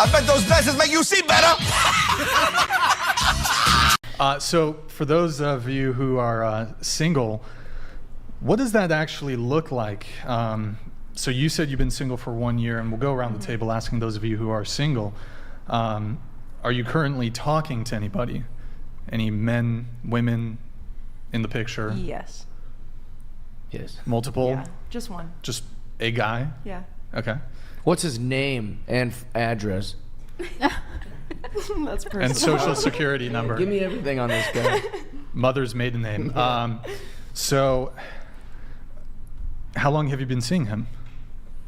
I bet those glasses make you see better. So for those of you who are single, what does that actually look like? So you said you've been single for 1 year, and we'll go around the table asking those of you who are single, are you currently talking to anybody? Any men, women in the picture? Yes. Yes. Multiple? Yeah, just one. Just a guy? Yeah. Okay. What's his name and address? That's personal. And social security number. Give me everything on this guy. Mother's maiden name. So, how long have you been seeing him?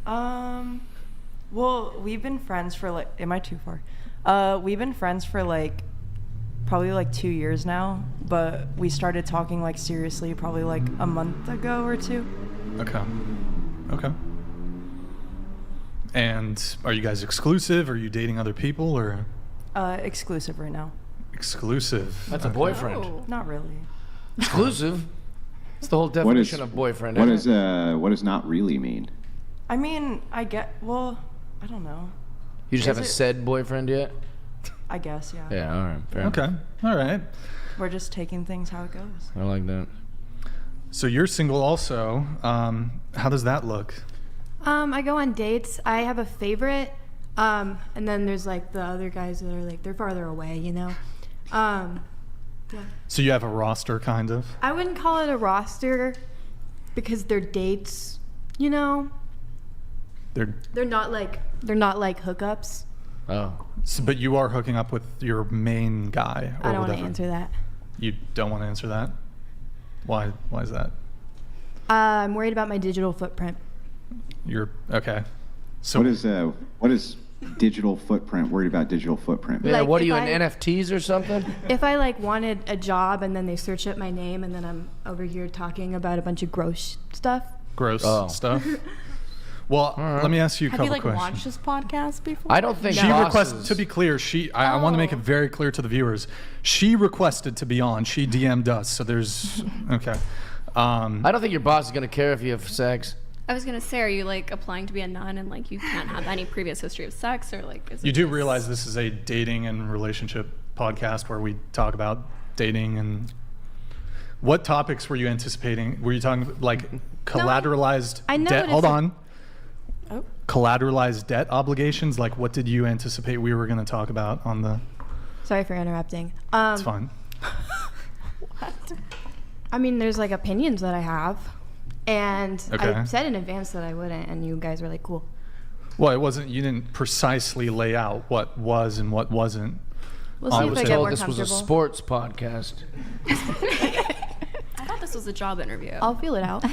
Well, we've been friends for like, am I too far? We've been friends for like, probably like 2 years now, but we started talking like seriously probably like a month ago or two. Okay. Okay. And are you guys exclusive? Are you dating other people or? Exclusive right now. Exclusive. That's a boyfriend. Oh. Not really. Exclusive? It's the whole definition of boyfriend. What isn't is what does not really mean? I mean, I don't know. You just Is haven't it- said boyfriend yet? I guess, yeah. Yeah, all right. Fair enough. Okay. All right. We're just taking things how it goes. I like that. So you're single also. How does that look? I go on dates. I have a favorite, and then there's like the other guys that are like they're farther away, you know. Yeah. So you have a roster, kind of? I wouldn't call it a roster because they're dates, you know. They're not like hookups. Oh. So, but you are hooking up with your main guy or I don't want to whatever. answer that. You don't want to answer that? Why is that? I'm worried about my digital footprint. You're okay. So what is digital footprint? Worried about digital footprint? Yeah, Like, what are if you, I- in NFTs or something? If I like wanted a job and then they search up my name and then I'm over here talking about a bunch of gross stuff. gross Oh. stuff. Well, let me ask you a Have you couple like questions. watched this podcast before? I don't think She bosses- requested, to be clear, I want to make it very clear to the viewers. She requested to be on. She DM'd us, so there's, okay. I don't think your boss is going to care if you have sex. I was gonna say, are you like applying to be a nun and like you can't have any previous history of sex, or like? Is You it do just- realize this is a dating and relationship podcast where we talk about dating and what topics were you anticipating? Were you talking like collateralized I know debt? what Hold it's on. Oh. Collateralized debt obligations? Like what did you anticipate we were going to talk about on the? Sorry for interrupting. It's fine. I mean, there's like opinions that I have, and Okay. I said in advance that I wouldn't, and you guys were like, cool. Well, it wasn't. You didn't precisely lay out what was and what wasn't. We'll I see if was I get told more This was a comfortable. sports podcast. I thought this was a job interview. I'll feel it out.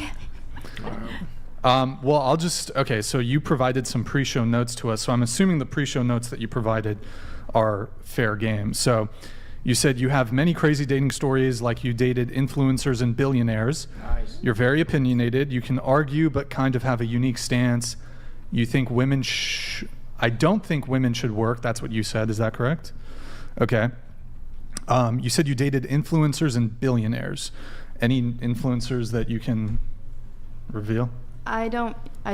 Well, I'll just, okay, so you provided some pre-show notes to us, so I'm assuming the pre-show notes that you provided are fair game. So you said you have many crazy dating stories, like you dated influencers and billionaires. Nice. You're very opinionated. You can argue, but kind of have a unique stance. You think women I don't think women should work. That's what you said. Is that correct? Okay. You said you dated influencers and billionaires. Any influencers that you can reveal? I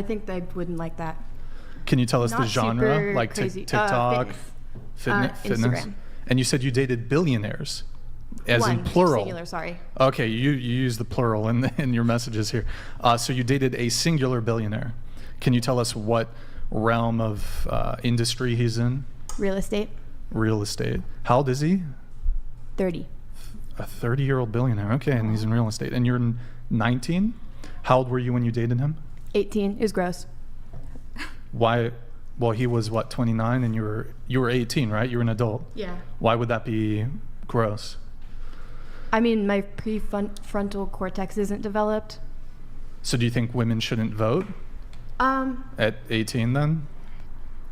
think they wouldn't like that. Can you tell us the Not genre? super Like crazy. TikTok, Fitness. fitness? Instagram. And you said you dated billionaires, as One, in plural. singular, sorry. Okay, you use the plural in your messages here. So you dated a singular billionaire. Can you tell us what realm of industry he's in? Real estate, Real estate. How old is he? 30. A 30-year-old billionaire. Okay, and he's in real estate. And you're 19? How old were you when you dated him? 18 is gross. Why? Well, he was what, 29, and you were 18, right? You were an adult. Yeah. Why would that be gross? I mean, my prefrontal cortex isn't developed. So do you think women shouldn't vote at 18 then?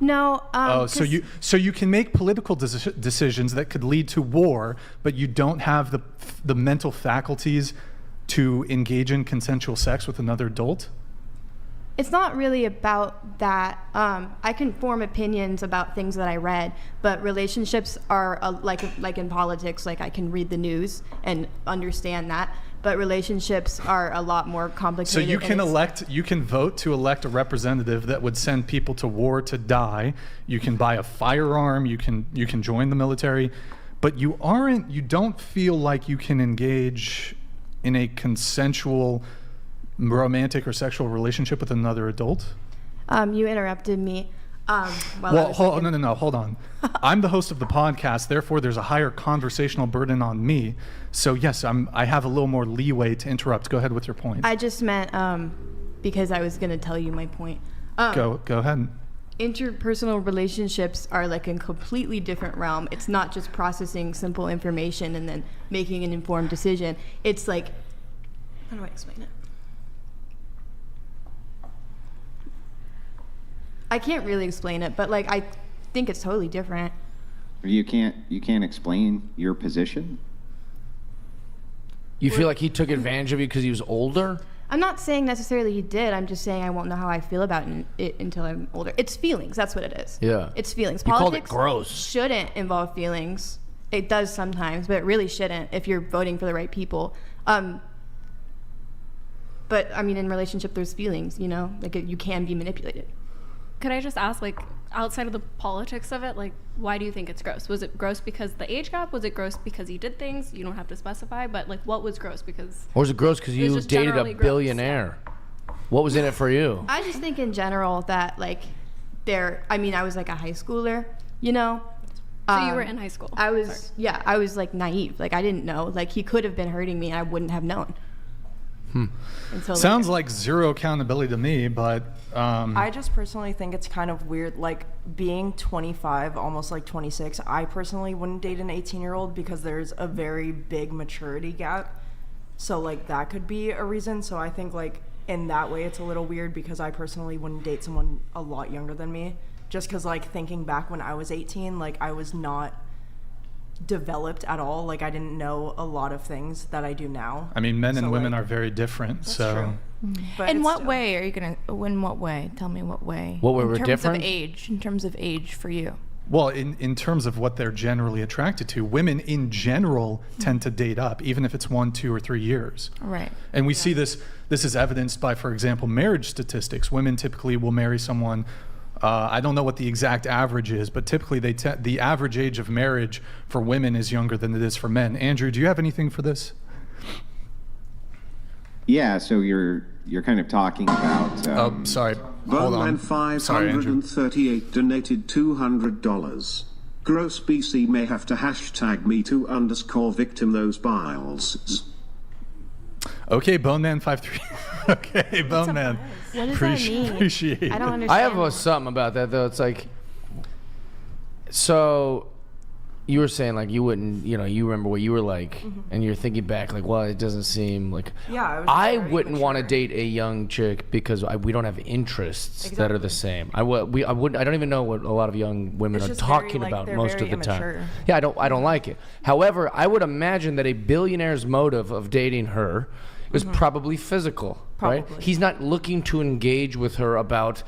No. So you can make political decisions that could lead to war, but you don't have the mental faculties to engage in consensual sex with another adult? It's not really about that. I can form opinions about things that I read, but relationships are like in politics. Like I can read the news and understand that, but relationships are a lot more complicated. So you can vote to elect a representative that would send people to war to die. You can buy a firearm. You can join the military, but you don't feel like you can engage in a consensual, romantic or sexual relationship with another adult. You interrupted me. No, hold on. I'm the host of the podcast, therefore there's a higher conversational burden on me. So yes, I have a little more leeway to interrupt. Go ahead with your point. I just meant because I was going to tell you my point. Go ahead. Interpersonal relationships are like a completely different realm. It's not just processing simple information and then making an informed decision. It's like, how do I explain it? I can't really explain it, but like I think it's totally different. You can't explain your position? You feel like he took advantage of you because he was older? I'm not saying necessarily he did. I'm just saying I won't know how I feel about it until I'm older. It's feelings. That's what it is. Yeah. It's feelings. You Politics called it gross. Shouldn't involve feelings. It does sometimes, but it really shouldn't if you're voting for the right people. But I mean, in relationship, there's feelings. You know, like you can be manipulated. Could I just ask, like, outside of the politics of it, like, why do you think it's gross? Was it gross because the age gap? Was it gross because he did things? You don't have to specify, but like, what was gross? Because or was it gross because you dated a billionaire? What was in it for you? I just think in general that like, I mean, I was like a high schooler, you know. So you were in high school. I was, yeah, I was like naive. Like I didn't know. Like he could have been hurting me, and I wouldn't have known. Sounds like zero accountability to me, but I just personally think it's kind of weird, like being 25, almost like 26. I personally wouldn't date an 18-year-old because there's a very big maturity gap. So like that could be a reason. So I think like in that way it's a little weird because I personally wouldn't date someone a lot younger than me. Just because like thinking back when I was 18, like I was not developed at all. Like I didn't know a lot of things that I do now. I mean, men and women are very different. That's so true. But In what way are you gonna? In what way? Tell me what way. What way we're in terms different? of age. In terms of age for you. Well, in terms of what they're generally attracted to, women in general tend to date up, even if it's 1, 2, or 3 years. Right. And we see this is evidenced by, for example, marriage statistics. Women typically will marry someone, I don't know what the exact average is, but typically the average age of marriage for women is younger than it is for men. Andrew, do you have anything for this? Yeah, so you're kind of talking about... Sorry. Hold on. Bowman Sorry, Andrew. 538 donated $200. Gross BC may have to hashtag #MeToo_victim those biles. Okay, Boneman53. Okay, Boneman. What does that mean? Appreciate it. I don't understand. I have something about that though. It's like, so you were saying like you wouldn't, you remember what you were like, and you're thinking back like, well, it doesn't seem like. Yeah, I wouldn't want to date a young chick because we don't have interests that are the same. I don't even know what a lot of young women It's are just talking very, like, about they're most very of the time. immature. Yeah, I don't like it. However, I would imagine that a billionaire's motive of dating her is probably physical. Right? Probably. He's not looking to engage with her about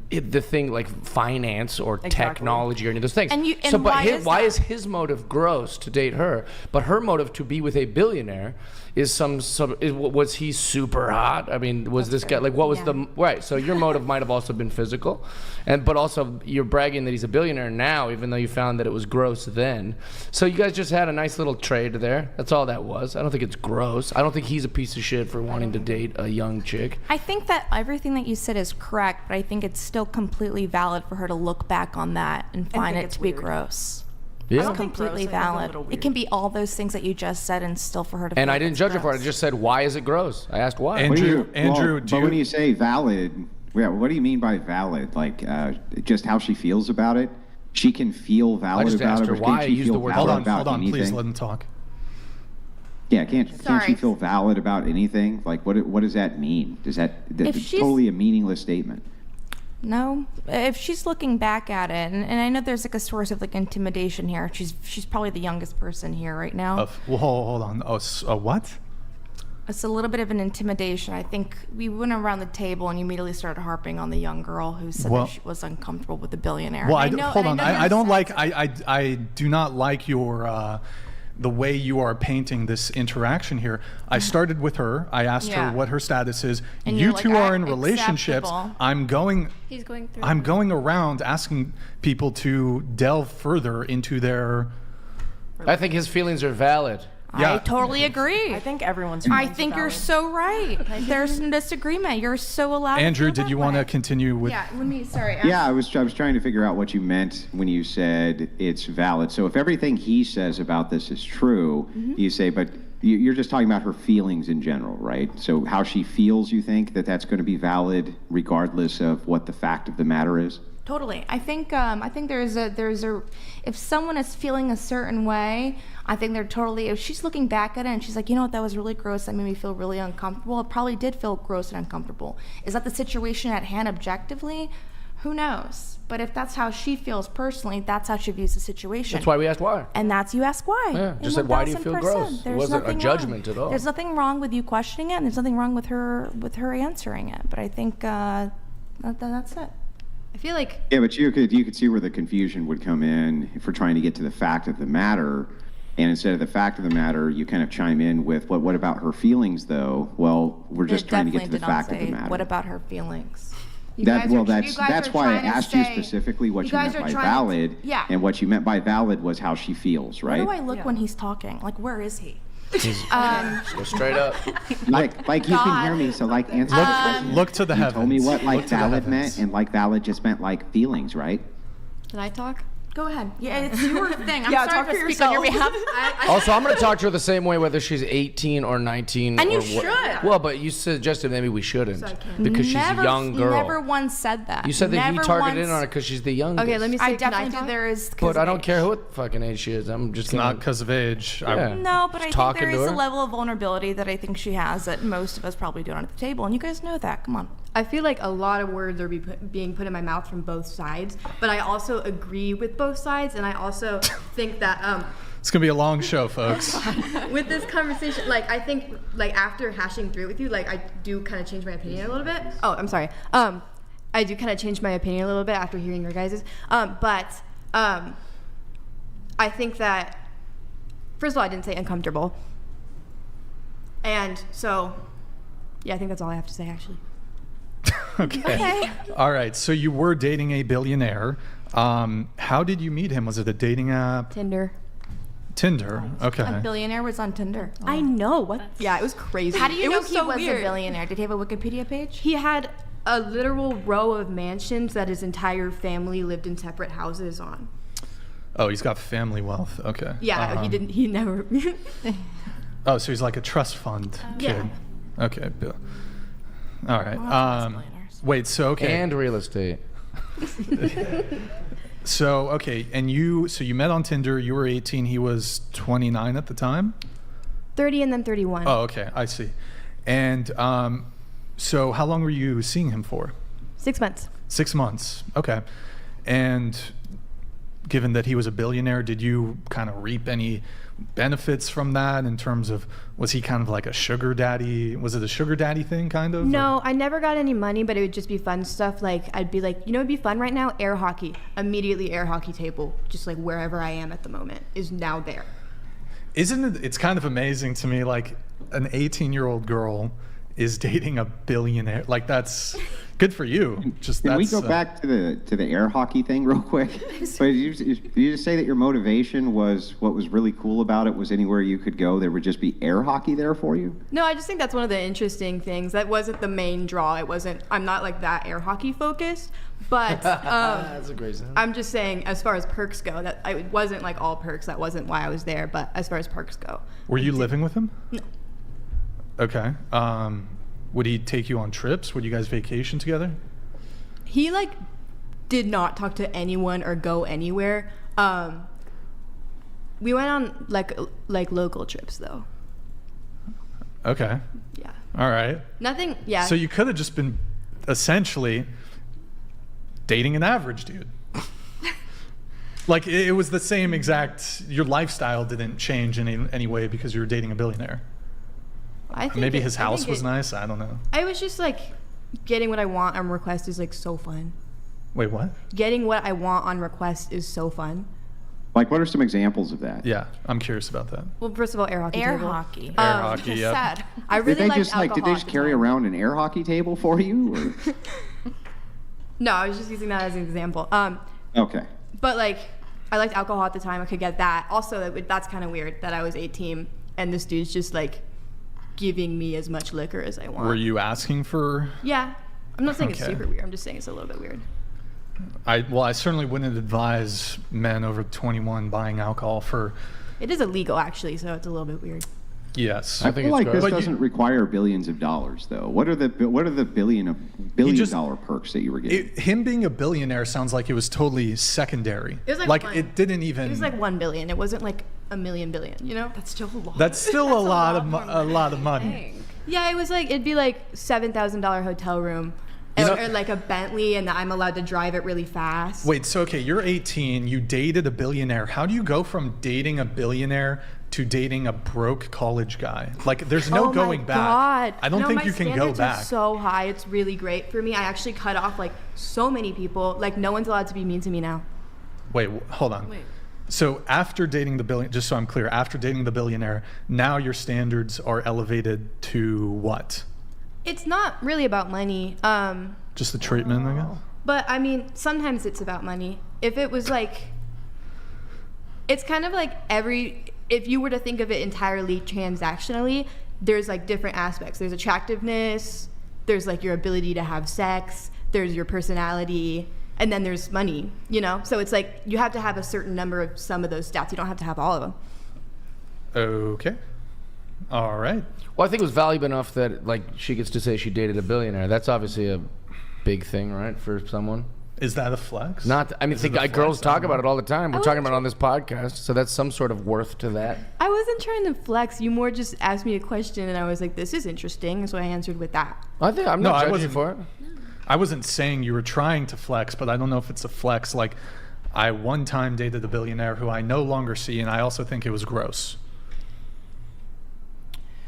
the thing like finance or technology or any of those things. And why is his motive gross to date her, but her motive to be with a billionaire is was he super hot? I mean, was this guy like what was the right? So your motive might have also been physical, but also you're bragging that he's a billionaire now, even though you found that it was gross then. So you guys just had a nice little trade there. That's all that was. I don't think it's gross. I don't think he's a piece of shit for wanting to date a young chick. I think that everything that you said is correct, but I think it's still completely valid for her to look back on that and find think it it's to be weird. gross. Yeah. It's don't think completely gross, I think a valid. little It weird. can be all those things that you just said and still for her to And feel I didn't it's judge her for it. I gross. just said, why is it gross? I asked why. Andrew, but when you say valid, what do you mean by valid? Like just how she feels about it? She can feel valid just about asked it, her or why I can she used the feel word valid Hold about on, anything? please let him talk. Yeah, can't she Sorry. feel valid about anything? Like what does that mean? That's she's- totally a meaningless statement. No, if she's looking back at it, and I know there's like a source of like intimidation here. She's probably the youngest person here right now. Well, hold on. What? It's a little bit of an intimidation. I think we went around the table and you immediately started harping on the young girl who said that she was uncomfortable with the billionaire. Well, And hold on. there's I don't sense- like. I do not like your the way you are painting this interaction here. I started with her. I asked her what her status is. And you you're like, two are in relationships. acceptable. He's going through. I'm going around asking people to delve further into their. I think his feelings are valid. Yeah. I totally agree. I think everyone's. I feelings think are you're valid. so right. There's some disagreement. You're so allowed. Andrew, to feel did you that want to way. continue with? Yeah, let me. Sorry. Yeah, I was trying to figure out what you meant when you said it's valid. So if everything he says about this is true, you say, but you're just talking about her feelings in general, right? So how she feels, you think that's going to be valid regardless of what the fact of the matter is? Totally. I think there's a if someone is feeling a certain way, I think they're totally, if she's looking back at it and she's like, you know what, that was really gross, that made me feel really uncomfortable. It probably did feel gross and uncomfortable. Is that the situation at hand objectively? Who knows? But if that's how she feels personally, that's how she views the situation. That's why we asked why. And that's, you ask why. Yeah, And just said, why do you feel 1000%. gross? It There's wasn't a nothing judgment wrong. at all. There's nothing wrong with you questioning it, and there's nothing wrong with her answering it. But I think that's it. I feel like Yeah, but you could see where the confusion would come in if we're trying to get to the fact of the matter. And instead of the fact of the matter, you kind of chime in with, what about her feelings, though? Well, we're just It trying to get to definitely the did not fact of the say, matter. what about her feelings? That's why I asked you specifically what you meant by valid. Yeah. And what you meant by valid was how she feels, right? Where do I look when he's talking? Like, where is he? Go straight up. Like you can hear me, so like answer the question. Look to the You heavens. told me what Look like to the valid heavens. meant, and like valid just meant like feelings, right? Can I talk? Go ahead. Yeah, it's your thing. I'm Yeah, sorry talk to for speak on your yourself. behalf. Also, I'm going to talk to her the same way whether she's 18 or 19. And you or what. should. Well, but you suggested maybe we shouldn't because she's a young girl. Never once said that. You said that Never you targeted in once- on her because she's the youngest. Okay, let me say. I can definitely talk? think there is. But I don't care what fucking age she is. I'm just It's not gonna. because of age. Yeah. No, but I think Talking there to is a her? level of vulnerability that I think she has that most of us probably don't at the table, and you guys know that. Come on. I feel like a lot of words are being put in my mouth from both sides, but I also agree with both sides, and I also think that It's gonna be a long show, folks. with this conversation, like I think like after hashing through it with you, like I do kind of change my opinion a little bit. Oh, I'm sorry. I do kind of change my opinion a little bit after hearing your guys's. But I think that first of all, I didn't say uncomfortable, and so yeah, I think that's all I have to say actually. Okay. All right. So you were dating a billionaire. How did you meet him? Was it a dating app? Tinder. Tinder. Okay. A billionaire was on Tinder. I know what. Yeah, it was crazy. How do you it know was he so was weird. a billionaire? Did he have a Wikipedia page? He had a literal row of mansions that his entire family lived in separate houses on. Oh, he's got family wealth. Okay. Yeah, he didn't. He never. Oh, so he's like a trust fund kid. Yeah. Okay. All right. billionaires. Wait. So okay. And real estate. So okay, and you met on Tinder. You were 18. He was 29 at the time. 30 and then 31. Oh, okay. I see. And so how long were you seeing him for? 6 months. 6 months. Okay. And given that he was a billionaire, did you kind of reap any benefits from that in terms of, was he kind of like a sugar daddy? Was it a sugar daddy thing kind of? No, I never got any money, but it would just be fun stuff. Like I'd be like, you know, it'd be fun right now. Air hockey. Immediately, air hockey table. Just like wherever I am at the moment is now there. Isn't it, it's kind of amazing to me, like an 18-year-old girl is dating a billionaire. Like that's good for you. Just Can we that's, go back to the air hockey thing real quick? But did you just say that your motivation was what was really cool about it was anywhere you could go, there would just be air hockey there for you? No, I just think that's one of the interesting things. That wasn't the main draw. It wasn't. I'm not like that air hockey focused, but That's a great sense. I'm just saying as far as perks go, that it wasn't like all perks. That wasn't why I was there. But as far as perks go, Were you living with him? No. Okay. Would he take you on trips? Would you guys vacation together? he like did not talk to anyone or go anywhere. We went on like local trips though. Okay. Yeah. All right. Nothing. Yeah. So you could have just been essentially dating an average dude. Like it was the same exact, your lifestyle didn't change in any way because you were dating a billionaire. I think Maybe it- his I house think was it- nice. I don't know. I was just like getting what I want on request is like so fun. Wait, what? Getting what I want on request is so fun. Like, what are some examples of that? Yeah, I'm curious about that. Well, first of all, air hockey. Air table. hockey. Air hockey, Just yep. sad. I really Did they liked just like? Did they alcohol just at the carry time. around an air hockey table for you? Or? No, I was just using that as an example. Okay. But like, I liked alcohol at the time. I could get that. Also, that's kind of weird that I was 18 and this dude's just like giving me as much liquor as I want. Were you asking for? Yeah. I'm not saying it's Okay. super weird. I'm just saying it's a little bit weird. I certainly wouldn't advise men over 21 buying alcohol for. It is illegal actually, so it's a little bit weird. Yes. I think feel it's like gross. this But you- doesn't require billions of dollars, though. What are the billion just- dollar perks that you were getting? Him being a billionaire sounds like it was totally secondary. It was like one. it didn't even. It was like 1 billion. It wasn't like a million billion, you know? That's still a lot. That's still a lot of more a lot of money. Dang. Yeah, it was like, it'd be like $7,000 hotel room. Or like a Bentley, and I'm allowed to drive it really fast. Wait, so okay, you're 18, you dated a billionaire. How do you go from dating a billionaire to dating a broke college guy? Like, there's no Oh going my back. God. I don't No, think my you can go standards back. Are so high, it's really great for me. I actually cut off like so many people. Like no one's allowed to be mean to me now. Wait, hold on. Wait. So after dating the billionaire, just so I'm clear, after dating the billionaire, now your standards are elevated to what? It's not really about money. Just the treatment, I guess? But I mean, sometimes it's about money. If it was like, it's kind of like if you were to think of it entirely transactionally, there's like different aspects. There's attractiveness, there's like your ability to have sex, there's your personality, and then there's money, you know? So it's like you have to have a certain number of some of those stats. You don't have to have all of them. Okay. All right. Well, I think it was valuable enough that like she gets to say she dated a billionaire. That's obviously a big thing, right, for someone. Is that a flex? Not, I mean, Is it a girls flex? talk about it all the time. We're I talking wasn't about it on this podcast, so that's some sort of worth to that. I wasn't trying to flex. You more just asked me a question, and I was like, this is interesting, so I answered with that. I think I'm No, not I judging wasn't- you for it. I wasn't saying you were trying to flex, but I don't know if it's a flex. Like, I one time dated a billionaire who I no longer see, and I also think it was gross.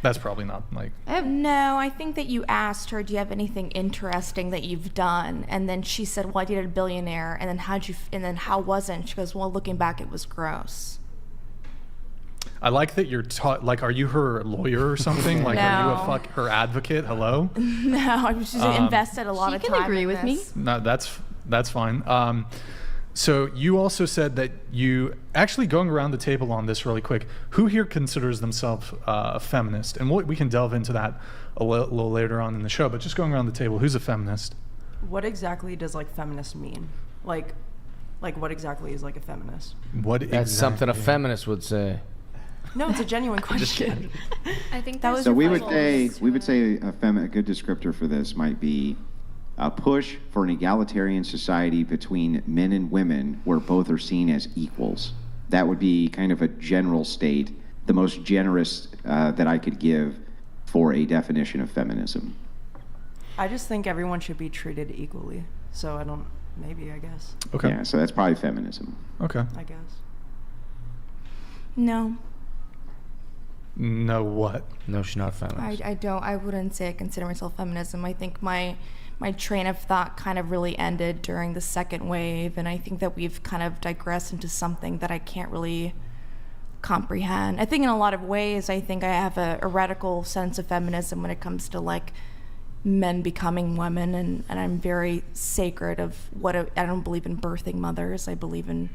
That's probably not like. No, I think that you asked her, do you have anything interesting that you've done? And then she said, well, I dated a billionaire. And then how wasn't? She goes, well, looking back, it was gross. I like that you're like, are you her lawyer or something? Like, are you No. her advocate? Hello? No, I was just invested a lot She of can time agree in with me. this. No, that's fine. So you also said that you actually going around the table on this really quick. Who here considers themselves a feminist? And we can delve into that a little later on in the show. But just going around the table, who's a feminist? What exactly does like feminist mean? Like what exactly is like a feminist? What That's something a exactly? feminist would say. No, it's a genuine question. I think That there's was So your we would first say a good descriptor for this might be a push for an egalitarian society between men and women where both are seen as equals. That would be kind of a general state, the most generous that I could give for a definition of feminism. I just think everyone should be treated equally. So I guess. Okay. Yeah, so that's probably feminism. Okay. I guess. No, No, what? No, she's not a feminist. I wouldn't say I consider myself feminism. I think my train of thought kind of really ended during the second wave, and I think that we've kind of digressed into something that I can't really comprehend. I think in a lot of ways, I think I have a radical sense of feminism when it comes to like men becoming women, and I'm very sacred of I don't believe in birthing mothers. I believe in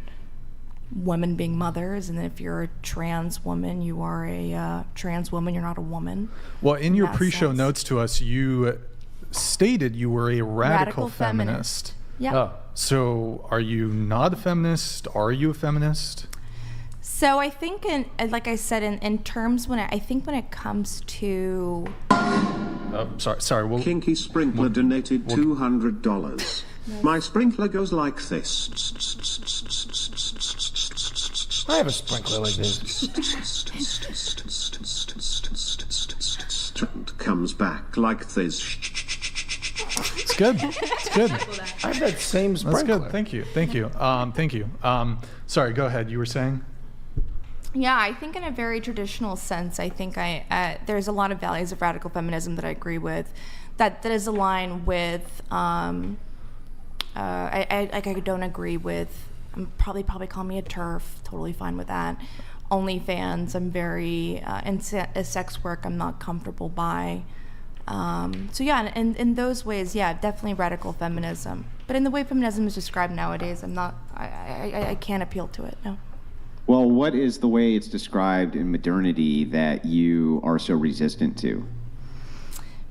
women being mothers, and if you're a trans woman, you are a trans woman, you're not a woman. Well, in your that pre-show sense. notes to us, you stated you were a radical feminist. Yeah. Oh, So are you not a feminist? Are you a feminist? So I think, like I said, in terms when I think when it comes to Sorry. Well, Kinky Sprinkler donated $200. My sprinkler goes like this. I have a sprinkler like this. And comes back like this. it's good. It's good. I have that same That's sprinkler. good. Thank you. Thank you. Sorry. Go ahead. You were saying. Yeah, I think in a very traditional sense, I think there's a lot of values of radical feminism that I agree with, that is aligned with. I don't agree with I'm probably call me a TERF. Totally fine with that. OnlyFans, I'm very sex work. I'm not comfortable by. So yeah, in those ways, yeah, definitely radical feminism. But in the way feminism is described nowadays, I can't appeal to it. No. Well, what is the way it's described in modernity that you are so resistant to?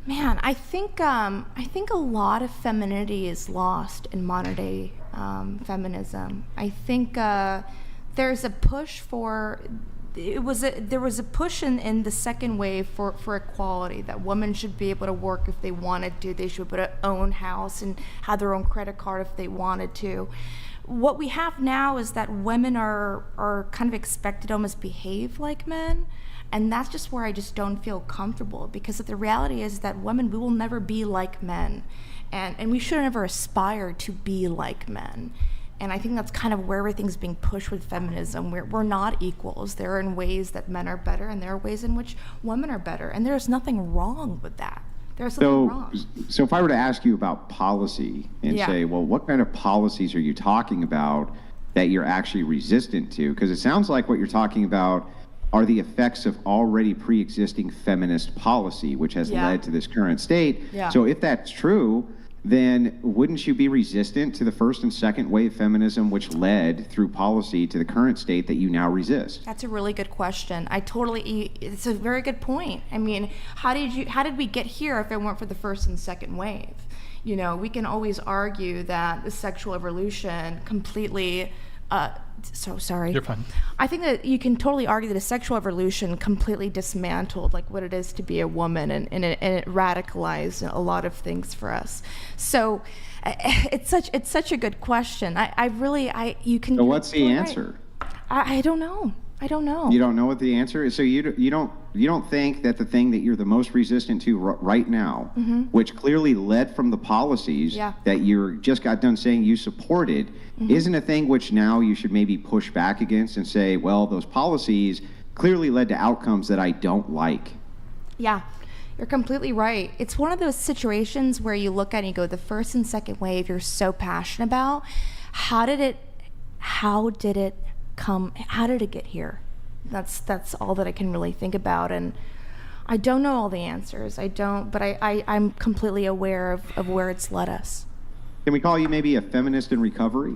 Man, I think a lot of femininity is lost in modern day feminism. I think there's a push for. There was a push in the second wave for equality, that women should be able to work if they wanted to. They should be able to own house and have their own credit card if they wanted to. What we have now is that women are kind of expected to almost behave like men. And that's just where I just don't feel comfortable, because the reality is that women, we will never be like men. And we should never aspire to be like men. And I think that's kind of where everything's being pushed with feminism. We're not equals. There are in ways that men are better, and there are ways in which women are better. And there's nothing wrong with that. There's something wrong. So if I were to ask you about policy and say, well, what kind of policies are you talking about that you're actually resistant to? Because it sounds like what you're talking about are the effects of already pre-existing feminist policy, which has led to this current state. Yeah. So if that's true, then wouldn't you be resistant to the first and second wave feminism, which led through policy to the current state that you now resist? That's a really good question. It's a very good point. I mean, how did we get here if it weren't for the first and second wave? You know, we can always argue that the sexual evolution completely so sorry. You're fine. I think that you can totally argue that a sexual evolution completely dismantled like what it is to be a woman, and it radicalized a lot of things for us. So it's such a good question. You can. So what's the right. answer? I don't know. I don't know. You don't know what the answer is? So you don't think that the thing that you're the most resistant to right now, which clearly led from the policies that you just got done saying you supported, isn't a thing which now you should maybe push back against and say, well, those policies clearly led to outcomes that I don't like? Yeah, you're completely right. It's one of those situations where you look at it and you go, the first and second wave you're so passionate about, how did it get here? That's all that I can really think about, and I don't know all the answers. But I'm completely aware of where it's led us. Can we call you maybe a feminist in recovery?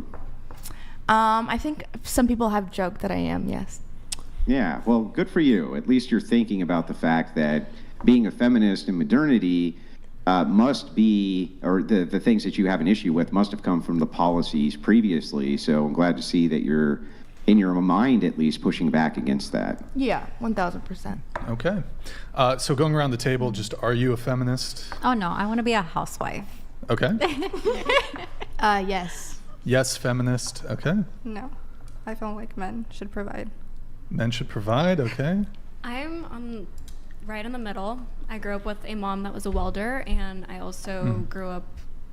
I think some people have joked that I am, yes. Yeah, well, good for you. At least you're thinking about the fact that being a feminist in modernity must be, or the things that you have an issue with must have come from the policies previously. So I'm glad to see that you're, in your mind at least, pushing back against that. Yeah, 1,000%. Okay. So going around the table, just are you a feminist? Oh, no, I want to be a housewife. Okay. Yes. Yes, feminist. Okay. No. I feel like men should provide. Men should provide. Okay. I'm right in the middle. I grew up with a mom that was a welder, and I also grew up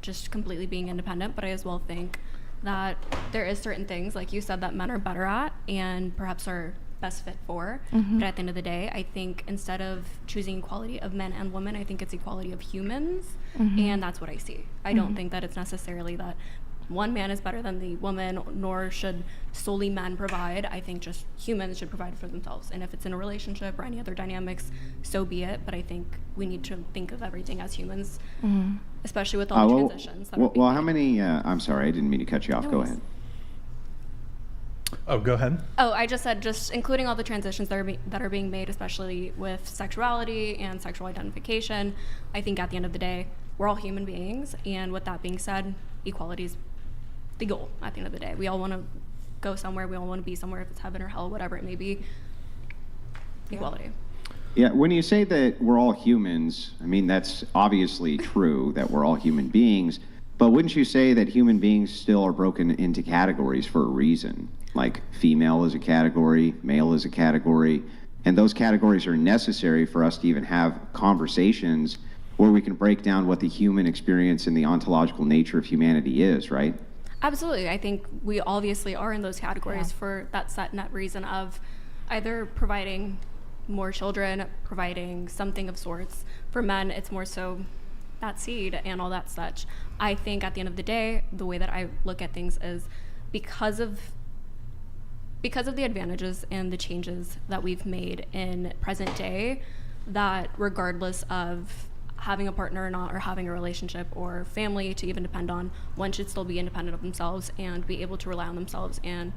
just completely being independent, but I as well think that there is certain things, like you said, that men are better at and perhaps are best fit for. But at the end of the day, I think instead of choosing equality of men and women, I think it's equality of humans, and that's what I see. I don't think that it's necessarily that one man is better than the woman, nor should solely men provide. I think just humans should provide for themselves. And if it's in a relationship or any other dynamics, so be it. But I think we need to think of everything as humans, especially with all the transitions. Well, how many, I'm sorry, I didn't mean to cut you off. Go ahead. Oh, go ahead. Oh, I just said just including all the transitions that are being made, especially with sexuality and sexual identification. I think at the end of the day, we're all human beings. And with that being said, equality is the goal at the end of the day. We all want to go somewhere. We all want to be somewhere, if it's heaven or hell, whatever it may be. Equality. Yeah, when you say that we're all humans, I mean, that's obviously true that we're all human beings, but wouldn't you say that human beings still are broken into categories for a reason? Like female is a category, male is a category, and those categories are necessary for us to even have conversations where we can break down what the human experience and the ontological nature of humanity is, right? Absolutely. I think we obviously are in those categories for that set net reason of either providing more children, providing something of sorts. For men, it's more so that seed and all that such. I think at the end of the day, the way that I look at things is because of the advantages and the changes that we've made in present day, that regardless of having a partner or not, or having a relationship or family to even depend on, one should still be independent of themselves and be able to rely on themselves and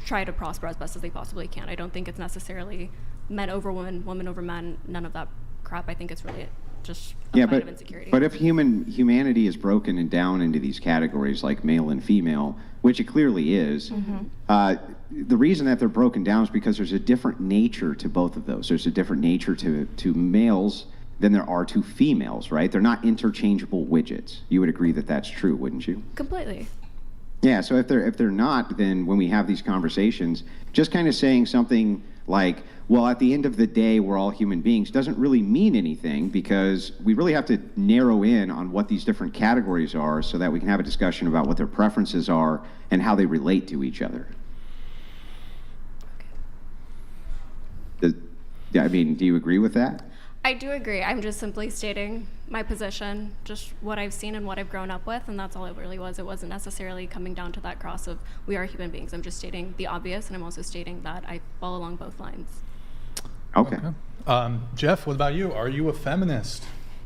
try to prosper as best as they possibly can. I don't think it's necessarily men over women, women over men, none of that crap. I think it's really just a fight of insecurity. But if humanity is broken and down into these categories like male and female, which it clearly is, the reason that they're broken down is because there's a different nature to both of those. There's a different nature to males than there are to females, right? They're not interchangeable widgets. You would agree that that's true, wouldn't you? Completely. Yeah, so if they're not, then when we have these conversations, just kind of saying something like, well, at the end of the day, we're all human beings, doesn't really mean anything, because we really have to narrow in on what these different categories are so that we can have a discussion about what their preferences are and how they relate to each other. Do you agree with that? I do agree. I'm just simply stating my position, just what I've seen and what I've grown up with, and that's all it really was. It wasn't necessarily coming down to that cross of we are human beings. I'm just stating the obvious, and I'm also stating that I fall along both lines. Okay. Jeff, what about you? Are you a feminist?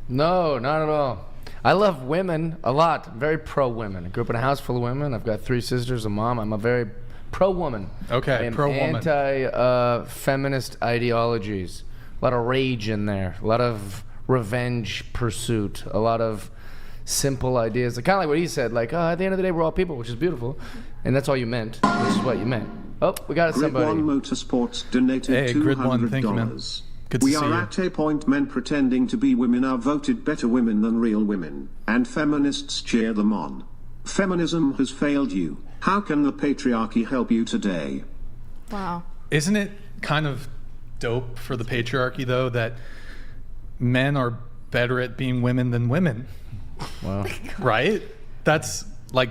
No, not at all. I love women a lot. I'm very pro-women. I grew up in a house full of women. I've got 3 sisters, a mom. I'm a very pro-woman. Okay, I am pro-woman. Anti-feminist ideologies. A lot of rage in there. A lot of revenge pursuit. A lot of simple ideas. Kind of like what he said, like, at the end of the day, we're all people, which is beautiful. And that's all you meant. This is what you meant. Oh, we got somebody. Grid1 Motorsports donated Grid1, thank you, man. $200. Good to We see are you. at a point men pretending to be women are voted better women than real women, and feminists cheer them on. Feminism has failed you. How can the patriarchy help you today? Wow. Isn't it kind of dope for the patriarchy, though, that men are better at being women than women? Wow. Right? That's like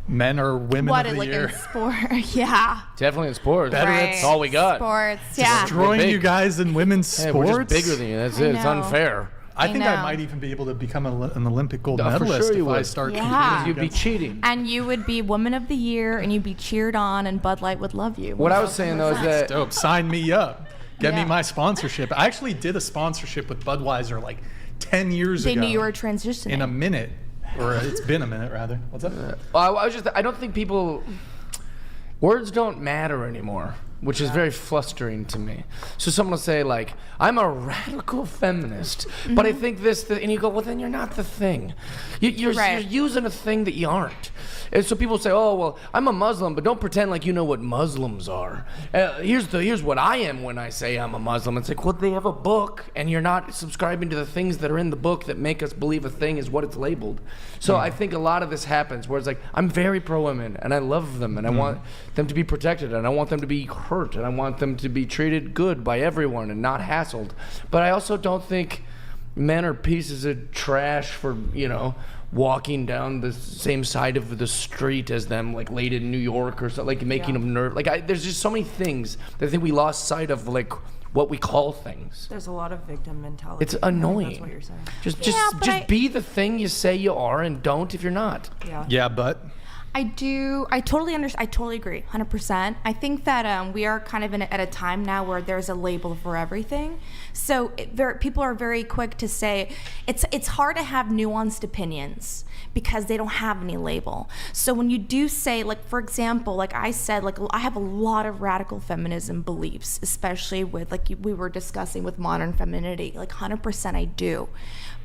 men are women What of the like year. in sport? Yeah. Definitely in sports. Better at That's all we got. Sports. Yeah. Destroying We're big. you guys in women's Hey, sports. we're just bigger than you. That's I it. It's know. unfair. I think I know. might even be able to become an Olympic gold For medalist sure you if I would. start Yeah. competing. You'd be against- cheating. And you would be Woman of the Year, and you'd be cheered on, and Bud Light would love you. What I was saying though is that Dope. Sign me up. Get Yeah. me my sponsorship. I actually did a sponsorship with Budweiser like 10 years They ago. knew you were transitioning. in a minute, or it's been a minute rather. What's up? well, I don't think words don't matter anymore, which is very flustering to me. So someone will say like, I'm a radical feminist, but I think this, and you go, well then you're not the thing. You're Right. using a thing that you aren't. And so people say, oh, well, I'm a Muslim, but don't pretend like you know what Muslims are. Here's what I am when I say I'm a Muslim. It's like, well, they have a book, and you're not subscribing to the things that are in the book that make us believe a thing is what it's labeled. So I think a lot of this happens where it's like, I'm very pro-women, and I love them, and I want them to be protected, and I want them to be hurt, and I want them to be treated good by everyone and not hassled. But I also don't think men are pieces of trash for, walking down the same side of the street as them, like late in New York or something, like making them nerve. There's just so many things that I think we lost sight of, like what we call things. There's a lot of victim mentality. It's I think annoying. That's what you're saying. Just be the thing you say you are, and don't if you're not. Yeah. Yeah, but I totally understand. I totally agree, 100%. I think that we are kind of at a time now where there's a label for everything. So people are very quick to say it's hard to have nuanced opinions because they don't have any label. So when you do say, like, for example, like I said, like I have a lot of radical feminism beliefs, especially with, like we were discussing with modern femininity, like 100% I do.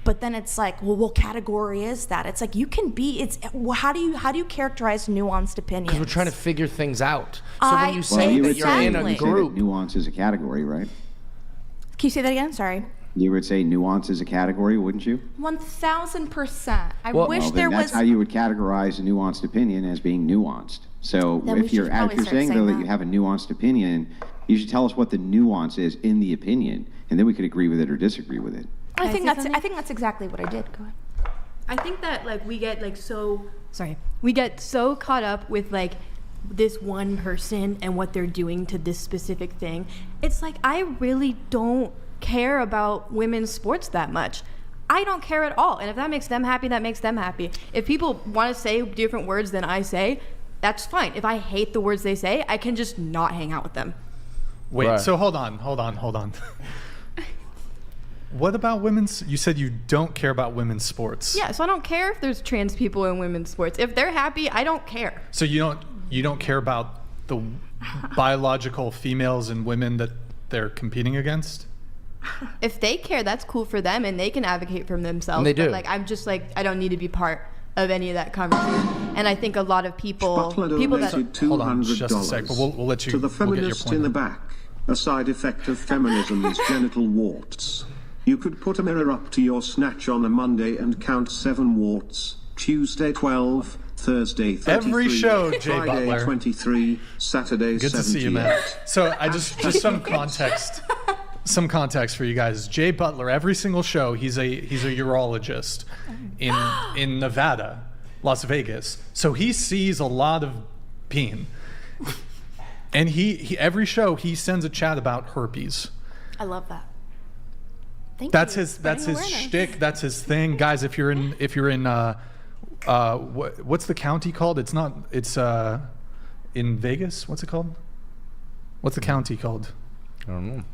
But then it's like, well, what category is that? It's like how do you characterize nuanced opinions? Because we're trying to figure things out. So when you Well, say you that would you're say, in you a say that group, nuance is a category, right? Can you say that again? Sorry. You would say nuance is a category, wouldn't you? 1,000%. I Well, wish Well, there then was. that's how you would categorize a nuanced opinion, as being nuanced. So Then we if you're should probably start saying though saying that that. you have a nuanced opinion, you should tell us what the nuance is in the opinion, and then we could agree with it or disagree with it. I think Can I say that's exactly what I did. Go ahead. I think that we get we get so caught up with like this one person and what they're doing to this specific thing. It's like I really don't care about women's sports that much. I don't care at all. And if that makes them happy, that makes them happy. If people want to say different words than I say, that's fine. If I hate the words they say, I can just not hang out with them. Wait, Right. so hold on. What about women's? You said you don't care about women's sports. Yeah, so I don't care if there's trans people in women's sports. If they're happy, I don't care. So you don't care about the biological females and women that they're competing against? If they care, that's cool for them, and they can advocate for themselves. And they do. But, like, I'm just like, I don't need to be part of any of that conversation. And I think a lot of people that donated Hold on $200 just a sec, but we'll let you to the we'll get your feminist point in the in. back. A side effect of feminism is genital warts. You could put a mirror up to your snatch on a Monday and count 7 warts. Tuesday 12, Thursday 33, Every show, Jay Friday Butler. 23, Saturday Good 78. to see you, man. So I just some context. Some context for you guys. Jay Butler, every single show, he's a urologist in Nevada, Las Vegas. So he sees a lot of peen. And he every show he sends a chat about herpes. I love that. Thank That's you. his Spreading shtick. That's his thing, guys. If you're in what's the county called? It's in Vegas. What's it called? What's the county called? I don't know.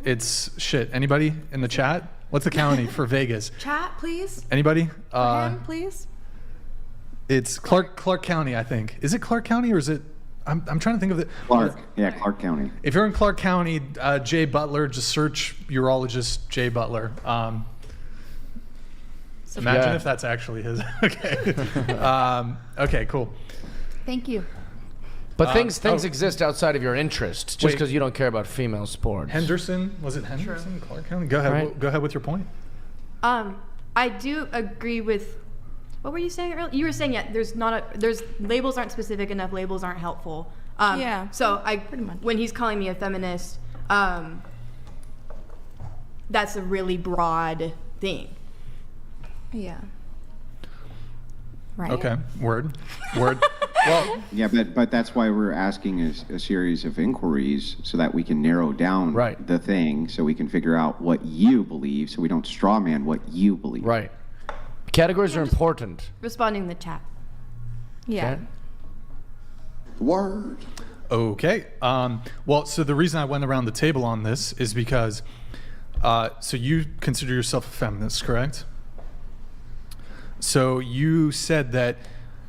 It's shit. Anybody in the chat? What's the county for Vegas? Chat, please. Anybody? For him, please. It's Clark County, I think. Is it Clark County or is it? I'm trying to think of it. Clark County. If you're in Clark County, Jay Butler, just search urologist Jay Butler. Imagine if that's actually his. Okay. Okay, cool. Thank you. But things exist outside of your interest, just Wait. because you don't care about female sports. Henderson, was it Henderson? Clark County. Go ahead. Right. Go ahead with your point. I do agree with what were you saying earlier? You were saying there's labels aren't specific enough, labels aren't helpful. Yeah, So pretty much. when he's calling me a feminist, that's a really broad thing. Yeah. Right. Okay. Word. Well, Yeah, but that's why we're asking a series of inquiries so that we can narrow down Right. the thing, so we can figure out what you believe, so we don't straw man what you believe. Right. Categories are important. Responding to the chat. Yeah. Okay? Word. okay. Well, so the reason I went around the table on this is because, so you consider yourself a feminist, correct? So you said that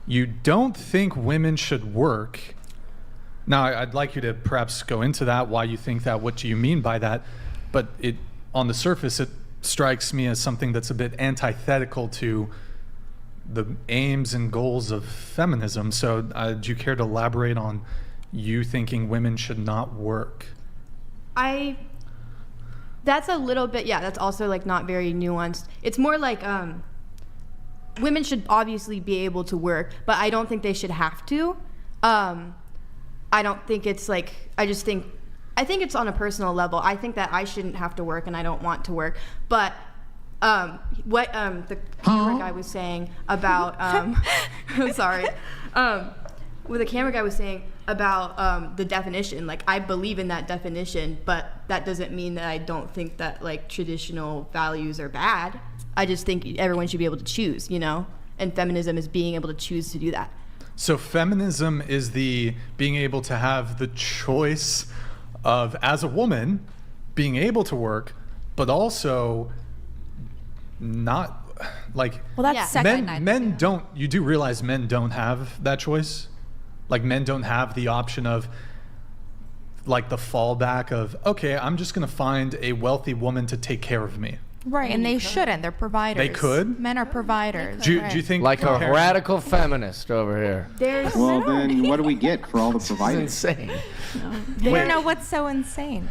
you don't think women should work. Now, I'd like you to perhaps go into that, why you think that, what do you mean by that? But on the surface, it strikes me as something that's a bit antithetical to the aims and goals of feminism. So do you care to elaborate on you thinking women should not work? That's a little bit, that's also like not very nuanced. It's more like women should obviously be able to work, but I don't think they should have to. I don't think it's like, I think it's on a personal level. I think that I shouldn't have to work and I don't want to work. But what the camera guy was saying about, sorry, what the camera guy was saying about the definition, like I believe in that definition, but that doesn't mean that I don't think that like traditional values are bad. I just think everyone should be able to choose, and feminism is being able to choose to do that. So feminism is the being able to have the choice of, as a woman, being able to work, but also not like Well, that's second. men don't. You do realize men don't have that choice. Like men don't have the option of like the fallback of, okay, I'm just gonna find a wealthy woman to take care of me. Right, and they shouldn't. They're providers. They could? Men are providers. Do right. you think Like a comparing- radical feminist over here. Well, then what do we get for all the It's providers? insane. They Wait. don't know what's so insane.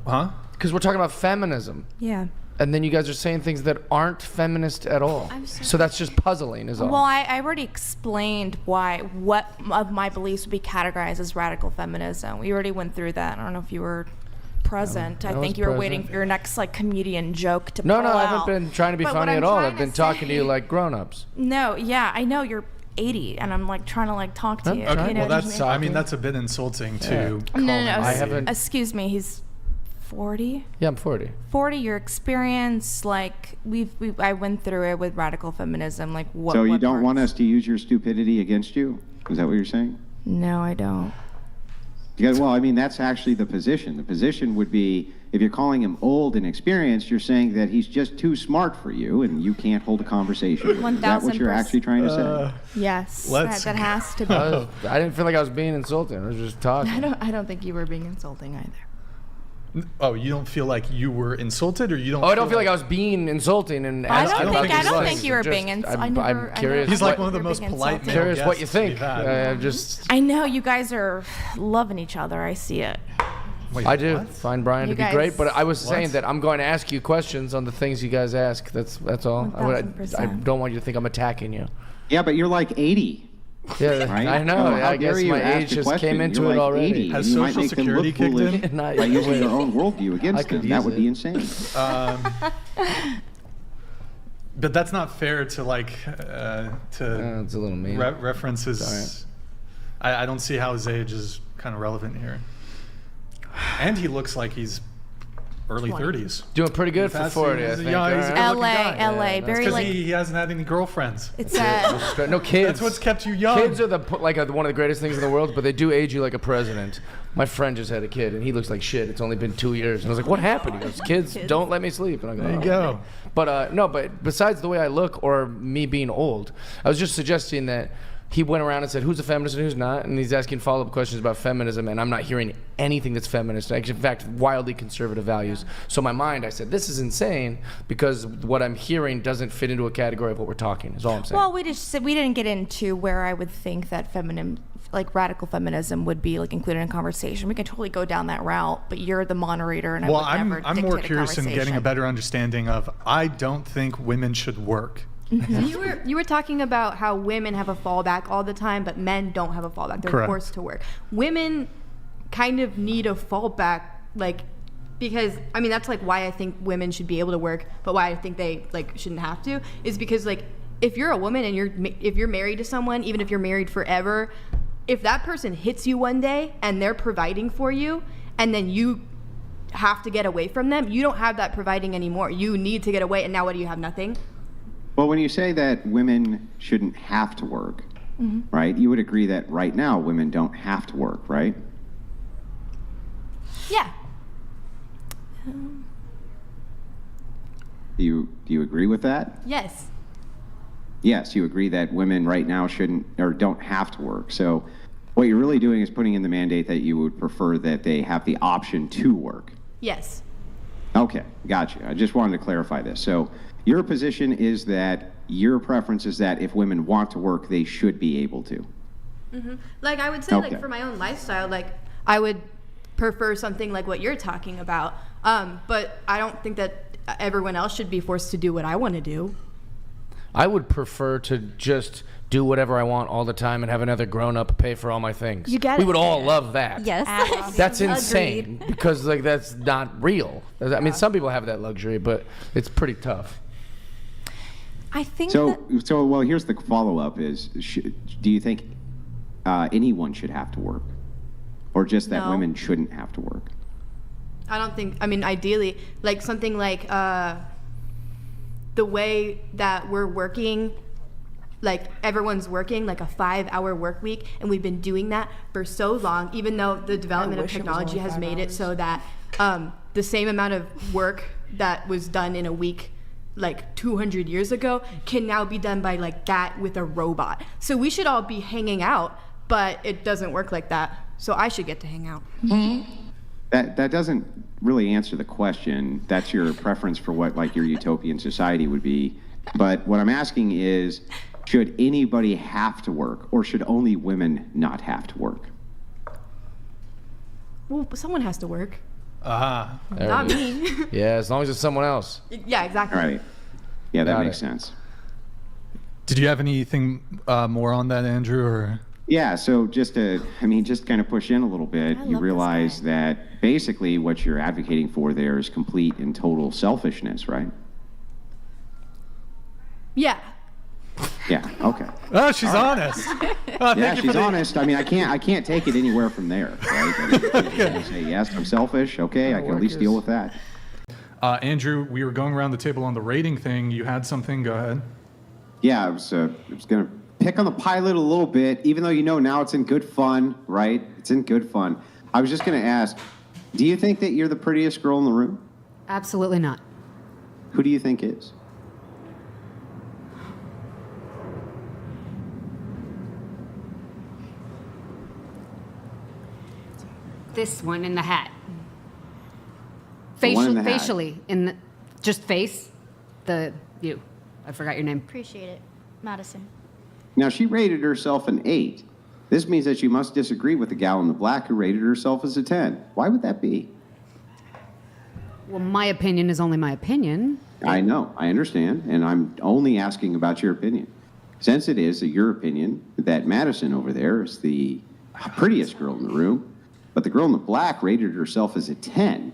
Huh? Because we're talking about feminism. Yeah. And then you guys are saying things that aren't feminist at all. So that's just puzzling, is all. Well, I already explained what of my beliefs would be categorized as radical feminism. We already went through that. I don't know if you were present. I I was think you were waiting present. for your next like comedian joke to No, pull I out. haven't been trying to be But what funny I'm at all. trying I've been to talking to you say- like grown-ups. No, yeah, I know you're 80, and I'm like trying to like talk to you. Okay. You know Well, what I that's. mean? I mean, that's a bit insulting to. No, call no, me no. I haven't- Excuse me. He's 40? Yeah, I'm 40. 40, your experience, like, I went through it with radical feminism, like, what So you what don't want parts? us to use your stupidity against you? Is that what you're saying? No, I don't. Yeah, well, I mean, that's actually the position. The position would be, if you're calling him old and experienced, you're saying that he's just too smart for you and you can't hold a conversation with him. Is that what you're 1000%. actually trying to say? Yes, let's that has to be. I didn't feel like I was being insulting. I was just talking. I don't think you were being insulting either. Oh, you don't feel like you were insulted, or you don't? Oh, I don't feel like I was being insulting and I asking don't about think these things. think you were Just- being insulted. I'm curious. He's like what- one of the You're most being polite insulted. male Curious what you guests we've think. had. Just I know you guys are loving each other. I see it. Wait, I do what? find Brian You to be guys- great, but I was What? saying that I'm going to ask you questions on the things you guys ask. That's all. I 1000%. don't want you to think I'm attacking you. Yeah, but you're like 80. Yeah, Right? I know. So how I guess dare you my ask age a just question? came into You're it like already. 80, Has and you might Social make them Security look kicked foolish in? Not by using yet. your own worldview I against could them. That use would it. be insane. But that's not fair to like It's a little mean. references. I don't see how his age is kind of relevant here. And he looks like he's early 30s. Doing pretty good for Fast, 40, I he's a think. young- he's a all good-looking LA, guy. LA, very Because like he hasn't had any girlfriends. it's right. No kids. That's what's kept you young. Kids are one of the greatest things in the world, but they do age you like a president. My friend just had a kid, and he looks like shit. It's only been 2 years, and I was like, "What happened?" He goes, "Kids don't let me sleep." And I go, There you "Oh, go. okay." But no, but besides the way I look or me being old, I was just suggesting that he went around and said, "Who's a feminist and who's not?" And he's asking follow-up questions about feminism, and I'm not hearing anything that's feminist. Actually, in fact, wildly conservative values. So in my mind, I said, "This is insane," because what I'm hearing doesn't fit into a category of what we're talking. Is all I'm saying. well, we didn't get into where I would think that radical feminism would be like included in conversation. We can totally go down that route, but you're the moderator, and Well, I would never I'm more dictate a curious in getting a conversation. better understanding of. I don't think women should work. You were talking about how women have a fallback all the time, but men don't have a fallback. They're Correct. forced to work. Women kind of need a fallback, like, because I mean that's like why I think women should be able to work, but why I think they like shouldn't have to is because like if you're a woman and if you're married to someone, even if you're married forever, if that person hits you one day and they're providing for you, and then you have to get away from them, you don't have that providing anymore. You need to get away, and now what do you have? Nothing. Well, when you say that women shouldn't have to work, right, you would agree that right now women don't have to work, right? Yeah. Do you agree with that? Yes. Yes, you agree that women right now shouldn't or don't have to work. So what you're really doing is putting in the mandate that you would prefer that they have the option to work. Yes. Okay, gotcha. I just wanted to clarify this. So your position is that your preference is that if women want to work, they should be able to. Like I would say, Okay. like for my own lifestyle, like I would prefer something like what you're talking about. But I don't think that everyone else should be forced to do what I want to do. I would prefer to just do whatever I want all the time and have another grown-up pay for all my things. You get we it. would all love that. Yes. That's insane because like that's not real. I mean, some people have that luxury, but it's pretty tough. I think So well, here's the follow-up is, do you think anyone should have to work? Or just that No. women shouldn't have to work? I don't think, I mean, ideally, like something like the way that we're working, like everyone's working like a 5-hour work week, and we've been doing that for so long, even though the development of wish it was technology only has 5 made it hours. so that the same amount of work that was done in a week like 200 years ago can now be done by like that with a robot. So we should all be hanging out, but it doesn't work like that. So I should get to hang out. That doesn't really answer the question. That's your preference for what like your utopian society would be. But what I'm asking is, should anybody have to work, or should only women not have to work? Well, someone has to work. Ah. There Not it is. me. Yeah, as long as it's someone else. Yeah, exactly. All right. Yeah, that Got makes it. sense. Did you have anything more on that, Andrew? Or Yeah, so just kind of push in a little bit, you love realize this that basically what you're advocating for there is complete and total selfishness, right? Yeah. Yeah. Okay. Oh, she's honest. Oh, Yeah, thank you she's for the- honest. I mean, I can't take it anywhere from there, right? I mean, you say yes, I'm selfish. Okay, I can at least deal with that. Andrew, we were going around the table on the rating thing. You had something. Go ahead. Yeah, I was going to pick on the pilot a little bit, even though now it's in good fun, right? It's in good fun. I was just going to ask, do you think that you're the prettiest girl in the room? Absolutely not. Who do you think is? This one in the hat. The one in the hat. Facially, just face, you. I forgot your name. Appreciate it. Madison. Now, she rated herself an 8. This means that you must disagree with the gal in the black who rated herself as a 10. Why would that be? Well, my opinion is only my opinion. I know, I understand, and I'm only asking about your opinion. Since it is your opinion that Madison over there is the prettiest girl in the room, but the girl in the black rated herself as a 10.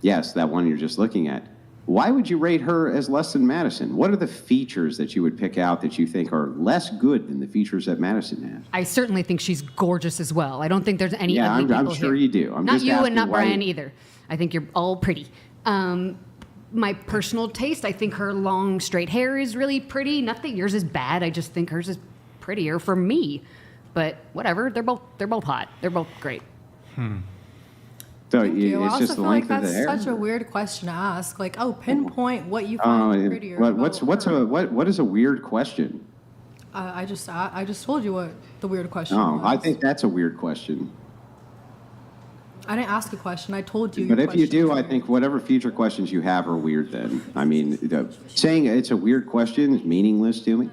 Yes, that one you're just looking at. Why would you rate her as less than Madison? What are the features that you would pick out that you think are less good than the features that Madison has? I certainly think she's gorgeous as well. I don't think there's any ugly people I'm sure here. you do. I'm not just you asking and not why Brian either. I think you're all pretty. My personal taste, I think her long straight hair is really pretty. Not that yours is bad. I just think hers is prettier for me. But whatever, they're both hot. They're both great. So Thank you. I it's also just the feel like length of the that's hair. such a weird question to ask. Like, pinpoint what you find prettier. What is a weird question? I just told you what the weird question Oh, was. I think that's a weird question. I didn't ask a question. I told you. But your if you question do, was I weird. think whatever future questions you have are weird then. I mean, saying it's a weird question is meaningless to me.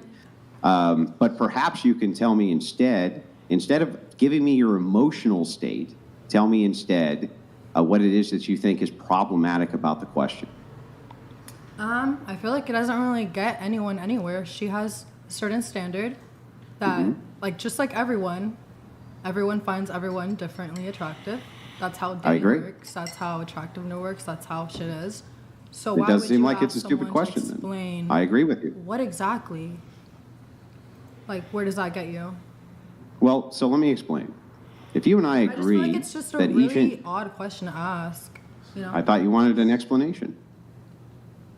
But perhaps you can tell me instead of giving me your emotional state, tell me instead what it is that you think is problematic about the question. I feel like it doesn't really get anyone anywhere. She has a certain standard that, like, just like everyone finds everyone differently attractive. That's how dating agree. works. That's how attractiveness works. That's how shit is. So It why does would seem you like it's a ask stupid someone to question then. explain I agree with you. what exactly? Like, where does that get you? Well, so let me explain. If you and I I just feel agree like it's just a that really odd question to ask. You know? I thought you wanted an explanation.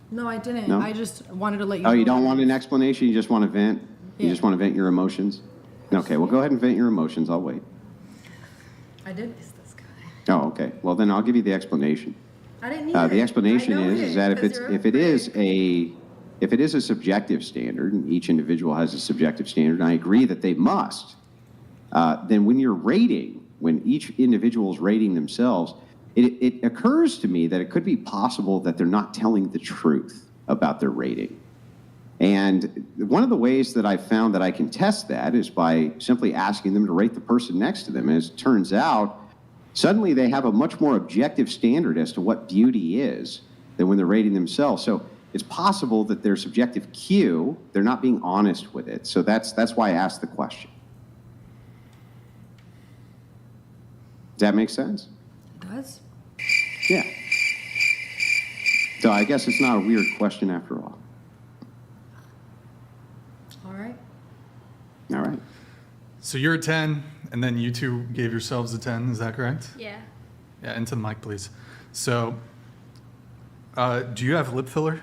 No, I didn't. No? I just wanted to let you Oh, know. you don't that want an it's- explanation? You just want to vent? You Yeah. just want to vent your emotions? Okay, well, go ahead and vent your emotions. I'll wait. I did. Oh, okay. Well, then I'll give you the explanation. I didn't need The it. explanation I know is it, that if 'cause it's you're if it is a subjective standard, and each individual has a subjective standard, and I agree that they must. Then when you're rating, when each individual is rating themselves, it occurs to me that it could be possible that they're not telling the truth about their rating. And one of the ways that I've found that I can test that is by simply asking them to rate the person next to them. And as it turns out, suddenly they have a much more objective standard as to what beauty is than when they're rating themselves. So it's possible that their subjective cue, they're not being honest with it. So that's why I asked the question. Does that make sense? It does. Yeah. So I guess it's not a weird question after all. All right. All right. So you're a 10, and then you two gave yourselves a 10. Is that correct? Yeah. Yeah, into the mic, please. So, do you have lip filler?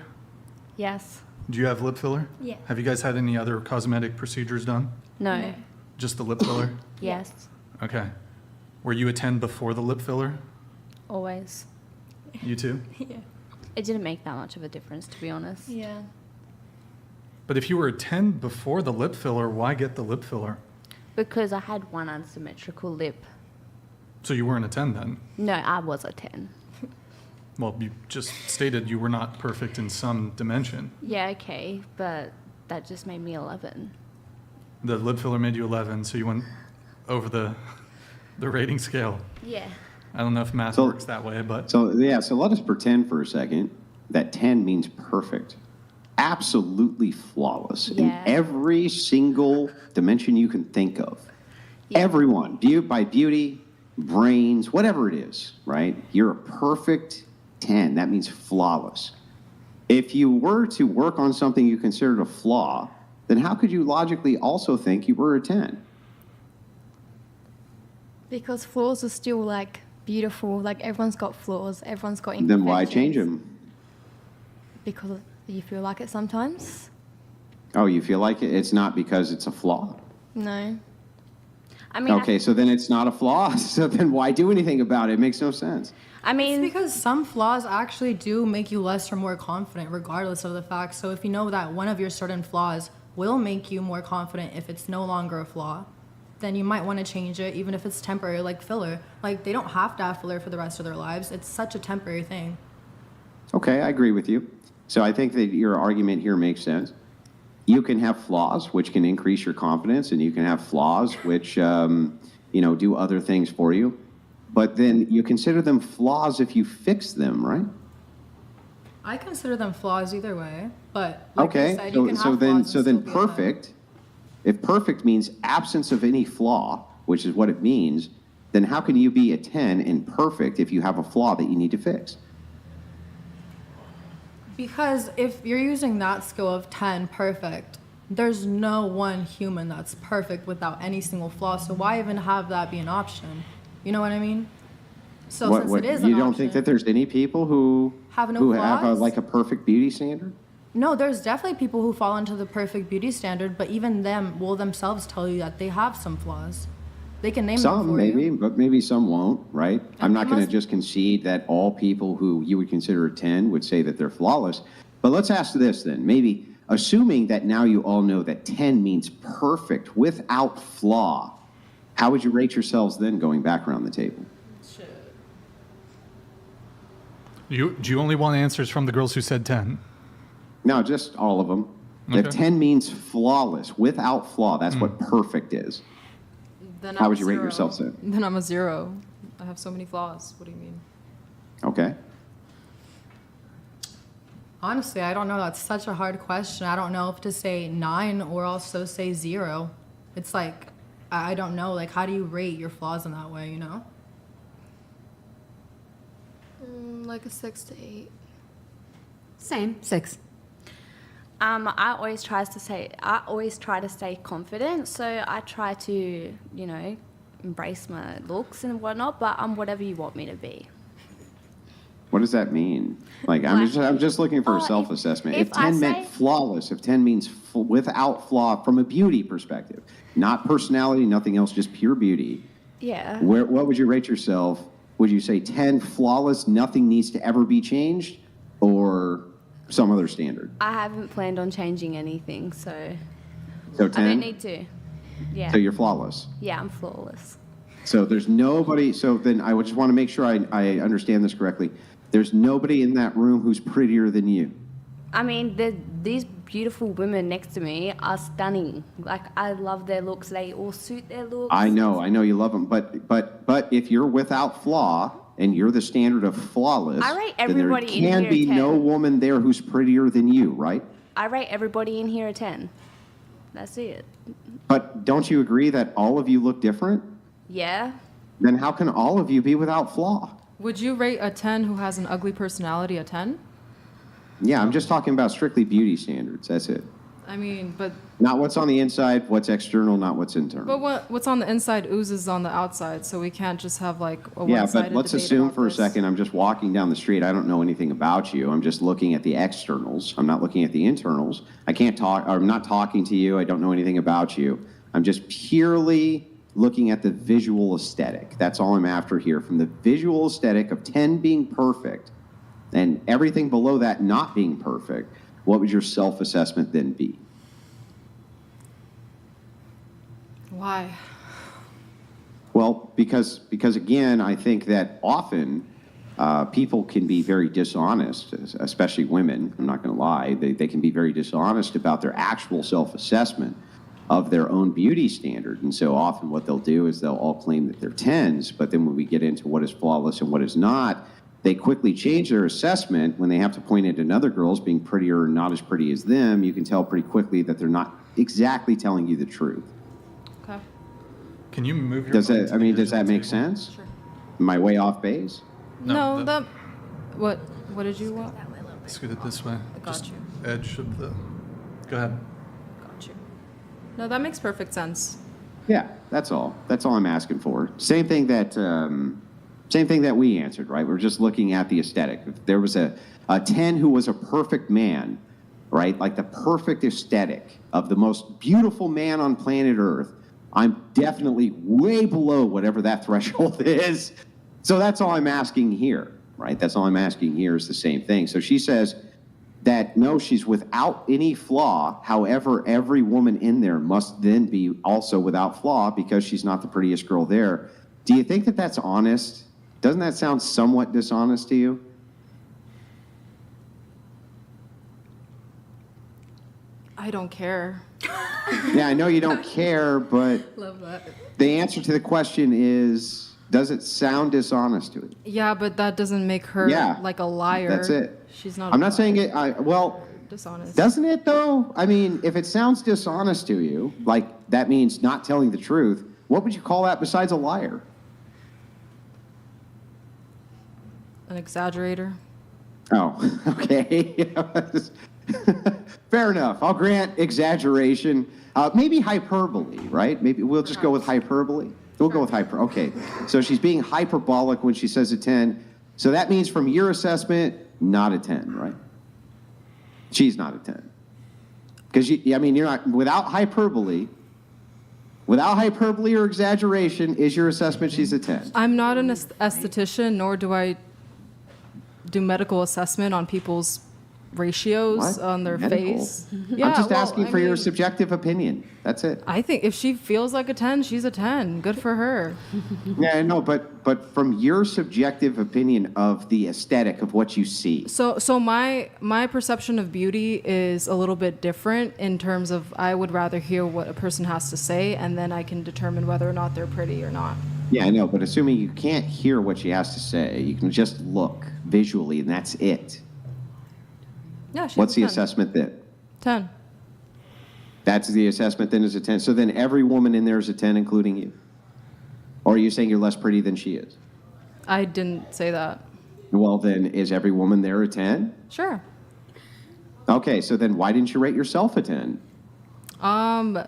Yes. Do you have lip filler? Yeah. Have you guys had any other cosmetic procedures done? No. Just the lip filler? Yes. Okay. Were you a 10 before the lip filler? Always. You too? It didn't make that much of a difference, to be honest. Yeah. But if you were a 10 before the lip filler, why get the lip filler? Because I had one unsymmetrical lip. So you weren't a 10 then? No, I was a 10. Well, you just stated you were not perfect in some dimension. Yeah, okay, but that just made me 11. The lip filler made you 11, so you went over the rating scale. Yeah. I don't know if math So- works that way, but So let us pretend for a second that 10 means perfect. Absolutely flawless in Yeah. every single dimension you can think of. Yeah. Everyone, by beauty, brains, whatever it is, right? You're a perfect 10. That means flawless. If you were to work on something you considered a flaw, then how could you logically also think you were a 10? Because flaws are still like beautiful. Like everyone's got flaws. Everyone's got imperfections. Then why change them? Because you feel like it sometimes. Oh, you feel like it? It's not because it's a flaw? No. I mean, Okay, so then it's not a flaw. So then why do anything about it? It makes no sense. I mean, It's because some flaws actually do make you less or more confident, regardless of the fact. So if you know that one of your certain flaws will make you more confident if it's no longer a flaw, then you might want to change it, even if it's temporary, like filler. Like, they don't have to have filler for the rest of their lives. It's such a temporary thing. Okay, I agree with you. So I think that your argument here makes sense. You can have flaws, which can increase your confidence, and you can have flaws which, do other things for you. But then you consider them flaws if you fix them, right? I consider them flaws either way, but like I Okay, said, you can so have then flaws and still be a 10. perfect. If perfect means absence of any flaw, which is what it means, then how can you be a 10 in perfect if you have a flaw that you need to fix? Because if you're using that skill of 10 perfect, there's no one human that's perfect without any single flaw. So why even have that be an option? You know what I mean? So since it is an you don't option, think that there's any people who Have no who have flaws? a perfect beauty standard? no, there's definitely people who fall into the perfect beauty standard, but even them will themselves tell you that they have some flaws. They can name them Some for maybe, you. but maybe some won't, right? I'm not you going to must- just concede that all people who you would consider a 10 would say that they're flawless. But let's ask this then. Maybe assuming that now you all know that 10 means perfect without flaw, how would you rate yourselves then going back around the table? Do you only want answers from the girls who said 10? No, just all of them. If Okay. 10 means flawless, without flaw, that's what perfect is. Then How I'm would you rate 0. yourself then? Then I'm a 0. I have so many flaws. What do you mean? Okay. Honestly, I don't know. That's such a hard question. I don't know if to say 9 or also say 0. It's like, I don't know. Like, how do you rate your flaws in that way, you know? Like a 6 to 8. Same, 6. I always try to stay confident. So I try to, embrace my looks and whatnot. But I'm whatever you want me to be. What does that mean? Like, I'm just looking for a if- self-assessment. if If 10 I meant say- flawless, if 10 means without flaw from a beauty perspective, not personality, nothing else, just pure beauty, Yeah. what would you rate yourself? Would you say 10 flawless, nothing needs to ever be changed, or some other standard? I haven't planned on changing anything, so So I 10? don't need to. Yeah. So you're flawless. Yeah, I'm flawless. So there's nobody, so then I would just want to make sure I understand this correctly. There's nobody in that room who's prettier than you. I mean, these beautiful women next to me are stunning. Like, I love their looks. They all suit their looks. I know you love them, but if you're without flaw and you're the standard of flawless, I rate then everybody in there can here be a 10. no woman there who's prettier than you, right? I rate everybody in here a 10. That's it. But don't you agree that all of you look different? Yeah. Then how can all of you be without flaw? Would you rate a 10 who has an ugly personality a 10? Yeah, I'm just talking about strictly beauty standards. That's it. I mean, but Not what's on the inside, what's external, not what's internal. what's on the inside oozes on the outside, so we can't just have like a Yeah, one-sided but let's debate assume about for a this. second I'm just walking down the street. I don't know anything about you. I'm just looking at the externals. I'm not looking at the internals. I can't talk, or I'm not talking to you. I don't know anything about you. I'm just purely looking at the visual aesthetic. That's all I'm after here. From the visual aesthetic of 10 being perfect and everything below that not being perfect, what would your self-assessment then be? Why? Well, because again, I think that often people can be very dishonest, especially women. I'm not going to lie. They can be very dishonest about their actual self-assessment of their own beauty standard. And so often what they'll do is they'll all claim that they're 10s, but then when we get into what is flawless and what is not, they quickly change their assessment when they have to point at another girl's being prettier or not as pretty as them. You can tell pretty quickly that they're not exactly telling you the truth. Okay. Can you move your Does phone that, to I mean, the does that original make table? sense? Am I way off base? No, No, what did you want? Scoot it this way. Got Just you. edge of the. Go ahead. Got you. No, that makes perfect sense. Yeah, that's all. That's all I'm asking for. Same thing that we answered, right? We're just looking at the aesthetic. If there was a 10 who was a perfect man, right? Like the perfect aesthetic of the most beautiful man on planet Earth, I'm definitely way below whatever that threshold is. So that's all I'm asking here, right? That's all I'm asking here is the same thing. So she says that, no, she's without any flaw. However, every woman in there must then be also without flaw because she's not the prettiest girl there. Do you think that that's honest? Doesn't that sound somewhat dishonest to you? I don't care. Yeah, I know you don't care, but Love that. the answer to the question is, does it sound dishonest to you? Yeah, but that doesn't make her like a liar. That's it. She's not. I'm not saying it. Well, dishonest. doesn't it though? I mean, if it sounds dishonest to you, like that means not telling the truth, what would you call that besides a liar? An exaggerator. Oh, okay. Fair enough. I'll grant exaggeration. Maybe hyperbole, right? Maybe we'll just go with hyperbole. We'll go with hyper. Okay. So she's being hyperbolic when she says a 10. So that means from your assessment, not a 10, right? She's not a 10. Because, I mean, you're not, without hyperbole or exaggeration, is your assessment she's a 10? I'm not an esthetician, nor do I do medical assessment on people's ratios on their face. Yeah, I'm just asking for your subjective opinion. That's it. I think if she feels like a 10, she's a 10. Good for her. Yeah, no, but from your subjective opinion of the aesthetic of what you see. So my perception of beauty is a little bit different in terms of I would rather hear what a person has to say, and then I can determine whether or not they're pretty or not. Yeah, I know, but assuming you can't hear what she has to say, you can just look visually, and that's it. Yeah, she's What's a the 10. assessment then? 10. That's the assessment then is a 10. So then every woman in there is a 10, including you? Or are you saying you're less pretty than she is? I didn't say that. Well, then is every woman there a 10? Sure. Okay, so then why didn't you rate yourself a 10?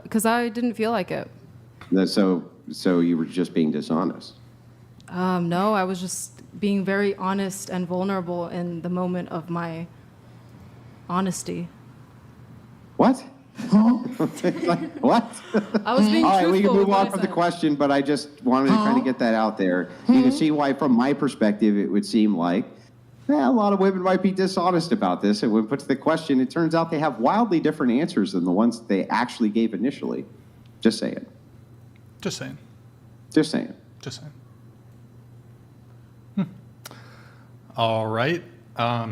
Because I didn't feel like it. So you were just being dishonest? No, I was just being very honest and vulnerable in the moment of my honesty. What? Like, what? I was being All right, we can truthful move with what on I from the said. question, but I just wanted to kind of get that out there. You can see why, from my perspective, it would seem like a lot of women might be dishonest about this. And when put to the question, it turns out they have wildly different answers than the ones they actually gave initially. Just saying. Just saying. Just saying. Just saying. All right.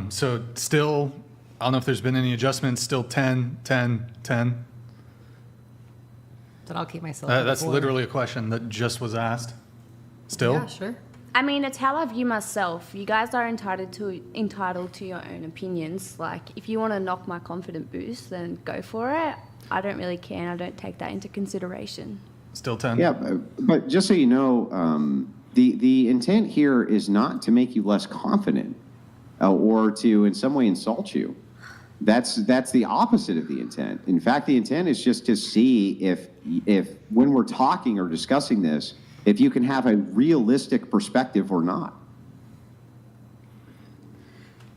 So still, I don't know if there's been any adjustments. Still 10, 10, 10. Then I'll keep myself. That's literally a question that just was asked. Still? Yeah, sure. I mean, it's how I view myself. You guys are entitled to your own opinions. Like, if you want to knock my confidence boost, then go for it. I don't really care, and I don't take that into consideration. Still 10? Yeah, but just so you know, the intent here is not to make you less confident or to in some way insult you. That's the opposite of the intent. In fact, the intent is just to see if when we're talking or discussing this, if you can have a realistic perspective or not.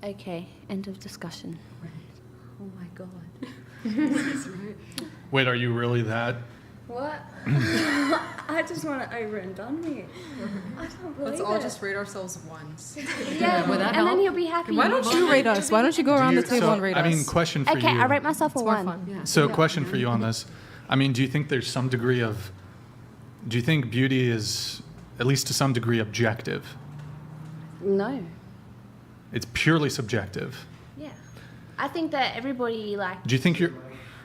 Okay, end of discussion. Oh my god. Wait, are you really that? What? I just want it over and done with. I don't believe Let's all just rate ourselves once. Yeah, Would that and help? then you'll be happy. Why don't you rate us? Why don't you go around the table So, and rate us? I mean, question for Okay, you. I rate myself a It's more 1. fun. Yeah. So, question for you on this. I mean, do you think there's some degree of, do you think beauty is, at least to some degree, objective? No. It's purely subjective. Yeah. I think that everybody, like, Do you think you're,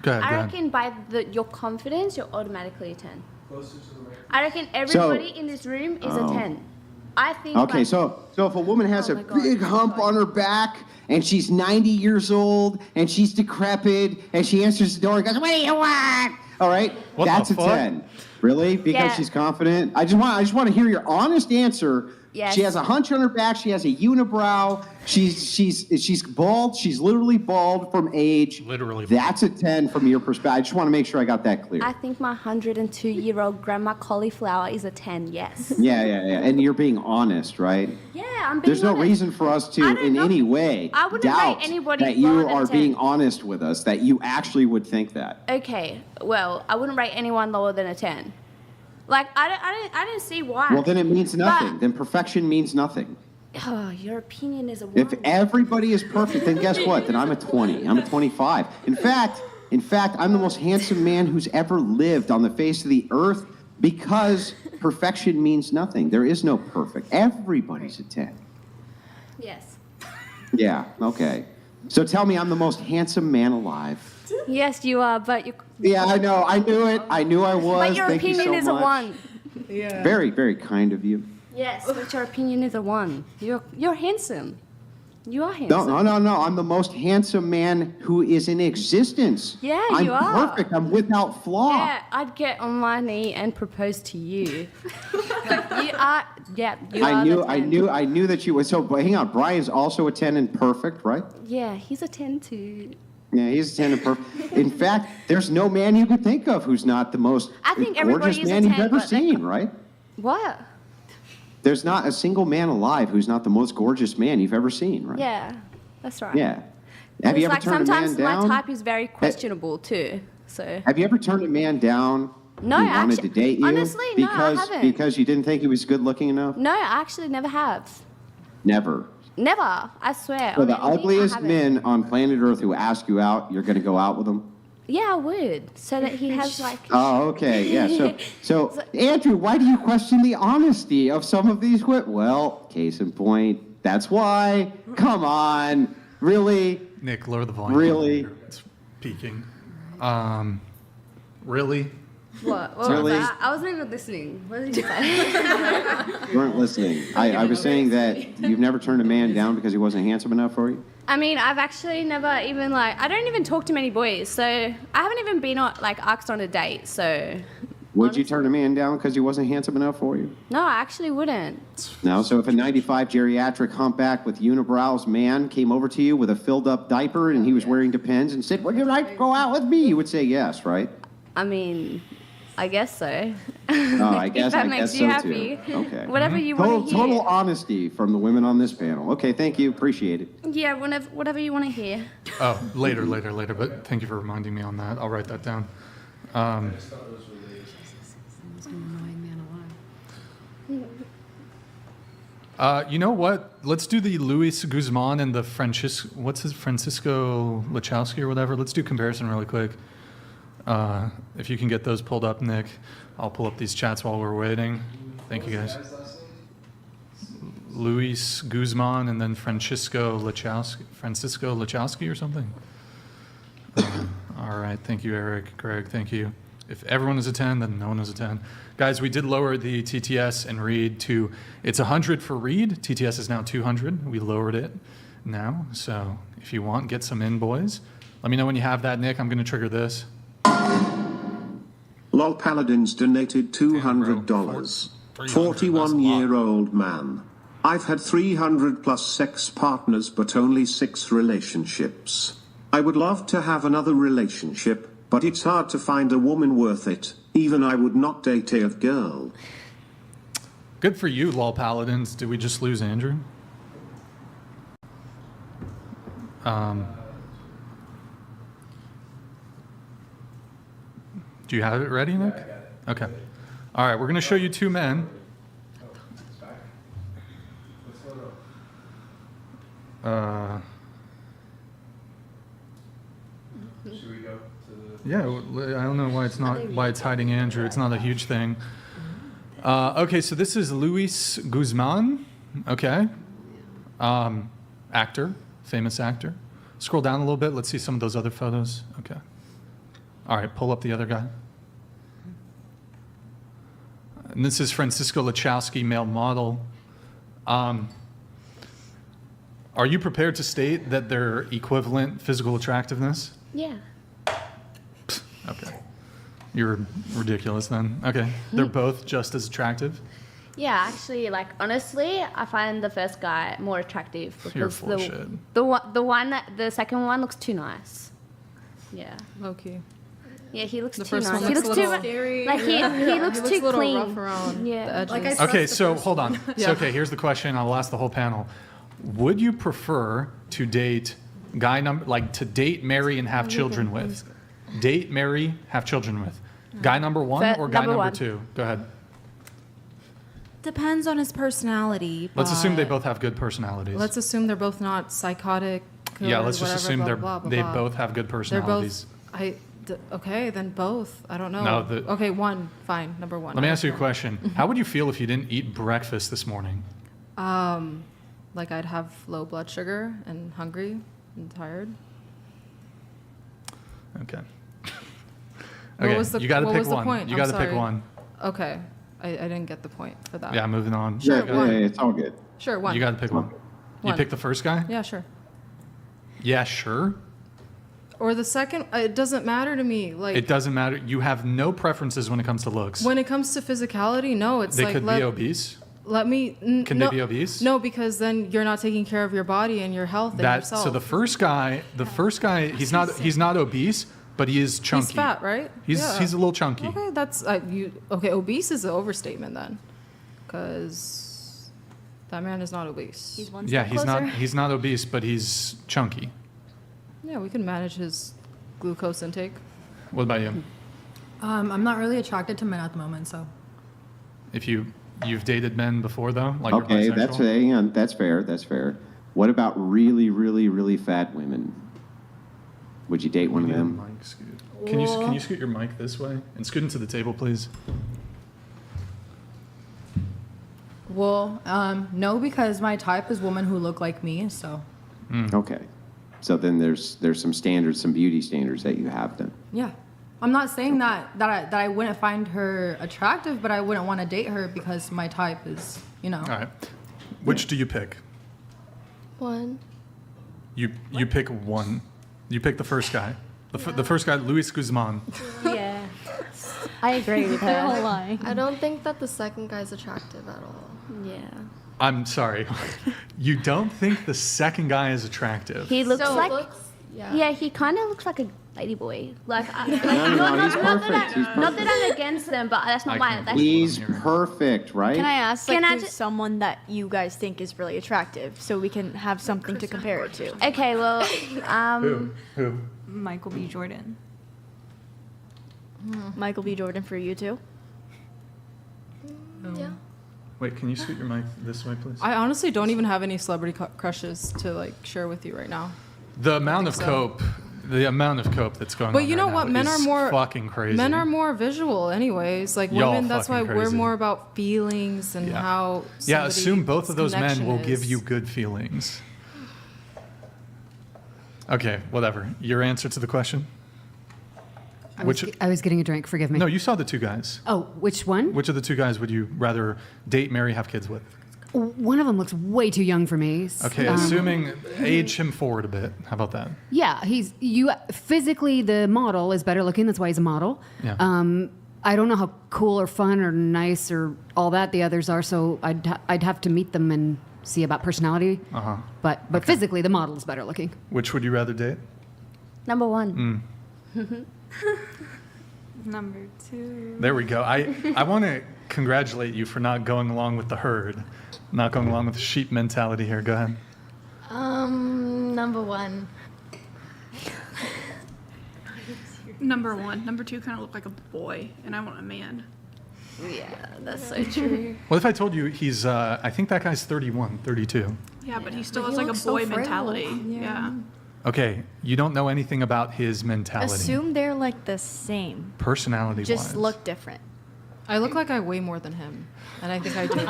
go ahead, I go ahead. reckon by your confidence, you're automatically a 10. I reckon everybody in this room is a 10. I think. Okay, like, so if a woman has Oh a my God. big hump on her back and she's 90 years old and she's decrepit and she answers the door and goes, "What do you want?" All right, What that's the a fuck? 10. Really? Because Yeah. she's confident? I just want to hear your honest answer Yes. She has a hunch on her back. She has a unibrow. She's bald. She's literally bald from age. Literally. That's a 10 from your perspective. I just want to make sure I got that clear. I think my 102-year-old grandma cauliflower is a 10, yes. Yeah. And you're being honest, right? Yeah, I'm being There's no honest. reason for us to, I don't in know. any way, I wouldn't doubt rate anybody that lower you than are 10. being honest with us, that you actually would think that. Okay, well, I wouldn't rate anyone lower than a 10. Like, I don't see why. Well, then it means nothing. But- Then perfection means nothing. Oh, your opinion is a 1. If everybody is perfect, then guess what? Then I'm a 20. I'm a 25. In fact, I'm the most handsome man who's ever lived on the face of the earth because perfection means nothing. There is no perfect. Everybody's a 10. Yes. Yeah, okay. So tell me I'm the most handsome man alive. Yes, you are, but you. Yeah, I know. I knew it. I knew I was. But your Thank you opinion so is a much. 1. Yeah. Very, very kind of you. Yes, but your opinion is a 1. You're handsome. You are handsome. No. I'm the most handsome man who is in existence. Yeah, I'm you are. perfect. I'm without flaw. Yeah, I'd get on my knee and propose to you. You are. Yeah, you are. the 10. I knew that you were. So, but hang on. Brian's also a 10 and perfect, right? Yeah, he's a 10 too. Yeah, he's a 10 and perfect. In fact, there's no man you could think of who's not the most I think everybody gorgeous is a man you've 10, ever but they- seen, right? What? There's not a single man alive who's not the most gorgeous man you've ever seen, right? Yeah, that's right. Yeah. Have you It's ever like turned a man sometimes down? my type is very questionable too. So. Have you ever turned a man down No, who wanted actually- to date you honestly, no, I because haven't. because you didn't think he was good looking enough? No, I actually never have. Never. Never. I swear. For on the anything, I ugliest haven't. men on planet Earth who ask you out, you're going to go out with them? Yeah, I would. So that he has like. Oh, okay, yeah. So, Andrew, why do you question the honesty of some of these? Well, case in point, that's why. Come on, really? Nick, lower the volume. Really? It's peaking. Really? What? What Really? was that? I wasn't even listening. What did you say? You weren't listening. I was saying that you've never turned a man down because he wasn't handsome enough for you? I mean, I've actually never even like. I don't even talk to many boys, so I haven't even been on like asked on a date. So. Would you turn a man down because he wasn't handsome enough for you? No, I actually wouldn't. No, so if a 95 geriatric humpback with unibrows man came over to you with a filled up diaper and he was wearing Depends and said, would you like to go out with me? You would say yes, right? I mean, I guess so. Oh, I guess, if that I makes guess you so happy. too. Okay. Whatever you want to hear. Total honesty from the women on this panel. Okay, thank you. Appreciate it. Yeah, whatever you want to hear. Oh, later. But thank you for reminding me on that. I'll write that down. You know what? Let's do the Luis Guzman and the Francisco Lachowski or whatever. Let's do comparison really quick. If you can get those pulled up, Nick, I'll pull up these chats while we're waiting. Thank you guys. Luis Guzman and then Francisco Lachowski or something. All right, thank you, Eric, Greg, thank you. If everyone is a 10, then no one is a 10. Guys, we did lower the TTS and Read to, it's 100 for Read. TTS is now 200. We lowered it now. So if you want, get some in, boys. Let me know when you have that, Nick. I'm going to trigger this. Lol Paladins donated $200. 41-year-old man. I've had 300 plus sex partners but only 6 relationships. I would love to have another relationship, but it's hard to find a woman worth it. Even I would not date a girl. Good for you, Lol Paladins. Did we just lose Andrew? Do you have it ready, Nick? Yeah, I got it. Okay. All right, we're going to show you 2 men. Should we go to the... Yeah, I don't know why it's hiding Andrew. It's not a huge thing. Okay, so this is Luis Guzman. Okay. Actor, famous actor. Scroll down a little bit. Let's see some of those other photos. Okay. All right, pull up the other guy. And this is Francisco Lachowski, male model. Are you prepared to state that they're equivalent physical attractiveness? Yeah. Okay. You're ridiculous then. Okay. They're both just as attractive? Yeah, actually, like honestly, I find the first guy more attractive You're because full of shit. the second one looks too nice. Yeah. Low key. Yeah, he looks The too first nice. one He looks looks a too little scary. like he looks He too looks a little clean. rough around Yeah. the edges. Like I Okay, trust the so first hold on. Yeah. So, okay, here's the question. I'll ask the whole panel. Would you prefer to date to date, marry, and have children with? Date, marry, have children with. Guy number one or guy number one. two? Go ahead. Depends on his personality. Let's assume they but- both have good personalities. Let's assume they're both not psychotic. yeah, or let's just whatever, assume blah, they blah, blah, they blah. both have good They're personalities. both. Okay, then both. I don't know. No, okay, one. Fine. Number one. Let me I ask you a don't question. How would you feel if you didn't eat breakfast this morning? care. Like I'd have low blood sugar and hungry and tired. Okay. What Okay, was the- you got to what pick was the one. point? You I'm got to pick sorry. one. Okay, I didn't get the point for that. Yeah, moving on. Sure, Yeah, one. it's all good. Sure, one. You got to pick one. You One. pick the first guy? Yeah, sure. Yeah, sure. Or the second. It doesn't matter to me. Like It doesn't matter. You have no preferences when it comes to looks. when it comes to physicality, no. It's They like could be obese. let me. Can no, they be obese? No, because then you're not taking care of your body and your health and yourself. So the first guy, he's not obese, but he is chunky. He's fat, right? He's Yeah. he's a little chunky. Okay, that's Okay, obese is an overstatement then, because that man is not obese. He's one Yeah, step he's closer. he's not obese, but he's chunky. Yeah, we can manage his glucose intake. What about you? I'm not really attracted to men at the moment, so. If you've dated men before though, like you're Okay, bisexual? hang on, that's fair. That's fair. What about really, really, really fat women? Would you date one of You need a them? mic scoot. Can you scoot your mic this way and scoot into the table, please? Well, no, because my type is women who look like me, so. Okay. So then there's some standards, some beauty standards that you have then. Yeah. I'm not saying that I wouldn't find her attractive, but I wouldn't want to date her because my type is, All right. Which do you pick? One. You pick one. You pick the first guy. The first guy, Luis Guzman. Yeah. I agree with They're all her. lying. I don't think that the second guy's attractive at all. Yeah. I'm sorry. You don't think the second guy is attractive? He looks So like. yeah. Yeah, he kind of looks like a ladyboy. Like, No, he's perfect. He's not that perfect. I'm against them, but that's not I my. can't That's, He's perfect, right? Can I ask Can I who's someone that you guys think is really attractive so we can have something to compare it to? okay, well, Who? Michael B. Jordan. Michael B. Jordan for you too? Yeah. Wait, can you scoot your mic this way, please? I honestly don't even have any celebrity crushes to like share with you right now. The amount of so. cope, that's going on. But you know right what? now Men is are more fucking crazy. Men are more visual, anyways. Like Y'all women, that's why fucking we're crazy. more about feelings and Yeah. how. Yeah, assume both of those men connection will is. give you good feelings. Okay, whatever. Your answer to the question? I was getting a drink. Forgive me. No, you saw the two guys. Oh, which one? Which of the two guys would you rather date, marry, have kids with? One of them looks way too young for me. Okay, assuming age him forward a bit. How about that? Yeah, physically the model is better looking. That's why he's a model. Yeah. I don't know how cool or fun or nice or all that the others are, so I'd have to meet them and see about personality. Uh-huh. But physically the model is better looking. Which would you rather date? number one. Number 2. There we go. I want to congratulate you for not going along with the herd, not going along with the sheep mentality here. Go ahead. Number one. Number one. Number two kind of look like a boy, and I want a man. Yeah, that's so true. What if I told you he's, I think that guy's 31, 32. Yeah, but he still But has he like a looks so boy frail. mentality. Yeah. Okay, you don't know anything about his mentality. Assume they're like the same. Personality-wise. Just look different. I look like I weigh more than him, and I think I do.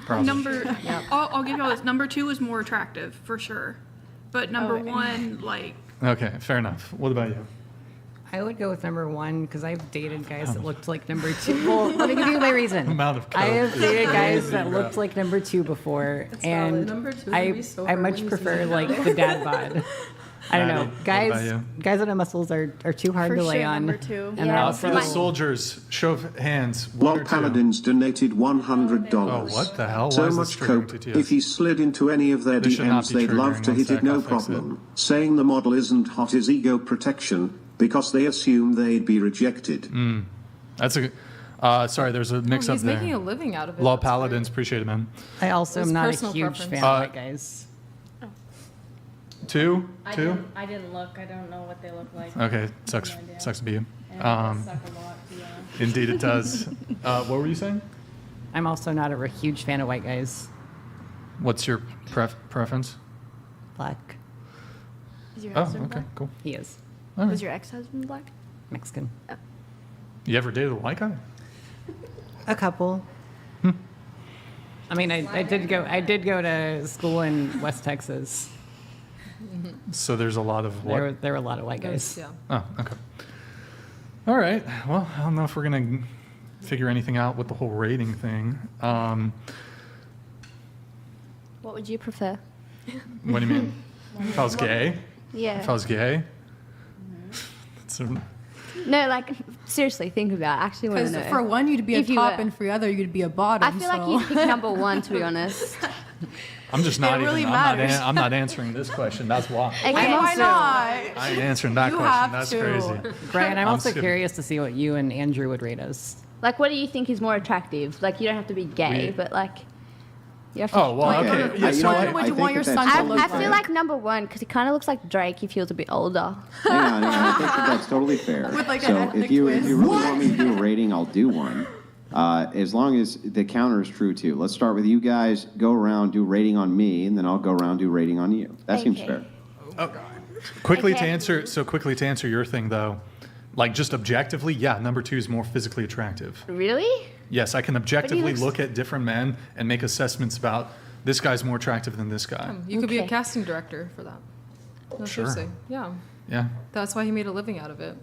Probably. I'll give y'all this. Number two is more attractive for sure, but number one, like, Okay, fair enough. What about you? I would go with number one because I've dated guys that looked like number two. Well, let me give you my reason. Amount of I have coke. dated guys that looked like number two before, and Number two would I be so I hard much when you prefer see like the dad bod. I don't know. Maddie, what about you? Guys that have muscles are too hard For to lay sure, on. number two. And Yeah. For the soldiers, show of hands. One Lol or two. Paladins donated $100. Oh, what the hell? Why So is much this triggering cope. TTS? If he slid into any of their This should not DMs, be they'd love triggering. to One hit sec, it, no I'll fix it. problem. Saying the model isn't hot is ego protection, because they assume they'd be rejected. That's a. Sorry, there's a mix up He's there. making a living out of it. Law That's Paladins, appreciate it, man. I also It's am not a personal huge preference. fan of white guys. Two? Two? I didn't look. I don't know what they look like. Okay, sucks to be you. And it does suck a lot, to be honest. Indeed it does. What were you saying? I'm also not a huge fan of white guys. What's your preference? Black. Is your Oh, husband okay, black? cool. He is All right. Was your ex-husband black? Mexican. You ever dated a white guy? A couple. I mean, I did go to school in West Texas. So there's a lot of what? There were a lot of white guys. Yeah. Oh, okay. All right. Well, I don't know if we're going to figure anything out with the whole rating thing. What would you prefer? What do you mean? If I was gay? Yeah. If I was gay? That's a, No, like seriously, think about it. I actually want to Because know. for one, you'd be a If you top, were- and for the other, you'd be a bottom. I feel like so- you'd pick number one, to be honest. I'm just not It really even. matters. I'm not answering this question. That's why. Okay, Why so- not? I ain't answering that You question. have That's to. crazy. Brian, I'm I'm also just kidding. curious to see what you and Andrew would rate us. Like, what do you think is more attractive? Like, you don't have to be gay, We- but like, you have to. Oh, well, okay. Okay. Yeah, I- so I- I- What would I you think want your that son that's to totally look I fair. feel like number one because he kind of looks like Drake if he was a bit older. Hang on. I think that's totally fair. With, like, so an ethnic if you twist. really want me to do a rating, I'll do one. As long as the counter is true too. Let's start with you guys. Go around, do rating on me, and then I'll go around, do rating on you. That seems Okay. fair. Quickly to Okay. answer your thing though, like just objectively, yeah, number 2 is more physically attractive. Really? Yes, I can objectively looks- look at different men and make assessments about this guy's more attractive than this guy. You could be a Okay. casting director for that. No, Sure. seriously. Yeah. Yeah. That's why he made a living out of it.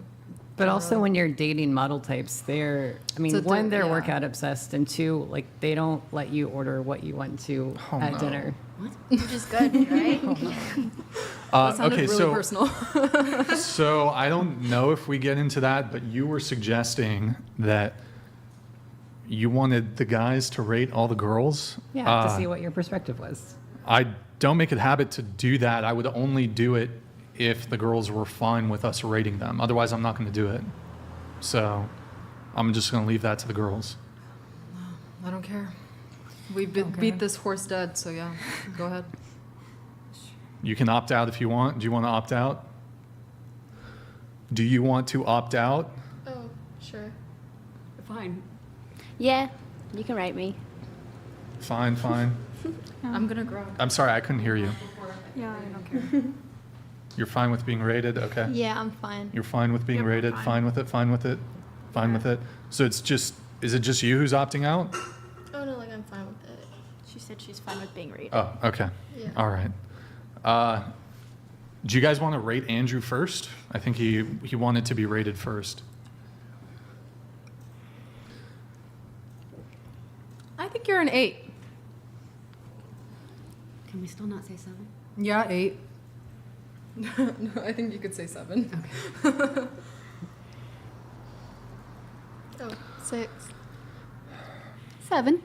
But also, when you're dating model types, they're one, they're yeah. workout obsessed, and two, like they don't let you order what you want to Oh, at no. dinner. Which is good, right? That sounded Okay, really so personal. so I don't know if we get into that, but you were suggesting that you wanted the guys to rate all the girls. Yeah, to see what your perspective was. I don't make it a habit to do that. I would only do it if the girls were fine with us rating them. Otherwise, I'm not going to do it. So I'm just going to leave that to the girls. I don't care. We beat this horse dead, so yeah, go ahead. You can opt out if you want. Do you want to opt out? Do you want to opt out? Oh, sure. Fine. Yeah, you can rate me. Fine, fine. I'm gonna grow. I'm sorry, I couldn't hear you. Yeah, I don't care. You're fine with being rated? Okay. Yeah, I'm fine. You're fine with being rated? Fine with it, fine with it, fine with it. So is it just you who's opting out? Oh no, like I'm fine with it. She said she's fine with being rated. Oh, okay. Yeah. All right. Do you guys want to rate Andrew first? I think he wanted to be rated first. I think you're an 8. Can we still not say 7? Yeah, 8. No, I think you could say 7. Okay. Oh, 6. 7.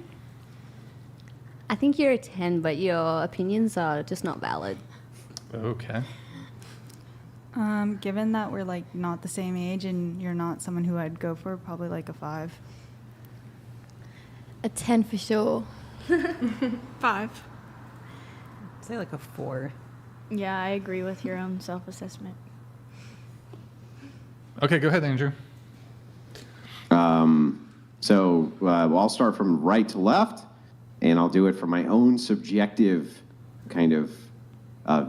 I think you're a 10, but your opinions are just not valid. Okay. Given that we're like not the same age and you're not someone who I'd go for, probably like a 5. A 10 for sure. 5. Say like a 4. Yeah, I agree with your own self-assessment. Okay, go ahead, Andrew. So I'll start from right to left, and I'll do it from my own subjective kind of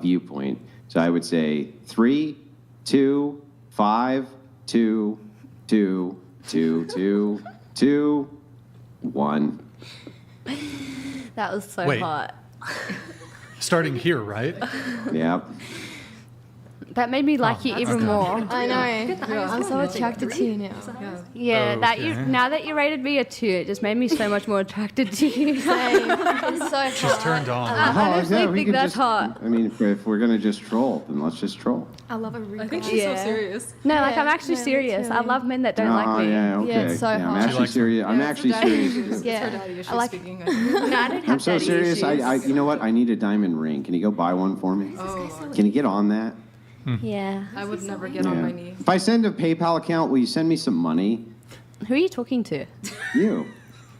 viewpoint. So I would say 3, 2, 5, 2, 2, 2, 2, 2, 1. That was so Wait. hot. Starting here, right? Yep. That made me like you even more. I know. I'm so attracted to you now. Yeah, now that you rated me a 2, it just made me so much more attracted to you. Same. It's so She's hot. turned on. I honestly we think could that's just- hot. I mean, if we're gonna just troll, then let's just troll. I love a real I think guy. she's Yeah. so serious. No, like Yeah, I'm actually no, me serious. too. I love men that don't like me. Yeah, okay. Yeah, it's so I'm hot. actually likes serious. I'm Yeah, actually it's her daddy serious. issues. too. It's her Yeah. daddy issues I like- speaking. No, I don't have I'm so daddy serious. issues. You know what? I need a diamond ring. Can you go buy one for me? Oh, Can you get on that? Yeah. I would never get on my knee. If I send a PayPal account, will you send me some money? Who are you talking to? You.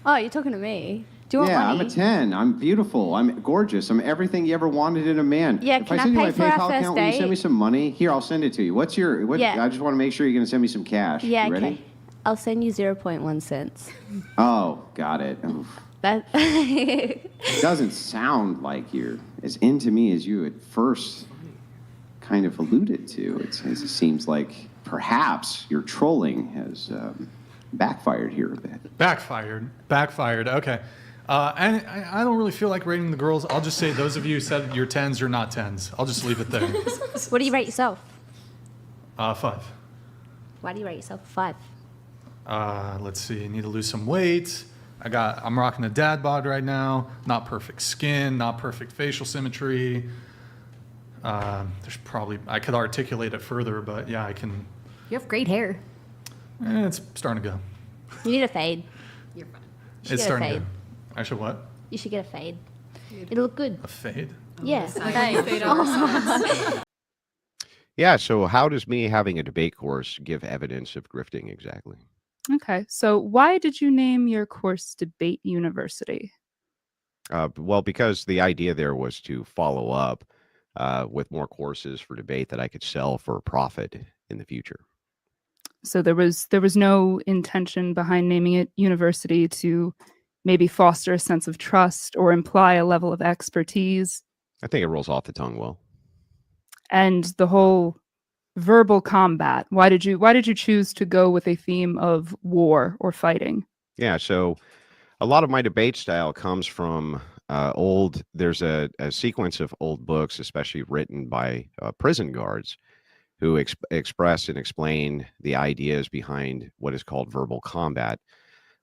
Oh, you're talking to me. Do you want Yeah, money? I'm a 10. I'm beautiful. I'm gorgeous. I'm everything you ever wanted in a man. Yeah, if can I send you pay my for our PayPal first account, will you send date? me some money? Here, I'll send it to you. Yeah. I just want to make sure you're going to send me some cash. Yeah, You okay. ready? I'll send you 0.1 cents. Oh, got it. Oof. That It doesn't sound like you're as into me as you at first kind of alluded to. It seems like perhaps your trolling has backfired here a bit. Backfired. Okay. And I don't really feel like rating the girls. I'll just say those of you who said you're 10s, you're not 10s. I'll just leave it there. What do you rate yourself? 5. Why do you rate yourself 5? Let's see. Need to lose some weight. I'm rocking a dad bod right now. Not perfect skin. Not perfect facial symmetry. There's probably I could articulate it further, but yeah, I can. You have great hair. It's starting to go. You need a fade. You're fine. You should It's get a starting to fade. go. I should what? You should get a fade. It'll look good. A fade? Yeah. Fade on the sides. Yeah, so how does me having a debate course give evidence of grifting exactly? Okay, so why did you name your course Debate University? Well, because the idea there was to follow up with more courses for debate that I could sell for a profit in the future. So there was no intention behind naming it university to maybe foster a sense of trust or imply a level of expertise. I think it rolls off the tongue well. And the whole verbal combat. Why did you choose to go with a theme of war or fighting? Yeah, so a lot of my debate style comes from there's a sequence of old books, especially written by prison guards, who express and explain the ideas behind what is called verbal combat.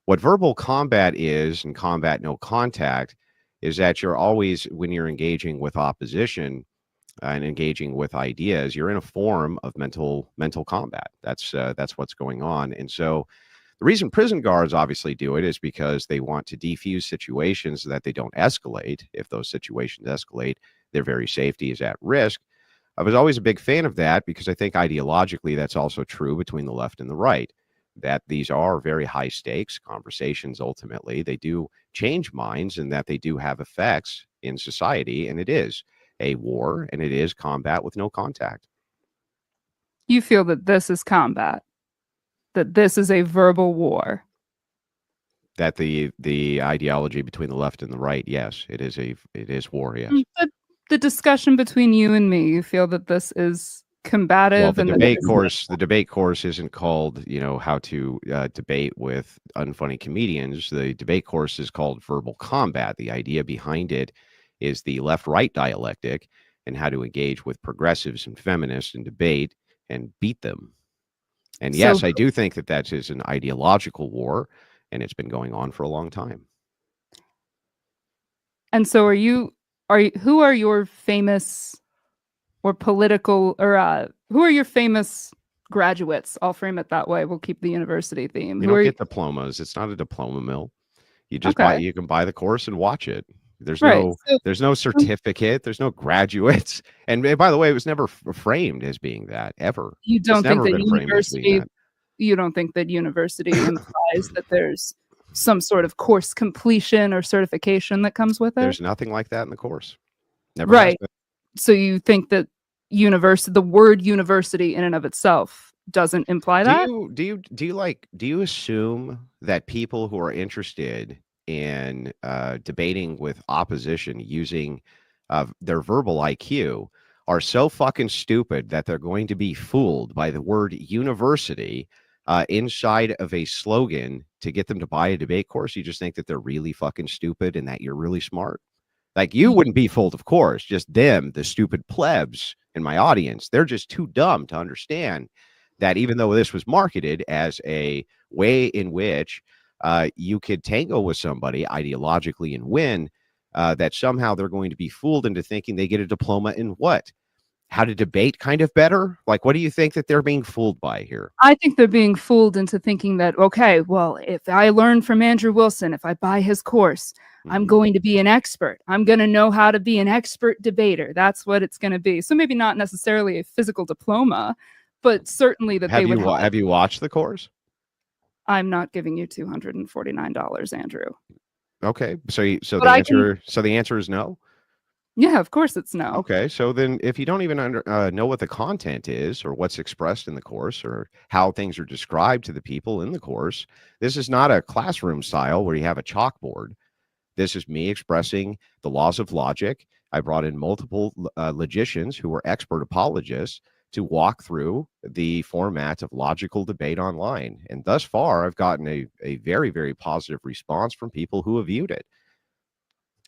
What verbal combat is, and combat no contact, is that you're always, when you're engaging with opposition and engaging with ideas, you're in a form of mental combat. That's what's going on. And so the reason prison guards obviously do it is because they want to defuse situations so that they don't escalate. If those situations escalate, their very safety is at risk. I was always a big fan of that because I think ideologically that's also true between the left and the right, that these are very high stakes conversations. Ultimately, they do change minds and that they do have effects in society. And it is a war and it is combat with no contact. You feel that this is combat, that this is a verbal war. That the ideology between the left and the right, yes, it is war, yes. The discussion between you and me, you feel that this is combative. Well, the debate course isn't called, how to debate with unfunny comedians. The debate course is called verbal combat. The idea behind it is the left-right dialectic and how to engage with progressives and feminists in debate and beat them. And yes, I do think that is an ideological war, and it's been going on for a long time. And so who are your famous or political, or who are your famous graduates? I'll frame it that way. We'll keep the university theme. You don't get diplomas. It's not a diploma mill. You just you can buy the course and watch it. There's no certificate. There's no graduates. And by the way, it was never framed as being that ever. You don't think that university implies that there's some sort of course completion or certification that comes with it? There's nothing like that in the course. Never. Right. So you think that the word university in and of itself doesn't imply that? Do you assume that people who are interested in debating with opposition using their verbal IQ are so fucking stupid that they're going to be fooled by the word university inside of a slogan to get them to buy a debate course? You just think that they're really fucking stupid and that you're really smart? Like, you wouldn't be fooled, of course, just them, the stupid plebs in my audience. They're just too dumb to understand that even though this was marketed as a way in which you could tango with somebody ideologically and win, that somehow they're going to be fooled into thinking they get a diploma in what? How to debate kind of better? Like, what do you think that they're being fooled by here? I think they're being fooled into thinking that, okay, well, if I learn from Andrew Wilson, if I buy his course, I'm going to be an expert. I'm going to know how to be an expert debater. That's what it's going to be. So maybe not necessarily a physical diploma, but certainly that they would have you watched the course? I'm not giving you $249, Andrew. Okay. So But the answer is no? Yeah, of course it's no. Okay, so then if you don't even know what the content is or what's expressed in the course or how things are described to the people in the course, this is not a classroom style where you have a chalkboard. This is me expressing the laws of logic. I brought in multiple logicians who were expert apologists to walk through the format of logical debate online. And thus far, I've gotten a very, very positive response from people who have viewed it.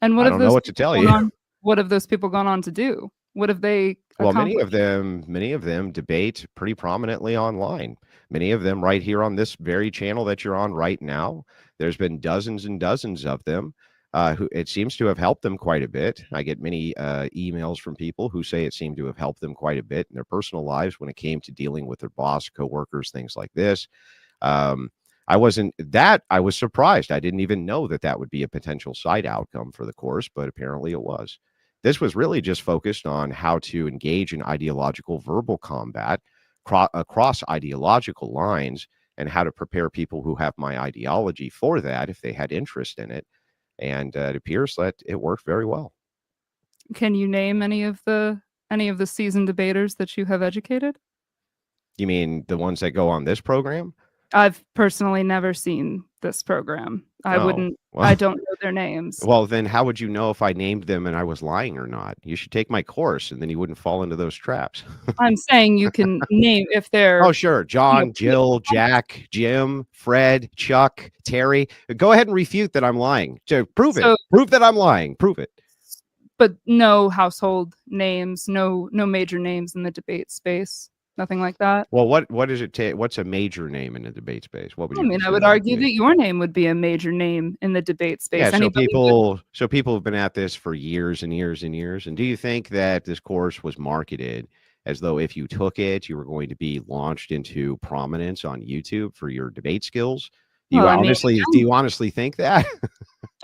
And I don't know what to tell you. What have those people gone on to do? What have they Well, accomplished? many of them debate pretty prominently online. Many of them right here on this very channel that you're on right now. There's been dozens and dozens of them who it seems to have helped them quite a bit. I get many emails from people who say it seemed to have helped them quite a bit in their personal lives when it came to dealing with their boss, coworkers, things like this. I was surprised. I didn't even know that would be a potential side outcome for the course, but apparently it was. This was really just focused on how to engage in ideological verbal combat across ideological lines and how to prepare people who have my ideology for that if they had interest in it. And it appears that it worked very well. Can you name any of the seasoned debaters that you have educated? You mean the ones that go on this program? I've personally never seen this program. I don't know their names. Well, then how would you know if I named them and I was lying or not? You should take my course and then you wouldn't fall into those traps. I'm saying you can name if they're... Oh, sure. John, Jill, Jack, Jim, Fred, Chuck, Terry. Go ahead and refute that I'm lying. So prove it. Prove that I'm lying. Prove it. But no household names, no major names in the debate space. Nothing like that. Well, what does it take? What's a major name in the debate space? What would you I would argue that your name would be a major name in the debate space. Yeah, so people have been at this for years and years and years. And do you think that this course was marketed as though if you took it, you were going to be launched into prominence on YouTube for your debate skills? Do you honestly think that?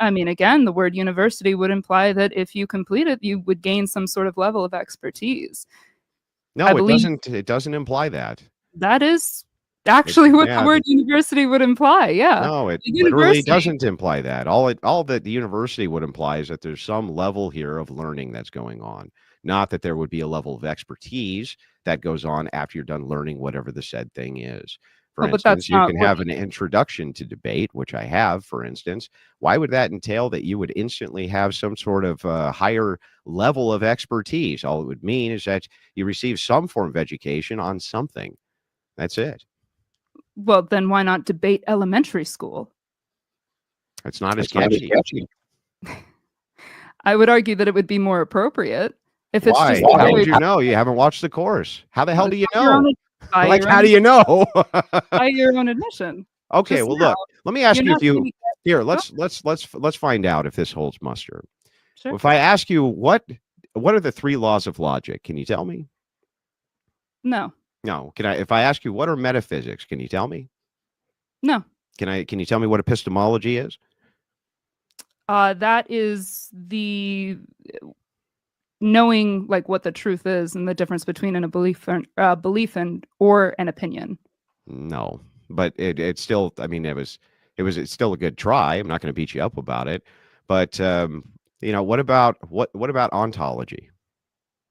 I mean, again, the word university would imply that if you complete it, you would gain some sort of level of expertise. No, it doesn't. It doesn't imply that. That is actually what the word university would imply. Yeah. No, it literally doesn't imply that. All that the university would imply is that there's some level here of learning that's going on. Not that there would be a level of expertise that goes on after you're done learning whatever the said thing is. For instance, you can have an introduction to debate, which I have, for instance. Why would that entail that you would instantly have some sort of higher level of expertise? All it would mean is that you receive some form of education on something. That's it. Well, then why not debate elementary school? It's not as catchy. I would argue that it would be more appropriate. If it's Why? Just how would you know? You haven't watched the course. How the hell do you know? How do you know? By your own admission. Okay, Just well, now, look. Let me ask you a few. Here, Oh. let's find out if this holds muster. Sure. If I ask you what are the 3 laws of logic? Can you tell me? No. No. If I ask you what are metaphysics? Can you tell me? No. Can you tell me what epistemology is? That is the knowing like what the truth is and the difference between a belief and or an opinion. No, but it's still. I mean, it's still a good try. I'm not going to beat you up about it. But what about ontology?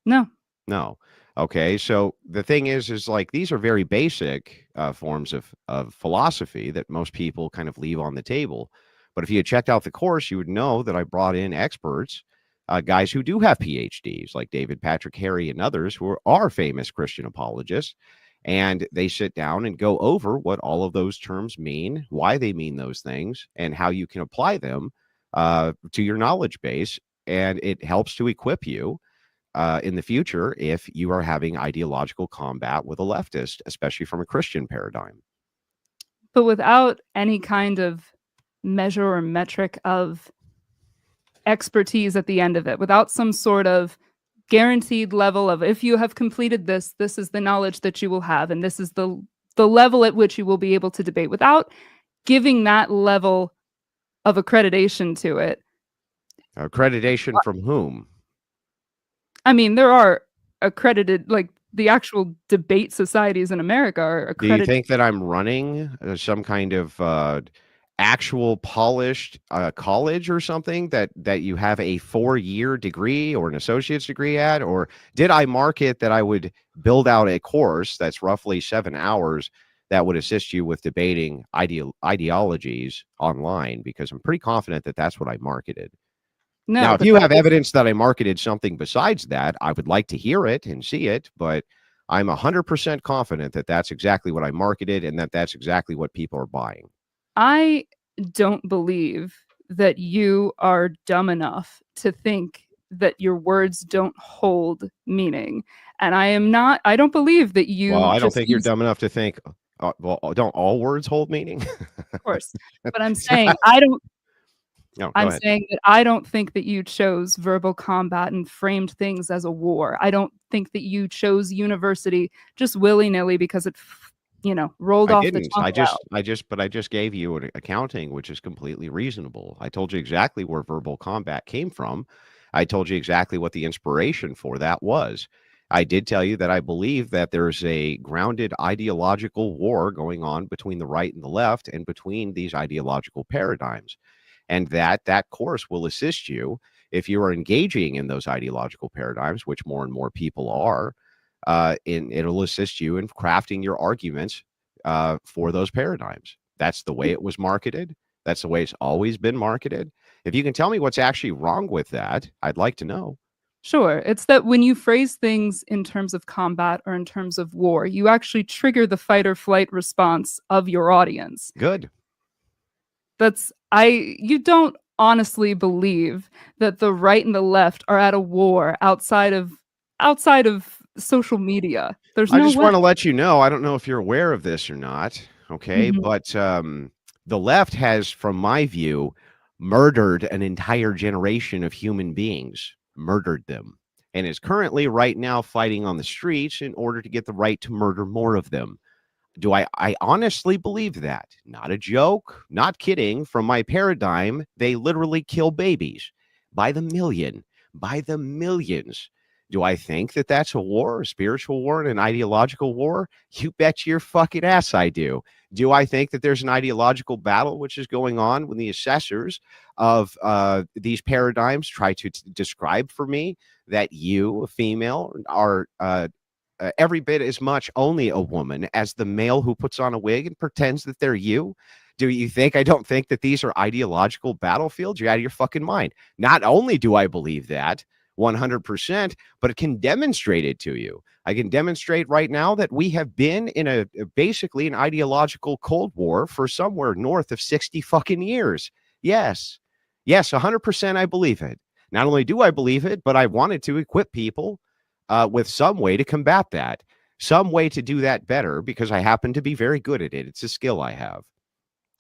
No. No. Okay, so the thing is like these are very basic forms of philosophy that most people kind of leave on the table. But if you had checked out the course, you would know that I brought in experts, guys who do have PhDs, like David Patrick Harry and others who are famous Christian apologists. And they sit down and go over what all of those terms mean, why they mean those things, and how you can apply them to your knowledge base and it helps to equip you in the future if you are having ideological combat with a leftist, especially from a Christian paradigm. But without any kind of measure or metric of expertise at the end of it, without some sort of guaranteed level of, if you have completed this, this is the knowledge that you will have, and this is the level at which you will be able to debate, without giving that level of accreditation to it. Accreditation from whom? I mean, there are accredited, like the actual debate societies in America are Do you accredited. think that I'm running some kind of actual polished college or something that you have a 4-year degree or an associate's degree at? Or did I market that I would build out a course that's roughly 7 hours that would assist you with debating ideologies online? Because I'm pretty confident that that's what I marketed. No, now, if but you that have was- evidence that I marketed something besides that, I would like to hear it and see it, but I'm 100% confident that that's exactly what I marketed and that that's exactly what people are buying. I don't believe that you are dumb enough to think that your words don't hold meaning. And I don't believe that you. Well, I don't just think you're use- dumb enough to think, well, don't all words hold meaning? Of course. But I'm saying I don't. No, go I'm ahead. saying that I don't think that you chose verbal combat and framed things as a war. I don't think that you chose university just willy-nilly because it, rolled I off didn't. the tongue. I just gave you an accounting, which is completely reasonable. I told you exactly where verbal combat came from. I told you exactly what the inspiration for that was. I did tell you that I believe that there's a grounded ideological war going on between the right and the left and between these ideological paradigms. And that course will assist you if you are engaging in those ideological paradigms, which more and more people are. It'll assist you in crafting your arguments for those paradigms. That's the way it was marketed. That's the way it's always been marketed. If you can tell me what's actually wrong with that, I'd like to know. Sure. It's that when you phrase things in terms of combat or in terms of war, you actually trigger the fight or flight response of your audience. Good. You don't honestly believe that the right and the left are at a war outside of social media. There's no I just way. want to let you know, I don't know if you're aware of this or not, okay? Mhm. But the left has, from my view, murdered an entire generation of human beings, murdered them, and is currently right now fighting on the streets in order to get the right to murder more of them. Do I honestly believe that? Not a joke, not kidding. From my paradigm, they literally kill babies by the million, by the millions. Do I think that that's a war, a spiritual war, and an ideological war? You bet your fucking ass I do. Do I think that there's an ideological battle which is going on when the assessors of these paradigms try to describe for me that you, a female, are every bit as much only a woman as the male who puts on a wig and pretends that they're you? Do you think I don't think that these are ideological battlefields? You're out of your fucking mind. Not only do I believe that 100%, but it can demonstrate it to you. I can demonstrate right now that we have been in basically an ideological Cold War for somewhere north of 60 fucking years. Yes, 100% I believe it. Not only do I believe it, but I wanted to equip people with some way to combat that, some way to do that better, because I happen to be very good at it. It's a skill I have.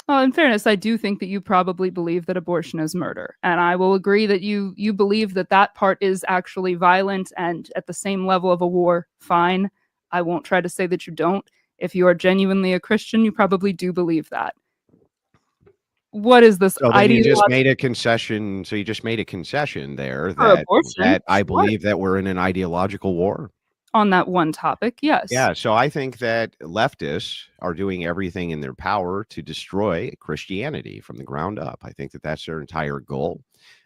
Well, in fairness, I do think that you probably believe that abortion is murder. And I will agree that you believe that that part is actually violent and at the same level of a war. Fine. I won't try to say that you don't. If you are genuinely a Christian, you probably do believe that. What is this So then you just made a concession. So you just made a concession there that I believe that we're in an ideological war. On that one topic, yes. Yeah, so I think that leftists are doing everything in their power to destroy Christianity from the ground up. I think that that's their entire goal.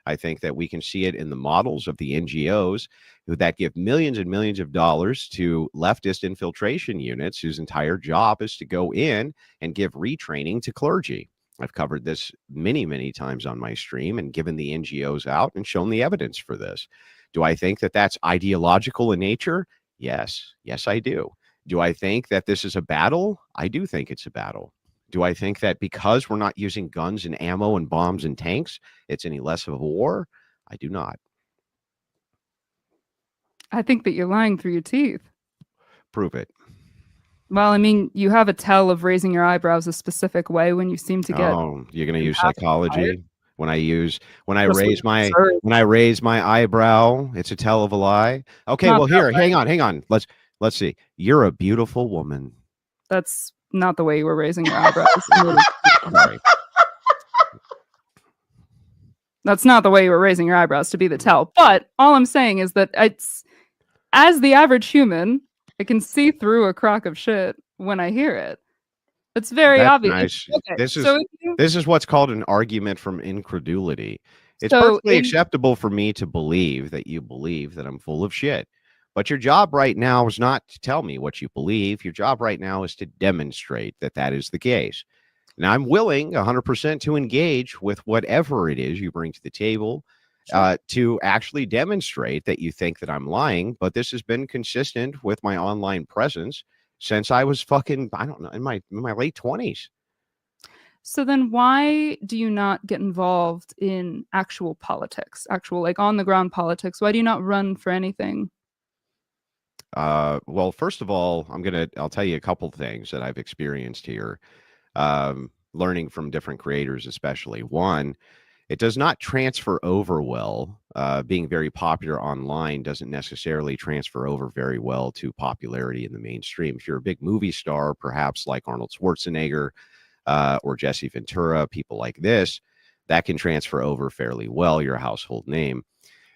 I think that we can see it in the models of the NGOs that give millions and millions of dollars to leftist infiltration units whose entire job is to go in and give retraining to clergy. I've covered this many, many times on my stream and given the NGOs out and shown the evidence for this. Do I think that that's ideological in nature? Yes, I do. Do I think that this is a battle? I do think it's a battle. Do I think that because we're not using guns and ammo and bombs and tanks, it's any less of a war? I do not. I think that you're lying through your teeth. Prove it. Well, I mean, you have a tell of raising your eyebrows a specific way when you seem to get. Oh, you're going to use impassive. psychology when I That's raise my eyebrow, it's a tell of a lie. Okay, Not well that here, way. hang on. Let's see. You're a beautiful woman. That's not the way you were raising your eyebrows. Sorry. That's not the way you were raising your eyebrows to be the tell. But all I'm saying is that it's, as the average human, I can see through a crock of shit when I hear it. It's very That's obvious. nice. Okay, This is so if you, this is what's called an argument from incredulity. It's So perfectly in- acceptable for me to believe that you believe that I'm full of shit. But your job right now is not to tell me what you believe. Your job right now is to demonstrate that that is the case. And I'm willing 100% to engage with whatever it is you bring to the table to actually demonstrate that you think that I'm lying. But this has been consistent with my online presence since I was fucking, I don't know, in my late 20s. So then why do you not get involved in actual politics, actual like on the ground politics? Why do you not run for anything? Well, first of all, I'll tell you a couple things that I've experienced here, learning from different creators, especially. One, it does not transfer over well. Being very popular online doesn't necessarily transfer over very well to popularity in the mainstream. If you're a big movie star, perhaps like Arnold Schwarzenegger or Jesse Ventura, people like this, that can transfer over fairly well. You're a household name.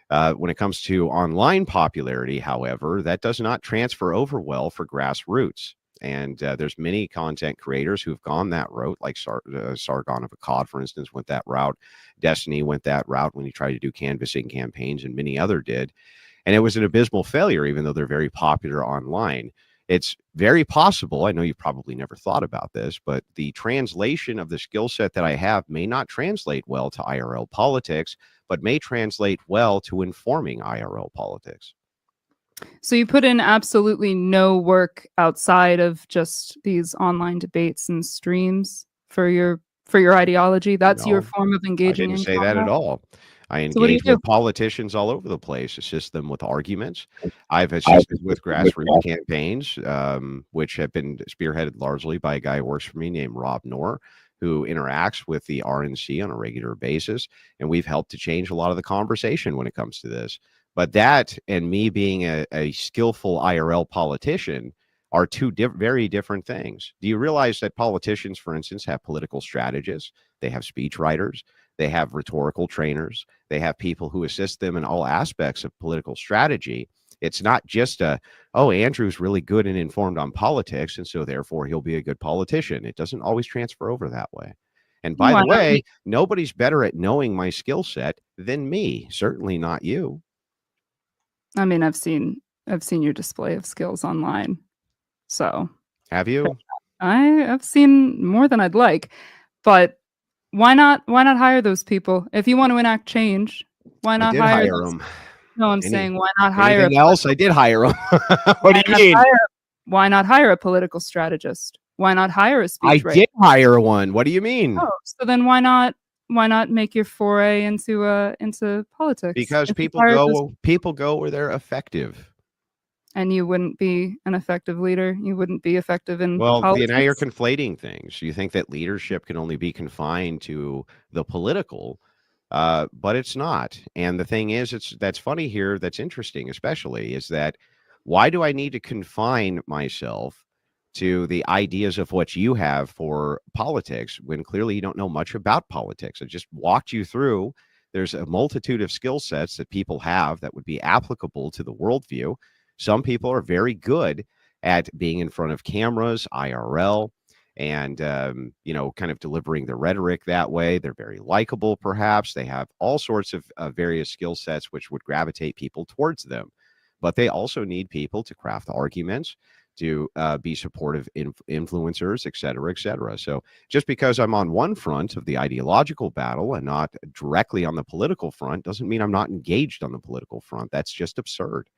When it comes to online popularity, however, that does not transfer over well for grassroots. And there's many content creators who've gone that route, like Sargon of Akkad, for instance, went that route. Destiny went that route when he tried to do canvassing campaigns, and many other did. And it was an abysmal failure, even though they're very popular online. It's very possible, I know you've probably never thought about this, but the translation of the skill set that I have may not translate well to IRL politics, but may translate well to informing IRL politics. So you put in absolutely no work outside of just these online debates and streams for your ideology. That's your No, form of engaging. I didn't in say that at combat? all. I So what do you engage do? with politicians all over the place, assist them with arguments. I've assisted with grassroots campaigns, which have been spearheaded largely by a guy who works for me named Rob Knorr, who interacts with the RNC on a regular basis. And we've helped to change a lot of the conversation when it comes to this. But that and me being a skillful IRL politician are two very different things. Do you realize that politicians, for instance, have political strategists? They have speech writers. They have rhetorical trainers. They have people who assist them in all aspects of political strategy. It's not just Andrew's really good and informed on politics, and so therefore he'll be a good politician. It doesn't always transfer over that way. And by Why the not? way, nobody's better at knowing my skill set than me. Certainly not you. I mean, I've seen your display of skills online. So Have you? I've seen more than I'd like. But why not hire those people? If you want to enact change, why I not did hire hire those? them. No, I'm saying why not hire Anything else? I did hire them. What why do you not mean? why not hire a political strategist? Why not hire a I speech writer? did hire one. What do you mean? Oh, so then why not make your foray into politics? Because If you people hired those- go where they're effective. and you wouldn't be an effective leader. You wouldn't be effective in Well, politics. now you're conflating things. You think that leadership can only be confined to the political, but it's not. And the thing is, that's funny here. That's interesting, especially, is that why do I need to confine myself to the ideas of what you have for politics when clearly you don't know much about politics? I just walked you through. There's a multitude of skill sets that people have that would be applicable to the worldview. Some people are very good at being in front of cameras, IRL, and, kind of delivering the rhetoric that way. They're very likable, perhaps. They have all sorts of various skill sets which would gravitate people towards them. But they also need people to craft arguments, to be supportive influencers, et cetera, et cetera. So just because I'm on one front of the ideological battle and not directly on the political front doesn't mean I'm not engaged on the political front. That's just absurd.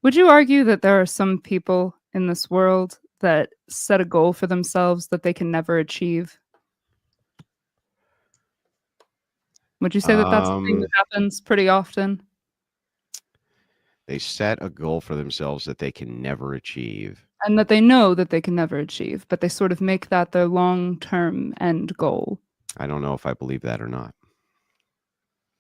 Would you argue that there are some people in this world that set a goal for themselves that they can never achieve? Would you say that that's something that happens pretty often? They set a goal for themselves that they can never achieve. And that they know that they can never achieve, but they sort of make that their long-term end goal. I don't know if I believe that or not.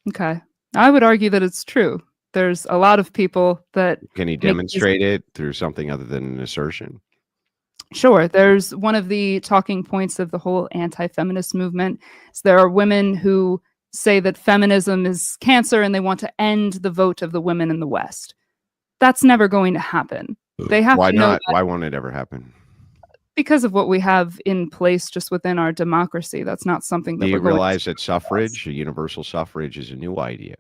Okay. I would argue that it's true. There's a lot of people that... Can you demonstrate it through something other than an assertion? Sure. There's one of the talking points of the whole anti-feminist movement. Is there are women who say that feminism is cancer and they want to end the vote of the women in the West. That's never going to happen. They have Why to know not? that Why won't it ever happen? because of what we have in place just within our democracy. That's not something that Do you we're going realize to that suffrage, universal suffrage, is a new idea?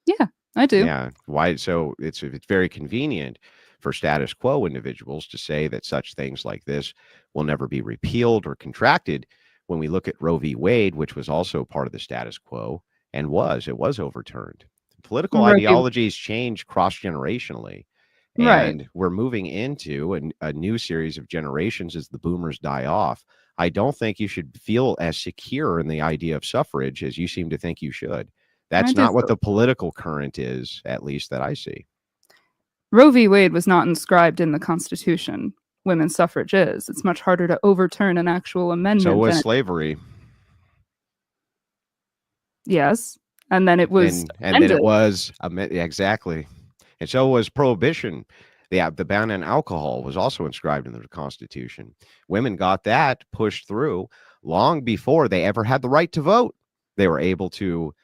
Yeah, I do. Yeah. Why? So it's very convenient for status quo individuals to say that such things like this will never be repealed or contracted. When we look at Roe v. Wade, which was also part of the status quo and it was overturned. Political ideologies change cross-generationally. And we're moving into a new series of generations as the boomers die off. I don't think you should feel as secure in the idea of suffrage as you seem to think you should. That's not what the political current is, at least that I see. Roe v. Wade was not inscribed in the Constitution. Women's suffrage is. It's much harder to overturn an actual amendment. So was slavery. Yes. And then it was and then it was exactly. And so was prohibition. The ban on alcohol was also inscribed in the Constitution. Women got that pushed through long before they ever had the right to vote. They were able to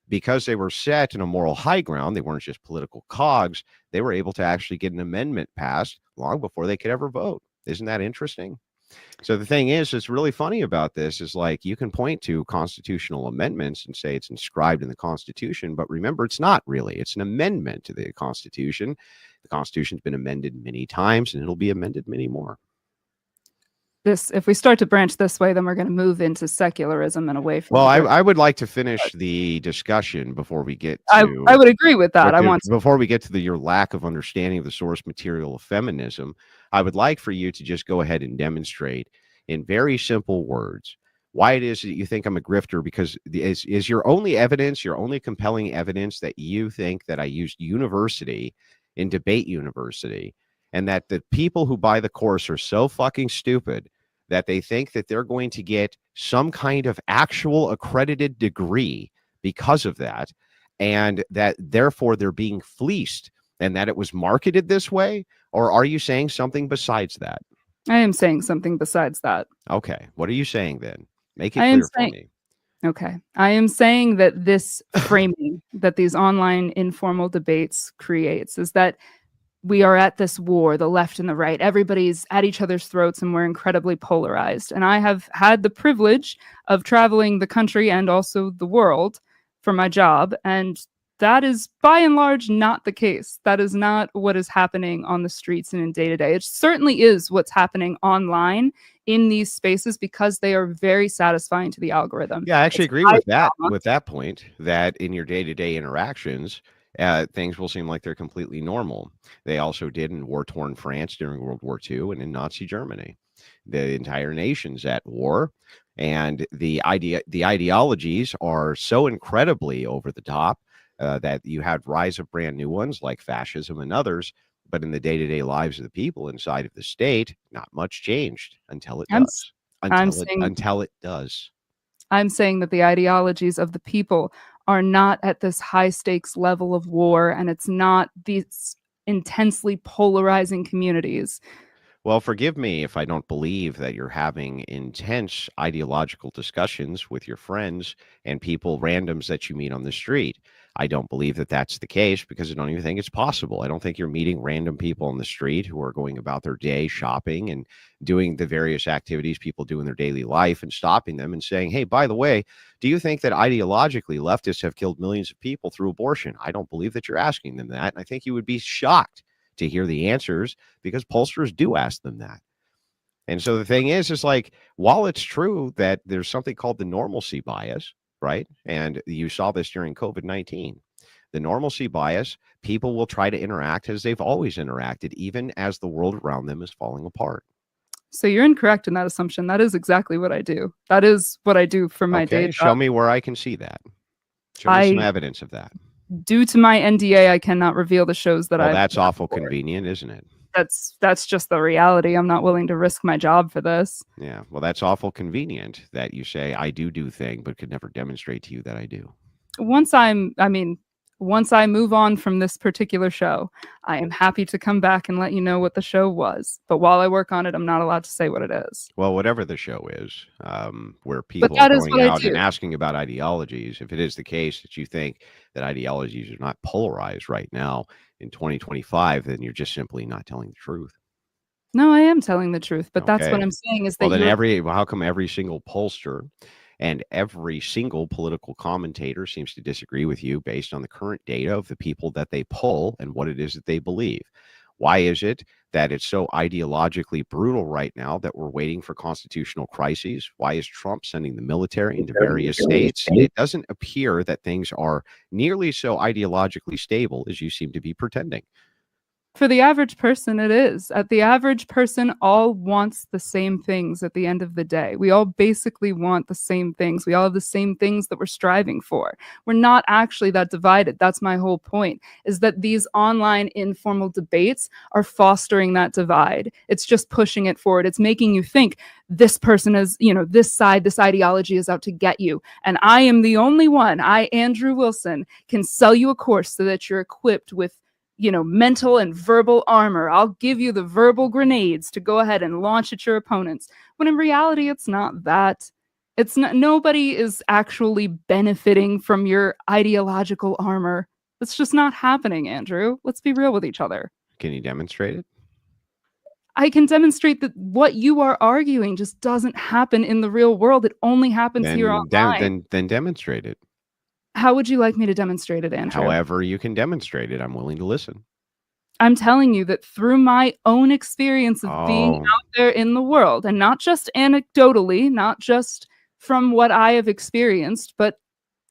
because they were set in a moral high ground, they weren't just political cogs, they were able to actually get an amendment passed long before they could ever vote. Isn't that interesting? So the thing is, it's really funny about this is like you can point to constitutional amendments and say it's inscribed in the Constitution, but remember, it's not really. It's an amendment to the Constitution. The Constitution's been amended many times and it'll be amended many more. If we start to branch this way, then we're going to move into secularism and away from. Well, I would like to finish the discussion before we get to. I would agree with that. Before we get to your lack of understanding of the source material of feminism, I would like for you to just go ahead and demonstrate in very simple words why it is that you think I'm a grifter. Because is your only evidence, your only compelling evidence that you think that I used university in debate university, and that the people who buy the course are so fucking stupid that they think that they're going to get some kind of actual accredited degree because of that, and that therefore they're being fleeced and that it was marketed this way? Or are you saying something besides that? I am saying something besides that. Okay. What are you saying then? Make it clear for me. Okay. I am saying that this framing that these online informal debates creates is that we are at this war, the left and the right. Everybody's at each other's throats and we're incredibly polarized. And I have had the privilege of traveling the country and also the world for my job. And that is by and large not the case. That is not what is happening on the streets and in day-to-day. It certainly is what's happening online in these spaces because they are very satisfying to the algorithm. Yeah, I actually agree with that point, that in your day-to-day interactions, things will seem like they're completely normal. They also did in war-torn France during World War II and in Nazi Germany. The entire nation's at war, and the ideologies are so incredibly over the top that you have rise of brand new ones like fascism and others. But in the day-to-day lives of the people inside of the state, not much changed until it does. Until it does. I'm saying that the ideologies of the people are not at this high stakes level of war, and it's not these intensely polarizing communities. Well, forgive me if I don't believe that you're having intense ideological discussions with your friends and people, randoms that you meet on the street. I don't believe that that's the case because I don't even think it's possible. I don't think you're meeting random people on the street who are going about their day shopping and doing the various activities people do in their daily life and stopping them and saying, hey, by the way, do you think that ideologically leftists have killed millions of people through abortion? I don't believe that you're asking them that. And I think you would be shocked to hear the answers because pollsters do ask them that. And so the thing is like, while it's true that there's something called the normalcy bias, right? And you saw this during COVID-19. The normalcy bias, people will try to interact as they've always interacted, even as the world around them is falling apart. So you're incorrect in that assumption. That is exactly what I do. That is what I do for my day job. Show me where I can see that. Show me some evidence of that. due to my NDA, I cannot reveal the shows that Well, I've that's done awful for. convenient, isn't it? That's just the reality. I'm not willing to risk my job for this. Yeah. Well, that's awful convenient that you say I do thing, but could never demonstrate to you that I do. Once I move on from this particular show, I am happy to come back and let you know what the show was. But while I work on it, I'm not allowed to say what it is. Well, whatever the show is, where people that are is going what I out and do. asking about ideologies, if it is the case that you think that ideologies are not polarized right now in 2025, then you're just simply not telling the truth. No, I am telling the truth, but that's what Okay. I'm saying is Well, that then how come every single pollster and every single political commentator seems to disagree with you based on the current data of the people that they poll and what it is that they believe? Why is it that it's so ideologically brutal right now that we're waiting for constitutional crises? Why is Trump sending the military into various states? It doesn't appear that things are nearly so ideologically stable as you seem to be pretending. For the average person, it is. The average person all wants the same things at the end of the day. We all basically want the same things. We all have the same things that we're striving for. We're not actually that divided. That's my whole point, is that these online informal debates are fostering that divide. It's just pushing it forward. It's making you think this person is, this side, this ideology is out to get you. And I am the only one, Andrew Wilson, can sell you a course so that you're equipped with mental and verbal armor. I'll give you the verbal grenades to go ahead and launch at your opponents. When in reality, it's not that. It's not. Nobody is actually benefiting from your ideological armor. That's just not happening, Andrew. Let's be real with each other. Can you demonstrate it? I can demonstrate that what you are arguing just doesn't happen in the real world. It only happens here online. Then demonstrate it. How would you like me to demonstrate it, Andrew? However you can demonstrate it, I'm willing to listen. I'm telling you that through my own experience of being out there in the world, and not just anecdotally, not just from what I have experienced, but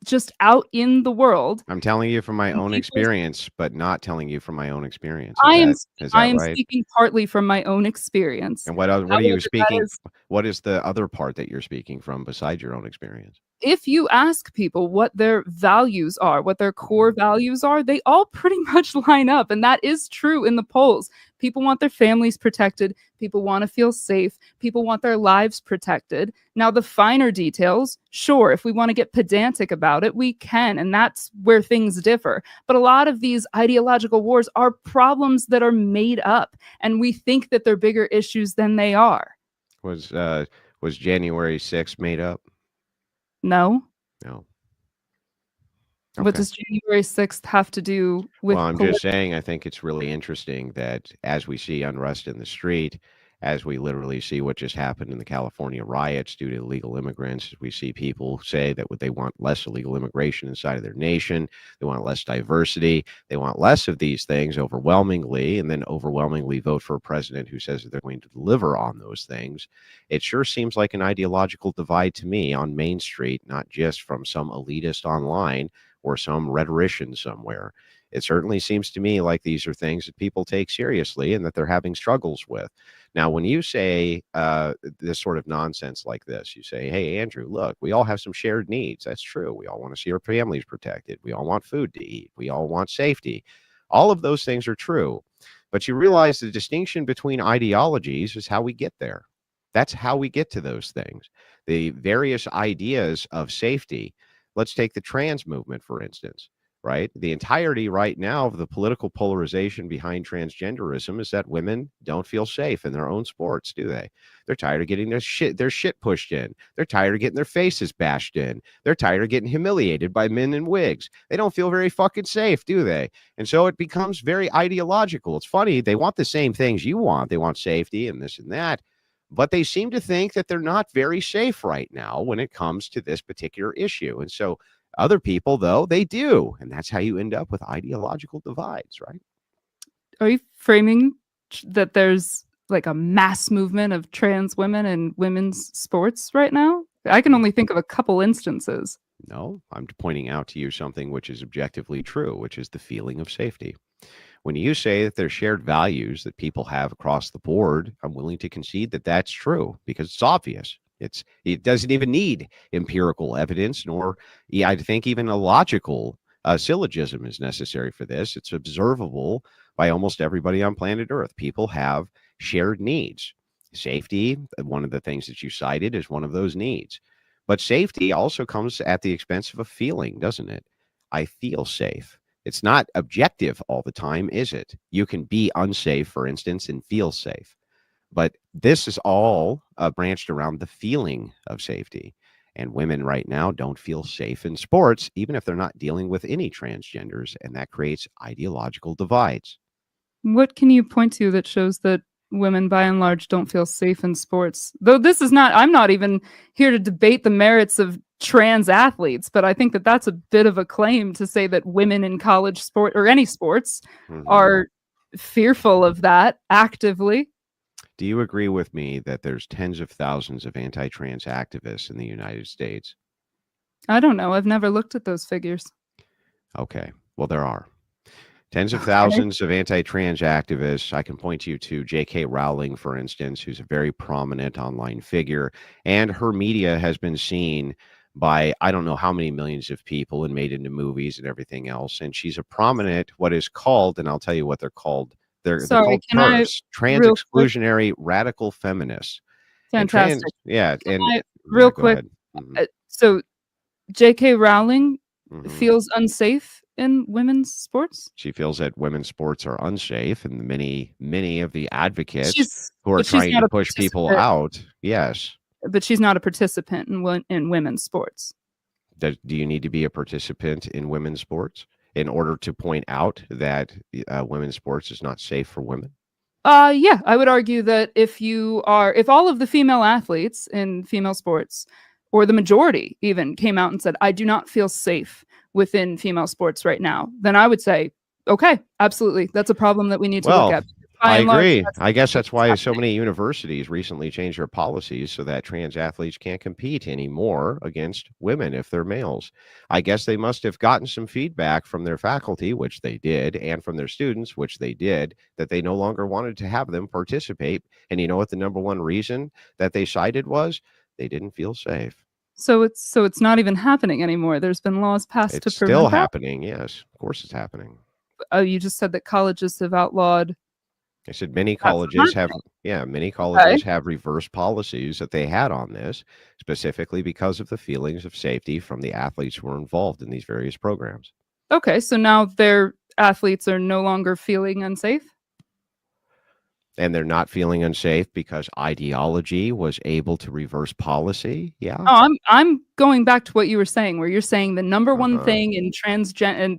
just out in the world. I'm telling you from my own experience, but not telling you from my own experience. I am right? speaking partly from my own experience. And what are you speaking? What is the other part that you're speaking from besides your own experience? If you ask people what their values are, what their core values are, they all pretty much line up. And that is true in the polls. People want their families protected. People want to feel safe. People want their lives protected. Now, the finer details, sure, if we want to get pedantic about it, we can. And that's where things differ. But a lot of these ideological wars are problems that are made up. And we think that they're bigger issues than they are. Was January 6th made up? No. Okay. What does January 6th have to do with? Well, I'm just saying, I think it's really interesting that as we see unrest in the street, as we literally see what just happened in the California riots due to illegal immigrants, we see people say that they want less illegal immigration inside of their nation. They want less diversity. They want less of these things overwhelmingly, and then overwhelmingly vote for a president who says that they're going to deliver on those things. It sure seems like an ideological divide to me on Main Street, not just from some elitist online or some rhetorician somewhere. It certainly seems to me like these are things that people take seriously and that they're having struggles with. Now, when you say this sort of nonsense like this, you say, hey, Andrew, look, we all have some shared needs. That's true. We all want to see our families protected. We all want food to eat. We all want safety. All of those things are true. But you realize the distinction between ideologies is how we get there. That's how we get to those things. The various ideas of safety. Let's take the trans movement, for instance. Right? The entirety right now of the political polarization behind transgenderism is that women don't feel safe in their own sports, do they? They're tired of getting their shit pushed in. They're tired of getting their faces bashed in. They're tired of getting humiliated by men in wigs. They don't feel very fucking safe, do they? And so it becomes very ideological. It's funny. They want the same things you want. They want safety and this and that. But they seem to think that they're not very safe right now when it comes to this particular issue. And so other people, though, they do. And that's how you end up with ideological divides, right? Are you framing that there's like a mass movement of trans women in women's sports right now? I can only think of a couple instances. No, I'm pointing out to you something which is objectively true, which is the feeling of safety. When you say that there's shared values that people have across the board, I'm willing to concede that that's true because it's obvious. It doesn't even need empirical evidence, nor I think even a logical syllogism is necessary for this. It's observable by almost everybody on planet Earth. People have shared needs. Safety, one of the things that you cited, is one of those needs. But safety also comes at the expense of a feeling, doesn't it? I feel safe. It's not objective all the time, is it? You can be unsafe, for instance, and feel safe. But this is all branched around the feeling of safety. And women right now don't feel safe in sports, even if they're not dealing with any transgenders. And that creates ideological divides. What can you point to that shows that women by and large don't feel safe in sports? Though this is not, I'm not even here to debate the merits of trans athletes, but I think that that's a bit of a claim to say that women in college sport or any sports are fearful of that actively. Do you agree with me that there's tens of thousands of anti-trans activists in the United States? I don't know. I've never looked at those figures. Okay. Well, there are. Tens of thousands of anti-trans activists. I can point you to J.K. Rowling, for instance, who's a very prominent online figure, and her media has been seen by I don't know how many millions of people and made into movies and everything else. And she's a prominent, what is called, and I'll tell you what they're called. They're called TERFs, trans exclusionary radical feminists. Fantastic. And real quick. So J.K. Rowling feels unsafe in women's sports? She feels that women's sports are unsafe, and many of the advocates who are trying to push people out. Yes. But she's not a participant in women's sports. Do you need to be a participant in women's sports in order to point out that women's sports is not safe for women? Yeah, I would argue that if all of the female athletes in female sports, or the majority even, came out and said, I do not feel safe within female sports right now, then I would say, okay, absolutely. That's a problem that we need to look at. I agree. I guess that's why so many universities recently changed their policies so that trans athletes can't compete anymore against women if they're males. I guess they must have gotten some feedback from their faculty, which they did, and from their students, which they did, that they no longer wanted to have them participate. And you know what the number one reason that they cited was? They didn't feel safe. So it's not even happening anymore. There's been laws passed to prevent that. It's still happening. Yes, of course it's happening. You just said that colleges have outlawed. I said many colleges have have reverse policies that they had on this, specifically because of the feelings of safety from the athletes who were involved in these various programs. Okay, so now their athletes are no longer feeling unsafe? And they're not feeling unsafe because ideology was able to reverse policy. Yeah. Oh, I'm going back to what you were saying, where you're saying the number one thing in and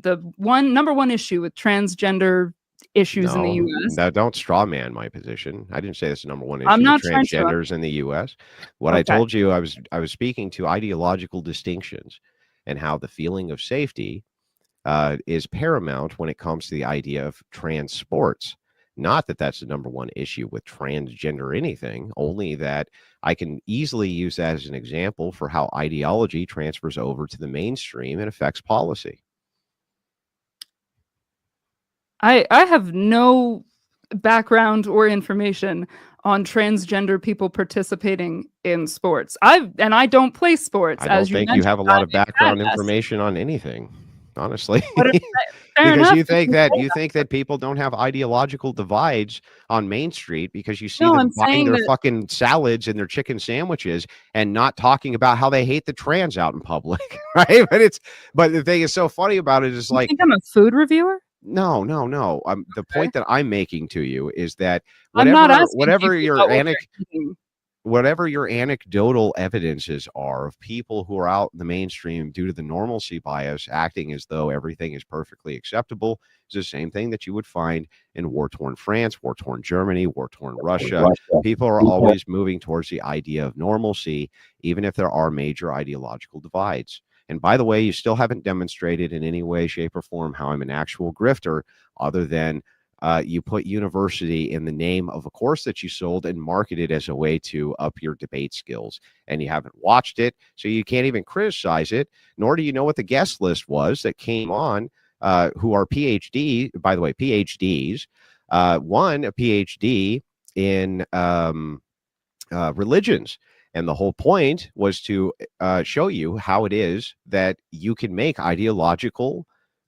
the number one issue with transgender issues in the U.S. No, don't straw man my position. I didn't say that's the number one issue. I'm not with transgenders in the U.S. What I told you, I was speaking to ideological distinctions and how the feeling of safety is paramount when it comes to the idea of trans sports. Not that that's the number one issue with transgender anything, only that I can easily use that as an example for how ideology transfers over to the mainstream and affects policy. I have no background or information on transgender people participating in sports. I don't play sports. I don't think you have a lot of background information on anything, honestly. Because you think that people don't have ideological divides on Main Street because you see them buying their fucking salads and their chicken sandwiches and not talking about how they hate the trans out in public, right? But the thing is so funny about it is you think I'm a food reviewer? No. The point that I'm making to you is that whatever your anecdotal evidences are of people who are out in the mainstream due to the normalcy bias acting as though everything is perfectly acceptable is the same thing that you would find in war-torn France, war-torn Germany, war-torn Russia. People are always moving towards the idea of normalcy, even if there are major ideological divides. And by the way, you still haven't demonstrated in any way, shape, or form how I'm an actual grifter, other than you put university in the name of a course that you sold and marketed as a way to up your debate skills. And you haven't watched it, so you can't even criticize it, nor do you know what the guest list was that came on, who are PhD, by the way, PhDs. One, a PhD in religions. And the whole point was to show you how it is that you can make ideological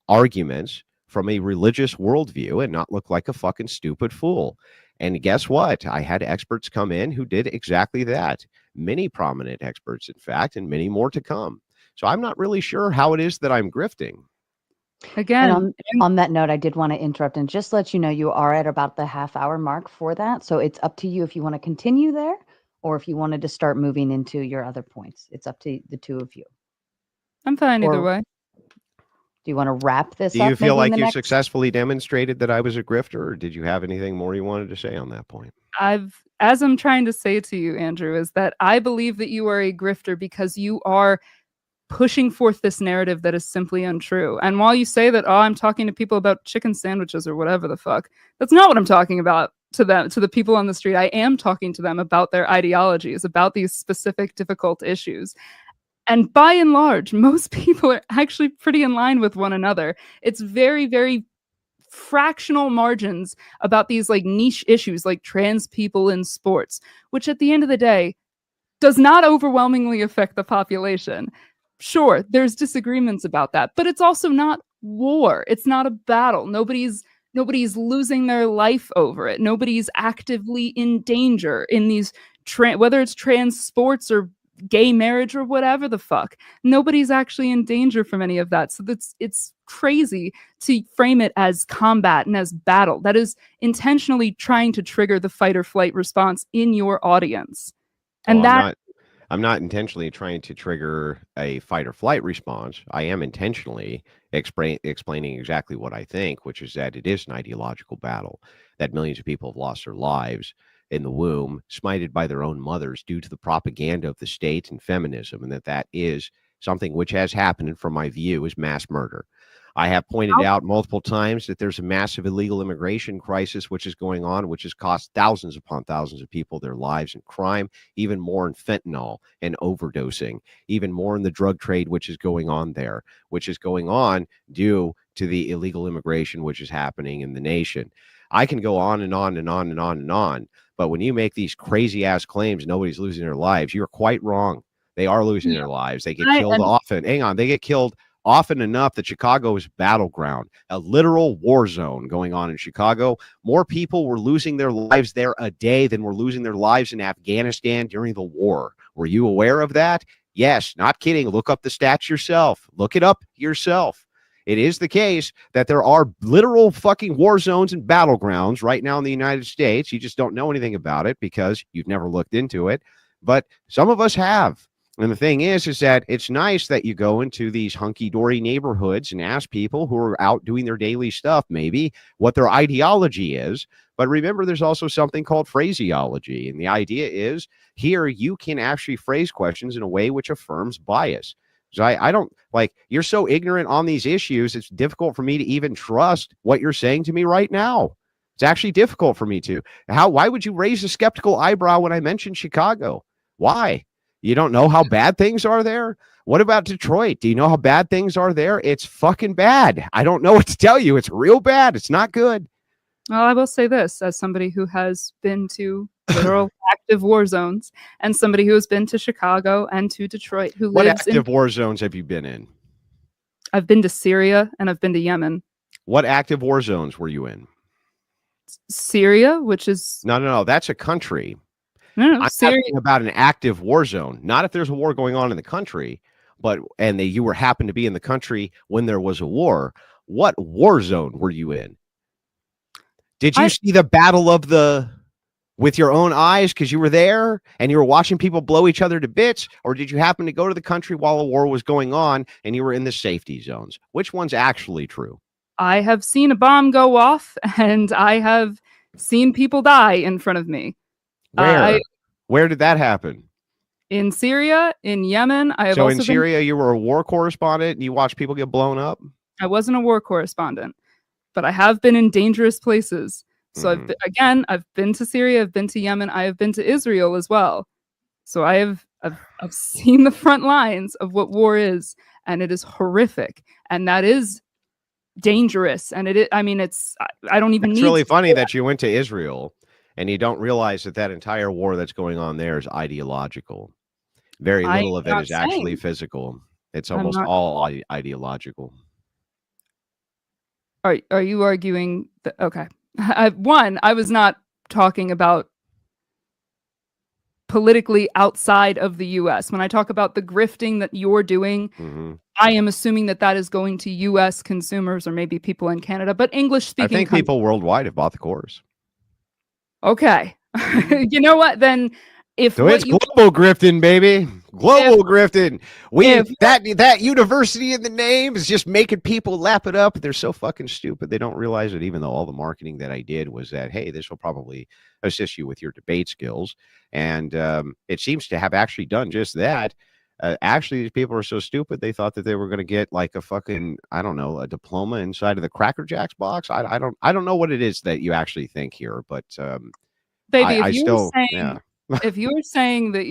arguments from a religious worldview and not look like a fucking stupid fool. And guess what? I had experts come in who did exactly that. Many prominent experts, in fact, and many more to come. So I'm not really sure how it is that I'm grifting. Again, And on that note, I did want to interrupt and just let you know you are at about the half-hour mark for that. So it's up to you if you want to continue there or if you wanted to start moving into your other points. It's up to the two of you. I'm fine either way. Do you want to wrap this up Do you feel maybe in like the you next- successfully demonstrated that I was a grifter, or did you have anything more you wanted to say on that point? As I'm trying to say to you, Andrew, is that I believe that you are a grifter because you are pushing forth this narrative that is simply untrue. And while you say that, oh, I'm talking to people about chicken sandwiches or whatever the fuck, that's not what I'm talking about to them, to the people on the street. I am talking to them about their ideologies, about these specific difficult issues. And by and large, most people are actually pretty in line with one another. It's very, very fractional margins about these like niche issues like trans people in sports, which at the end of the day does not overwhelmingly affect the population. Sure, there's disagreements about that, but it's also not war. It's not a battle. Nobody's losing their life over it. Nobody's actively in danger in these whether it's trans sports or gay marriage or whatever the fuck. Nobody's actually in danger from any of that. So it's crazy to frame it as combat and as battle. That is intentionally trying to trigger the fight or flight response in your audience. And I'm not intentionally trying to trigger a fight or flight response. I am intentionally explaining exactly what I think, which is that it is an ideological battle, that millions of people have lost their lives in the womb, smited by their own mothers due to the propaganda of the state and feminism, and that is something which has happened, and from my view, is mass murder. I have pointed out multiple times that there's a massive illegal immigration crisis which is going on, which has cost thousands upon thousands of people their lives in crime, even more in fentanyl and overdosing, even more in the drug trade which is going on there, which is going on due to the illegal immigration which is happening in the nation. I can go on and on and on and on and on, but when you make these crazy ass claims, nobody's losing their lives, you're quite wrong. They are losing their lives. They get killed often. Hang on, they get killed often enough that Chicago is a battleground, a literal war zone going on in Chicago. More people were losing their lives there a day than were losing their lives in Afghanistan during the war. Were you aware of that? Yes, not kidding. Look up the stats yourself. Look it up yourself. It is the case that there are literal fucking war zones and battlegrounds right now in the United States. You just don't know anything about it because you've never looked into it. But some of us have. And the thing is that it's nice that you go into these hunky-dory neighborhoods and ask people who are out doing their daily stuff, maybe, what their ideology is. But remember, there's also something called phraseology. And the idea is here you can actually phrase questions in a way which affirms bias. So I don't, like, you're so ignorant on these issues, it's difficult for me to even trust what you're saying to me right now. It's actually difficult for me to. Why would you raise a skeptical eyebrow when I mentioned Chicago? Why? You don't know how bad things are there? What about Detroit? Do you know how bad things are there? It's fucking bad. I don't know what to tell you. It's real bad. It's not good. Well, I will say this as somebody who has been to literal active war zones and somebody who has been to Chicago and to Detroit who What lives active war zones have you been in? I've been to Syria and I've been to Yemen. What active war zones were you in? Syria, which is... No. That's a country. No, I'm talking about an active war zone, not if there's a war going on in the country, but you were happened to be in the country when there was a war. What war zone were you in? Did you see the battle of with your own eyes because you were there and you were watching people blow each other to bits, or did you happen to go to the country while a war was going on and you were in the safety zones? Which one's actually true? I have seen a bomb go off and I have seen people die in front of me. Where did that happen? In Syria, in Yemen. So in Syria, you were a war correspondent and you watched people get blown up? I wasn't a war correspondent, but I have been in dangerous places. So I've been to Syria, I've been to Yemen, I have been to Israel as well. So I've seen the front lines of what war is, and it is horrific, and that is dangerous. And I don't even. It's really funny that you went to Israel. And you don't realize that entire war that's going on there is ideological. Very little of it is actually physical. It's almost all ideological. Are you arguing that? Okay, I was not talking about politically outside of the U.S. When I talk about the grifting that you're doing, I am assuming that that is going to U.S. consumers or maybe people in Canada, but English-speaking. I think people worldwide have bought the course. Okay, you know what? Then if so it's global grifting, baby, global grifting. That university in the name is just making people lap it up. They're so fucking stupid. They don't realize it. Even though all the marketing that I did was that, hey, this will probably assist you with your debate skills, and it seems to have actually done just that. Actually, these people are so stupid. They thought that they were going to get like a fucking, I don't know, a diploma inside of the Cracker Jacks box. I don't know what it is that you actually think here, but baby, yeah. If you're saying that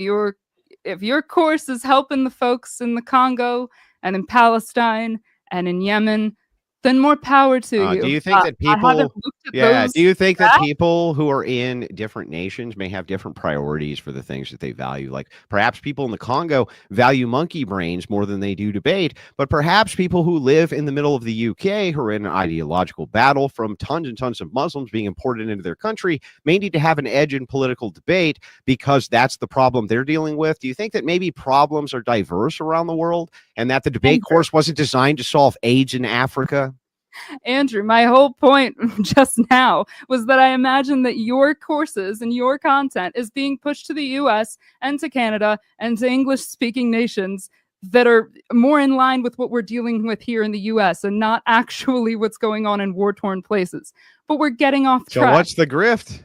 if your course is helping the folks in the Congo and in Palestine and in Yemen, then more power to you. Do you think that people? Do you think that people who are in different nations may have different priorities for the things that they value? Like perhaps people in the Congo value monkey brains more than they do debate, but perhaps people who live in the middle of the UK who are in an ideological battle from tons and tons of Muslims being imported into their country may need to have an edge in political debate because that's the problem they're dealing with. Do you think that maybe problems are diverse around the world and that the debate course wasn't designed to solve AIDS in Africa? Andrew, my whole point just now was that I imagine that your courses and your content is being pushed to the US and to Canada and to English-speaking nations that are more in line with what we're dealing with here in the US and not actually what's going on in war-torn places. But we're getting off track. So what's the grift?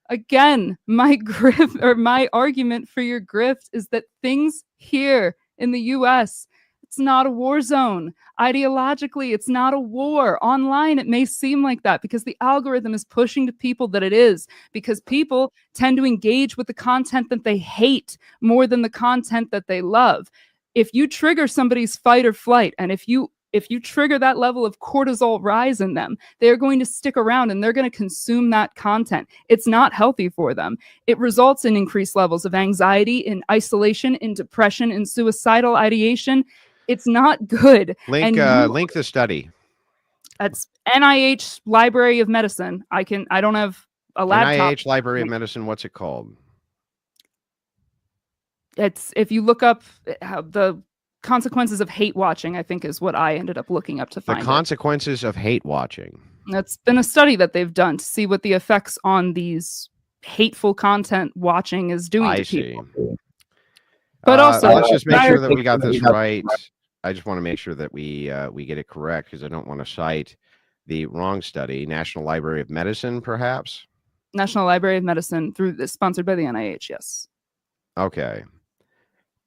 Again, my argument for your grift is that things here in the US, it's not a war zone. Ideologically, it's not a war. Online, it may seem like that because the algorithm is pushing to people that it is, because people tend to engage with the content that they hate more than the content that they love. If you trigger somebody's fight or flight, and if you trigger that level of cortisol rise in them, they're going to stick around and they're going to consume that content. It's not healthy for them. It results in increased levels of anxiety, in isolation, in depression, in suicidal ideation. It's not good. Link the study. That's NIH Library of Medicine. I don't have a laptop. NIH Library of Medicine. What's it called? It's, if you look up the consequences of hate watching, I think is what I ended up looking up to find. The consequences of hate watching. That's been a study that they've done to see what the effects on these hateful content watching is doing to people. But also, let's just make sure that we got this right. I just want to make sure that we get it correct because I don't want to cite the wrong study. National Library of Medicine, perhaps? National Library of Medicine, sponsored by the NIH, yes. Okay.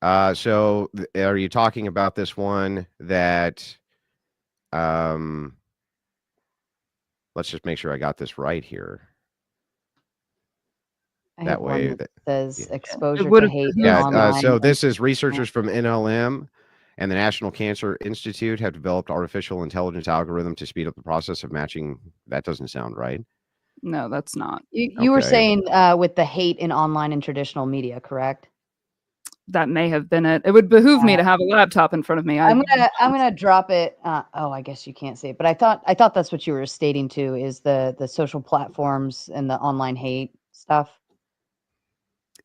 So are you talking about this one that, let's just make sure I got this right here. That way that says exposure to hate. So this is researchers from NLM and the National Cancer Institute have developed artificial intelligence algorithm to speed up the process of matching. That doesn't sound right. No, that's not. You were saying with the hate in online and traditional media, correct? That may have been it. It would behoove me to have a laptop in front of me. I'm gonna drop it. I guess you can't see it, but I thought that's what you were stating too. Is the social platforms and the online hate stuff?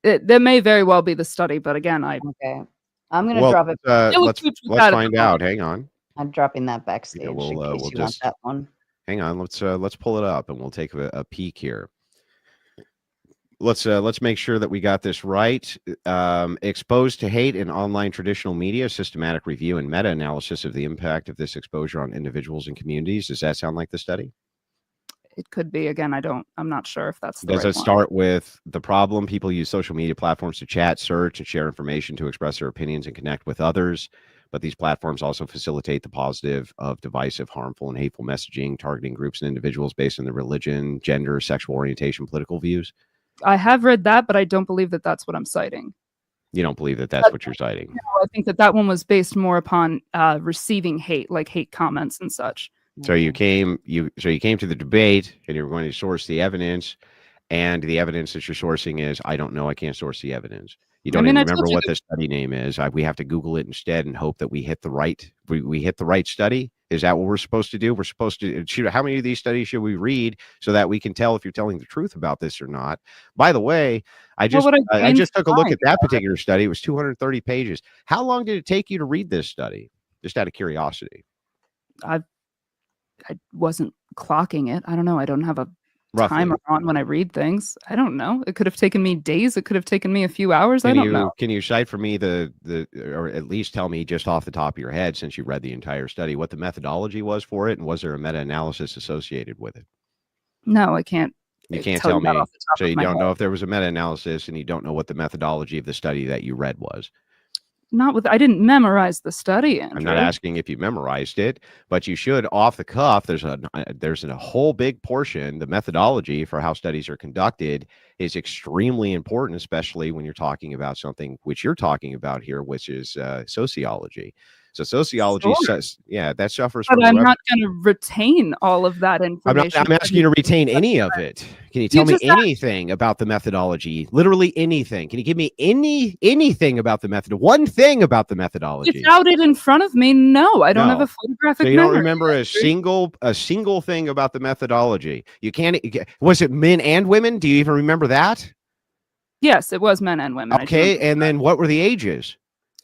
There may very well be the study, but again, okay. I'm gonna drop it. Let's find out. Hang on. I'm dropping that backstage. We'll you want that one. Hang on. Let's pull it up and we'll take a peek here. Let's make sure that we got this right. Exposed to hate in online traditional media, systematic review and meta-analysis of the impact of this exposure on individuals and communities. Does that sound like the study? It could be. Again, I'm not sure if that's the Does right it start with the problem? People use social media platforms to chat, search, and share information to express their opinions and connect with others. But these platforms also facilitate the positive of divisive, harmful, and hateful messaging, targeting groups and individuals based on their religion, gender, sexual orientation, political views. I have read that, but I don't believe that that's what I'm citing. You don't believe that that's what you're citing? No, I think that one was based more upon receiving hate, like hate comments and such. So you came to the debate and you were going to source the evidence, and the evidence that you're sourcing is, I don't know, I can't source the evidence. You don't even remember what the study name is. We have to Google it instead and hope that we hit the right study. Is that what we're supposed to do? We're supposed to shoot. How many of these studies should we read so that we can tell if you're telling the truth about this or not? By the way, I just took a look at that particular study. It was 230 pages. How long did it take you to read this study? Just out of curiosity. I wasn't clocking it. I don't know. I don't have a Roughly. timer on when I read things. I don't know. It could have taken me days. It could have taken me a few hours. I don't know. Can you cite for me or at least tell me just off the top of your head, since you read the entire study, what the methodology was for it, and was there a meta-analysis associated with it? No, I can't. You can't tell me. So you don't know if there was a meta-analysis, and you don't know what the methodology of the study that you read was. I didn't memorize the study, Andrew. I'm not asking if you memorized it, but you should off the cuff. There's a whole big portion. The methodology for how studies are conducted is extremely important, especially when you're talking about something which you're talking about here, which is sociology. So sociology says, that suffers from. But I'm not going to retain all of that information. I'm asking you to retain any of it. Can you tell me anything about the methodology? Literally anything. Can you give me anything about the method? One thing about the methodology. Without it in front of me, no. I don't have a photographic memory. So you don't remember a single thing about the methodology. You can't. Was it men and women? Do you even remember that? Yes, it was men and women. Okay, and then what were the ages?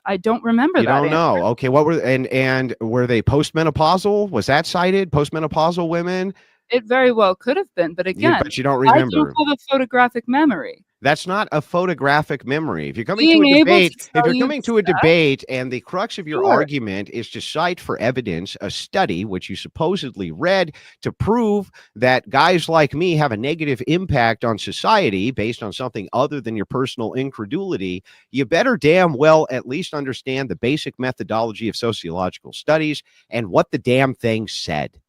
I don't remember that. You don't know. Okay, what were and were they postmenopausal? Was that cited? Postmenopausal women? It very well could have been, but again, but you don't remember. I don't have a photographic memory. That's not a photographic memory. If you're coming to a debate, and the crux of your argument is to cite for evidence a study which you supposedly read to prove that guys like me have a negative impact on society based on something other than your personal incredulity, you better damn well at least understand the basic methodology of sociological studies and what the damn thing said.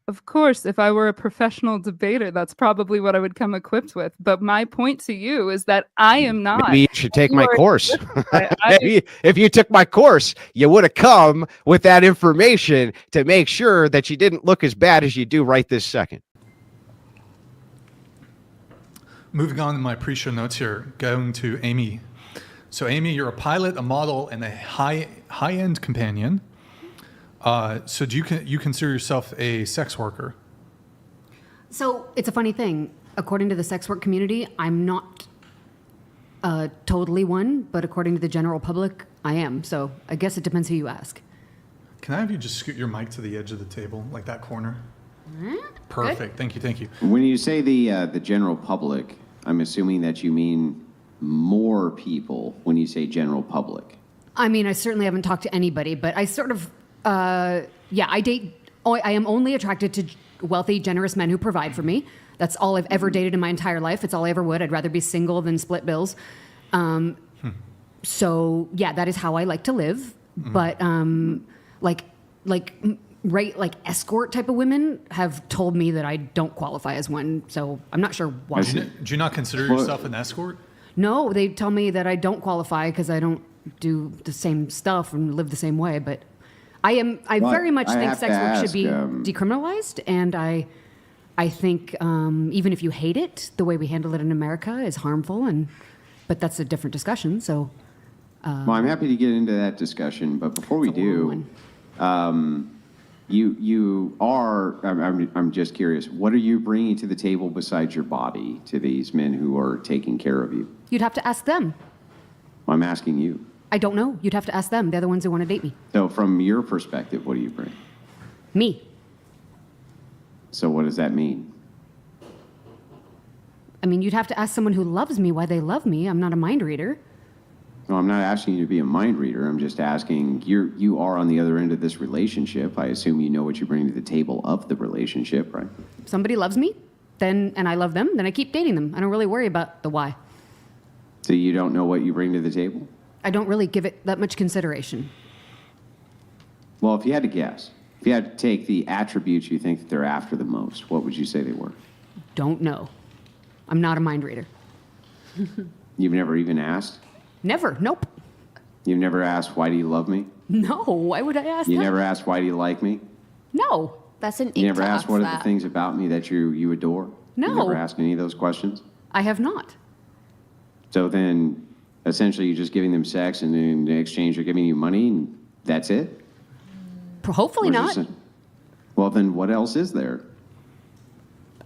Of course, if I were a professional debater, that's probably what I would come equipped with. But my point to you is that I am not. Maybe you should take my course. If you took my course, you would have come with that information to make sure that you didn't look as bad as you do right this second. Moving on to my pre-show notes here, going to Amy. So Amy, you're a pilot, a model, and a high-end companion. So do you consider yourself a sex worker? So it's a funny thing. According to the sex work community, I'm not totally one, but according to the general public, I am. So I guess it depends who you ask. Can I have you just scoot your mic to the edge of the table, like that corner? Perfect. Good. Thank you. When you say the general public, I'm assuming that you mean more people when you say general public. I mean, I certainly haven't talked to anybody, but I sort of... I date. I am only attracted to wealthy, generous men who provide for me. That's all I've ever dated in my entire life. It's all I ever would. I'd rather be single than split bills. So yeah, that is how I like to live. But like escort type of women have told me that I don't qualify as one. So I'm not sure why. Do you not consider yourself an escort? No, they tell me that I don't qualify because I don't do the same stuff and live the same way. But I very much think sex work should be decriminalized, and I think even if you hate it, the way we handle it in America is harmful, but that's a different discussion. So, well, I'm happy to get into that discussion, but before we do, you are. I'm just curious. What are you bringing to the table besides your body to these men who are taking care of you? You'd have to ask them. Well, I'm asking you. I don't know. You'd have to ask them. They're the ones who want to date me. So from your perspective, what do you bring? Me. So what does that mean? I mean, you'd have to ask someone who loves me why they love me. I'm not a mind reader. No, I'm not asking you to be a mind reader. I'm just asking, you are on the other end of this relationship. I assume you know what you bring to the table of the relationship, right? If somebody loves me, and I love them, then I keep dating them. I don't really worry about the why. So you don't know what you bring to the table? I don't really give it that much consideration. Well, if you had to guess, if you had to take the attributes you think that they're after the most, what would you say they were? Don't know. I'm not a mind reader. You've never even asked? Never. Nope. You've never asked, why do you love me? No. Why would I ask You that? never asked, why do you like me? No. That's an You never asked, what are the things about me that you adore? No. You never asked any of those questions? I have not. So then, essentially, you're just giving them sex, and in exchange, they're giving you money, and that's it? Hopefully What not. is it? Well, then what else is there?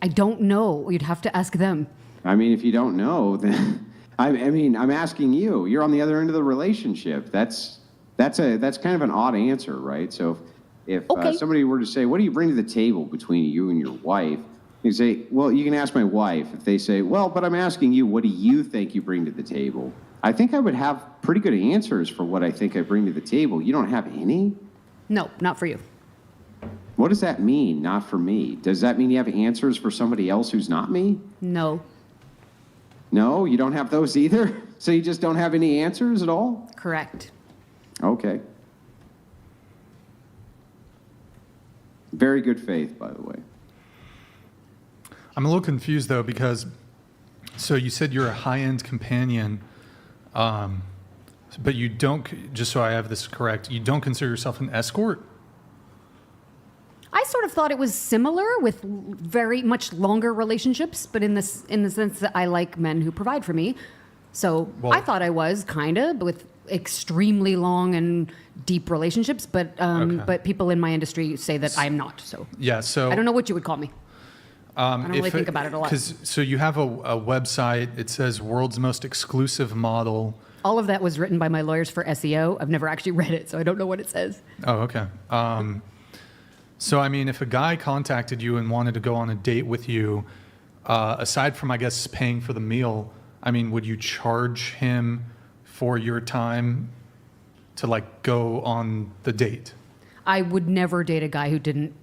I don't know. You'd have to ask them. I mean, if you don't know, then I mean, I'm asking you. You're on the other end of the relationship. That's kind of an odd answer, right? So if somebody were to say, "What do you bring to the table between you and your wife?" You say, "Well, you can ask my wife." If they say, "Well, but I'm asking you, what do you think you bring to the table?" I think I would have pretty good answers for what I think I bring to the table. You don't have any? No, not for you. What does that mean, not for me? Does that mean you have answers for somebody else who's not me? No. No, you don't have those either? So you just don't have any answers at all? Correct. Okay. Very good faith, by the way. I'm a little confused though, because so you said you're a high-end companion, but you don't, just so I have this correct, you don't consider yourself an escort? I sort of thought it was similar with very much longer relationships, but in the sense that I like men who provide for me. So I thought I was kind of with extremely long and deep relationships, but people in my industry say that I'm not. So yeah, so I don't know what you would call me. I don't really think about it a lot. So you have a website. It says world's most exclusive model. All of that was written by my lawyers for SEO. I've never actually read it, so I don't know what it says. Oh, okay. So, I mean, if a guy contacted you and wanted to go on a date with you, aside from, I guess, paying for the meal, I mean, would you charge him for your time to, like, go on the date? I would never date a guy who didn't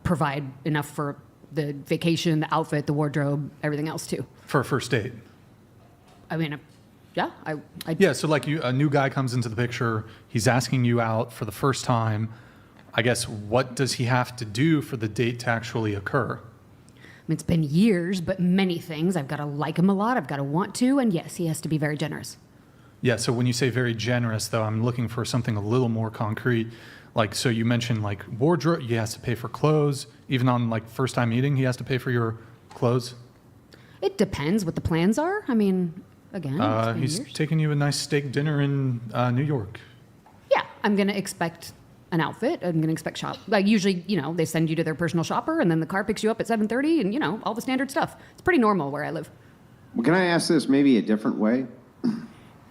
provide enough for the vacation, the outfit, the wardrobe, everything else, too. For a first date? I mean, yeah. Yeah, so, like, a new guy comes into the picture. He's asking you out for the first time. I guess, what does he have to do for the date to actually occur? I mean, it's been years, but many things. I've got to like him a lot. I've got to want to. And yes, he has to be very generous. Yeah, so when you say very generous, though, I'm looking for something a little more concrete. Like, so you mentioned, like, wardrobe, he has to pay for clothes. Even on, like, first time eating, he has to pay for your clothes? It depends what the plans are. I mean, again, it's been he's years. taking you a nice steak dinner in New York. Yeah, I'm going to expect an outfit. I'm going to expect shop. Like, usually, they send you to their personal shopper, and then the car picks you up at 7:30, and, all the standard stuff. It's pretty normal where I live. Well, can I ask this maybe a different way?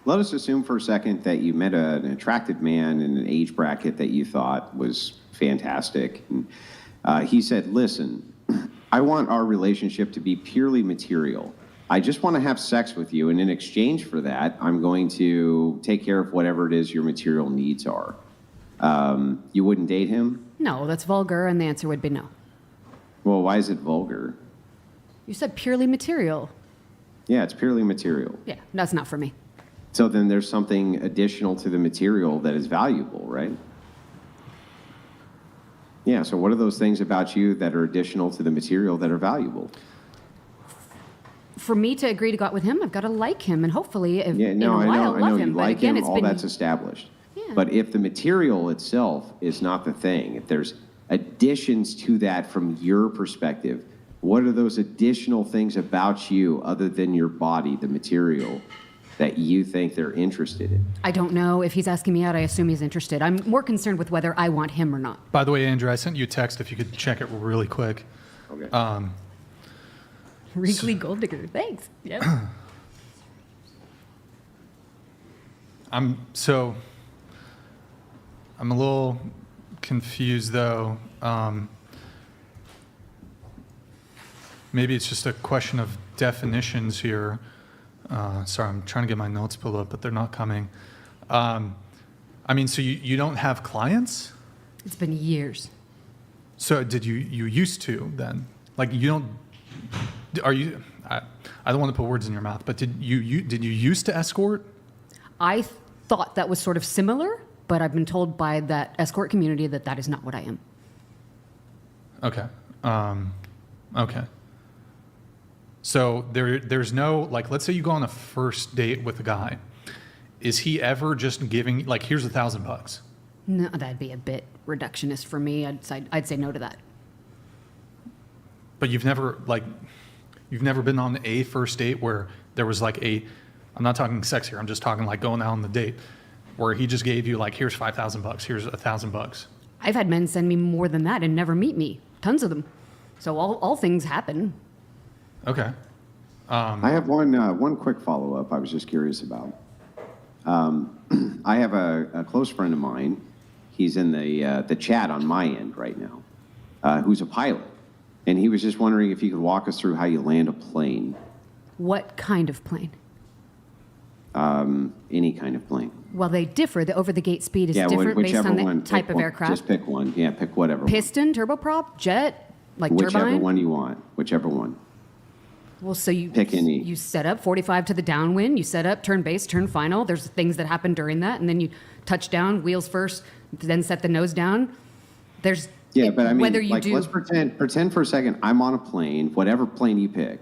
Let us assume for a second that you met an attractive man in an age bracket that you thought was fantastic. And, he said, "Listen, I want our relationship to be purely material. I just want to have sex with you, and in exchange for that, I'm going to take care of whatever it is your material needs are." You wouldn't date him? No, that's vulgar, and the answer would be no. Well, why is it vulgar? You said purely material. Yeah, it's purely material. Yeah, that's not for me. So then there's something additional to the material that is valuable, right? Yeah, so what are those things about you that are additional to the material that are valuable? For me to agree to go out with him, I've got to like him, and hopefully, I know, love him. you But like again, him, it's all been that's established. But if the material itself is not the thing, if there's additions to that from your perspective, what are those additional things about you other than your body, the material, that you think they're interested in? I don't know. If he's asking me out, I assume he's interested. I'm more concerned with whether I want him or not. By the way, Andrew, I sent you a text if you could check it really quick. Okay. Wrinkly gold digger. Thanks. Yep. I'm a little confused, though. Maybe it's just a question of definitions here. Sorry, I'm trying to get my notes pulled up, but they're not coming. I mean, so you don't have clients? It's been years. So did you used to then? Like, you don't, are you, I don't want to put words in your mouth, but did you used to escort? I thought that was sort of similar, but I've been told by that escort community that that is not what I am. Okay. Okay. So there's no, like, let's say you go on a first date with a guy. Is he ever just giving, like, here's $1,000? No, that'd be a bit reductionist for me. I'd say no to that. But you've never been on a first date where there was like I'm not talking sex here, I'm just talking like going out on the date, where he just gave you like, here's $5,000, here's $1,000. I've had men send me more than that and never meet me. Tons of them. So all things happen. Okay. I have one quick follow-up I was just curious about. I have a close friend of mine. He's in the chat on my end right now, who's a pilot. And he was just wondering if you could walk us through how you land a plane. What kind of plane? Any kind of plane. Well, they differ. The over-the-gate speed is different based whichever on the one. type Pick of one. aircraft. Just pick one. Yeah, pick whatever. Piston, turboprop, jet, like Whichever turbine? one you want. Whichever one. Well, so you Pick any. You set up 45 to the downwind. You set up turn base, turn final. There's things that happen during that, and then you touch down, wheels first, then set the nose down. There's But I mean, whether you like, do. let's pretend for a second I'm on a plane, whatever plane you pick,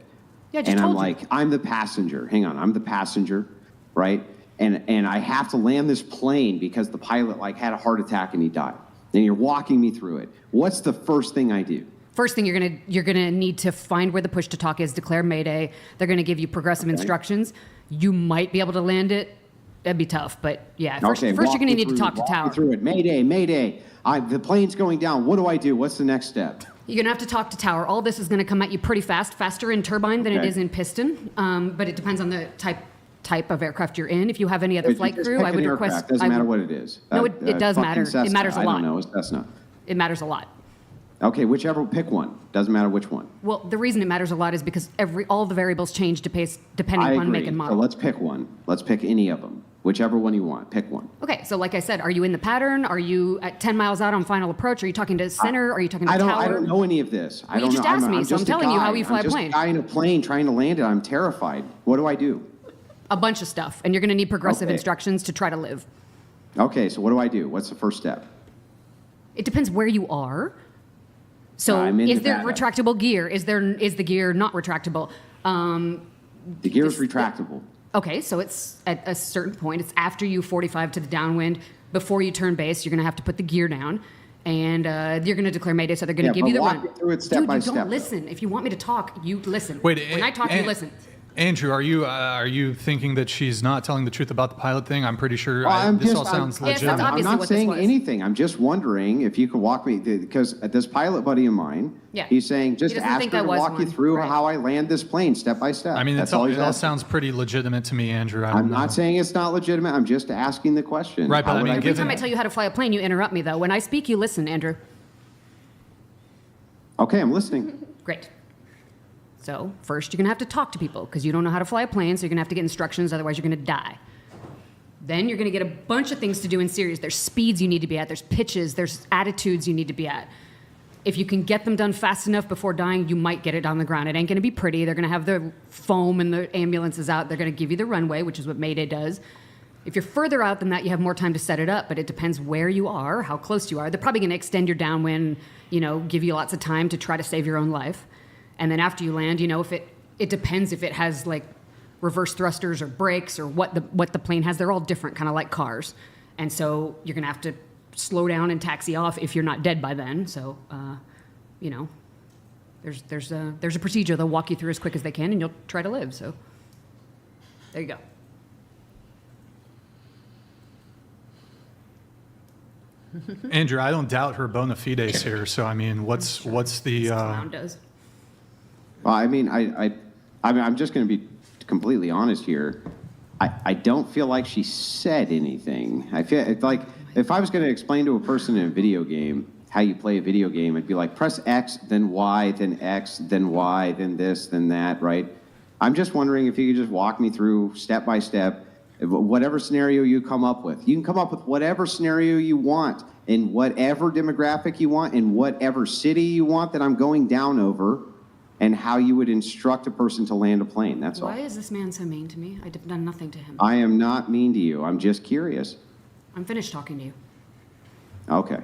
Yeah, I just and I'm told you. like, I'm the passenger. Hang on, I'm the passenger, right? And I have to land this plane because the pilot like had a heart attack and he died. And you're walking me through it. What's the first thing I do? First thing you're gonna need to find where the push to talk is, declare Mayday. They're gonna give you progressive instructions. You might be able to land it. That'd be tough, but yeah. First you're gonna need to talk to tower. Walk me through it. Mayday, Mayday. The plane's going down. What do I do? What's the next step? You're gonna have to talk to tower. All this is gonna come at you pretty fast, faster in turbine than it is in piston. But it depends on the type of aircraft you're in. If you have any other flight crew, I would request. Doesn't matter what it is. No, it does matter. It matters a lot. I don't know. It's Cessna. It matters a lot. Okay, whichever, pick one. Doesn't matter which one. Well, the reason it matters a lot is because all the variables change depending I upon agree. make and model. So let's pick one. Let's pick any of them. Whichever one you want. Pick one. Okay, so like I said, are you in the pattern? Are you at 10 miles out on final approach? Are you talking to center? Are you talking to tower? I don't know any of this. I Well, don't you just know. asked me, so I'm just a telling you how guy. you fly I'm a plane. just a guy in a plane trying to land it. I'm terrified. What do I do? A bunch of stuff, and you're going to need progressive Okay. instructions to try to live. Okay, so what do I do? What's the first step? It depends where you are. So I'm in is there Nevada. retractable gear? Is the gear not retractable? The gear is retractable. Okay, so it's at a certain point. It's after you 45 to the downwind. Before you turn base, you're going to have to put the gear down. And you're going to declare Mayday, so they're going to give you the walk run. me through it step Dude, by you step, don't though. listen. If you want me to talk, you listen. Wait, when I talk, you listen. Andrew, are you thinking that she's not telling the truth about the pilot thing? I'm pretty sure this all sounds Yes, that's legitimate. I'm obviously not what this saying was. anything. I'm just wondering if you could walk me, because this pilot buddy of mine, Yeah. he's saying, just He doesn't ask think her I to was walk you one. through Right. how I land this plane step by step. I mean, That's it he's all asking. sounds pretty legitimate to me, Andrew. I don't I'm know. not saying it's not legitimate. I'm just asking the question. Right, but How I would mean, Every given- time I tell you how to fly a plane, you interrupt me, though. When I speak, you listen, Andrew. Okay, I'm listening. Great. So first, you're going to have to talk to people because you don't know how to fly a plane, so you're going to have to get instructions, otherwise you're going to die. Then you're going to get a bunch of things to do in series. There's speeds you need to be at, there's pitches, there's attitudes you need to be at. If you can get them done fast enough before dying, you might get it on the ground. It ain't going to be pretty. They're going to have the foam and the ambulances out. They're going to give you the runway, which is what Mayday does. If you're further out than that, you have more time to set it up, but it depends where you are, how close you are. They're probably going to extend your downwind, give you lots of time to try to save your own life. And then after you land, if it depends if it has like reverse thrusters or brakes or what the plane has. They're all different, kind of like cars. And so you're going to have to slow down and taxi off if you're not dead by then. So, there's a procedure. They'll walk you through as quick as they can, and you'll try to live. So there you go. Andrew, I don't doubt her bona fides here. So I mean, what's the? Clown does. Well, I mean, I'm just going to be completely honest here. I don't feel like she said anything. I feel it's like if I was going to explain to a person in a video game how you play a video game, it'd be like press X, then Y, then X, then Y, then this, then that, right? I'm just wondering if you could just walk me through step by step, whatever scenario you come up with. You can come up with whatever scenario you want in whatever demographic you want, in whatever city you want that I'm going down over, and how you would instruct a person to land a plane. That's all. Why is this man so mean to me? I've done nothing to him. I am not mean to you. I'm just curious. I'm finished talking to you. Okay.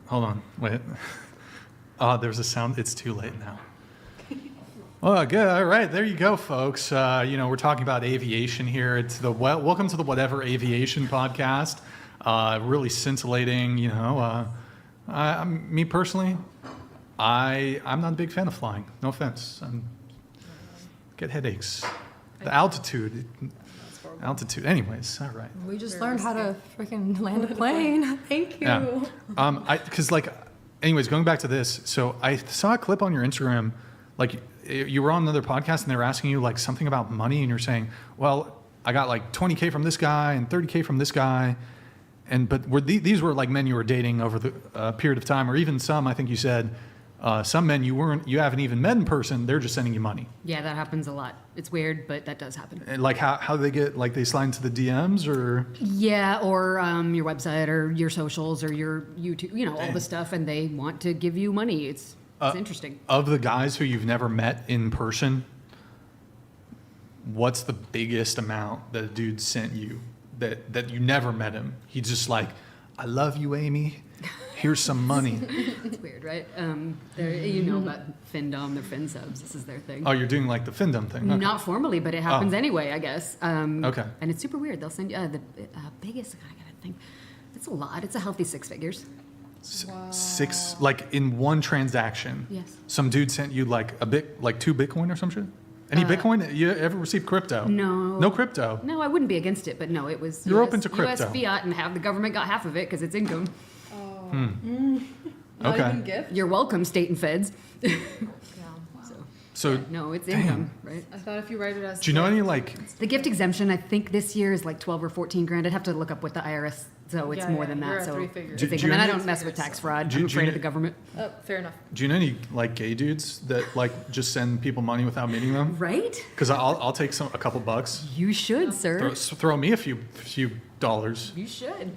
Hold on, wait. There's a sound. It's too late now. Oh, good. All right, there you go, folks. We're talking about aviation here. It's welcome to the Whatever Aviation podcast. Really scintillating. Me personally, I'm not a big fan of flying. No offense. Get headaches. The altitude. altitude. Anyways, all right. We just learned how to freaking land a plane. Thank you. Yeah. Because anyways, going back to this, so I saw a clip on your Instagram, like you were on another podcast and they were asking you like something about money and you're saying, well, I got like 20K from this guy and 30K from this guy. But these were like men you were dating over the period of time, or even some, I think you said, some men you haven't even met in person, they're just sending you money. Yeah, that happens a lot. It's weird, but that does happen. And like how do they get, like they slide into the DMs or? Yeah, or your website or your socials or your YouTube, all the stuff, and they want to give you money. It's interesting. Of the guys who you've never met in person, what's the biggest amount that a dude sent you that you never met him? He's just like, I love you, Amy. Here's some money. It's weird, right? About Findom, they're Fin subs. This is their thing. Oh, you're doing like the Findom thing. Okay. Not formally, but it happens anyway, I guess. Okay. And it's super weird. They'll send you the biggest, I gotta think. It's a lot. It's a healthy 6 figures. Six, like in one transaction. Yes. Some dude sent you like like 2 Bitcoin or some shit? Any Bitcoin? You ever received crypto? No. No crypto? No, I wouldn't be against it, but no, it was You're open to crypto. US fiat, and the government got half of it because it's income. Not Okay. even gift? You're welcome, state and feds. So no, it's damn. income, right? I thought if you write it as Do you know any like? The gift exemption, I think this year is like 12 or 14 grand. I'd have to look up what the IRS, so it's more than you're that. at So 3 figures. I think, Do you and then I know- don't mess with tax fraud. Do I'm you afraid know- of the government. Oh, fair enough. Do you know any like gay dudes that like just send people money without meeting them? Right? Because I'll take a couple bucks. You should, sir. Throw me a few dollars. You should.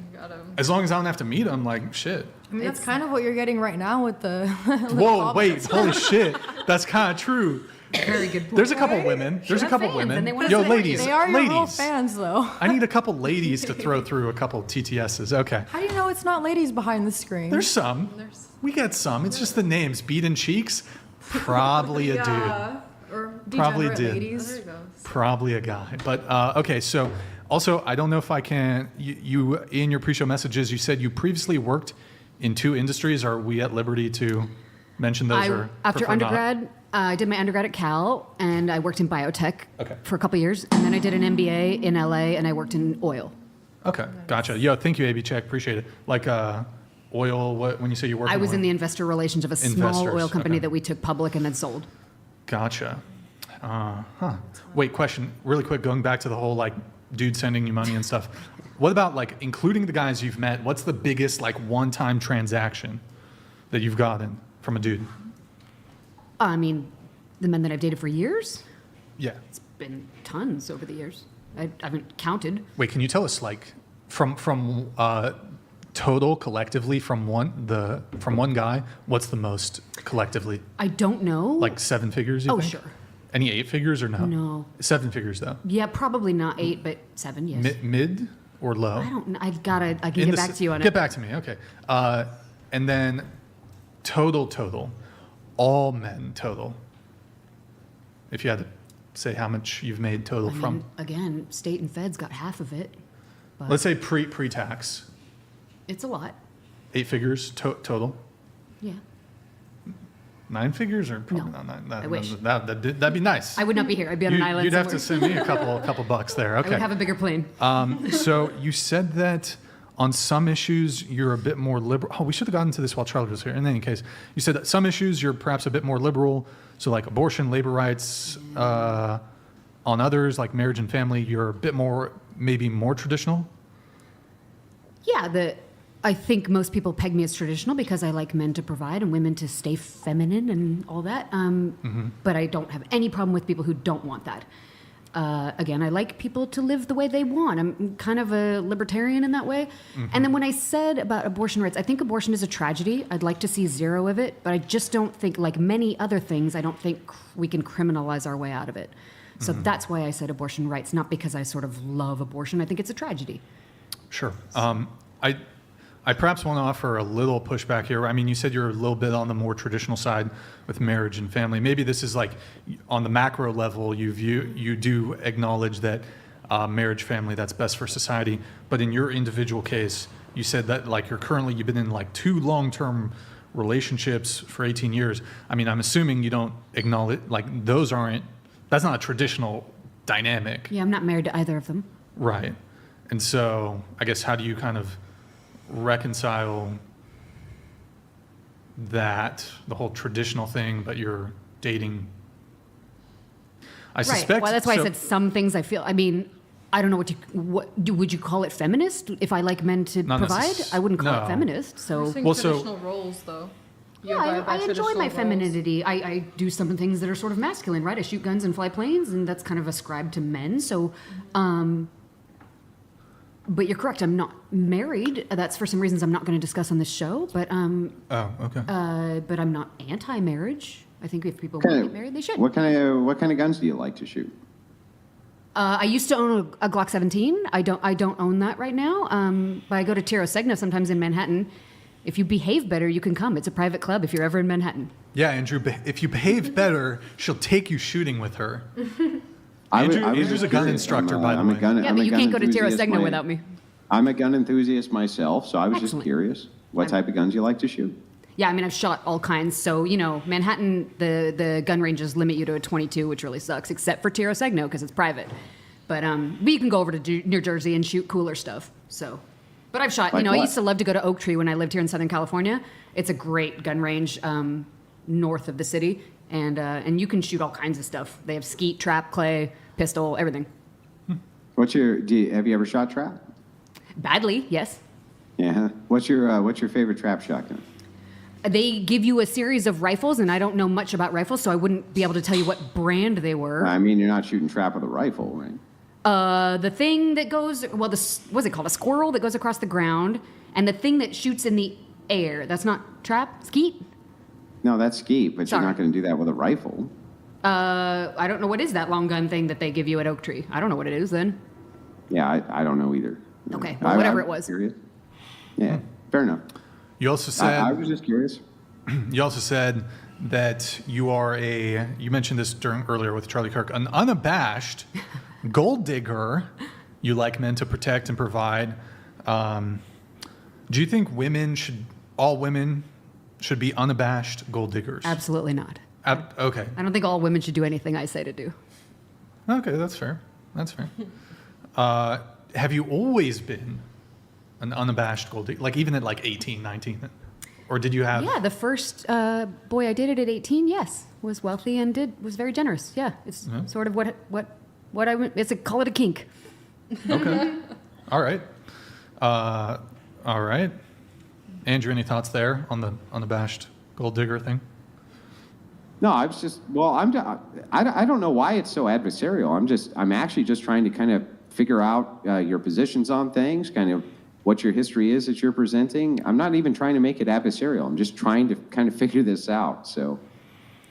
As long as I don't have to meet them, like shit. I mean, that's kind of what you're getting right now with the. Whoa, wait, holy shit. That's kind of true. Very good point. There's a couple women. There's a have couple fans, women. and they wanna Yo, support ladies, They are your real ladies. fans, though. I need a couple ladies to throw through a couple TTSs. Okay. How do you know it's not ladies behind the screen? There's some. We get some. It's just the names. Beat and Cheeks. Probably a dude. Or Probably degenerate did. ladies. There you go. Probably a guy. But okay, so also, I don't know if I can. You in your pre-show messages, you said you previously worked in 2 industries. Are we at liberty to mention those? Or After prefer not? undergrad, I did my undergrad at Cal, and I worked in biotech Okay. for a couple years, and then I did an MBA in LA, and I worked in oil. Okay, gotcha. Yo, thank you, AB Check. Appreciate it. Like oil. What when you say you work? I was in the oil? investor relations of a small Investors, oil company okay. that we took public and then sold. Gotcha. Wait, question. Really quick, going back to the whole like dude sending you money and stuff. What about like including the guys you've met? What's the biggest like one-time transaction that you've gotten from a dude? I mean, the men that I've dated for years, Yeah. it's been tons over the years. I haven't counted. Wait, can you tell us like from total collectively from one guy, what's the most collectively? I don't know. Like 7 figures? You Oh, think? sure. Any 8 figures or no? No. 7 figures though. Yeah, probably not 8, but 7, yes. Mid or low? I don't know. I can In get the back s- to you on Get it. back to me, okay. And then total, all men total. If you had to say how much you've made total I mean, from, again, state and feds got half of it. But let's say pre-tax, it's a lot. 8 figures total. Yeah. 9 figures or probably No. not 9. I wish. That'd be nice. I would not be here. I'd be on an island You'd have to somewhere. send me a couple bucks there. I Okay. would have a bigger plane. So you said that on some issues you're a bit more liberal. Oh, we should have gotten to this while Charlie was here. In any case, you said that some issues you're perhaps a bit more liberal. So like abortion, labor rights. On others, like marriage and family, you're a bit more, maybe more traditional. Yeah, I think most people peg me as traditional because I like men to provide and women to stay feminine and all that. But I don't have any problem with people who don't want that. Again, I like people to live the way they want. I'm kind of a libertarian in that way. And then when I said about abortion rights, I think abortion is a tragedy. I'd like to see 0 of it, but I just don't think, like many other things, I don't think we can criminalize our way out of it. So that's why I said abortion rights, not because I sort of love abortion. I think it's a tragedy. Sure. I perhaps want to offer a little pushback here. I mean, you said you're a little bit on the more traditional side with marriage and family. Maybe this is like on the macro level, you do acknowledge that marriage, family, that's best for society. But in your individual case, you said that like you've been in like 2 long-term relationships for 18 years. I mean, I'm assuming you don't acknowledge, like that's not a traditional dynamic. Yeah, I'm not married to either of them. Right. And so I guess how do you kind of reconcile that, the whole traditional thing, but you're dating? I suspect. Right. Well, that's why I said some things I feel. I mean, I don't know would you call it feminist? If I like men to provide, I wouldn't call it feminist. So traditional roles, though. Yeah, I enjoy my femininity. I do some things that are sort of masculine, right? I shoot guns and fly planes, and that's kind of ascribed to men. So, but you're correct. I'm not married. That's for some reasons I'm not going to discuss on this show. But oh, okay. But I'm not anti-marriage. I think if people want to get married, they should. What kind of guns do you like to shoot? I used to own a Glock 17. I don't own that right now. But I go to Tiro Segna sometimes in Manhattan. If you behave better, you can come. It's a private club if you're ever in Manhattan. Yeah, Andrew, if you behave better, she'll take you shooting with her. Andrew's a gun instructor, by the way. But you can't go to Tiro Segna without me. I'm a gun enthusiast myself, so I was just curious what type of guns you like to shoot. Yeah, I mean, I've shot all kinds. So, Manhattan, the gun ranges limit you to a 22, which really sucks, except for Tiro Segno because it's private. But you can go over to New Jersey and shoot cooler stuff. So, but I've shot. I used to love to go to Oak Tree when I lived here in Southern California. It's a great gun range north of the city, and you can shoot all kinds of stuff. They have skeet, trap, clay, pistol, everything. Have you ever shot trap? Badly, yes. Yeah. What's your favorite trap shotgun? They give you a series of rifles, and I don't know much about rifles, so I wouldn't be able to tell you what brand they were. I mean, you're not shooting trap with a rifle, right? The thing that goes, what's it called? A squirrel that goes across the ground, and the thing that shoots in the air. That's not trap? Skeet? No, that's skeet, but you're not going to do that with a rifle. I don't know. What is that long gun thing that they give you at Oak Tree? I don't know what it is then. Yeah, I don't know either. Okay, well, whatever it was. Curious. Yeah, fair enough. You also said... I was just curious. You also said that you are you mentioned this earlier with Charlie Kirk, an unabashed gold digger. You like men to protect and provide. Do you think all women should be unabashed gold diggers? Absolutely not. Okay. I don't think all women should do anything I say to do. Okay, that's fair. That's fair. Have you always been an unabashed gold digger? Like even at like 18, 19? Or did you have... Yeah, the first boy I dated at 18, yes, was wealthy and was very generous. Yeah, it's sort of what I call it a kink. Okay. All right. All right. Andrew, any thoughts there on the unabashed gold digger thing? No, I was just, I don't know why it's so adversarial. I'm actually just trying to kind of figure out your positions on things, kind of what your history is that you're presenting. I'm not even trying to make it adversarial. I'm just trying to kind of figure this out. So,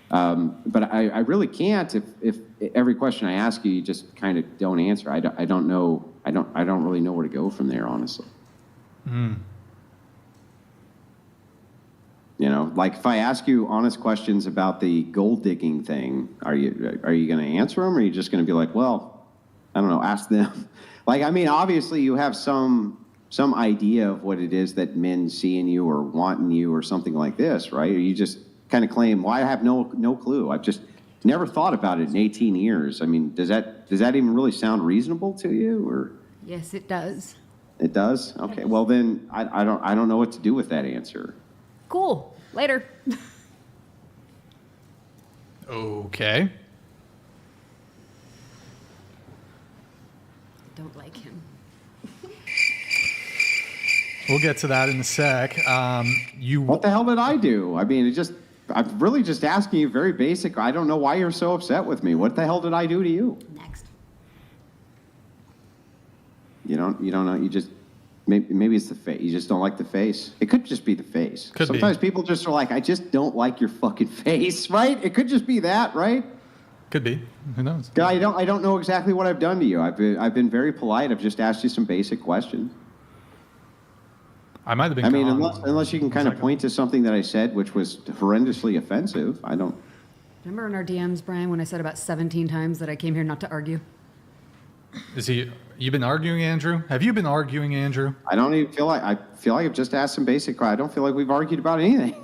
but I really can't if every question I ask you, you just kind of don't answer. I don't know. I don't really know where to go from there, honestly. Like if I ask you honest questions about the gold digging thing, are you going to answer them, or are you just going to be like, well, I don't know, ask them? Like, I mean, obviously you have some idea of what it is that men see in you or want in you or something like this, right? Or you just kind of claim, well, I have no clue. I've just never thought about it in 18 years. I mean, does that even really sound reasonable to you, or? Yes, it does. It does? Okay. Well, then I don't know what to do with that answer. Cool. Later. Okay. Don't like him. We'll get to that in a sec. What the hell did I do? I mean, I'm really just asking you very basic. I don't know why you're so upset with me. What the hell did I do to you? Next. You don't know. You just maybe it's the face. You just don't like the face. It could just be the face. Sometimes people just are like, I just don't like your fucking face, right? It could just be that, right? Could be. Who knows? I don't know exactly what I've done to you. I've been very polite. I've just asked you some basic questions. I might have been. I mean, unless you can kind of point to something that I said which was horrendously offensive, I don't. Remember in our DMs, Brian, when I said about 17 times that I came here not to argue? You been arguing, Andrew? Have you been arguing, Andrew? I don't even feel like I've just asked some basic. I don't feel like we've argued about anything.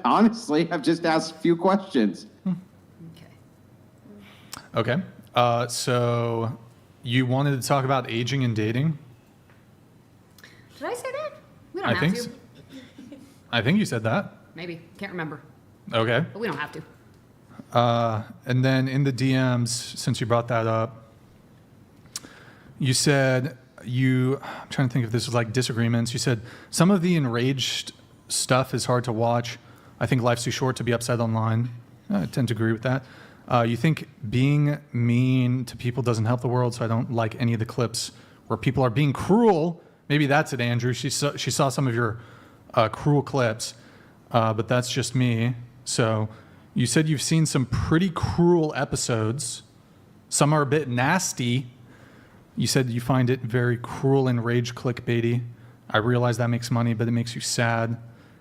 Honestly, I've just asked a few questions. Okay. So you wanted to talk about aging and dating. Did I say that? We don't I have think to. so. I think you said that. Maybe. Can't remember. Okay. But we don't have to. And then in the DMs, since you brought that up, you said I'm trying to think if this was like disagreements. You said some of the enraged stuff is hard to watch. I think life's too short to be upset online. I tend to agree with that. You think being mean to people doesn't help the world, so I don't like any of the clips where people are being cruel. Maybe that's it, Andrew. She saw some of your cruel clips, but that's just me. So you said you've seen some pretty cruel episodes. Some are a bit nasty. You said you find it very cruel and rage clickbaity. I realize that makes money, but it makes you sad.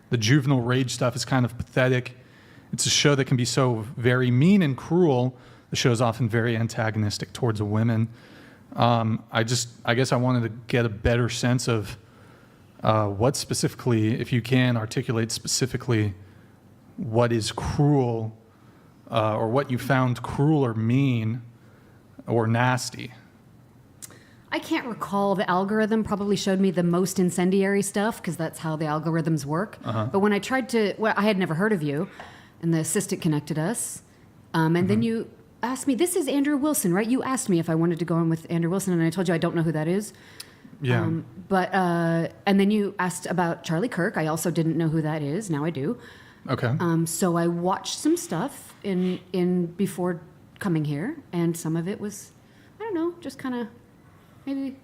The juvenile rage stuff is kind of pathetic. It's a show that can be so very mean and cruel. The show is often very antagonistic towards women. I guess I wanted to get a better sense of what specifically, if you can articulate specifically, what is cruel or what you found cruel or mean or nasty. I can't recall. The algorithm probably showed me the most incendiary stuff because that's how the algorithms work. But when I tried to, I had never heard of you, and the assistant connected us. And then you asked me, this is Andrew Wilson, right? You asked me if I wanted to go on with Andrew Wilson, and I told you I don't know who that is. Yeah. And then you asked about Charlie Kirk. I also didn't know who that is. Now I do. Okay. So I watched some stuff in before coming here, and some of it was, I don't know, just kind of maybe,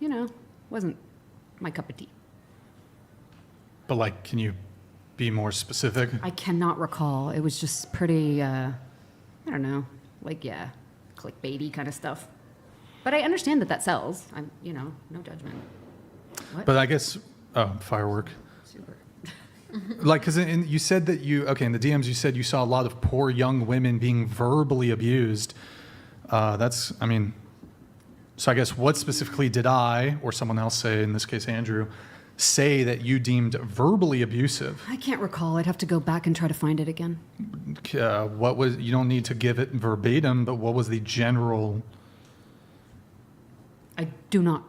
wasn't my cup of tea. But like, can you be more specific? I cannot recall. It was just pretty, I don't know, like, yeah, clickbaity kind of stuff. But I understand that sells. I'm, no judgment. What? But I guess, firework. Super. Like, because you said that in the DMs you said you saw a lot of poor young women being verbally abused. So I guess what specifically did I, or someone else say, in this case Andrew, say that you deemed verbally abusive? I can't recall. I'd have to go back and try to find it again. You don't need to give it verbatim, but what was the general... I do not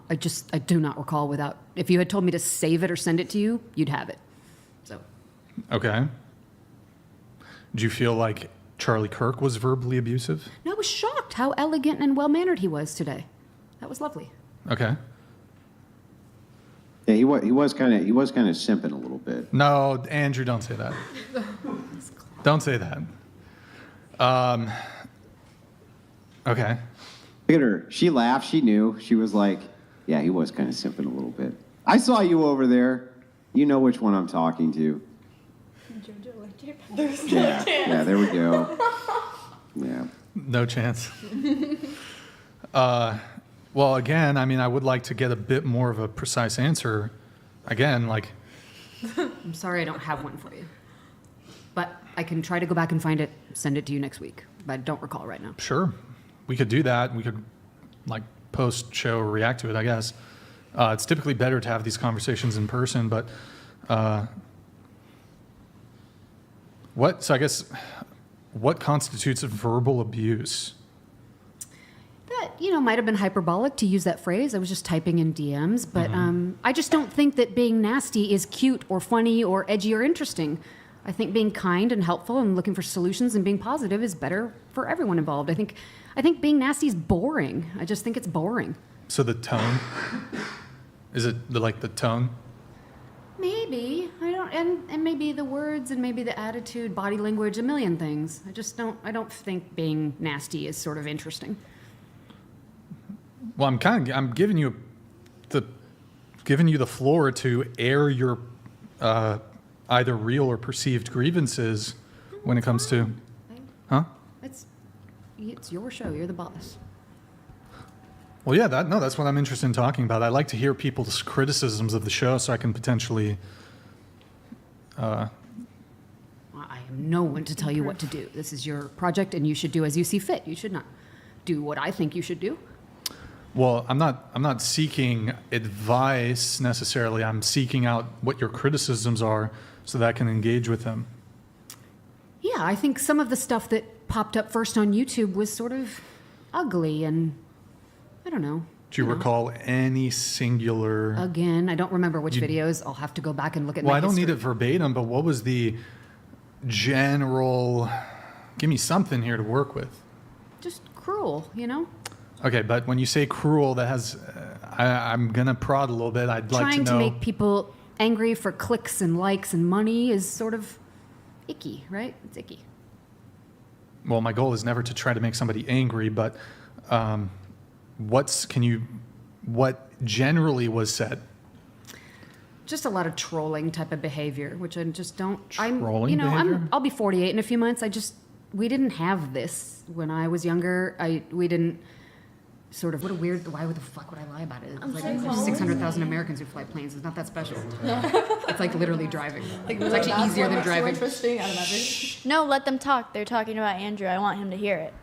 recall without, if you had told me to save it or send it to you, you'd have it. So. Okay. Do you feel like Charlie Kirk was verbally abusive? No, I was shocked how elegant and well-mannered he was today. That was lovely. Okay. Yeah, he was kind of simping a little bit. No, Andrew, don't say that. Don't say that. Okay. Look at her. She laughed. She knew. She was like, yeah, he was kind of simping a little bit. I saw you over there. You know which one I'm talking to. Yeah, there we go. Yeah. No chance. Well, again, I would like to get a bit more of a precise answer. Again, like... I'm sorry I don't have one for you. But I can try to go back and find it, send it to you next week. But I don't recall right now. Sure. We could do that. We could, post-show react to it, I guess. It's typically better to have these conversations in person, but... So I guess, what constitutes verbal abuse? That, might have been hyperbolic to use that phrase. I was just typing in DMs, but I just don't think that being nasty is cute or funny or edgy or interesting. I think being kind and helpful and looking for solutions and being positive is better for everyone involved. I think being nasty is boring. I just think it's boring. So the tone? Is it the tone? Maybe. I don't, and maybe the words and maybe the attitude, body language, a million things. I don't think being nasty is sort of interesting. Well, I'm giving you the floor to air your either real or perceived grievances when it comes to, huh? It's your show. You're the boss. Well, yeah, that's what I'm interested in talking about. I like to hear people's criticisms of the show so I can potentially... I am no one to tell you what to do. This is your project, and you should do as you see fit. You should not do what I think you should do. Well, I'm not seeking advice necessarily. I'm seeking out what your criticisms are so that I can engage with them. Yeah, I think some of the stuff that popped up first on YouTube was sort of ugly and, I don't know, Do you recall any singular? Again, I don't remember which videos. I'll have to go back and look at Well, my I don't need history. it verbatim, but what was the general? Give me something here to work with. Just cruel, you know? Okay, but when you say cruel, that has, I'm gonna prod a little bit. I'd like to Trying know. to make people angry for clicks and likes and money is sort of icky, right? It's icky. Well, my goal is never to try to make somebody angry, but what generally was said? Just a lot of trolling type of behavior, which I just don't. Trolling behavior? I'll be 48 in a few months. We didn't have this when I was younger. We didn't sort of. Why the fuck would I lie about it? It's like there's 600,000 Americans who fly planes. It's not that special. It's like literally driving. It's actually easier than driving. No, let them talk. They're talking about Andrew. I want him to hear it.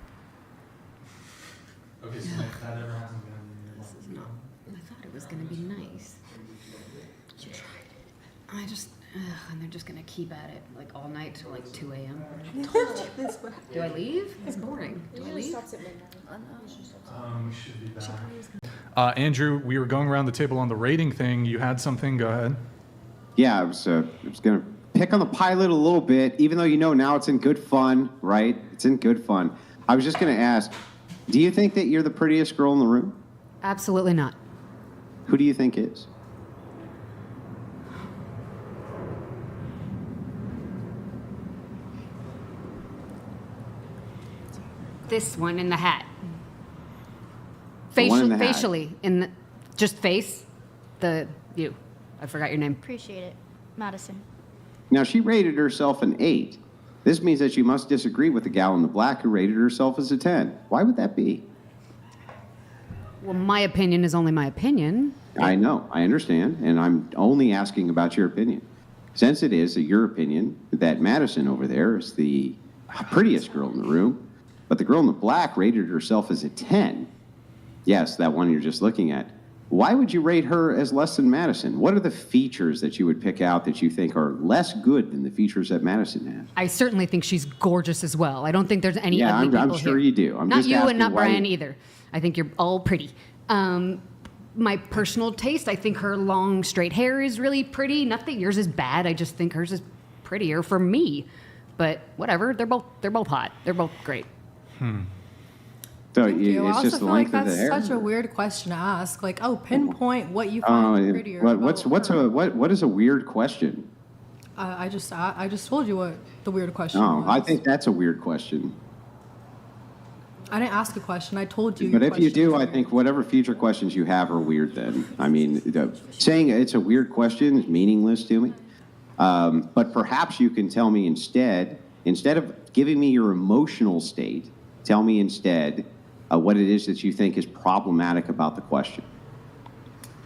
Okay, so that ever hasn't been. This is not. I thought it was going to be nice. I just, and they're just gonna keep at it like all night till like 2 a.m. Do I leave? It's boring. Do I leave? We should be back. Andrew, we were going around the table on the rating thing. You had something. Go ahead. Yeah, I was going to pick on the pilot a little bit, even though now it's in good fun, right? It's in good fun. I was just going to ask, do you think that you're the prettiest girl in the room? Absolutely not. Who do you think is? This one in the hat. The one in the hat. Facially, just face, you. I forgot your name. Appreciate it. Madison. Now, she rated herself an 8. This means that you must disagree with the gal in the black who rated herself as a 10. Why would that be? Well, my opinion is only my opinion. I know, I understand, and I'm only asking about your opinion. Since it is your opinion that Madison over there is the prettiest girl in the room, but the girl in the black rated herself as a 10. Yes, that one you're just looking at. Why would you rate her as less than Madison? What are the features that you would pick out that you think are less good than the features that Madison has? I certainly think she's gorgeous as well. I don't think there's any ugly people I'm sure here. you do. I'm not just you asking and not why Brian either. I think you're all pretty. My personal taste, I think her long straight hair is really pretty. Not that yours is bad. I just think hers is prettier for me. But whatever. They're both hot. They're both great. So Thank you. I it's also just the feel like length of the that's hair. such a weird question to ask. Like, pinpoint what you find prettier. What is a weird question? I just told you what the weird question Oh, was. I think that's a weird question. I didn't ask a question. I told you. But your if you question do, was I weird. think whatever future questions you have are weird then. I mean, saying it's a weird question is meaningless to me. But perhaps you can tell me instead of giving me your emotional state, tell me instead what it is that you think is problematic about the question.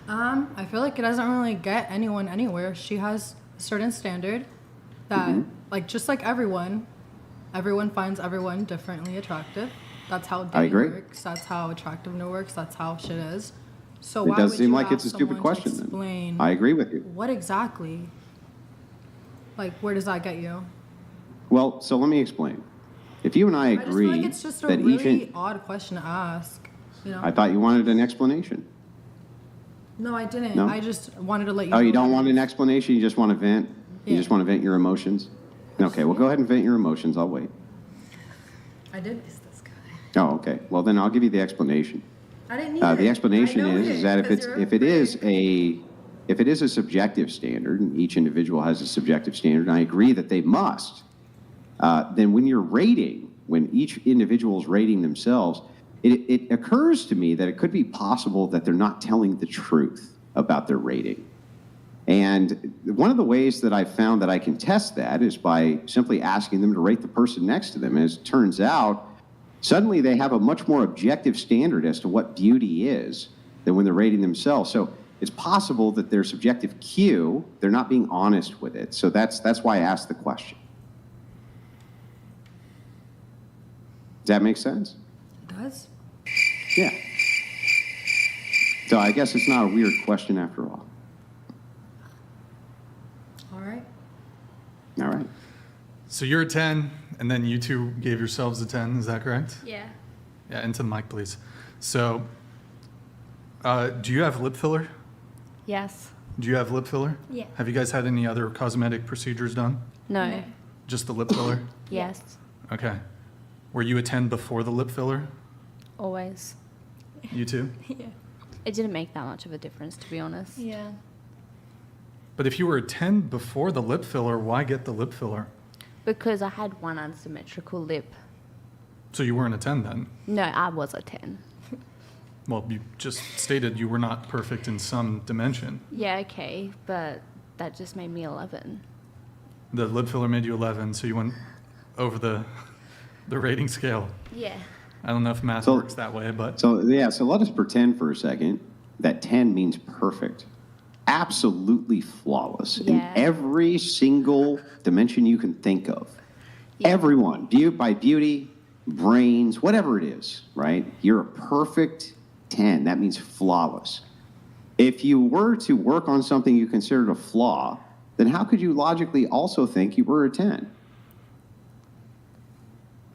I feel like it doesn't really get anyone anywhere. She has a certain standard that, just like everyone finds everyone differently attractive. That's how dating works. That's how attractiveness works. That's how shit is. So It why does would seem you like have it's a stupid someone question then. explain I agree with you. What exactly? Like, where does that get you? Well, so let me explain. If you and I I just feel agree like it's just a that really odd question to ask. You know? I thought you wanted an explanation. No, I didn't. No? I just wanted to let you Oh, know. you don't want an explanation? You just want to vent? You Yeah. just want to vent your emotions? Okay, well, go ahead and vent your emotions. I'll wait. I did. Oh, okay. Well, then I'll give you the explanation. I didn't need The it. explanation I know is that because you're if it is a subjective standard, and each individual has a subjective standard, and I agree that they must, then when you're rating, when each individual is rating themselves, it occurs to me that it could be possible that they're not telling the truth about their rating. And one of the ways that I've found that I can test that is by simply asking them to rate the person next to them. And as it turns out, suddenly they have a much more objective standard as to what beauty is than when they're rating themselves. So it's possible that their subjective cue, they're not being honest with it. So that's why I asked the question. Does that make sense? It does. Yeah. So I guess it's not a weird question after all. All right. All right. So you're a 10, and then you two gave yourselves a 10. Is that correct? Yeah. Yeah, into the mic, please. So Do you have lip filler? Yes. Do you have lip filler? Yeah. Have you guys had any other cosmetic procedures done? No. Just the lip filler? Yes. Okay. Were you a 10 before the lip filler? Always. You too? Yeah. It didn't make that much of a difference, to be honest. Yeah. But if you were a 10 before the lip filler, why get the lip filler? Because I had one unsymmetrical lip. So you weren't a 10 then? No, I was a 10. Well, you just stated you were not perfect in some dimension. Yeah, okay, but that just made me 11. The lip filler made you 11, so you went over the rating scale. Yeah. I don't know if math works that way, but... So let us pretend for a second that 10 means perfect. Absolutely flawless in every single dimension you can think of. Yeah. Everyone, by beauty, brains, whatever it is, right? You're a perfect 10. That means flawless. If you were to work on something you considered a flaw, then how could you logically also think you were a 10?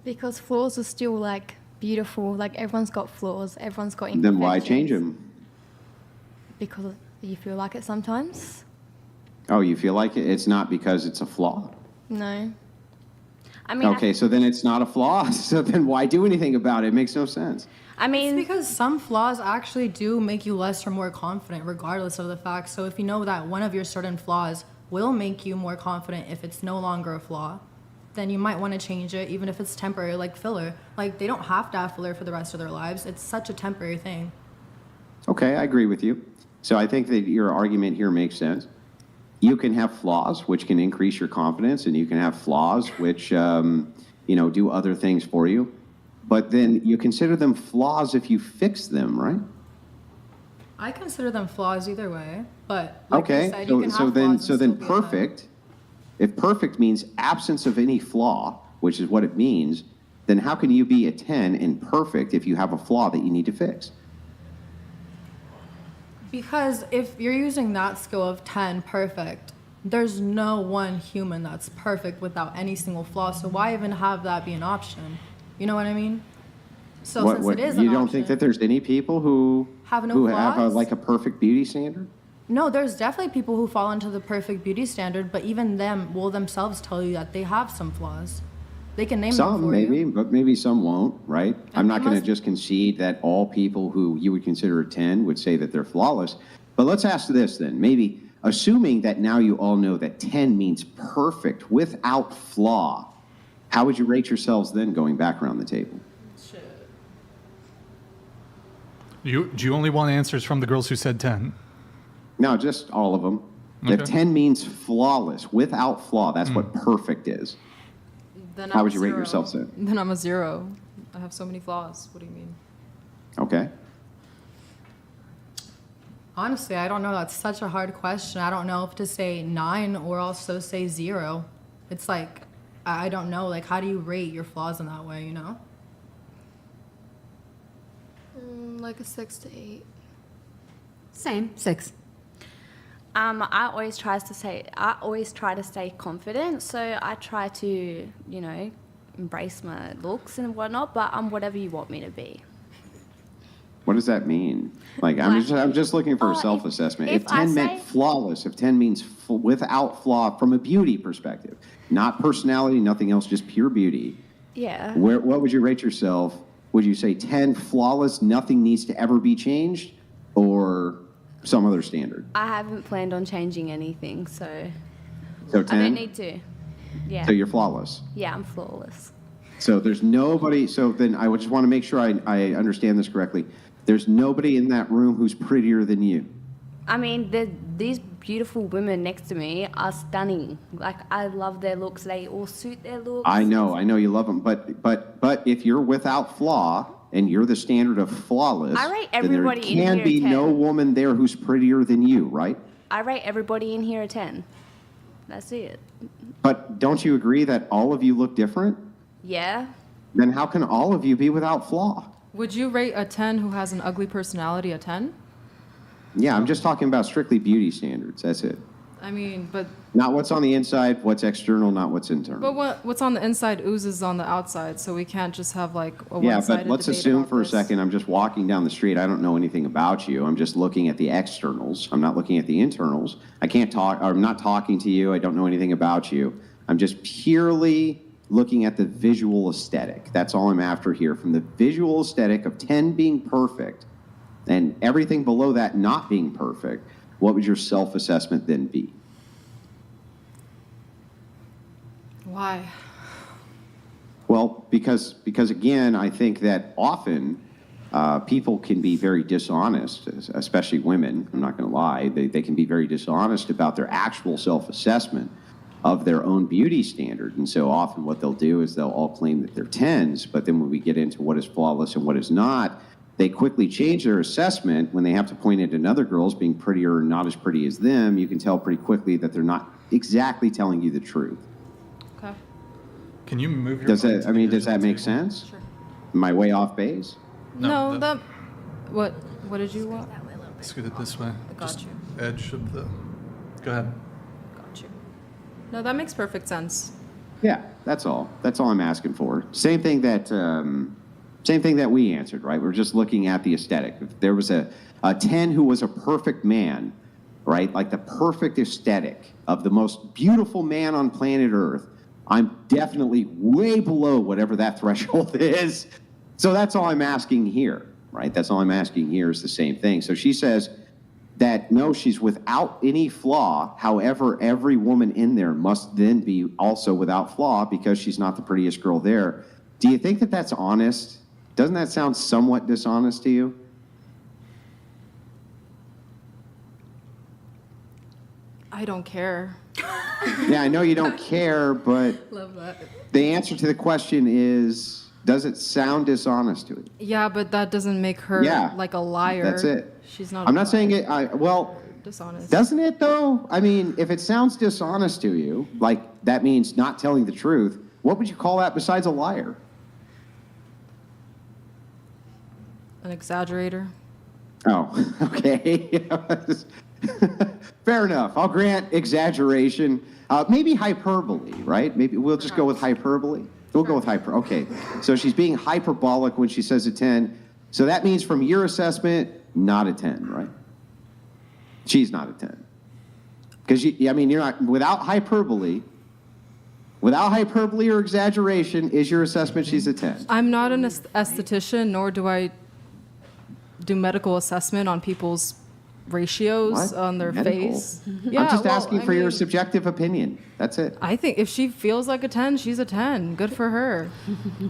Because flaws are still like beautiful. Like everyone's got flaws. Everyone's got imperfections. Then why change them? Because you feel like it sometimes. Oh, you feel like it? It's not because it's a flaw? No. I mean, okay, so then it's not a flaw. So then why do anything about it? It makes no sense. I mean, it's because some flaws actually do make you less or more confident, regardless of the fact. So if you know that one of your certain flaws will make you more confident if it's no longer a flaw, then you might want to change it, even if it's temporary, like filler. Like, they don't have to have filler for the rest of their lives. It's such a temporary thing. Okay, I agree with you. So I think that your argument here makes sense. You can have flaws, which can increase your confidence, and you can have flaws which, do other things for you. But then you consider them flaws if you fix them, right? I consider them flaws either way, but like okay, you said, you can have flaws so then perfect. If perfect means absence of any flaw, which is what it means, then how can you be a 10 in perfect if you have a flaw that you need to fix? Because if you're using that scale of 10, perfect, there's no one human that's perfect without any single flaw. So why even have that be an option? You know what I mean? So since it is an you don't option, think that there's any people who have no who flaws? have a perfect beauty standard? No, there's definitely people who fall into the perfect beauty standard, but even them will themselves tell you that they have some flaws. They can name them Some for maybe, you. but maybe some won't, right? And I'm not they going to must- just concede that all people who you would consider a 10 would say that they're flawless. But let's ask this then. Maybe assuming that now you all know that 10 means perfect without flaw, how would you rate yourselves then going back around the table? Do you only want answers from the girls who said 10? No, just all of them. Okay. If 10 means flawless, without flaw, that's what perfect is. Then How I'm would you rate zero. yourself then? Then I'm a 0. I have so many flaws. What do you mean? Okay. Honestly, I don't know. That's such a hard question. I don't know if to say 9 or also say 0. It's like, I don't know. Like, how do you rate your flaws in that way, you know? Like a 6 to 8. Same, 6. I always try to stay confident, so I try to, embrace my looks and whatnot, but I'm whatever you want me to be. What does that mean? Like, I'm just looking for a self-assessment. If 10 meant flawless, if 10 means without flaw from a beauty perspective, not personality, nothing else, just pure beauty. Yeah. What would you rate yourself? Would you say 10 flawless, nothing needs to ever be changed, or some other standard? I haven't planned on changing anything, so 10? I don't need to. Yeah. So you're flawless. Yeah, I'm flawless. So there's nobody, so then I would just want to make sure I understand this correctly. There's nobody in that room who's prettier than you. I mean, these beautiful women next to me are stunning. Like, I love their looks. They all suit their looks. I know you love them, but if you're without flaw and you're the standard of flawless, I rate everybody then in there here can be a 10. no woman there who's prettier than you, right? I rate everybody in here a 10. That's it. But don't you agree that all of you look different? Yeah. Then how can all of you be without flaw? Would you rate a 10 who has an ugly personality a 10? Yeah, I'm just talking about strictly beauty standards. That's it. I mean, but Not what's on the inside, what's external, not what's internal. but what's on the inside oozes on the outside, so we can't just have like a Yeah, one-sided but let's debate assume about for a this. second I'm just walking down the street. I don't know anything about you. I'm just looking at the externals. I'm not looking at the internals. I can't talk, or I'm not talking to you. I don't know anything about you. I'm just purely looking at the visual aesthetic. That's all I'm after here. From the visual aesthetic of 10 being perfect and everything below that not being perfect, what would your self-assessment then be? Why? Well, because again, I think that often people can be very dishonest, especially women. I'm not going to lie. They can be very dishonest about their actual self-assessment of their own beauty standard. And so often what they'll do is they'll all claim that they're 10s, but then when we get into what is flawless and what is not, they quickly change their assessment when they have to point at another girl as being prettier or not as pretty as them. You can tell pretty quickly that they're not exactly telling you the truth. Okay. Can you move your Does mic that, to I the mean, edge does of that the make table? sense? Am I way off base? No, that- what did you want? Scoot it this way. Got Just you. edge of the. Go ahead. Got you. No, that makes perfect sense. Yeah, that's all. That's all I'm asking for. Same thing that we answered, right? We're just looking at the aesthetic. If there was a 10 who was a perfect man, right? Like the perfect aesthetic of the most beautiful man on planet Earth, I'm definitely way below whatever that threshold is. So that's all I'm asking here, right? That's all I'm asking here is the same thing. So she says that no, she's without any flaw. However, every woman in there must then be also without flaw because she's not the prettiest girl there. Do you think that that's honest? Doesn't that sound somewhat dishonest to you? I don't care. Yeah, I know you don't care, but Love that. the answer to the question is, does it sound dishonest to you? Yeah, but that doesn't make her Yeah, like a liar. That's it. She's not. I'm a not saying liar. it, well, Dishonest. doesn't it though? I mean, if it sounds dishonest to you, like that means not telling the truth, what would you call that besides a liar? An exaggerator. Oh, okay. Fair enough. I'll grant exaggeration. Maybe hyperbole, right? Maybe we'll just go with hyperbole. We'll go with Okay. So she's being hyperbolic when she says a 10. So that means from your assessment, not a 10, right? She's not a 10. Because, you're not, without hyperbole or exaggeration, is your assessment she's a 10? I'm not an esthetician, nor do I do medical assessment on people's ratios What? on their Medical? face. I'm just asking for your subjective opinion. That's it. I think if she feels like a 10, she's a 10. Good for her.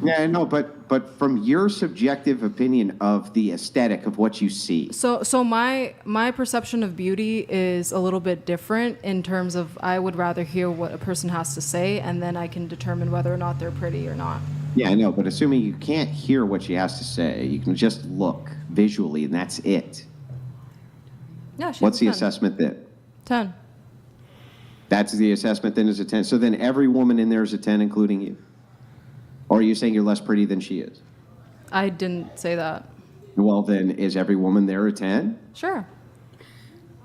Yeah, I know, but from your subjective opinion of the aesthetic of what you see. So my perception of beauty is a little bit different in terms of I would rather hear what a person has to say, and then I can determine whether or not they're pretty or not. Yeah, I know, but assuming you can't hear what she has to say, you can just look visually, and that's it. Yeah, she's What's a the 10. assessment then? 10. That's the assessment then is a 10. So then every woman in there is a 10, including you? Or are you saying you're less pretty than she is? I didn't say that. Well, then is every woman there a 10? Sure.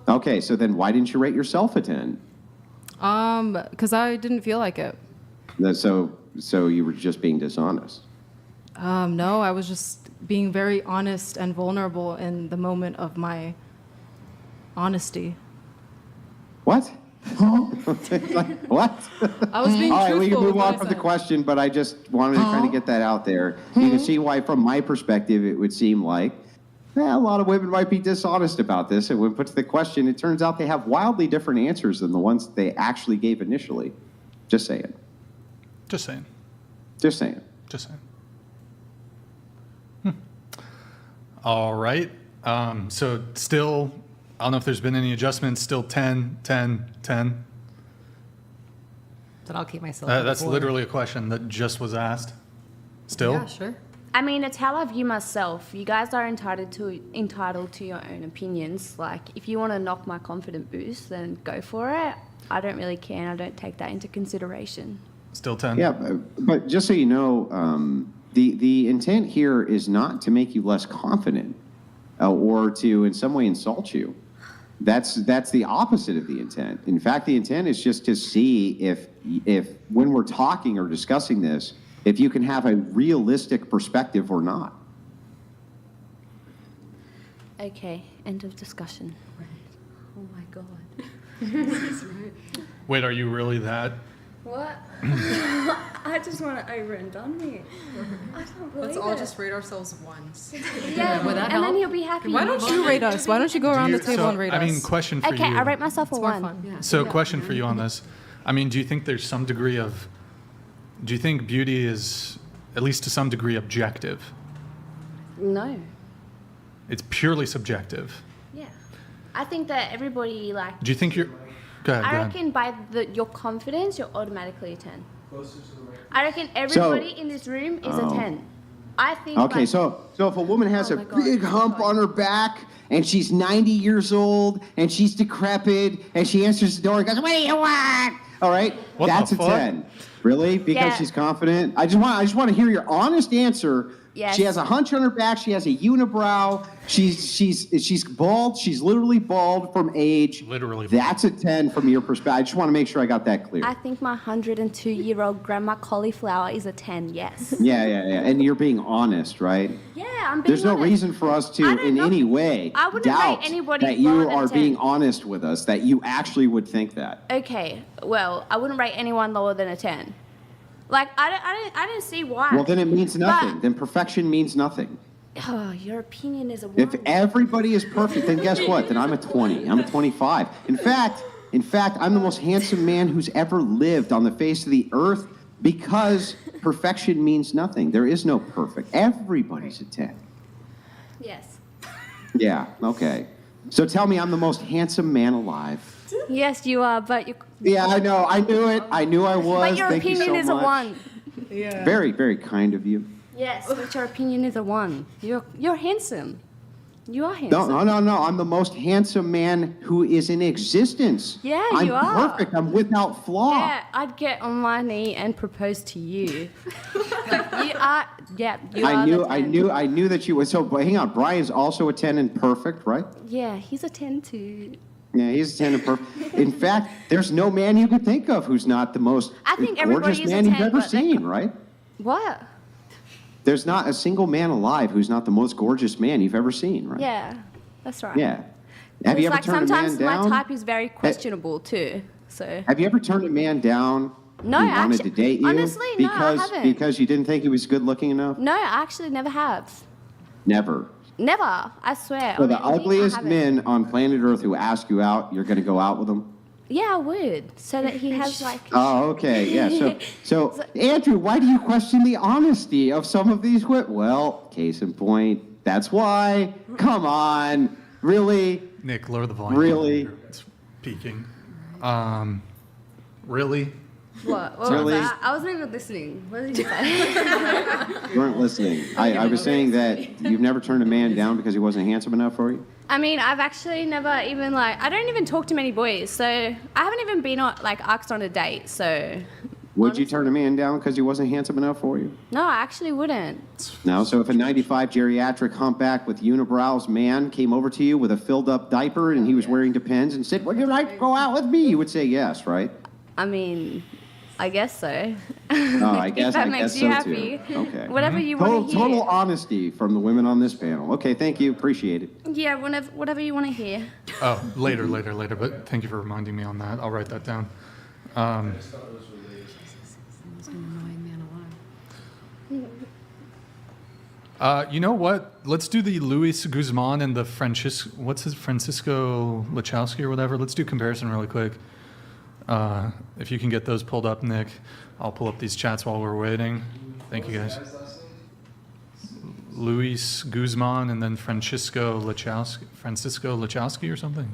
Okay, so then why didn't you rate yourself a 10? Because I didn't feel like it. So you were just being dishonest. No, I was just being very honest and vulnerable in the moment of my honesty. What? Like, what? I was being All right, we can truthful move with what on I from the said. question, but I just wanted to kind of get that out there. You can see why, from my perspective, it would seem like a lot of women might be dishonest about this. And when put to the question, it turns out they have wildly different answers than the ones that they actually gave initially. Just saying. Just saying. Just saying. Just saying. All right. So still, I don't know if there's been any adjustments. Still 10, 10, 10. But I'll keep myself. at That's 4. literally a question that just was asked. Still? Yeah, sure. I mean, it's how I view myself. You guys are entitled to your own opinions. Like, if you want to knock my confident boost, then go for it. I don't really care, and I don't take that into consideration. Still 10? Yeah, but just so you know, the intent here is not to make you less confident or to in some way insult you. That's the opposite of the intent. In fact, the intent is just to see if when we're talking or discussing this, if you can have a realistic perspective or not. Okay, end of discussion. Oh my god. Wait, are you really that? What? I just want to over and done me. I don't believe Let's all just rate ourselves once. Yeah, Would that and help? then he'll be happy. Why don't you rate us? Why don't you go around the table so, and rate us? I mean, question for Okay, you. I rate myself a It's more 1. fun. Yeah. So, question for you on this. I mean, do you think there's some degree of, do you think beauty is, at least to some degree, objective? No. It's purely subjective. Yeah. I think that everybody, like... Do you think you're, go ahead, I go ahead. reckon by your confidence, you're automatically a 10. I reckon everybody in this room is a 10. I think... Okay, like, so if a woman has Oh a my God. big hump on her back and she's 90 years old and she's decrepit and she answers the door and goes, "What do you want?" All right, What that's the a fuck? 10. Really? Because Yeah. she's confident? I just want to hear your honest answer. Yes. She has a hunch on her back. She has a unibrow. She's bald. She's literally bald from age. Literally bald. That's a 10 from your perspective. I just want to make sure I got that clear. I think my 102-year-old grandma cauliflower is a 10, yes. Yeah. And you're being honest, right? Yeah, I'm being There's no honest. reason for us I to, don't in know. any way, I wouldn't doubt rate anybody that lower you than are 10. being honest with us, that you actually would think that. Okay, well, I wouldn't rate anyone lower than a 10. Like, I didn't see why. Well, then it means nothing. But- Then perfection means nothing. Oh, your opinion is a 1. If everybody is perfect, then guess what? Then I'm a 20. I'm a 25. In fact, I'm the most handsome man who's ever lived on the face of the earth because perfection means nothing. There is no perfect. Everybody's a 10. Yes. Yeah, okay. So tell me I'm the most handsome man alive. Yes, you are, but you. Yeah, I know. I knew it. I knew I was. But your Thank you opinion so is much. a 1. Yeah. Very, very kind of you. Yes, but your opinion is a 1. You're handsome. You are handsome. No. I'm the most handsome man who is in existence. Yeah, I'm you are. perfect. I'm without flaw. Yeah, I'd get on my knee and propose to you. You are. Yeah, you are. the 10. I knew that you were. So, but hang on. Brian's also a 10 and perfect, right? Yeah, he's a 10 too. Yeah, he's a 10 and perfect. In fact, there's no man you could think of who's not the most I think everybody gorgeous is a man 10, you've ever but seen, right? What? There's not a single man alive who's not the most gorgeous man you've ever seen, right? Yeah, that's right. Yeah. Have you It's ever like turned a man sometimes down? my type is very questionable too. So. Have you ever turned a man down No, who wanted actually- to date you honestly, no, I because haven't. because you didn't think he was good looking enough? No, I actually never have. Never. Never. I swear. So the Honestly, I ugliest haven't. men on planet Earth who ask you out, you're going to go out with them? Yeah, I would. So that he has like. Oh, okay, yeah. So Andrew, why do you question the honesty of some of these? Well, case in point, that's why. Come on, really? Nick, lower the volume. Really? It's peaking. Really? What? What Really? was that? I wasn't even listening. What did you say? You weren't listening. I was saying that you've never turned a man down because he wasn't handsome enough for you? I mean, I've actually never even like. I don't even talk to many boys, so I haven't even been on like asked on a date. So. Would you turn a man down because he wasn't handsome enough for you? No, I actually wouldn't. No, so if a 95 geriatric humpback with unibrows man came over to you with a filled up diaper and he was wearing Depends and said, "Would you like to go out with me?" You would say yes, right? I mean, I guess so. Oh, I guess if that I makes guess you so happy. too. Okay. Whatever you want to hear. Total honesty from the women on this panel. Okay, thank you. Appreciate it. Yeah, whatever you want to hear. Oh, later. But thank you for reminding me on that. I'll write that down. You know what? Let's do the Luis Guzman and the Francisco Lachowski or whatever. Let's do comparison really quick. If you can get those pulled up, Nick, I'll pull up these chats while we're waiting. Thank you, guys. Luis Guzman and then Francisco Lachowski or something.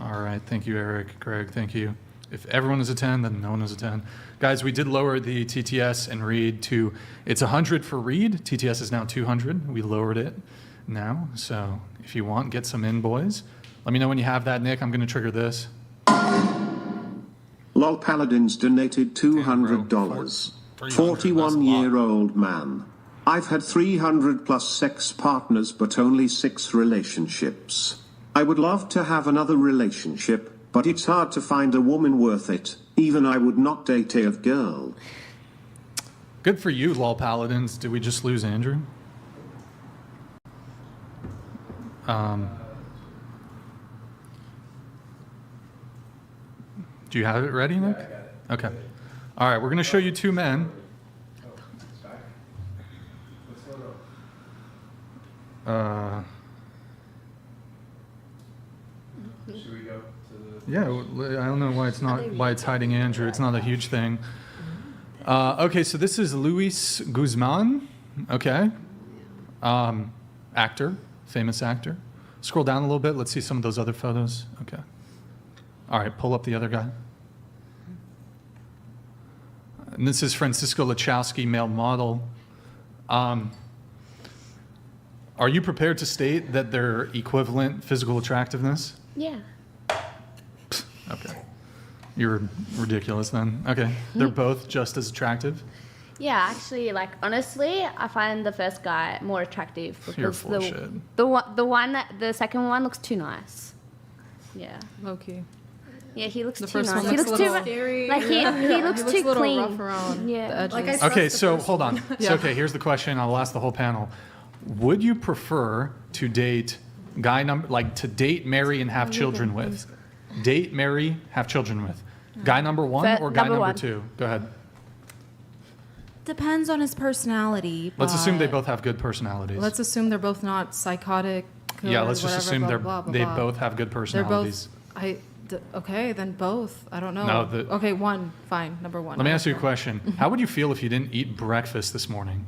All right. Thank you, Eric. Greg, thank you. If everyone is a 10, then no one is a 10. Guys, we did lower the TTS and Reed to, it's 100 for Reed. TTS is now 200. We lowered it now. So if you want, get some in, boys. Let me know when you have that, Nick. I'm going to trigger this. Lol Paladins donated $200. 41-year-old man. I've had 300 plus sex partners but only 6 relationships. I would love to have another relationship, but it's hard to find a woman worth it. Even I would not date a girl. Good for you, lol paladins. Did we just lose Andrew? Do you have it ready, Nick? Yeah, I got it. Okay. All right, we're going to show you two men. Should we go to the... Yeah, I don't know why it's hiding Andrew. It's not a huge thing. Okay, so this is Luis Guzman. Okay. Actor, famous actor. Scroll down a little bit. Let's see some of those other photos. Okay. All right, pull up the other guy. And this is Francisco Lachowski, male model. Are you prepared to state that they're equivalent physical attractiveness? Yeah. Okay. You're ridiculous then. Okay. They're both just as attractive? Yeah, actually, like honestly, I find the first guy more attractive You're because full of shit. the second one looks too nice. Yeah. Low key. Yeah, he looks The too first nice. one He looks looks a too little scary. like he looks He looks too a little clean. rough around Yeah. the edges. Like I Okay, trust the so first hold on. one. So, Yeah. okay, here's the question. I'll ask the whole panel. Would you prefer to date to date, marry, and have children with? Date, marry, have children with. Guy number one or guy number two? Go ahead. Depends on his personality. Let's assume they but- both have good personalities. Let's assume they're both not psychotic. Yeah, or let's just whatever, assume blah, blah, blah, they blah. both have good They're personalities. both. Okay, then both. I don't know. No, okay, one. Fine. Number one. Let me ask you a question. How would you feel if you didn't eat breakfast this morning?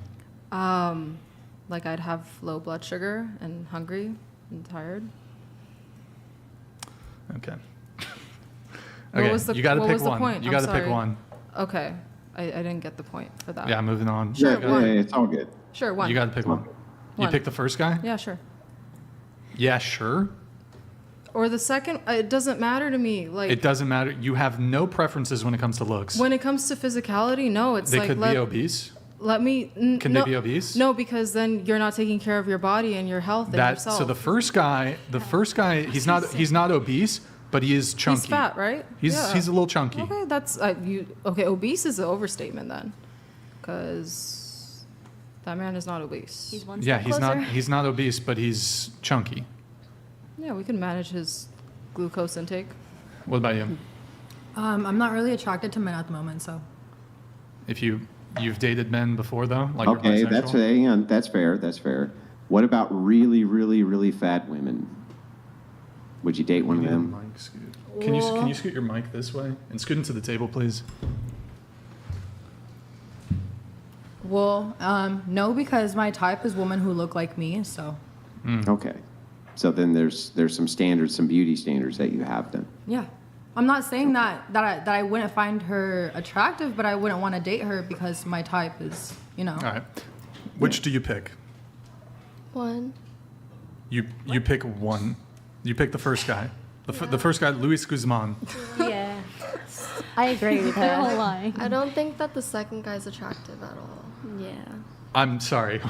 Like I'd have low blood sugar and hungry and tired. Okay. What Okay, was the- you got to what pick was the one. point? You I'm got to pick sorry. one. Okay, I didn't get the point for that. Yeah, moving on. Sure, You gotta- one. It's all good. Sure, one. You got to pick one. You One. pick the first guy? Yeah, sure. Yeah, sure. Or the second. It doesn't matter to me. Like It doesn't matter. You have no preferences when it comes to looks. when it comes to physicality, no. It's They like could be obese. Let me. Can they be obese? No, because then you're not taking care of your body and your health and yourself. So the first guy, he's not obese, but he is chunky. He's fat, right? He's Yeah. a little chunky. Okay, that's Okay, obese is an overstatement then, because that man is not obese. He's one Yeah, step he's closer. not obese, but he's chunky. Yeah, we can manage his glucose intake. What about you? I'm not really attracted to men at the moment, so. If you've dated men before though, like you're Okay, bisexual? hang on. That's fair. That's fair. What about really, really, really fat women? Would you date one of them? Mic scoot. Can you scoot your mic this way and scoot into the table, please? Well, no, because my type is women who look like me, so. Okay. So then there's some standards, some beauty standards that you have then. Yeah. I'm not saying that I wouldn't find her attractive, but I wouldn't want to date her because my type is, All right. Which do you pick? One. You pick one. You pick the first guy. The first guy, Luis Guzman. Yeah. I agree with They're all her. lying. I don't think that the second guy's attractive at all. Yeah. I'm sorry.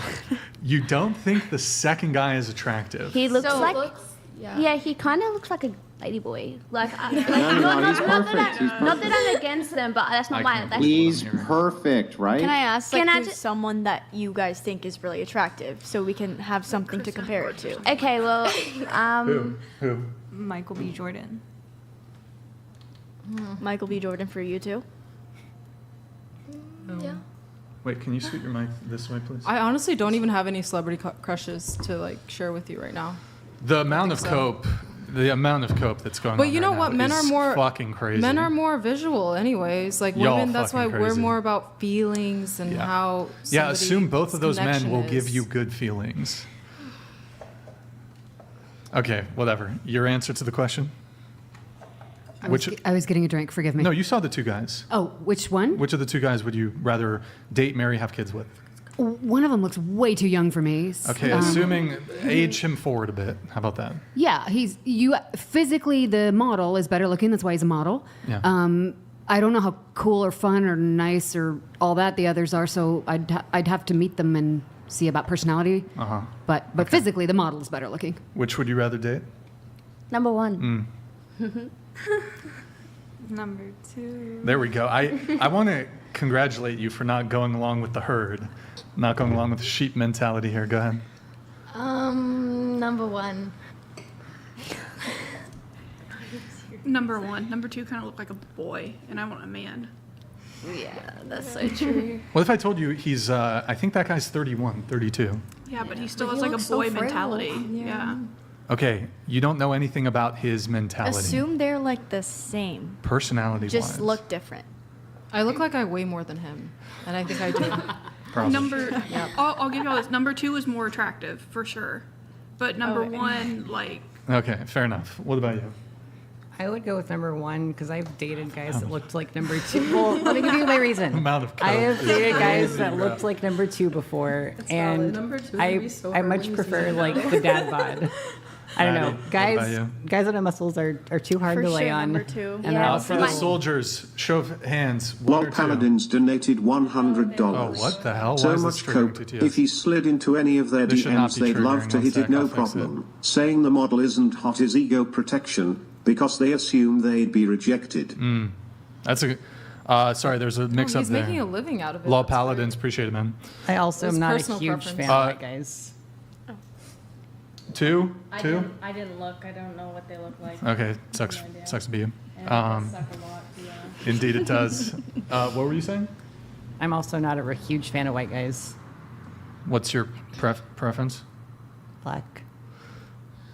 You don't think the second guy is attractive? He looks like. Yeah. Yeah, he kind of looks like a ladyboy. Like, No, he's perfect. He's not that perfect. I'm against them, but that's not I my. can't That's, He's perfect, right? Can I ask Can I who's ju- someone that you guys think is really attractive so we can have something to compare it to? okay, well, Who? Michael B. Jordan. Michael B. Jordan for you too? Yeah. Wait, can you scoot your mic this way, please? I honestly don't even have any celebrity crushes to like share with you right now. The amount of so. cope that's going on. But you know right what? now Men are is more fucking crazy. Men are more visual, anyways. Like Y'all women, that's why fucking we're crazy. more about feelings and Yeah. how. Yeah, assume both of those men connection will give is. you good feelings. Okay, whatever. Your answer to the question? I was getting a drink. Forgive me. No, you saw the two guys. Oh, which one? Which of the two guys would you rather date, marry, have kids with? One of them looks way too young for me. Okay, assuming age him forward a bit. How about that? Yeah, physically the model is better looking. That's why he's a model. Yeah. I don't know how cool or fun or nice or all that the others are, so I'd have to meet them and see about personality. Uh-huh. But physically the model is better looking. Which would you rather date? Number 1. Number 2. There we go. I want to congratulate you for not going along with the herd, not going along with the sheep mentality here. Go ahead. Number 1. Number 1. Number 2 kind of look like a boy, and I want a man. Yeah, that's so true. What if I told you he's, I think that guy's 31, 32? Yeah, but he still But has he like a looks so boy frail. mentality. Yeah. Yeah. Okay, you don't know anything about his mentality. Assume they're like the same. Personality-wise. Just look different. I look like I weigh more than him, and I think I do. Probably. I'll give y'all this. Number 2 is more attractive for sure, but number 1, like, Okay, fair enough. What about you? I would go with number 1 because I've dated guys that looked like number 2. Well, let me give you my reason. Amount of I have coke. dated guys that Crazy, looked bro. like number 2 before, valid. and Number 2 would be so I hard when much you prefer see like it. the dad bod. I don't Maddie, know, what guys. about you? Guys that have muscles are too hard For to lay sure, on. number 2. And Yeah. For the soldiers, show of hands. One While or two. Paladins donated $100. Oh, what the hell? Why So is much this triggering cope. TTS? If he slid into any of their This should not DMs, be they'd love triggering. to One hit sec, it, no I'll fix it. problem. Saying the model isn't hot is ego protection, because they assume they'd be rejected. That's a. Sorry, there's a mix up He's there. making a living out of it. Law That's Paladins, appreciate it, man. I also It's am not a personal huge preference. fan of white guys. Two? I Two? didn't look. I don't know what they look like. Okay, sucks. No idea. Sucks to be you. And it does suck a lot, yeah. Indeed, it does. What were you saying? I'm also not a huge fan of white guys. What's your preference? Black.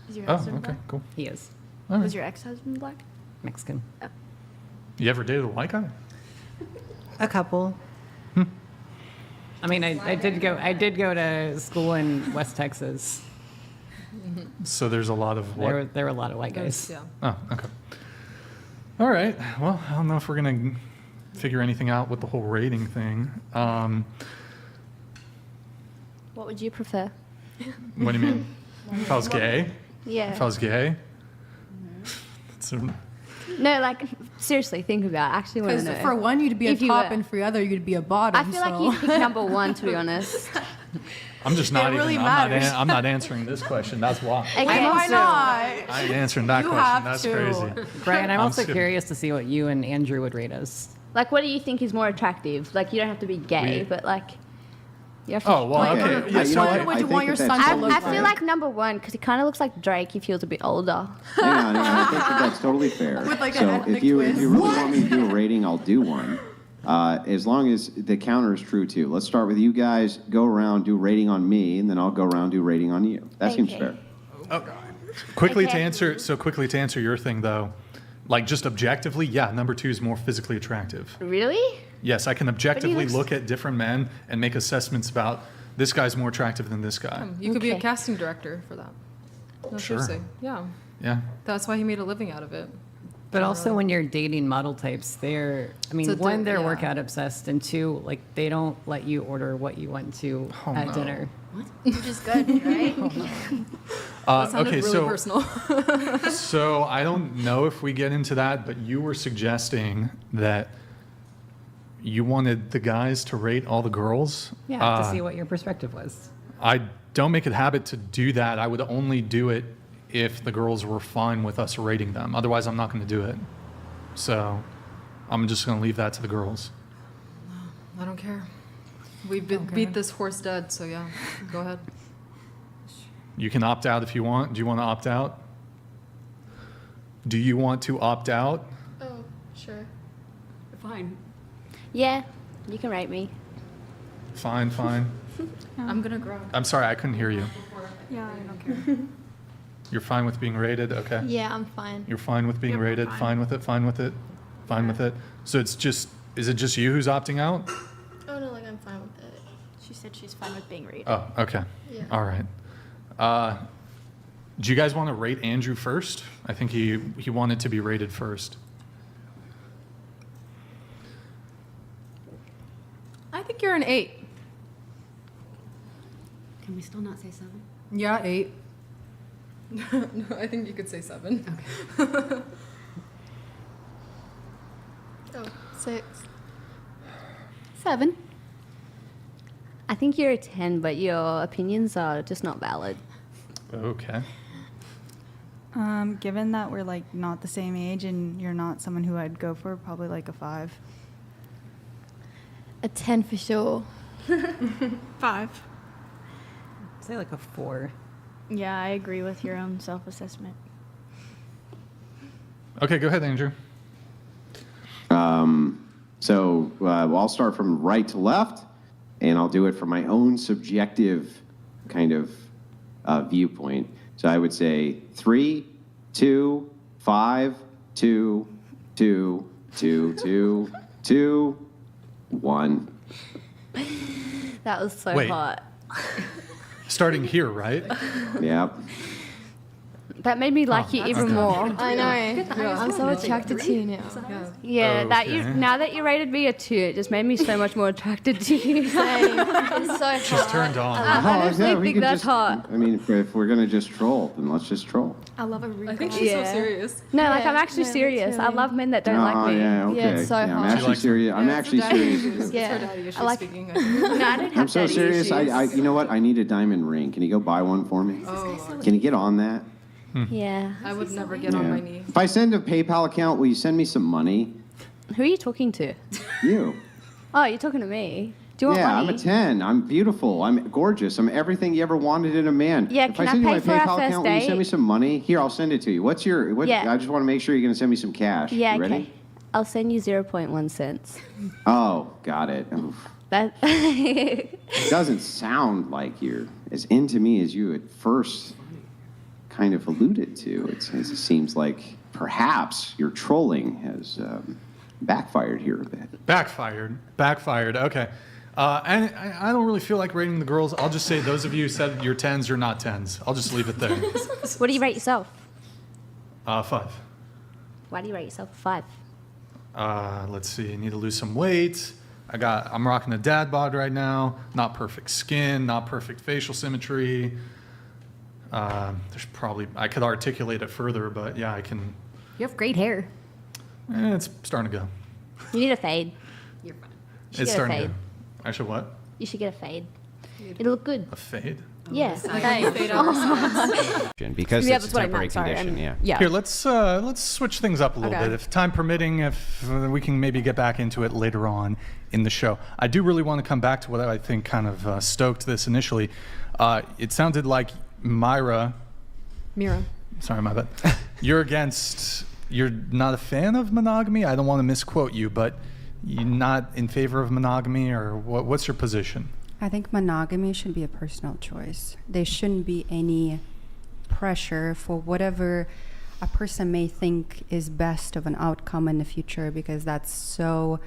Is your Oh, husband okay, black? cool. He is All right. Was your ex-husband black? Mexican. You ever dated a white guy? A couple. I mean, I did go to school in West Texas. So there's a lot of what? There were a lot of white guys. Yeah. Oh, okay. All right. Well, I don't know if we're gonna figure anything out with the whole rating thing. What would you prefer? What do you mean? If I was gay? Yeah. If I was gay? That's a- No, like, seriously, think about it. I actually want to Because know. for one, you'd be a If you top, were- and for the other, you'd be a bottom. I feel like you'd pick number 1, to be honest. I'm just not really even. matters. I'm not answering this question. That's why. Okay. Why not? I ain't answering that You question. have That's to. crazy. Brian, I'm I'm also skipping. curious to see what you and Andrew would rate us. Like, what do you think is more attractive? Like, you don't have to be gay, but like, you have to. Oh well, Okay. okay. Yeah, You so know I- what? Would I you think want your that son that's to totally look I feel fair. like number 1 because he kind of looks like Drake. He feels a bit older. Hang on. I think that's totally fair. With, like, an so ethnic if you twist. really want me to do a rating, I'll do one. As long as the counter is true too. Let's start with you guys. Go around, do rating on me, and then I'll go around, do rating on you. That seems Okay. fair. Quickly Okay. to answer your thing though, like just objectively, yeah, number 2 is more physically attractive. Really? Yes, I can objectively looks- look at different men and make assessments about this guy's more attractive than this guy. You could be a Okay. casting director for that. No, Sure. seriously. Yeah. Yeah. That's why he made a living out of it. But also, when you're dating model types, they're It's a one, they're yeah. workout obsessed, and 2, like they don't let you order what you want to Oh, at no. dinner. Which is good, right? That sounded Okay, really so personal. so I don't know if we get into that, but you were suggesting that you wanted the guys to rate all the girls. Yeah, to see what your perspective was. I don't make it a habit to do that. I would only do it if the girls were fine with us rating them. Otherwise, I'm not going to do it. So I'm just going to leave that to the girls. I don't care. We've beat this horse dead, so yeah, go ahead. You can opt out if you want. Do you want to opt out? Do you want to opt out? Oh, sure. Fine. Yeah, you can rate me. Fine, fine. I'm gonna grow. I'm sorry, I couldn't hear you. Yeah, I don't care. You're fine with being rated? Okay. Yeah, I'm fine. You're fine with being Yep, rated? fine. Fine with it? Fine with it? Fine with it? So it's just, is it just you who's opting out? Oh no, like I'm fine with it. She said she's fine with being rated. Oh, okay. Yeah. All right. Do you guys want to rate Andrew first? I think he wanted to be rated first. I think you're an 8. Can we still not say 7? Yeah, 8. No, I think you could say 7. Oh, 6. 7. I think you're a 10, but your opinions are just not valid. Okay. Given that we're like not the same age and you're not someone who I'd go for, probably like a 5. A 10 for sure. 5. Say like a 4. Yeah, I agree with your own self-assessment. Okay, go ahead, Andrew. I'll start from right to left, and I'll do it from my own subjective kind of viewpoint. So I would say 3, 2, 5, 2, 2, 2, 2, 2, 1. That was so Wait. hot. Starting here, right? Yep. That made me like you even more. I know. I'm so attracted to you now. Yeah, Okay. now that you rated me a 2, it just made me so much more attracted to you. Same. It's so hot. She's turned on. I honestly we think could that's just, hot. I mean, if we're going to just troll, then let's just troll. I love a real I think guy. she's so serious. No, like Yeah, I'm actually no, serious. I too. love men that don't Oh, like me. yeah, okay. Yeah, it's so I'm hot. actually serious. I'm actually serious. Yeah. It's her daddy issue I like- speaking. No, I don't have I'm so daddy serious. issues. You know what? I need a diamond ring. Can you go buy one for me? Oh, Can you get on that? Yeah. I would never get on my knee. If I send a PayPal account, will you send me some money? Who are you talking to? You. Oh, you're talking to me. Do you want Yeah, money? I'm a 10. I'm beautiful. I'm gorgeous. I'm everything you ever wanted in a man. Yeah, if can I send you pay my for our PayPal first account, will you send date? me some money? Here, I'll send it to you. Yeah. I just want to make sure you're going to send me some cash. Yeah, You ready? okay. I'll send you 0.1 cents. Oh, got it. Oof. That It doesn't sound like you're as into me as you at first kind of alluded to. It seems like perhaps your trolling has backfired here a bit. Backfired. Okay. And I don't really feel like rating the girls. I'll just say those of you who said you're 10s, you're not 10s. I'll just leave it there. What do you rate yourself? 5. Why do you rate yourself a 5? Let's see. I need to lose some weight. I'm rocking a dad bod right now. Not perfect skin. Not perfect facial symmetry. There's probably I could articulate it further, but yeah, I can. You have great hair. It's starting to go. You need a fade. You're fine. should It's get a starting to fade. go. I should what? You should get a fade. It'll look good. A fade? Yeah. Because Yeah, it's a that's what I temporary meant, sorry. condition. Yeah. Here, let's switch things up a little Okay. bit. If time permitting, if we can maybe get back into it later on in the show. I do really want to come back to what I think kind of stoked this initially. It sounded like Mira. Sorry, my bad. You're not a fan of monogamy? I don't want to misquote you, but you're not in favor of monogamy, or what's your position? I think monogamy should be a personal choice. There shouldn't be any pressure for whatever a person may think is best of an outcome in the future, because that's so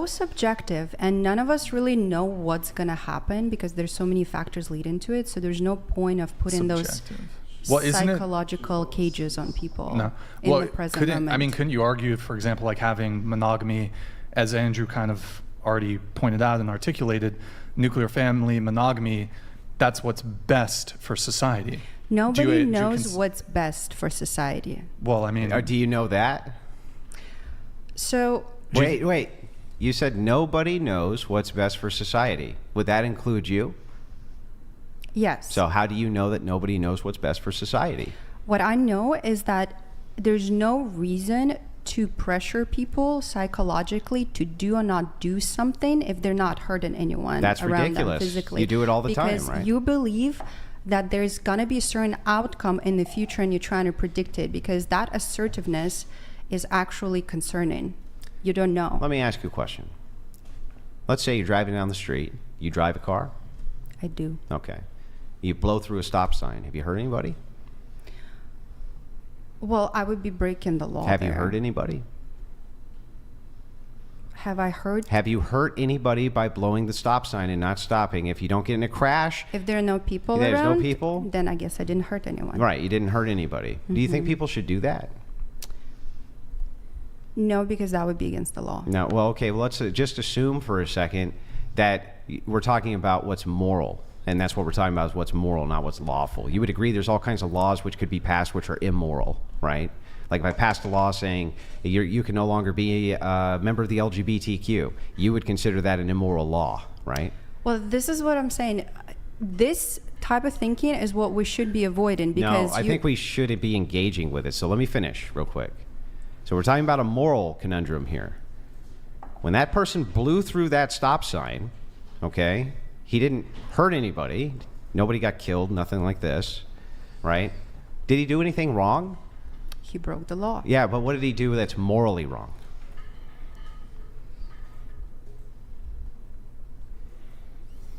subjective, and none of us really know what's going to happen because there's so many factors lead into it. So there's no point of putting those psychological cages on people in the present moment. Couldn't you argue, for example, like having monogamy, as Andrew kind of already pointed out and articulated, nuclear family, monogamy, that's what's best for society? Nobody knows what's best for society. Well, I mean... do you know that? So... Wait. You said nobody knows what's best for society. Would that include you? Yes. So how do you know that nobody knows what's best for society? What I know is that there's no reason to pressure people psychologically to do or not do something if they're not hurting anyone That's around ridiculous. them physically. You do it all the time, because right? you believe that there's going to be a certain outcome in the future and you're trying to predict it, because that assertiveness is actually concerning. You don't know. Let me ask you a question. Let's say you're driving down the street. You drive a car? I do. Okay. You blow through a stop sign. Have you hurt anybody? Well, I would be breaking the law. Have you there. hurt anybody? Have I hurt? Have you hurt anybody by blowing the stop sign and not stopping? If you don't get in a crash, If there are no people There's no around, people? then I guess I didn't hurt anyone. right, you didn't hurt anybody. Do you think people should do that? No, because that would be against the law. No. Well, okay. Well, let's just assume for a second that we're talking about what's moral, and that's what we're talking about is what's moral, not what's lawful. You would agree there's all kinds of laws which could be passed which are immoral, right? Like if I passed a law saying you can no longer be a member of the LGBTQ, you would consider that an immoral law, right? Well, this is what I'm saying. This type of thinking is what we should be avoiding, because no, I think we should be engaging with it. So let me finish real quick. So we're talking about a moral conundrum here. When that person blew through that stop sign, okay, he didn't hurt anybody. Nobody got killed, nothing like this, right? Did he do anything wrong? He broke the law. Yeah, but what did he do that's morally wrong?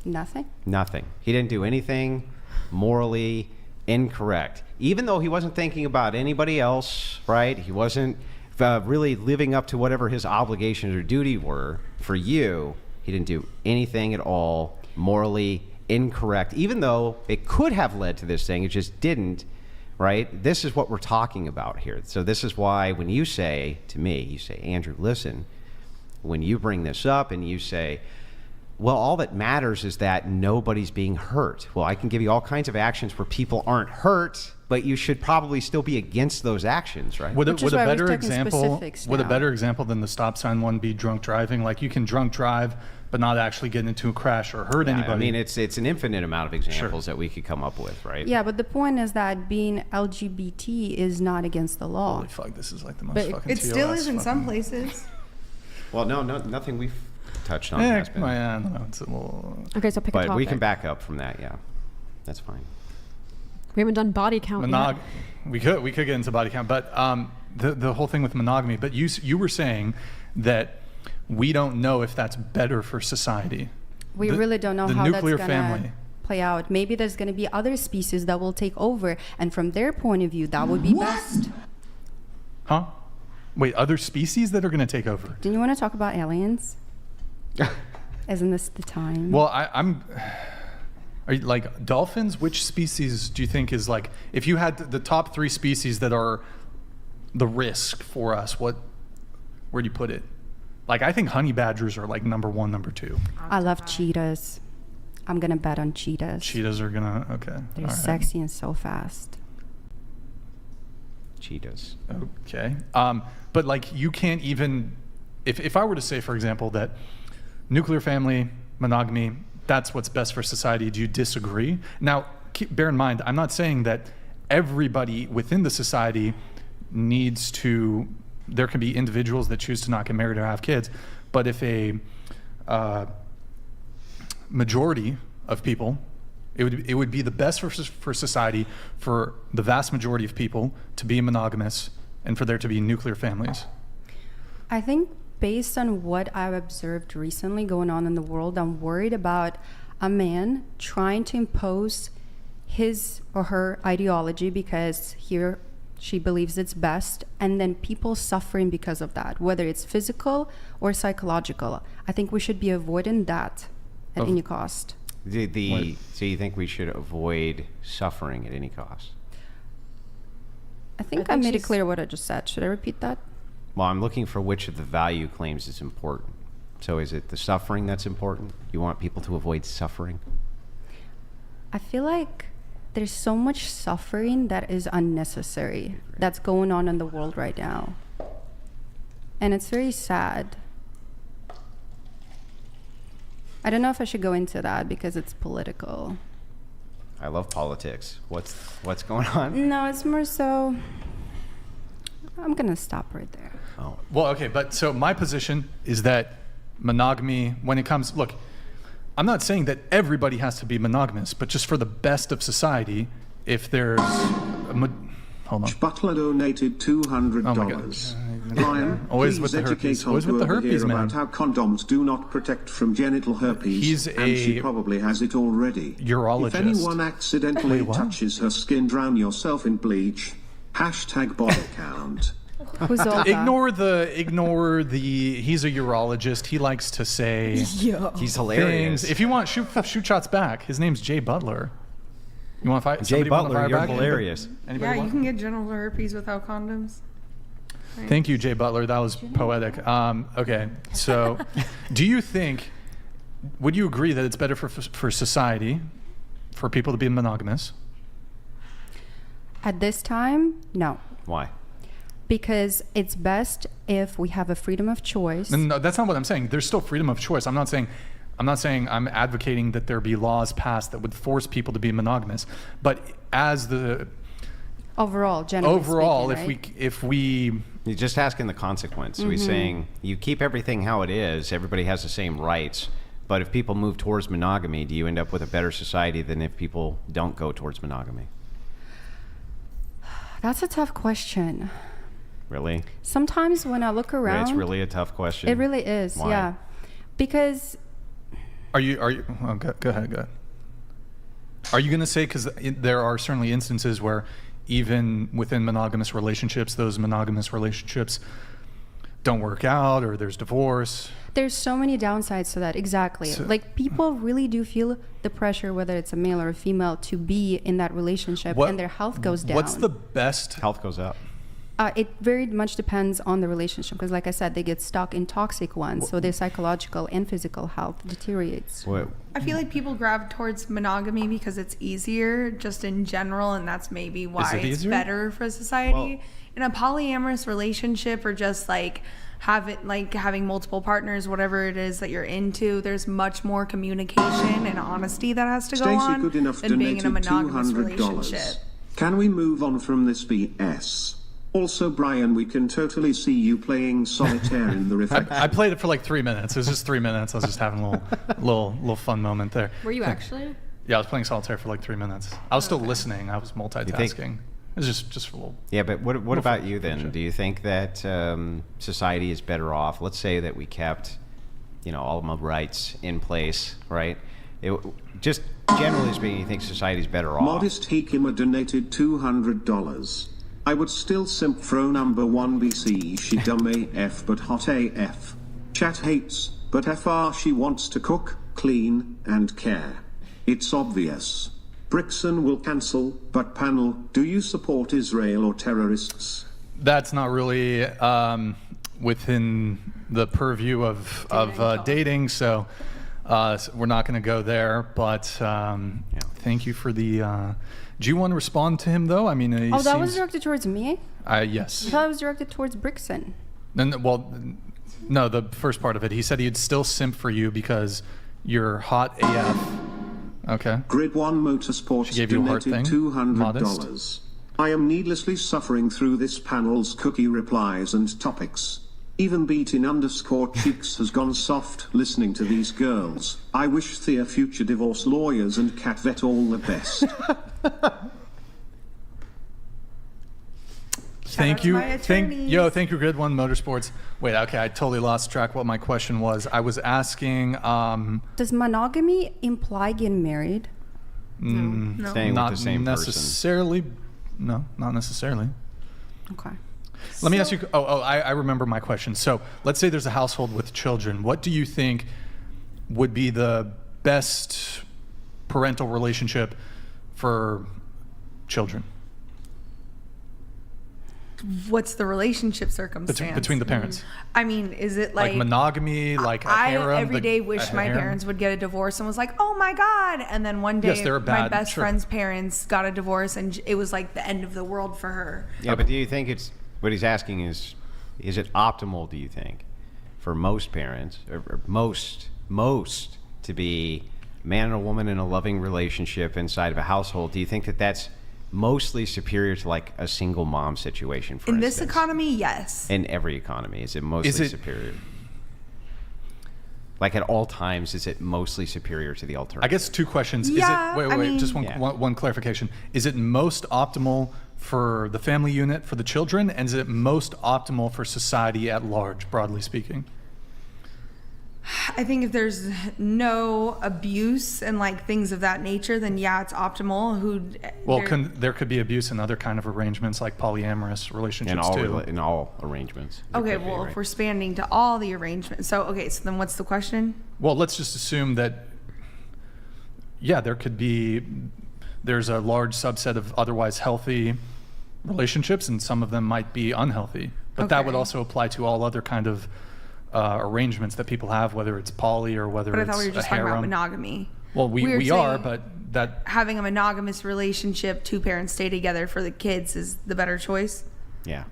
Nothing. Nothing. He didn't do anything morally incorrect. Even though he wasn't thinking about anybody else, right? He wasn't really living up to whatever his obligations or duty were for you. He didn't do anything at all morally incorrect, even though it could have led to this thing. It just didn't, right? This is what we're talking about here. So this is why when you say to me, you say, Andrew, listen, when you bring this up and you say, well, all that matters is that nobody's being hurt. Well, I can give you all kinds of actions where people aren't hurt, but you should probably still be against those actions, right? Would a better example than the stop sign one be drunk driving? Like, you can drunk drive but not actually get into a crash or hurt anybody. I mean, it's an infinite amount of examples that we could come up with, right? Yeah, but the point is that being LGBT is not against the law. Holy fuck, this is like the most But fucking It still is in some places. Well, no, nothing we've touched on. Yeah, has been. I don't know. It's a little... Okay, so pick a But topic. we can back up from that, yeah. That's fine. We haven't done body count yet. We could get into body count, but the whole thing with monogamy. But you were saying that we don't know if that's better for society. We really don't know how that's nuclear going to family. play out. Maybe there's going to be other species that will take over, and from their point of view, that would be best. Huh? Wait, other species that are going to take over? Do you want to talk about aliens? Isn't this the time? Well, are you, like, dolphins? Which species do you think is, like, if you had the top 3 species that are the risk for us, where do you put it? Like, I think honey badgers are like number 1, number 2. I love cheetahs. I'm going to bet on cheetahs. Cheetahs are going to, okay. They're all right. sexy and so fast. Cheetahs. Okay. But, like, you can't even, if I were to say, for example, that nuclear family, monogamy, that's what's best for society, do you disagree? Now, bear in mind, I'm not saying that everybody within the society needs to, there can be individuals that choose to not get married or have kids, but if a majority of people, it would be the best for society for the vast majority of people to be monogamous and for there to be nuclear families. I think based on what I've observed recently going on in the world, I'm worried about a man trying to impose his or her ideology because she believes it's best, and then people suffering because of that, whether it's physical or psychological. I think we should be avoiding that at any cost. So you think we should avoid suffering at any cost? I think I made it clear what I just said. Should I repeat that? Well, I'm looking for which of the value claims is important. So is it the suffering that's important? You want people to avoid suffering? I feel like there's so much suffering that is unnecessary that's going on in the world right now. And it's very sad. I don't know if I should go into that because it's political. I love politics. What's going on? No, it's more so, I'm going to stop right there. Oh. Well, okay, but so my position is that monogamy, when it comes, look, I'm not saying that everybody has to be monogamous, but just for the best of society, if there's hold on. Butler donated $200. Oh my God. Brian, Always please with the educate herpes. Always with the Holger herpes, here man. about how condoms do not protect from genital herpes, and she probably has it already. Urologist. If anyone accidentally Wait, what? touches her skin, drown yourself in bleach. #body count. Who's Olga? Ignore the. He's a urologist. He likes to say He's hilarious. things. If you want, shoot shots back. His name's Jay Butler. You want to fight? Jay somebody wanna Butler, fire you're back? hilarious. Anybody Yeah, you want? can get genital herpes without condoms. Right. Thank you, Jay Butler. That was poetic. Okay, so would you agree that it's better for society for people to be monogamous? At this time, no. Why? Because it's best if we have a freedom of choice. No, that's not what I'm saying. There's still freedom of choice. I'm not saying I'm not saying I'm advocating that there be laws passed that would force people to be monogamous, but as the Overall, generally speaking, if we You're just asking the consequence. So he's saying you keep everything how it is, everybody has the same rights. But if people move towards monogamy, do you end up with a better society than if people don't go towards monogamy? that's a tough question. Really? Sometimes when I look around, It's really a tough question. it really is. Why? Yeah, because are you oh, go ahead. Are you going to say, because there are certainly instances where even within monogamous relationships, those monogamous relationships don't work out, or there's divorce? there's so many downsides to that. Exactly. So- Like people really do feel the pressure, whether it's a male or a female, to be in that relationship, and their health goes down. What's the best? Health goes up. It very much depends on the relationship, because like I said, they get stuck in toxic ones, so their psychological and physical health deteriorates. What, I feel like people gravitate towards monogamy because it's easier just in general, and that's maybe why it it's easier? better for society. In a polyamorous relationship, or just like having multiple partners, whatever it is that you're into, there's much more communication and honesty that has to go Stacey on Good Enough than being in a donated monogamous relationship. $200. Can we move on from this BS? Also, Brian, we can totally see you playing solitaire in the reflection. I played it for like 3 minutes. It was just 3 minutes. I was just having a little fun moment there. Were you actually? Yeah, I was playing solitaire for like 3 minutes. I was still listening. I was multitasking. It was just a little. Yeah, but what about you then? Sure. Do you think that society is better off? Let's say that we kept, all of my rights in place, right? Just generally speaking, you think society's better off? Modest Hikima donated $200. I would still simp fro number 1 BC. She dumb AF but hot AF. Chat hates, but FR she wants to cook, clean, and care. It's obvious. Brixton will cancel, but panel, do you support Israel or terrorists? That's not really within the purview of dating, so we're not going to go there. But thank you for the. Do you want to respond to him though? I mean, that was directed towards me? Yes. I thought it was directed towards Brixton. No, the first part of it. He said he'd still simp for you because you're hot AF. Okay. Grid 1 Motorsports She gave you a heart donated thing? $200. Modest? I am needlessly suffering through this panel's cookie replies and topics. Even beating _cheeks has gone soft listening to these girls. I wish Thea future divorce lawyers and cat vet all the best. Thank you. Thank you, Grid 1 Motorsports. Wait, okay, I totally lost track what my question was. I was asking Does monogamy imply getting married? No. Staying not with the same person. necessarily. No, not necessarily. Okay. Let me ask you. I remember my question. So let's say there's a household with children. What do you think would be the best parental relationship for children What's the relationship circumstance? between the parents? I mean, is it Like monogamy, like a harem? I every day a wished my harem? parents would get a divorce and was like, oh my God. And then one day, Yes, they're my bad, best sure. friend's parents got a divorce and it was like the end of the world for her. Yeah, but do you think what he's asking is it optimal, do you think, for most parents, or most to be man and a woman in a loving relationship inside of a household? Do you think that that's mostly superior to like a single mom situation, for In instance? this economy, yes. In every economy, is it mostly superior? Like at all times, is it mostly superior to the alternative? I guess two questions. Yeah, Wait, just one, Yeah. one clarification. Is it most optimal for the family unit, for the children, and is it most optimal for society at large, broadly speaking? I think if there's no abuse and like things of that nature, then yeah, it's optimal. There could be abuse in other kind of arrangements, like polyamorous relationships too. In all arrangements. there Okay, could be, well, right? if we're spanning to all the arrangements. So then what's the question? Well, let's just assume that, there's a large subset of otherwise healthy relationships, and some of them might be unhealthy. But that would Okay. also apply to all other kind of arrangements that people have, whether it's poly or whether But I it's thought we were just a talking about harem. monogamy. Well, we were are, saying but that having a monogamous relationship, two parents stay together for the kids is the better choice. Yeah.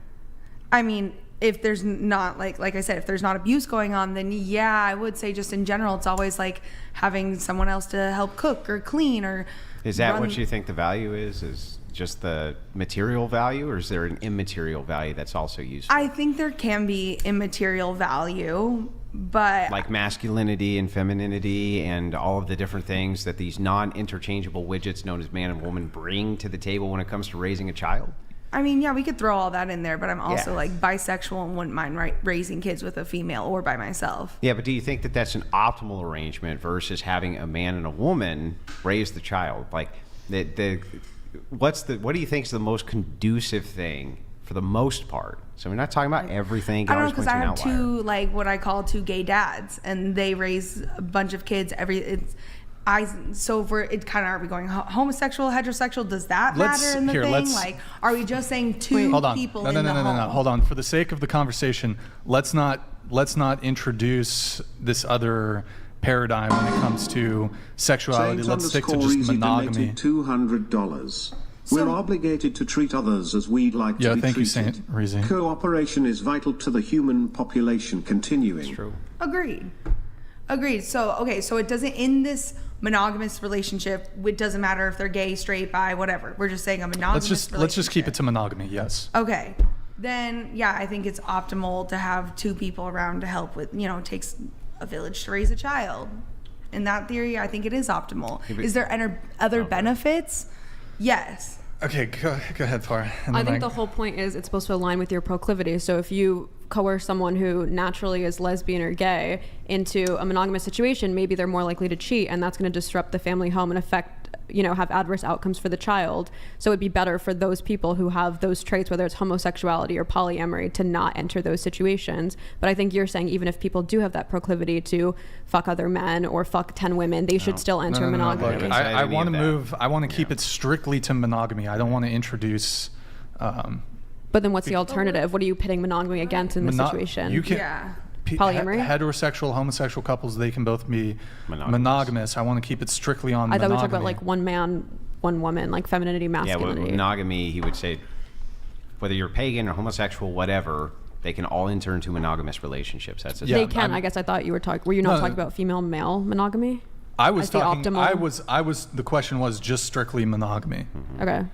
I mean, if there's not like I said, if there's not abuse going on, then yeah, I would say just in general, it's always like having someone else to help cook or clean or. Is that what you think the value is? Is just the material value, or is there an immaterial value that's also useful? I think there can be immaterial value, but like masculinity and femininity and all of the different things that these non-interchangeable widgets known as man and woman bring to the table when it comes to raising a child? I mean, yeah, we could throw all that in there, but I'm also Yeah. like bisexual and wouldn't mind raising kids with a female or by myself. Yeah, but do you think that that's an optimal arrangement versus having a man and a woman raise the child? Like, what do you think is the most conducive thing for the most part? So we're not talking about everything. I don't know, because I have two, like what I call two gay dads, and they raise a bunch of kids. So if are we going homosexual, heterosexual? Does that matter in the thing? Like, are we just saying two people in the home? No. Hold on. For the sake of the conversation, let's not introduce this other paradigm when it comes to sexuality. James Let's stick to just Reezy monogamy. donated $200. We're obligated to treat others as we'd like to be thank you, treated. Saint Reezy. Cooperation is vital to the human population continuing. That's true. Agreed. So, okay, so it doesn't, in this monogamous relationship, it doesn't matter if they're gay, straight, bi, whatever. We're just saying a monogamous relationship. Let's just keep it to monogamy, yes. Okay. Then, yeah, I think it's optimal to have two people around to help with, it takes a village to raise a child. In that theory, I think it is optimal. Is there other benefits? Yes. Okay, go ahead, Farah. I think the whole point is it's supposed to align with your proclivity. So if you coerce someone who naturally is lesbian or gay into a monogamous situation, maybe they're more likely to cheat, and that's going to disrupt the family home and affect, have adverse outcomes for the child. So it'd be better for those people who have those traits, whether it's homosexuality or polyamory, to not enter those situations. But I think you're saying even if people do have that proclivity to fuck other men or fuck 10 women, they should still enter monogamy. Look, I want to move. I want to keep it strictly to monogamy. I don't want to introduce. But then what's the alternative? What are you pitting monogamy against in this situation? You can, polyamory? Heterosexual, homosexual couples, they can both be monogamous. I want to keep it strictly on monogamy. I thought we were talking about like one man, one woman, like femininity, masculinity. Yeah, monogamy, he would say, whether you're pagan or homosexual, whatever, they can all enter into monogamous relationships. That's they can. I guess I thought you were talking. Were you not talking about female-male monogamy? I was talking. I was. The question was just strictly monogamy. Mm-hmm. Okay.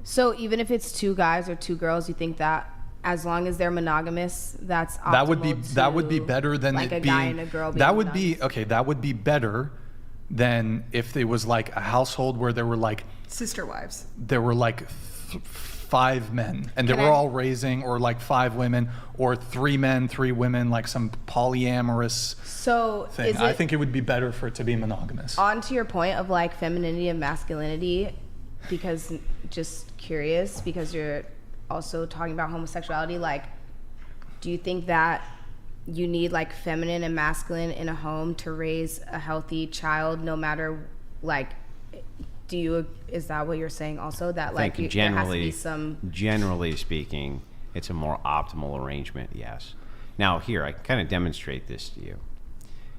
So even if it's two guys or two girls, you think that as long as they're monogamous, that's optimal that would be better than like it a guy being, and a girl being that would monogamous. be okay. That would be better than if it was like a household where there were like sister wives. There were like 5 men, and they were all raising, or like 5 women, or 3 men, 3 women, like some polyamorous thing. I think it would be better for it to be monogamous. On to your point of like femininity and masculinity, because just curious, because you're also talking about homosexuality, like, do you think that you need like feminine and masculine in a home to raise a healthy child, no matter like, is that what you're saying also, that like there has to be some... Generally speaking, it's a more optimal arrangement, yes. Now here, I kind of demonstrate this to you.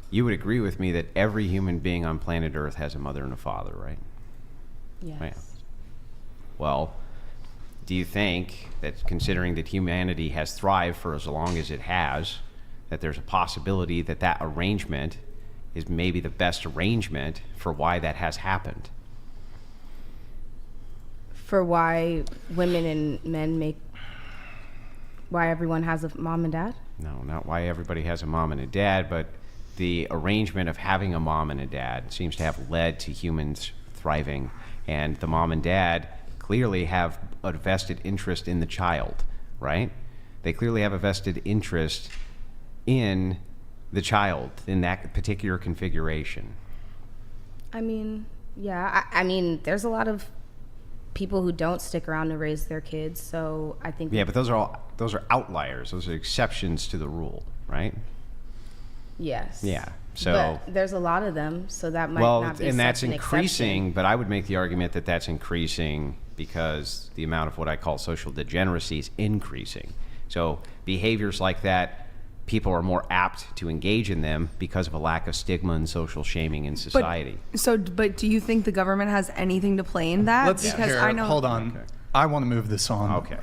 You would agree with me that every human being on planet Earth has a mother and a father, right? Yes. Right. Well, do you think that, considering that humanity has thrived for as long as it has, that there's a possibility that that arrangement is maybe the best arrangement for why that has happened? For why women and men why everyone has a mom and dad? No, not why everybody has a mom and a dad, but the arrangement of having a mom and a dad seems to have led to humans thriving, and the mom and dad clearly have a vested interest in the child, right? They clearly have a vested interest in the child in that particular configuration. I mean, yeah. I mean, there's a lot of people who don't stick around to raise their kids, so I think... Yeah, but those are outliers. Those are exceptions to the rule, right? Yes. Yeah. So but there's a lot of them, so that might not be and that's such an increasing, exception. but I would make the argument that that's increasing because the amount of what I call social degeneracy is increasing. So behaviors like that, people are more apt to engage in them because of a lack of stigma and social shaming in society. But do you think the government has anything to play in that? Hold on. Okay. I want to move this on. Okay.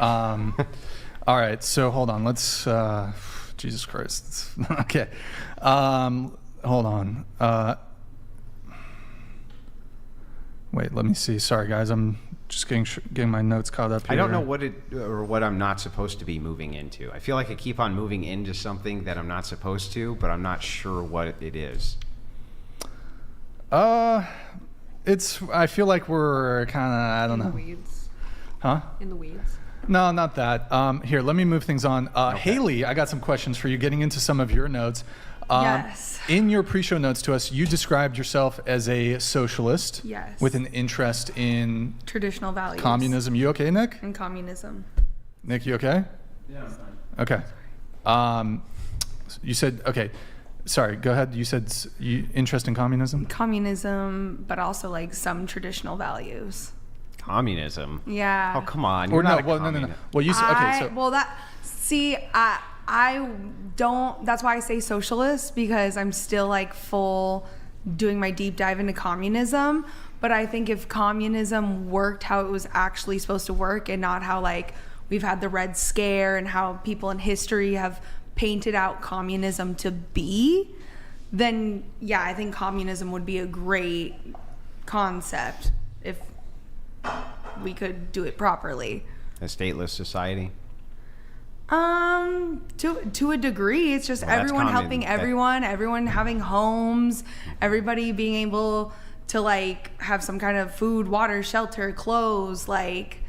All right, so hold on. Let's, Jesus Christ. Okay. Hold on. Wait, let me see. Sorry, guys. I'm just getting my notes caught up here. I don't know what I'm not supposed to be moving into. I feel like I keep on moving into something that I'm not supposed to, but I'm not sure what it is. I feel like we're kind of, I don't know. In the weeds. Huh? In the weeds. No, not that. Here, let me move things on. Okay. Haley, I got some questions for you, getting into some of your notes. Yes. In your pre-show notes to us, you described yourself as a socialist. Yes. With an interest in Traditional values. communism. You okay, Nick? And communism. Nick, you okay? Yeah, I'm fine. Okay. You said, okay. Sorry, go ahead. You said interest in communism? Communism, but also like some traditional values. Communism? Yeah. Oh, come on. Or You're not a no. communist. Well, you said, okay, so. Well, I don't, that's why I say socialist, because I'm still like full doing my deep dive into communism. But I think if communism worked how it was actually supposed to work and not how like we've had the Red Scare and how people in history have painted out communism to be, then yeah, I think communism would be a great concept if we could do it properly. A stateless society? To a degree, it's just Well, that's everyone common. helping everyone, everyone having homes, everybody being able to like have some kind of food, water, shelter, clothes. Like,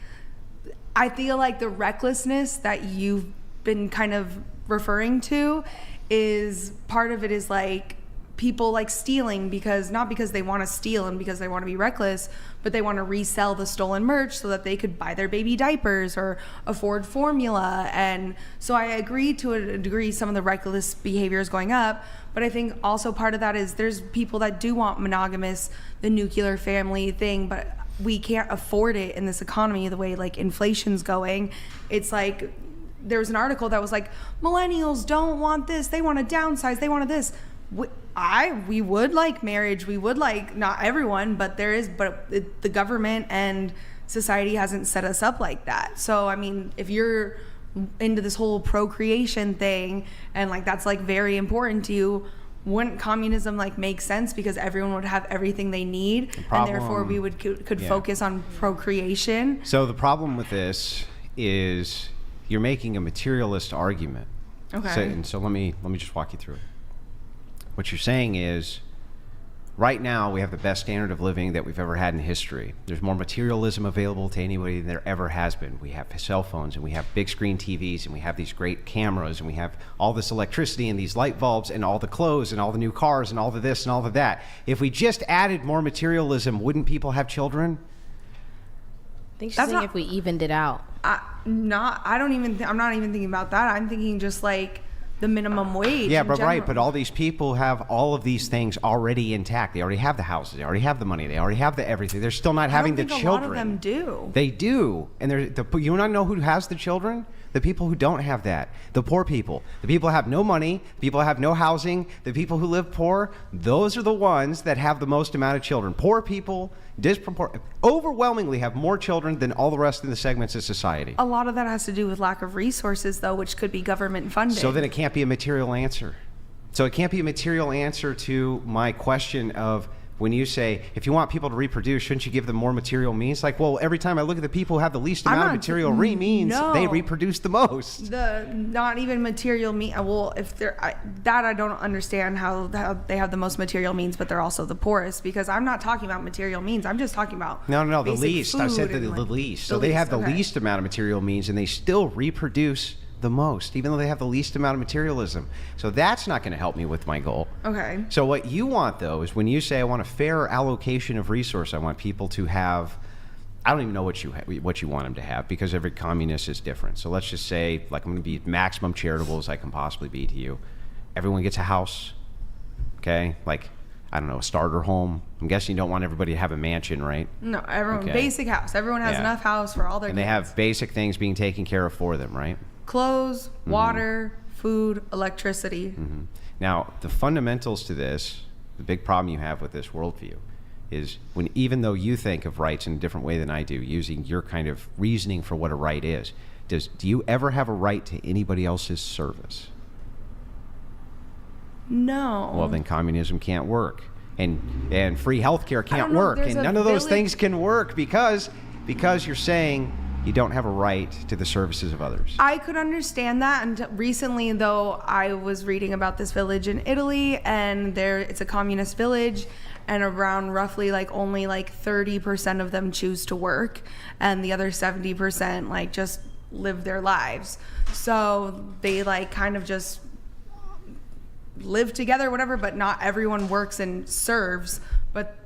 I feel like the recklessness that you've been kind of referring to is part of it is like people like stealing not because they want to steal and because they want to be reckless, but they want to resell the stolen merch so that they could buy their baby diapers or afford formula. And so I agree to a degree some of the reckless behavior is going up, but I think also part of that is there's people that do want monogamous, the nuclear family thing, but we can't afford it in this economy the way like inflation's going. It's like there was an article that was like, millennials don't want this, they want to downsize, they wanted this. We would like marriage, we would like, not everyone, but the government and society hasn't set us up like that. So I mean, if you're into this whole procreation thing and like that's like very important to you, wouldn't communism like make sense because everyone would have everything they need and therefore we could focus on procreation? So the problem with this is you're making a materialist argument. Okay. So let me just walk you through it. What you're saying is, right now we have the best standard of living that we've ever had in history. There's more materialism available to anybody than there ever has been. We have cell phones and we have big screen TVs and we have these great cameras and we have all this electricity and these light bulbs and all the clothes and all the new cars and all the this and all of that. If we just added more materialism, wouldn't people have children? I think she's saying if we evened it out. I'm not even thinking about that. I'm thinking just like the minimum wage. Yeah, in but general. right, but all these people have all of these things already intact. They already have the houses, they already have the money, they already have the everything. They're still not having the children. A lot of them do. They do, and you want to know who has the children? The people who don't have that, the poor people, the people who have no money, people who have no housing, the people who live poor. Those are the ones that have the most amount of children. Poor people overwhelmingly have more children than all the rest of the segments of society. A lot of that has to do with lack of resources, though, which could be government funded. So then it can't be a material answer. So it can't be a material answer to my question of when you say, if you want people to reproduce, shouldn't you give them more material means? Like, well, every time I look at the people who have the least amount of material means, they reproduce the most. Not even material means. Well, if they're I don't understand how they have the most material means, but they're also the poorest. Because I'm not talking about material means. I'm just talking about no, the least. I said the least. So they have the least amount of material means, and they still reproduce the most, even though they have the least amount of materialism. So that's not going to help me with my goal. Okay. So what you want, though, is when you say I want a fair allocation of resource, I want people to have, I don't even know what you want them to have, because every communist is different. So let's just say, like, I'm going to be maximum charitable as I can possibly be to you. Everyone gets a house, okay? Like, I don't know, a starter home. I'm guessing you don't want everybody to have a mansion, right? No, everyone, basic house. Everyone has enough house for all their And they have basic things being taken care of for them, right? Clothes, water, food, electricity. Now, the fundamentals to this, the big problem you have with this worldview is even though you think of rights in a different way than I do, using your kind of reasoning for what a right is, do you ever have a right to anybody else's service? No. Well, then communism can't work, and free healthcare can't work, and none of those things can work because you're saying you don't have a right to the services of others. I could understand that, and recently, though, I was reading about this village in Italy, and it's a communist village, and around roughly only 30% of them choose to work, and the other 70% just live their lives. So they kind of just live together, whatever, but not everyone works and serves, but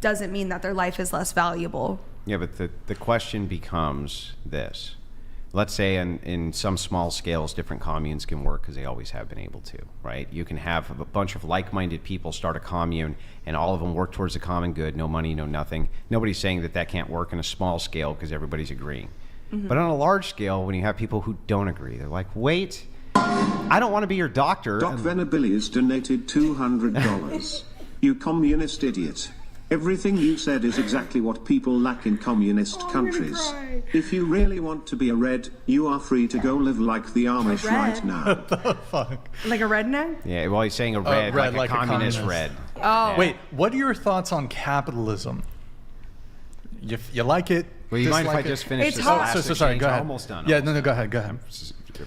doesn't mean that their life is less valuable. Yeah, but the question becomes this. Let's say in some small scales, different communes can work because they always have been able to, right? You can have a bunch of like-minded people start a commune and all of them work towards the common good, no money, no nothing. Nobody's saying that can't work on a small scale because everybody's agreeing. Mm-hmm. But on a large scale, when you have people who don't agree, they're like, wait, I don't want to be your doctor. Doc Venabilis donated $200. You communist idiot. Everything you said is exactly what people lack in communist countries. If you really want to be a red, you are free to go live like the Amish right now. What the fuck? Like a redneck? Yeah, well, he's saying a red, like a communist red. Oh. Yeah. Wait, what are your thoughts on capitalism? You like it? Well, you mind if I just finish this last so sorry, exchange? go ahead. Almost done. Yeah, no, go ahead.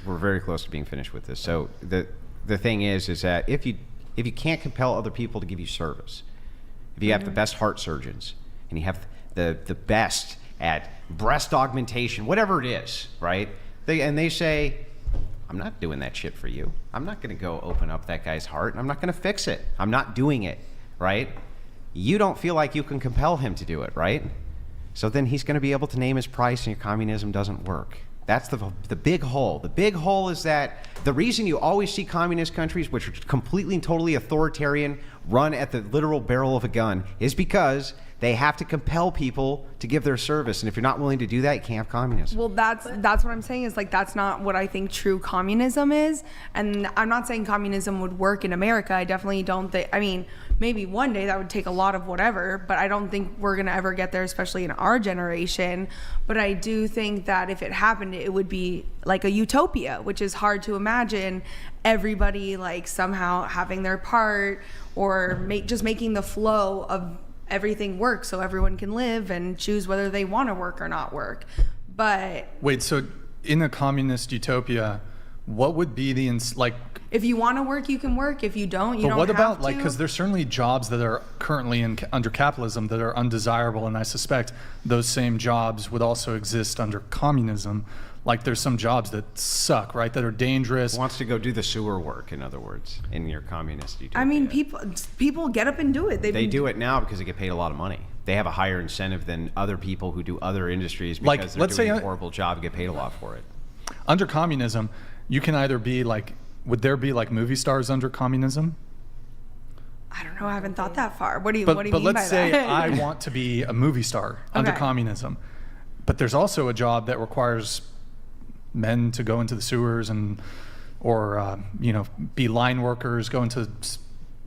We're very close to being finished with this. So the thing is that if you can't compel other people to give you service, if you have the best heart surgeons and you have the best at breast augmentation, whatever it is, right? They say, I'm not doing that shit for you. I'm not going to go open up that guy's heart, and I'm not going to fix it. I'm not doing it, right? You don't feel like you can compel him to do it, right? So then he's going to be able to name his price, and your communism doesn't work. That's the big hole. The big hole is that the reason you always see communist countries, which are completely and totally authoritarian, run at the literal barrel of a gun, is because they have to compel people to give their service. And if you're not willing to do that, you can't have communism. Well, that's what I'm saying is that's not what I think true communism is. And I'm not saying communism would work in America. I definitely don't think, maybe one day that would take a lot of whatever, but I don't think we're going to ever get there, especially in our generation. But I do think that if it happened, it would be like a utopia, which is hard to imagine everybody somehow having their part or just making the flow of everything work so everyone can live and choose whether they want to work or not work. But wait, so in a communist utopia, what would be if you want to work, you can work. If you don't, you don't have to. But what about because there's certainly jobs that are currently under capitalism that are undesirable, and I suspect those same jobs would also exist under communism. There's some jobs that suck, right? That are dangerous. Wants to go do the sewer work, in other words, in your communist utopia. People get up and do it. They do it now because they get paid a lot of money. They have a higher incentive than other people who do other industries because they're doing a horrible job and get paid a lot for it. Under communism, you can either be would there be movie stars under communism? I don't know. I haven't thought that far. What do you mean by that? But let's say I want to be a movie star under communism, but there's also a job that requires men to go into the sewers or be line workers, go into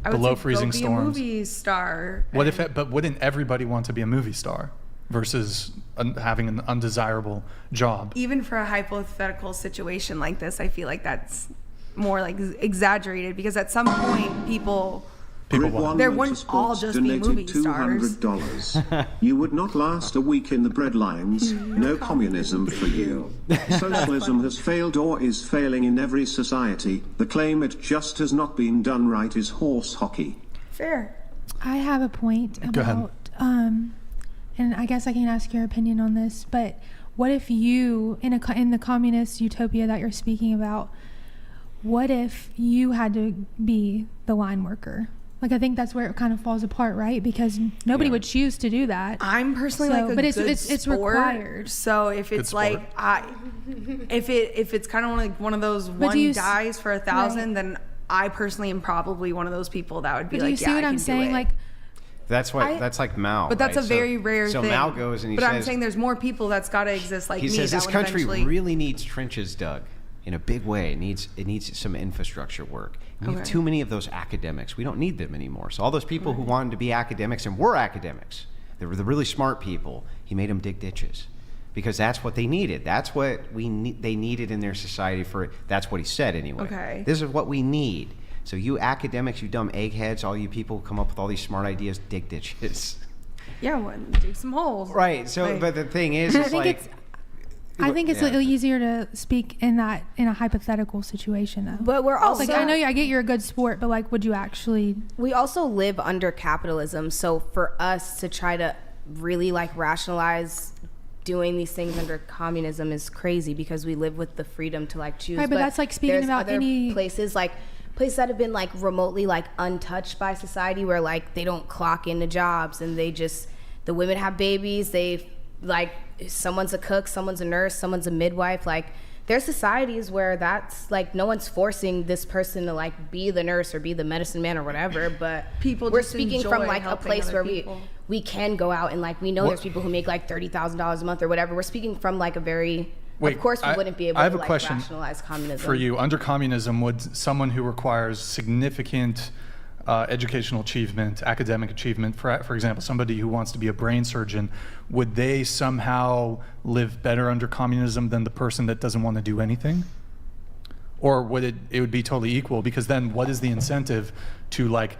below freezing storms. Be a movie star. But wouldn't everybody want to be a movie star versus having an undesirable job? Even for a hypothetical situation like this, I feel like that's more exaggerated because at some point people there wouldn't all just be movie stars. $200. You would not last a week in the breadlines. No communism for you. Socialism has failed or is failing in every society. The claim it just has not been done right is horse hockey. Fair. I have a point about, and I guess I can ask your opinion on this, but what if you, in the communist utopia that you're speaking about, what if you had to be the line worker? I think that's where it kind of falls apart, right? Because nobody would choose to do that. I'm personally but it's required. So if it's if it's kind of one of those dies for 1,000, then I personally am probably one of those people that would be do you see what I'm saying? That's like Mao. But that's a very rare thing. So Mao goes and he says. But I'm saying there's more people that's got to exist like me. He says this country really needs trenches dug in a big way. It needs some infrastructure work. We have too many of those academics. We don't need them anymore. So all those people who wanted to be academics and were academics, they were the really smart people. He made them dig ditches because that's what they needed. That's what they needed in their society for. That's what he said anyway. Okay. This is what we need. So you academics, you dumb eggheads, all you people who come up with all these smart ideas, dig ditches. Yeah, well, dig some holes. Right. So, but the thing is, it's I think it's easier to speak in a hypothetical situation, though. But we're also, like, I know I get you're a good sport, but like, would you actually? We also live under capitalism, so for us to try to really like rationalize doing these things under communism is crazy because we live with the freedom to like choose. Right, but that's like speaking about any places that have been like remotely like untouched by society where like they don't clock into jobs and the women have babies, they like someone's a cook, someone's a nurse, someone's a midwife. Like there's societies where that's like no one's forcing this person to like be the nurse or be the medicine man or whatever, but we're speaking from like a place where we can go out and like we know there's people who make like $30,000 a month or whatever. We're speaking from like a very of course we wouldn't be able to like rationalize communism. For you, under communism, would someone who requires significant educational achievement, academic achievement, for example, somebody who wants to be a brain surgeon, would they somehow live better under communism than the person that doesn't want to do anything? Or would it would be totally equal? Because then what is the incentive to like,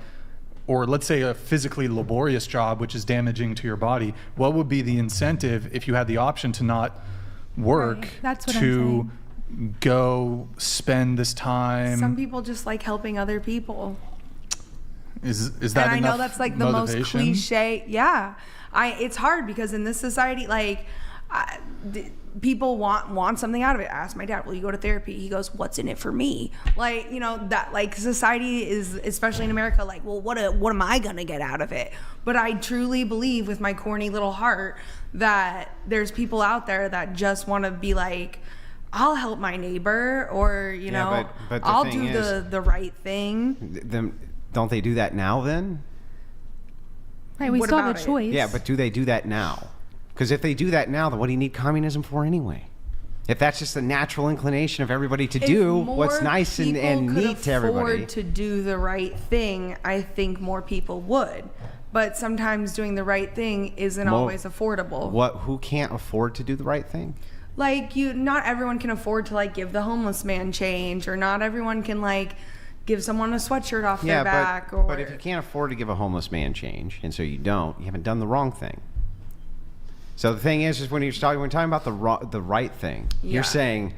or let's say a physically laborious job, which is damaging to your body, what would be the incentive if you had the option to not work, right. That's what to go spend this time? Some people just like helping other people. Is that and enough I know that's like the motivation? most cliche. Yeah, it's hard because in this society, like people want something out of it. I asked my dad, "Will you go to therapy?" He goes, "What's in it for me?" Like that. Like society is, especially in America, like, well, what am I gonna get out of it? But I truly believe, with my corny little heart, that there's people out there that just want to be like, I'll help my neighbor, or but I'll do the right thing. Don't they do that now then? Right, we still have a choice. Yeah, but do they do that now? Because if they do that now, then what do you need communism for anyway? If that's just the natural inclination of everybody to do what's nice and neat to everybody. If more people could afford to do the right thing, I think more people would. But sometimes doing the right thing isn't always affordable. Who can't afford to do the right thing? Like not everyone can afford to like give the homeless man change, or not everyone can like give someone a sweatshirt off their back. But if you can't afford to give a homeless man change, and so you haven't done the wrong thing. So the thing is when you're talking about the right thing, you're saying,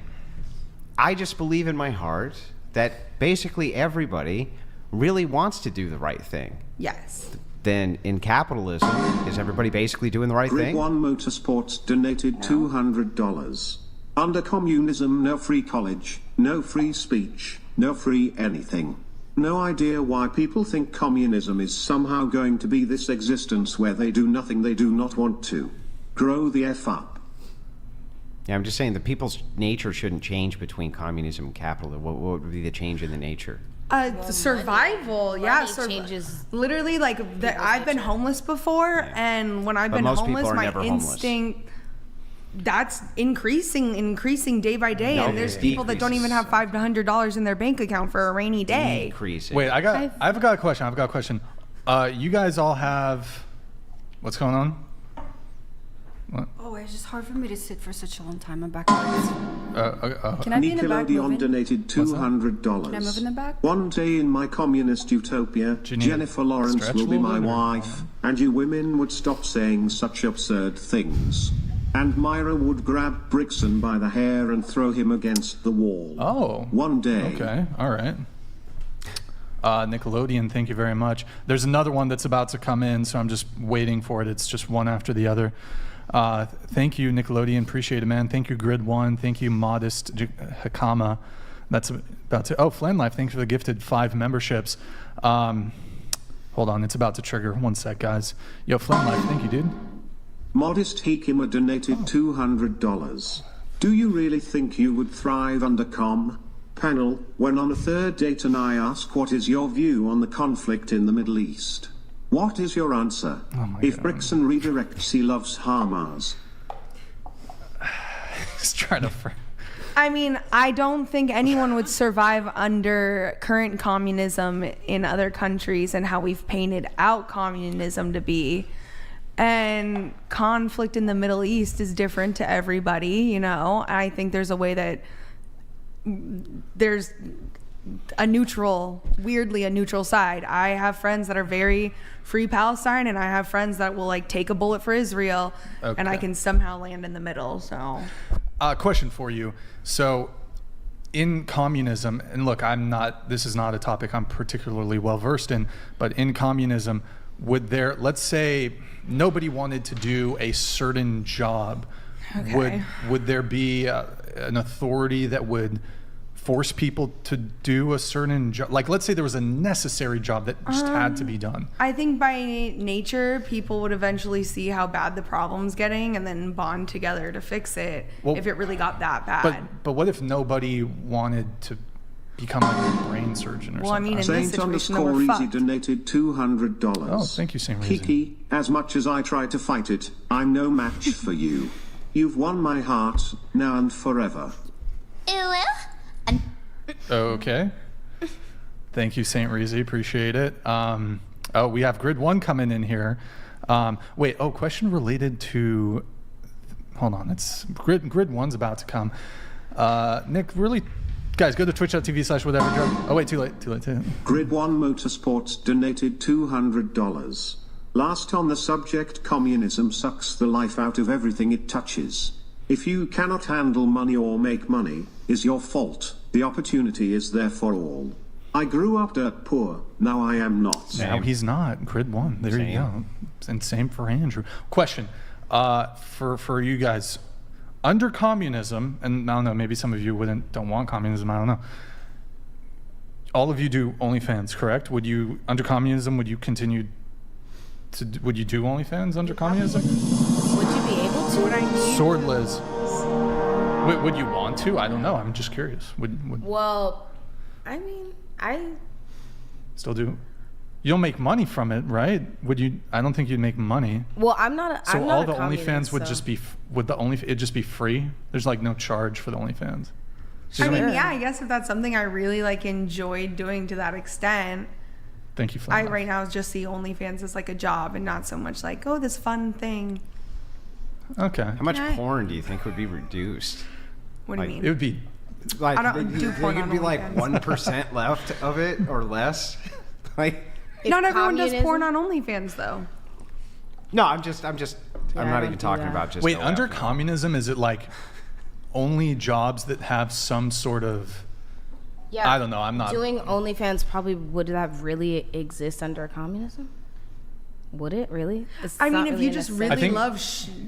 I just believe in my heart that basically everybody really wants to do the right thing. Yes. Then in capitalism, is everybody basically doing the right thing? Grid One Motorsports donated $200. Under communism, no free college, no free speech, no free anything. No idea why people think communism is somehow going to be this existence where they do nothing they do not want to. Grow the F up. Yeah, I'm just saying the people's nature shouldn't change between communism and capitalism. What would be the change in the nature? Survival, changes. Literally, like I've been homeless before, and when I've been homeless, my instinct that's increasing day by day, and there's people that don't even have $500 in their bank account for a rainy day. Decreasing. Wait, I've got a question. You guys all have what's going on? What? Oh, it's just hard for me to sit for such a long time. I'm backwards. Can I be in the back moving? Donated $200. Can I move in the back? One day in my communist utopia, Jennifer Lawrence will be my wife, and you women would stop saying such absurd things. And Myra would grab Brixton by the hair and throw him against the wall. Oh. One day. Okay, all right. Nickelodeon, thank you very much. There's another one that's about to come in, so I'm just waiting for it. It's just one after the other. Thank you, Nickelodeon. Appreciate it, man. Thank you, Grid One. Thank you, Modest Hakama. That's about to. Oh, Flan Life. Thanks for the gifted 5 memberships. Hold on, it's about to trigger. One sec, guys. Yo, Flan Life. Thank you, dude. Modest Hikima donated $200. Do you really think you would thrive under panel when on a third date and I ask what is your view on the conflict in the Middle East? What is your answer? If Brixton redirects, he loves Hamas. He's trying to. I mean, I don't think anyone would survive under current communism in other countries and how we've painted out communism to be. And conflict in the Middle East is different to everybody, you know. I think there's a way that there's weirdly a neutral side. I have friends that are very free Palestine, and I have friends that will like take a bullet for Israel, and I can somehow land in the middle. So, question for you. So, in communism, and look, this is not a topic I'm particularly well versed in, but in communism, let's say nobody wanted to do a certain job, would there be an authority that would force people to do a certain job? Like, let's say there was a necessary job that just had to be done. I think by nature, people would eventually see how bad the problem's getting and then bond together to fix it if it really got that bad. But what if nobody wanted to become like a brain surgeon or something? I mean, in this situation, we're Easy fucked. donated $200. Oh, thank you, Saint Reason. Kiki, as much as I try to fight it, I'm no match for you. You've won my heart, now and forever. Okay. Thank you, Saint Reezy. Appreciate it. We have Grid 1 coming in here. Question related to... Hold on. It's Grid 1's about to come. Nick, really... Guys, go to twitch.tv/whatever. Oh, wait, too late. Grid 1 Motorsports donated $200. Last on the subject, communism sucks the life out of everything it touches. If you cannot handle money or make money, is your fault. The opportunity is there for all. I grew up dirt poor, now I am not. Now he's not. Grid 1. There you go. And same for Andrew. Question for you guys. Under communism, and I don't know, maybe some of you don't want communism, I don't know. All of you do OnlyFans, correct? Under communism, would you do OnlyFans under communism? Would you be able to? Sword Liz. Would you want to? I don't know. I'm just curious. Well, I mean, I still do. You don't make money from it, right? Would you? I don't think you'd make money. Well, I'm not. So I'm all not the a OnlyFans would so. just be. It just be free? There's like no charge for the OnlyFans. I mean, yeah, I guess if that's something I really like enjoyed doing to that extent. Thank you for I that. right now just see OnlyFans as like a job and not so much like, oh, this fun thing. Okay. How much porn do you think would be reduced? What do you mean? It would be. Like, I don't do porn on be like OnlyFans. 1% left of it or less. Like, not everyone does porn on OnlyFans though. No, I'm not even talking about just. Wait, under communism, is it like only jobs that have some sort of? Yeah. I don't know. I'm not doing OnlyFans. Probably would that really exist under communism? Would it really? I mean, if you just really love,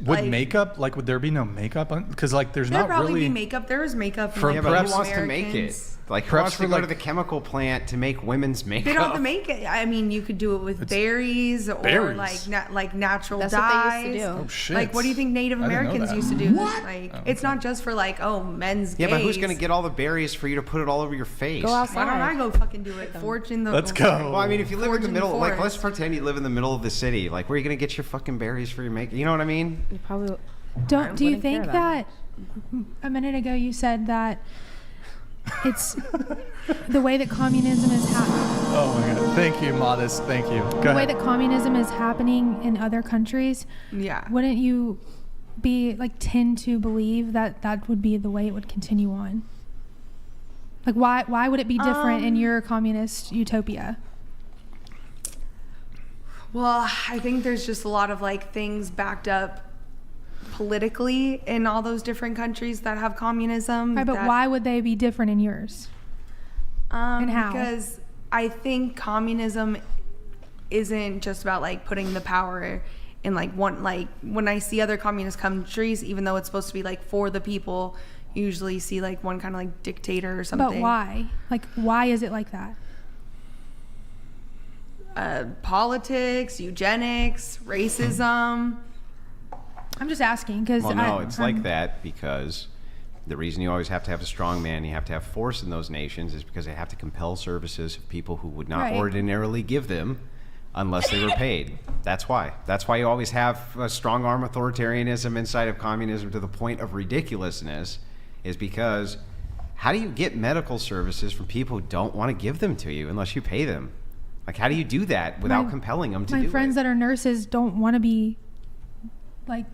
would makeup would there be no makeup? Because like there's there'd not probably really be makeup. There is makeup. For, in, but like, who wants to make it? Like, who wants to go to the chemical plant to make women's makeup? They don't have to make it. I mean, you could do it with berries or like natural That's dyes. what they used to do. Oh shit! Like, what do you think Native I didn't know Americans that. used to do? What? Like, it's not just for like, men's Yeah, gays. but who's gonna get all the berries for you to put it all over your face? Go outside. Why don't I go fucking do it? Fortune the. Let's go. Well, I mean, if you live in the middle, like, let's forest. pretend you live in the middle of the city. Like, where are you gonna get your fucking berries for your makeup? You know what I mean? You probably. Do you wouldn't think care that a minute ago you said that it's the way that communism is happening? Oh my god! Thank you, Modest. Thank you. Go The way ahead. that communism is happening in other countries. Yeah. Wouldn't you tend to believe that that would be the way it would continue on? Like, why would it be different in your communist utopia? Well, I think there's just a lot of like things backed up politically in all those different countries that have communism. Right, but why would they be different in yours? And how? Because I think communism isn't just about like putting the power in like one, like when I see other communist countries, even though it's supposed to be like for the people, you usually see like one kind of like dictator or something. But why? Like, why is it like that? Politics, eugenics, racism. I'm just asking because Well, no, it's like that because the reason you always have to have a strong man, you have to have force in those nations, is because they have to compel services of people who would not ordinarily give them unless they were paid. That's why. That's why you always have a strong arm authoritarianism inside of communism to the point of ridiculousness, is because how do you get medical services from people who don't want to give them to you unless you pay them? Like, how do you do that without compelling them to do it? My friends that are nurses don't want to be like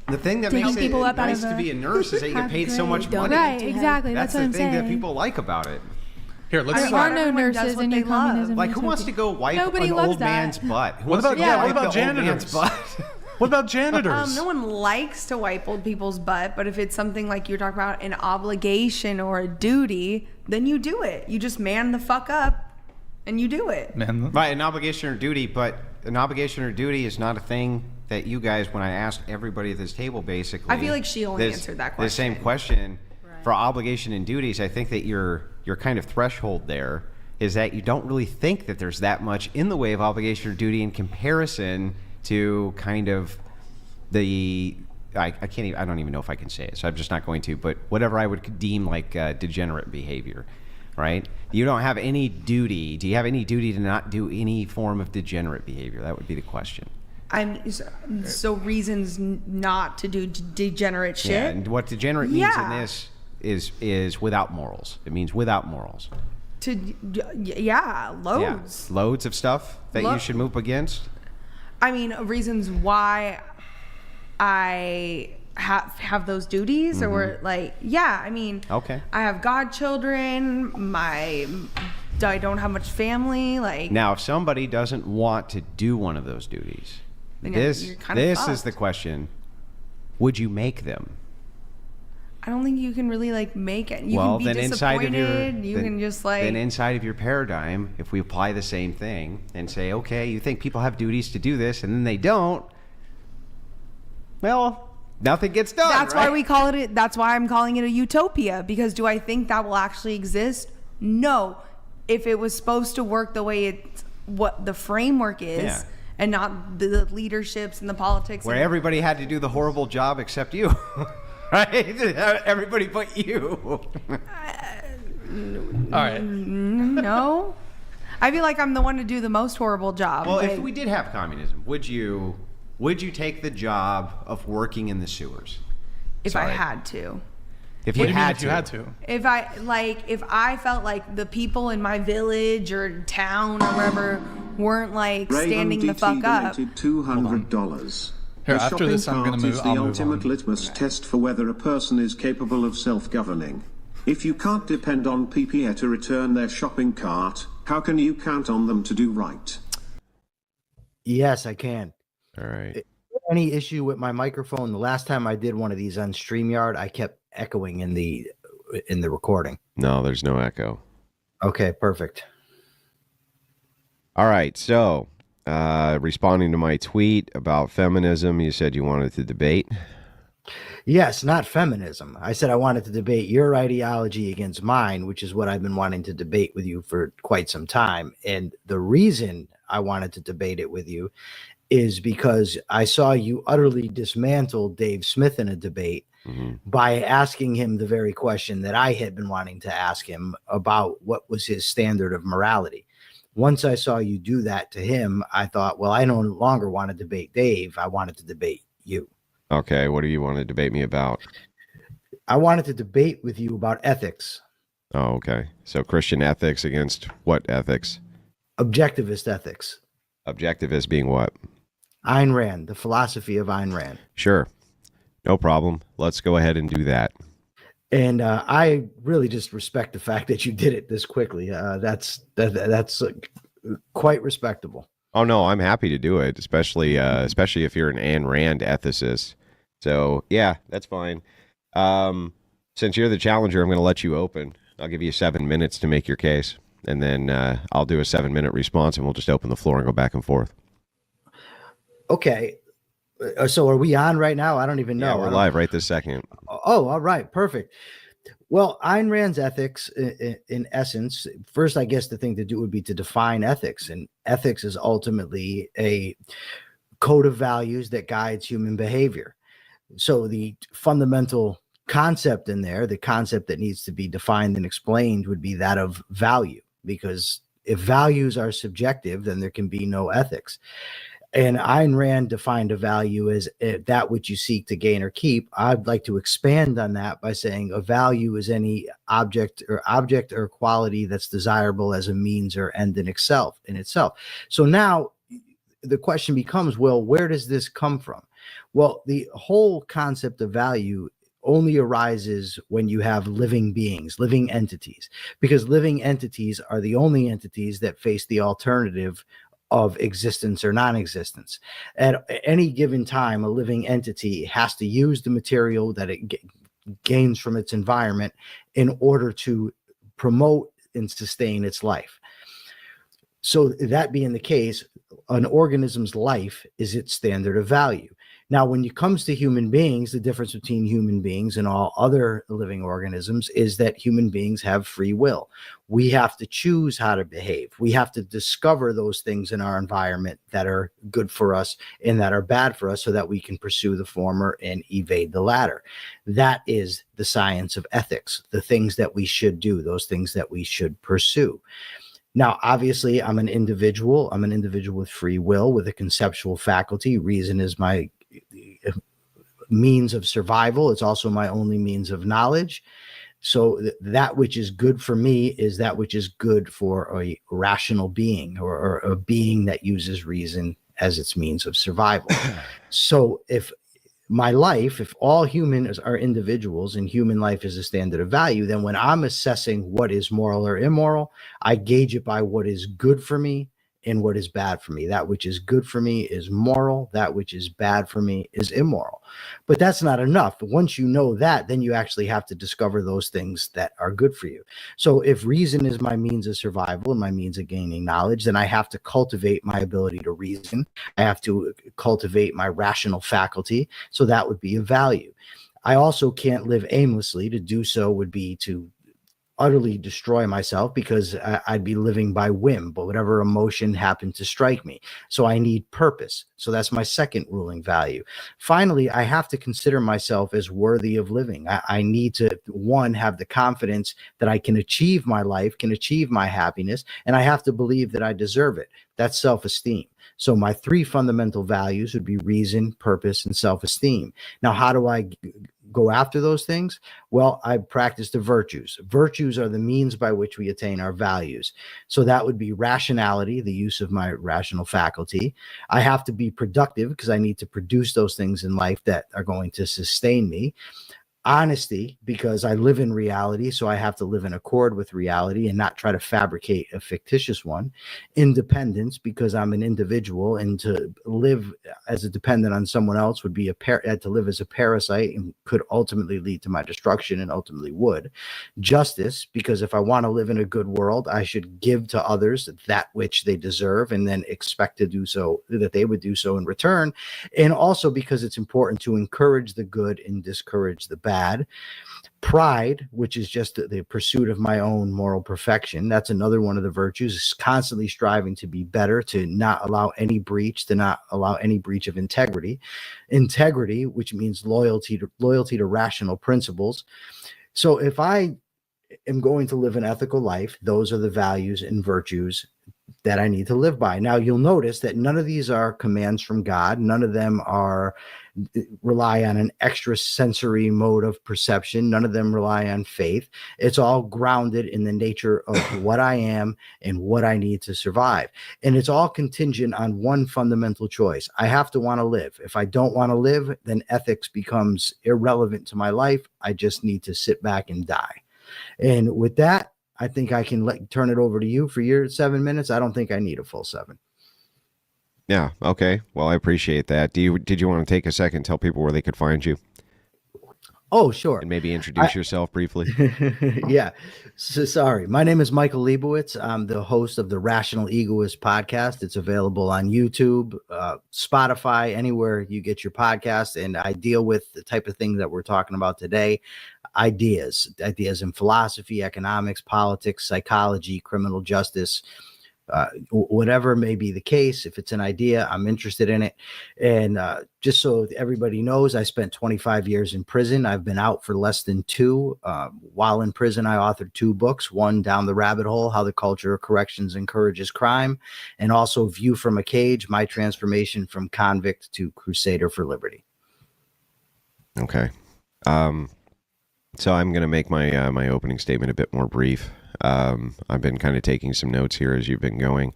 The thing that Taking makes it people up out nice of to a be a nurse is that you get half paid so much grade. money. Right, exactly. That's what I'm the thing saying. that people like about it. Here, let's. There are no everyone does nurses what in they your love. communism. Like, who wants to go wipe Nobody an loves old that. man's butt? Who What wants about to go wipe what about the old man's janitors? butt? What about janitors? No one likes to wipe old people's butt, but if it's something like you're talking about an obligation or a duty, then you do it. You just man the fuck up and you do it. Man, Right, an obligation or duty, but an obligation or duty is not a thing that you guys, when I asked everybody at this table, basically. I feel like she only answered that The same question for obligation and duties. I think that your kind of threshold there is that you don't really think that there's that much in the way of obligation or duty in comparison to kind of the I can't even, I don't even know if I can say it, so I'm just not going to, but whatever I would deem like degenerate behavior, right? You don't have any duty. Do you have any duty to not do any form of degenerate behavior? That would be the question. So reasons not to do degenerate shit. Yeah, and what degenerate means in this is without morals. It means without morals. Loads. Yeah. Loads of stuff that you should move against. I mean, reasons why I have those duties, or like, I mean, okay, I have godchildren. I don't have much family. Like, now, if somebody doesn't want to do one of those duties, this is the question: would you make them? I don't think you can really like make it. You well, can be then disappointed. You can just like. Then inside of your paradigm, if we apply the same thing and say, okay, you think people have duties to do this, and then they don't, well, nothing gets done. That's right? why we call it. That's why I'm calling it a utopia. Because do I think that will actually exist? No. If it was supposed to work the way what the framework is, and not the leaderships and the politics, where everybody had to do the horrible job except you. Right? Everybody but you. All right. No. I feel like I'm the one to do the most horrible job. Well, if we did have communism, would you take the job of working in the sewers? If I had to. If you had to. If I felt like the people in my village or town or wherever weren't like standing the fuck up. $200. Here, A after this, I'm going to move. is the ultimate litmus test for whether a person is capable of self-governing. If you can't depend on PPA to return their shopping cart, how can you count on them to do right? Yes, I can. All right. Any issue with my microphone? The last time I did one of these on StreamYard, I kept echoing in the recording. No, there's no echo. Okay, perfect. All right, so responding to my tweet about feminism, you said you wanted to debate. Yes, not feminism. I said I wanted to debate your ideology against mine, which is what I've been wanting to debate with you for quite some time. And the reason I wanted to debate it with you is because I saw you utterly dismantle Dave Smith in a debate by asking him the very question that I had been wanting to ask him about what was his standard of morality. Once I saw you do that to him, I thought, well, I no longer want to debate Dave. I wanted to debate you. Okay, what do you want to debate me about? I wanted to debate with you about ethics. Oh, okay. So Christian ethics against what ethics? Objectivist ethics. Objectivist being what? Ayn Rand, the philosophy of Ayn Rand. Sure. No problem. Let's go ahead and do that. And I really just respect the fact that you did it this quickly. That's quite respectable. Oh no, I'm happy to do it, especially if you're an Ayn Rand ethicist. So yeah, that's fine. Since you're the challenger, I'm going to let you open. I'll give you 7 minutes to make your case, and then I'll do a 7-minute response, and we'll just open the floor and go back and forth. Okay. So are we on right now? I don't even know. Yeah, we're live right this second. Oh, all right. Perfect. Well, Ayn Rand's ethics, in essence, first, I guess the thing to do would be to define ethics. And ethics is ultimately a code of values that guides human behavior. So the fundamental concept in there, the concept that needs to be defined and explained, would be that of value. Because if values are subjective, then there can be no ethics. And Ayn Rand defined a value as that which you seek to gain or keep. I'd like to expand on that by saying a value is any object or quality that's desirable as a means or end in itself. So now the question becomes, well, where does this come from? Well, the whole concept of value only arises when you have living beings, living entities, because living entities are the only entities that face the alternative of existence or non-existence. At any given time, a living entity has to use the material that it gains from its environment in order to promote and sustain its life. So that being the case, an organism's life is its standard of value. Now, when it comes to human beings, the difference between human beings and all other living organisms is that human beings have free will. We have to choose how to behave. We have to discover those things in our environment that are good for us and that are bad for us so that we can pursue the former and evade the latter. That is the science of ethics, the things that we should do, those things that we should pursue. Now, obviously, I'm an individual. I'm an individual with free will, with a conceptual faculty. Reason is my means of survival. It's also my only means of knowledge. So that which is good for me is that which is good for a rational being, or a being that uses reason as its means of survival. So if all humans are individuals and human life is a standard of value, then when I'm assessing what is moral or immoral, I gauge it by what is good for me and what is bad for me. That which is good for me is moral. That which is bad for me is immoral. But that's not enough. Once you know that, then you actually have to discover those things that are good for you. So if reason is my means of survival and my means of gaining knowledge, then I have to cultivate my ability to reason. I have to cultivate my rational faculty. So that would be a value. I also can't live aimlessly. To do so would be to utterly destroy myself, because I'd be living by whim, but whatever emotion happened to strike me. So I need purpose. So that's my second ruling value. Finally, I have to consider myself as worthy of living. I need to, one, have the confidence that I can achieve my life, can achieve my happiness, and I have to believe that I deserve it. That's self-esteem. So my three fundamental values would be reason, purpose, and self-esteem. Now, how do I go after those things? Well, I practice the virtues. Virtues are the means by which we attain our values. So that would be rationality, the use of my rational faculty. I have to be productive because I need to produce those things in life that are going to sustain me. Honesty, because I live in reality, so I have to live in accord with reality and not try to fabricate a fictitious one. Independence, because I'm an individual, and to live as a dependent on someone else would be to live as a parasite and could ultimately lead to my destruction, and ultimately would. Justice, because if I want to live in a good world, I should give to others that which they deserve and then expect to do so, that they would do so in return. And also because it's important to encourage the good and discourage the bad. Pride, which is just the pursuit of my own moral perfection. That's another one of the virtues, is constantly striving to be better, to not allow any breach, of integrity. Integrity, which means loyalty to rational principles. So if I am going to live an ethical life, those are the values and virtues that I need to live by. Now, you'll notice that none of these are commands from God. None of them rely on an extrasensory mode of perception. None of them rely on faith. It's all grounded in the nature of what I am and what I need to survive. And it's all contingent on one fundamental choice. I have to want to live. If I don't want to live, then ethics becomes irrelevant to my life. I just need to sit back and die. And with that, I think I can turn it over to you for your 7 minutes. I don't think I need a full 7. Yeah. Okay. Well, I appreciate that. Did you want to take a second, tell people where they could find you? Oh, sure. And maybe introduce yourself briefly. Yeah. So, sorry. My name is Michael Leibowitz. I'm the host of the Rational Egoist podcast. It's available on YouTube, Spotify, anywhere you get your podcast. And I deal with the type of things that we're talking about today. Ideas in philosophy, economics, politics, psychology, criminal justice, whatever may be the case. If it's an idea, I'm interested in it. And just so everybody knows, I spent 25 years in prison. I've been out for less than 2. While in prison, I authored 2 books. One, Down the Rabbit Hole, How the Culture of Corrections Encourages Crime, and also View from a Cage, My Transformation from Convict to Crusader for Liberty. Okay. So I'm going to make my my opening statement a bit more brief. I've been kind of taking some notes here as you've been going.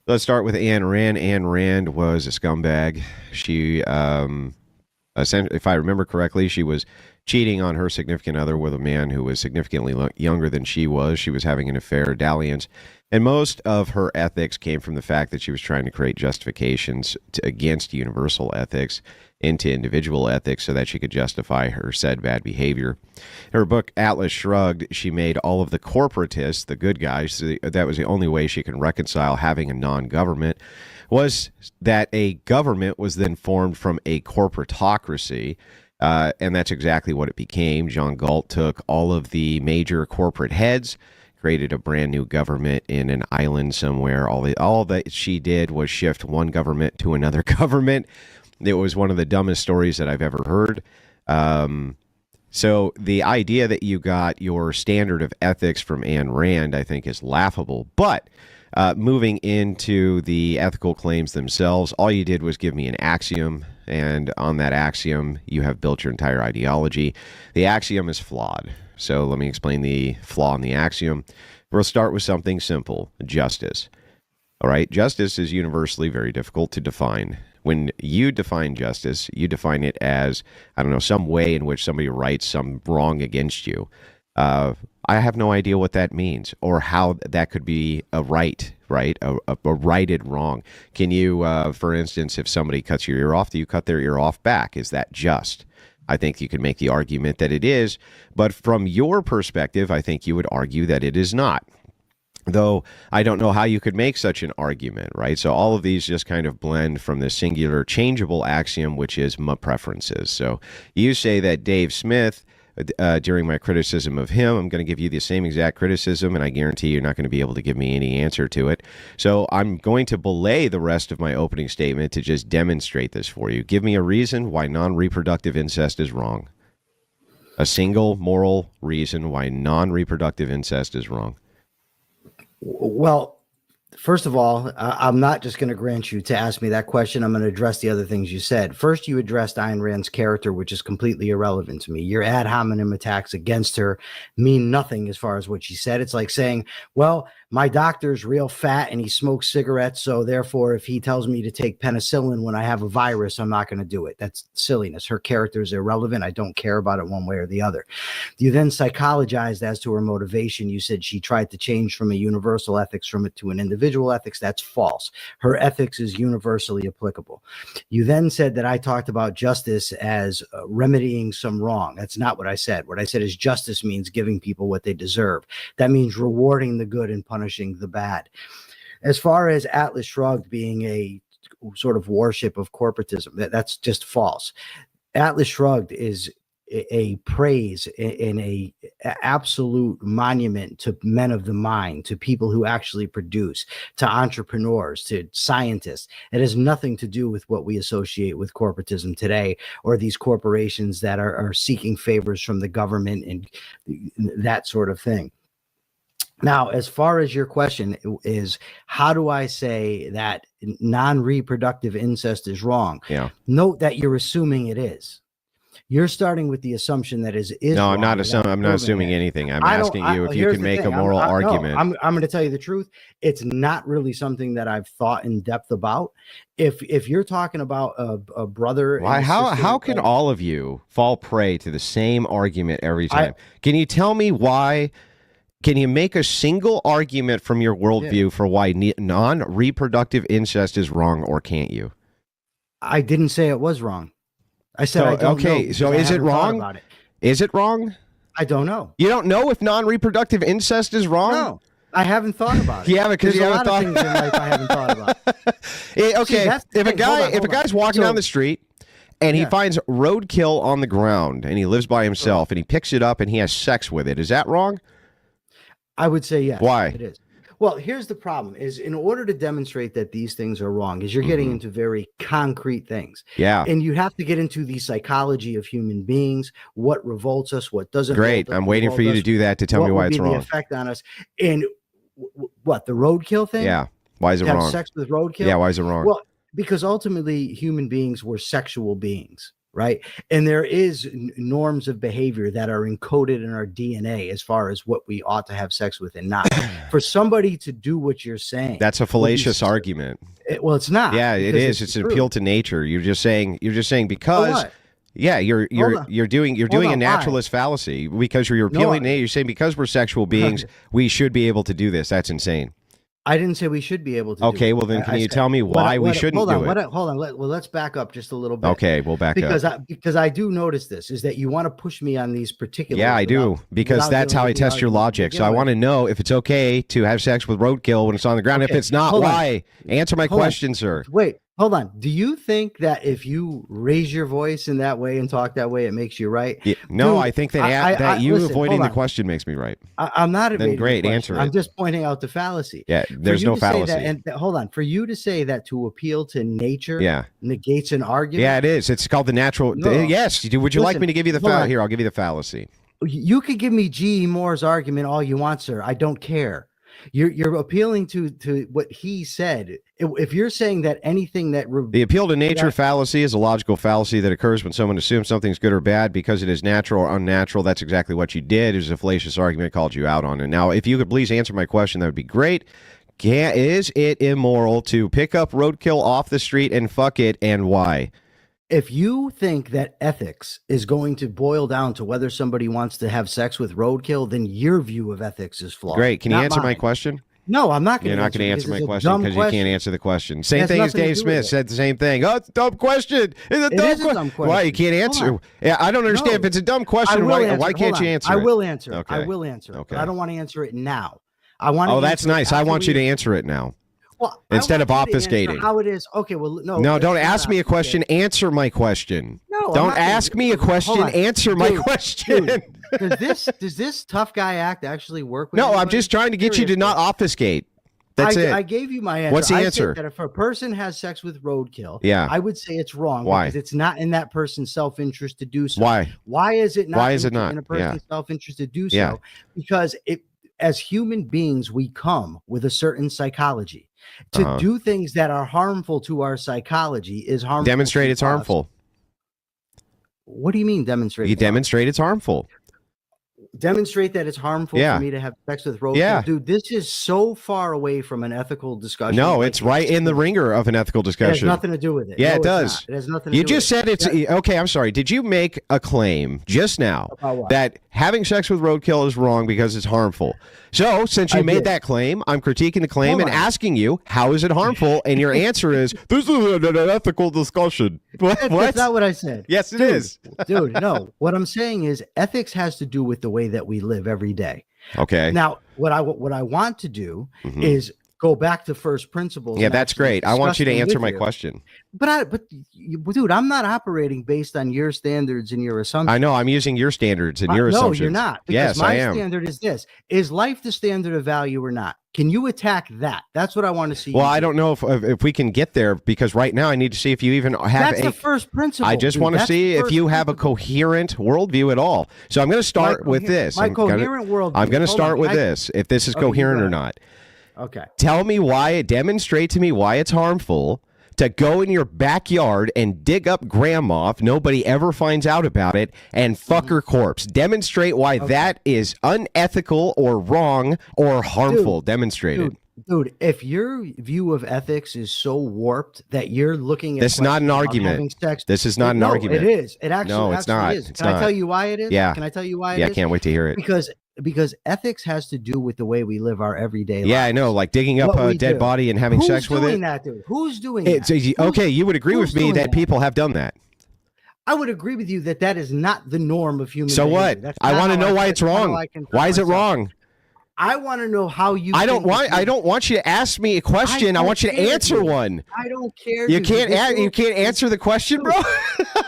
Let's start with Ayn Rand. Ayn Rand was a scumbag. She, if I remember correctly, she was cheating on her significant other with a man who was significantly younger than she was. She was having an affair, dalliance. And most of her ethics came from the fact that she was trying to create justifications against universal ethics into individual ethics so that she could justify her said bad behavior. In her book, Atlas Shrugged, she made all of the corporatists, the good guys, that was the only way she can reconcile having a non-government, was that a government was then formed from a corporatocracy. And that's exactly what it became. John Galt took all of the major corporate heads, created a brand new government in an island somewhere. All that she did was shift one government to another government. It was one of the dumbest stories that I've ever heard. So the idea that you got your standard of ethics from Ayn Rand, I think, is laughable. But moving into the ethical claims themselves, all you did was give me an axiom. And on that axiom, you have built your entire ideology. The axiom is flawed. So let me explain the flaw in the axiom. We'll start with something simple, justice. All right, justice is universally very difficult to define. When you define justice, you define it as, I don't know, some way in which somebody rights some wrong against you. I have no idea what that means or how that could be a right, a righted wrong. Can you, for instance, if somebody cuts your ear off, do you cut their ear off back? Is that just? I think you can make the argument that it is, but from your perspective, I think you would argue that it is not. Though I don't know how you could make such an argument, right? So all of these just kind of blend from this singular changeable axiom, which is my preferences. So you say that Dave Smith, during my criticism of him, I'm going to give you the same exact criticism, and I guarantee you're not going to be able to give me any answer to it. So I'm going to belay the rest of my opening statement to just demonstrate this for you. Give me a reason why non-reproductive incest is wrong. A single moral reason why non-reproductive incest is wrong. Well, first of all, I'm not just going to grant you to ask me that question. I'm going to address the other things you said. First, you addressed Ayn Rand's character, which is completely irrelevant to me. Your ad hominem attacks against her mean nothing as far as what she said. It's like saying, well, my doctor's real fat and he smokes cigarettes, so therefore if he tells me to take penicillin when I have a virus, I'm not going to do it. That's silliness. Her character is irrelevant. I don't care about it one way or the other. You then psychologized as to her motivation. You said she tried to change from a universal ethics from it to an individual ethics. That's false. Her ethics is universally applicable. You then said that I talked about justice as remedying some wrong. That's not what I said. What I said is justice means giving people what they deserve. That means rewarding the good and punishing the bad. As far as Atlas Shrugged being a sort of worship of corporatism, that's just false. Atlas Shrugged is a praise and a absolute monument to men of the mind, to people who actually produce, to entrepreneurs, to scientists. It has nothing to do with what we associate with corporatism today, or these corporations that are seeking favors from the government and that sort of thing. Now, as far as your question is, how do I say that non-reproductive incest is wrong? Yeah. Note that you're assuming it is. You're starting with the assumption that is no, wrong. I'm not assuming anything. I'm asking you if you can make a moral argument. I'm going to tell you the truth. It's not really something that I've thought in depth about. If you're talking about a brother, why? How can all of you fall prey to the same argument every time? Can you tell me why? Can you make a single argument from your worldview for why non-reproductive incest is wrong, or can't you? I didn't say it was wrong. I said I don't know. So is it wrong? Is it wrong? I don't know. You don't know if non-reproductive incest is wrong? No, I haven't thought about it. Yeah, because you haven't thought. Things in life I haven't thought about. Okay, if a guy's walking down the street and he finds roadkill on the ground and he lives by himself and he picks it up and he has sex with it, is that wrong? I would say yes. Why? It is. Well, here's the problem is in order to demonstrate that these things are wrong is you're getting into very concrete things. Yeah. And you have to get into the psychology of human beings, what revolts us, what doesn't. Great. I'm waiting for you to do that to tell me why it's wrong. The effect on us. And what, the roadkill thing? Yeah. Why is it wrong? Have sex with roadkill? Yeah, why is it wrong? Well, because ultimately human beings were sexual beings. right? And there is norms of behavior that are encoded in our DNA as far as what we ought to have sex with and not. For somebody to do what you're saying, that's a fallacious argument. Well, it's not. Yeah, it is. It's an appeal to nature. You're just saying because. Yeah, you're doing a naturalist fallacy because you're appealing to nature. You're saying because we're sexual beings, we should be able to do this. That's insane. I didn't say we should be able to. Okay, do well then, can you tell me why we shouldn't do it? Hold on. Well, let's back up just a little bit. Okay, we'll back up because I do notice this is that you want to push me on these particular. Yeah, I do because that's how I test your logic. So I want to know if it's okay to have sex with roadkill when it's on the ground. Okay, if it's not, why? Answer my question, sir. Wait. Hold on. Do you think that if you raise your voice in that way and talk that way, it makes you right? Yeah, no, Dude, I think that listen, avoiding the on. question makes me right. I'm not evading. Then great, answer it. I'm just pointing out the fallacy. Yeah, there's no fallacy. Hold on. For you to say that to appeal to nature negates an argument. Yeah, it is. It's called the natural. No. Yes. Would you like me to give you the fallacy? Here, I'll give you the fallacy. You could give me G.E. Moore's argument all you want, sir. I don't care. You're appealing to what he said. If you're saying that anything that the appeal to nature fallacy is a logical fallacy that occurs when someone assumes something's good or bad because it is natural or unnatural. That's exactly what you did. It was a fallacious argument, called you out on it. Now, if you could please answer my question, that would be great. Is it immoral to pick up roadkill off the street and fuck it, and why? If you think that ethics is going to boil down to whether somebody wants to have sex with roadkill, then your view of ethics is flawed. Great. Can you answer my question? No, I'm not going to. You're not going to answer my question because you can't answer the question. Same thing as Dave Smith said the same thing. Oh, it's a dumb question. It's a dumb question. Why you can't answer? Yeah, I don't understand. If it's a dumb question, why can't you answer it? I will answer. Okay. I will answer. Okay. But I don't want to answer it now. I want. Oh, that's nice. I want you to answer it now. Well, instead of obfuscating. How it is. Okay, well, no. No, don't ask me a question. Answer my question. No, don't ask me a question. Answer my question. Does this tough guy act actually work with No, I'm just trying to get you to not obfuscate. That's it. I gave you my answer. What's the answer? I said that if a person has sex with roadkill, I would say it's wrong. Why? Because it's not in that person's self-interest to do so. Why? Why is it not? Why is it not in a person's self-interest to do so? Yeah. Because as human beings, we come with a certain psychology. To do things that are harmful to our psychology is harmful. Demonstrate it's harmful. What do you mean demonstrate? You demonstrate it's harmful. Demonstrate that it's harmful for me to have sex with roadkill. Yeah. Dude, this is so far away from an ethical discussion. No, it's right in the ringer of an ethical discussion. It has nothing to do with it. Yeah, no, it does. It has nothing to do You with just said it. it's okay. I'm sorry. Did you make a claim just now that having sex with roadkill is wrong because it's harmful? So, since you made that claim, I'm critiquing the claim and asking you, how is it harmful? And your answer is, this is an ethical discussion. What? That's not what I said. Yes, it is. Dude, no. What I'm saying is ethics has to do with the way that we live every day. Okay. Now, what I want to do is go back to first principles. Yeah, that's great. I want you to answer my question. But dude, I'm not operating based on your standards and your assumptions. I know. I'm using your standards and your assumptions. No, you're not. Yes, I am. My standard is this: is life the standard of value or not? Can you attack that? That's what I want to see. Well, I don't know if we can get there because right now I need to see if you even have That's the first principle. I just want to see if you have a coherent worldview at all. So I'm going to start with this. My coherent worldview. I'm going to start with this. If this is coherent or not. Okay. Tell me demonstrate to me why it's harmful to go in your backyard and dig up grandma if nobody ever finds out about it and fuck her corpse. Demonstrate why that is unethical or wrong or harmful. Demonstrate it. Dude, if your view of ethics is so warped that you're looking at this is not an argument. This is not an argument. It is. It actually no, it's not. is. Can I tell you why it is? Yeah. Can I tell you why it is? Yeah, I can't wait to hear it. Because ethics has to do with the way we live our everyday lives. Yeah, I know, like digging up a dead body and having sex with it. Who's doing that, dude? Who's doing that? Okay, you would agree with me that people have done that. I would agree with you that is not the norm of human behavior. So what? I want to know why it's wrong. Why is it wrong? I want to know how you. I don't want you to ask me a question. I want you to answer one. I don't care. You can't answer the question, bro.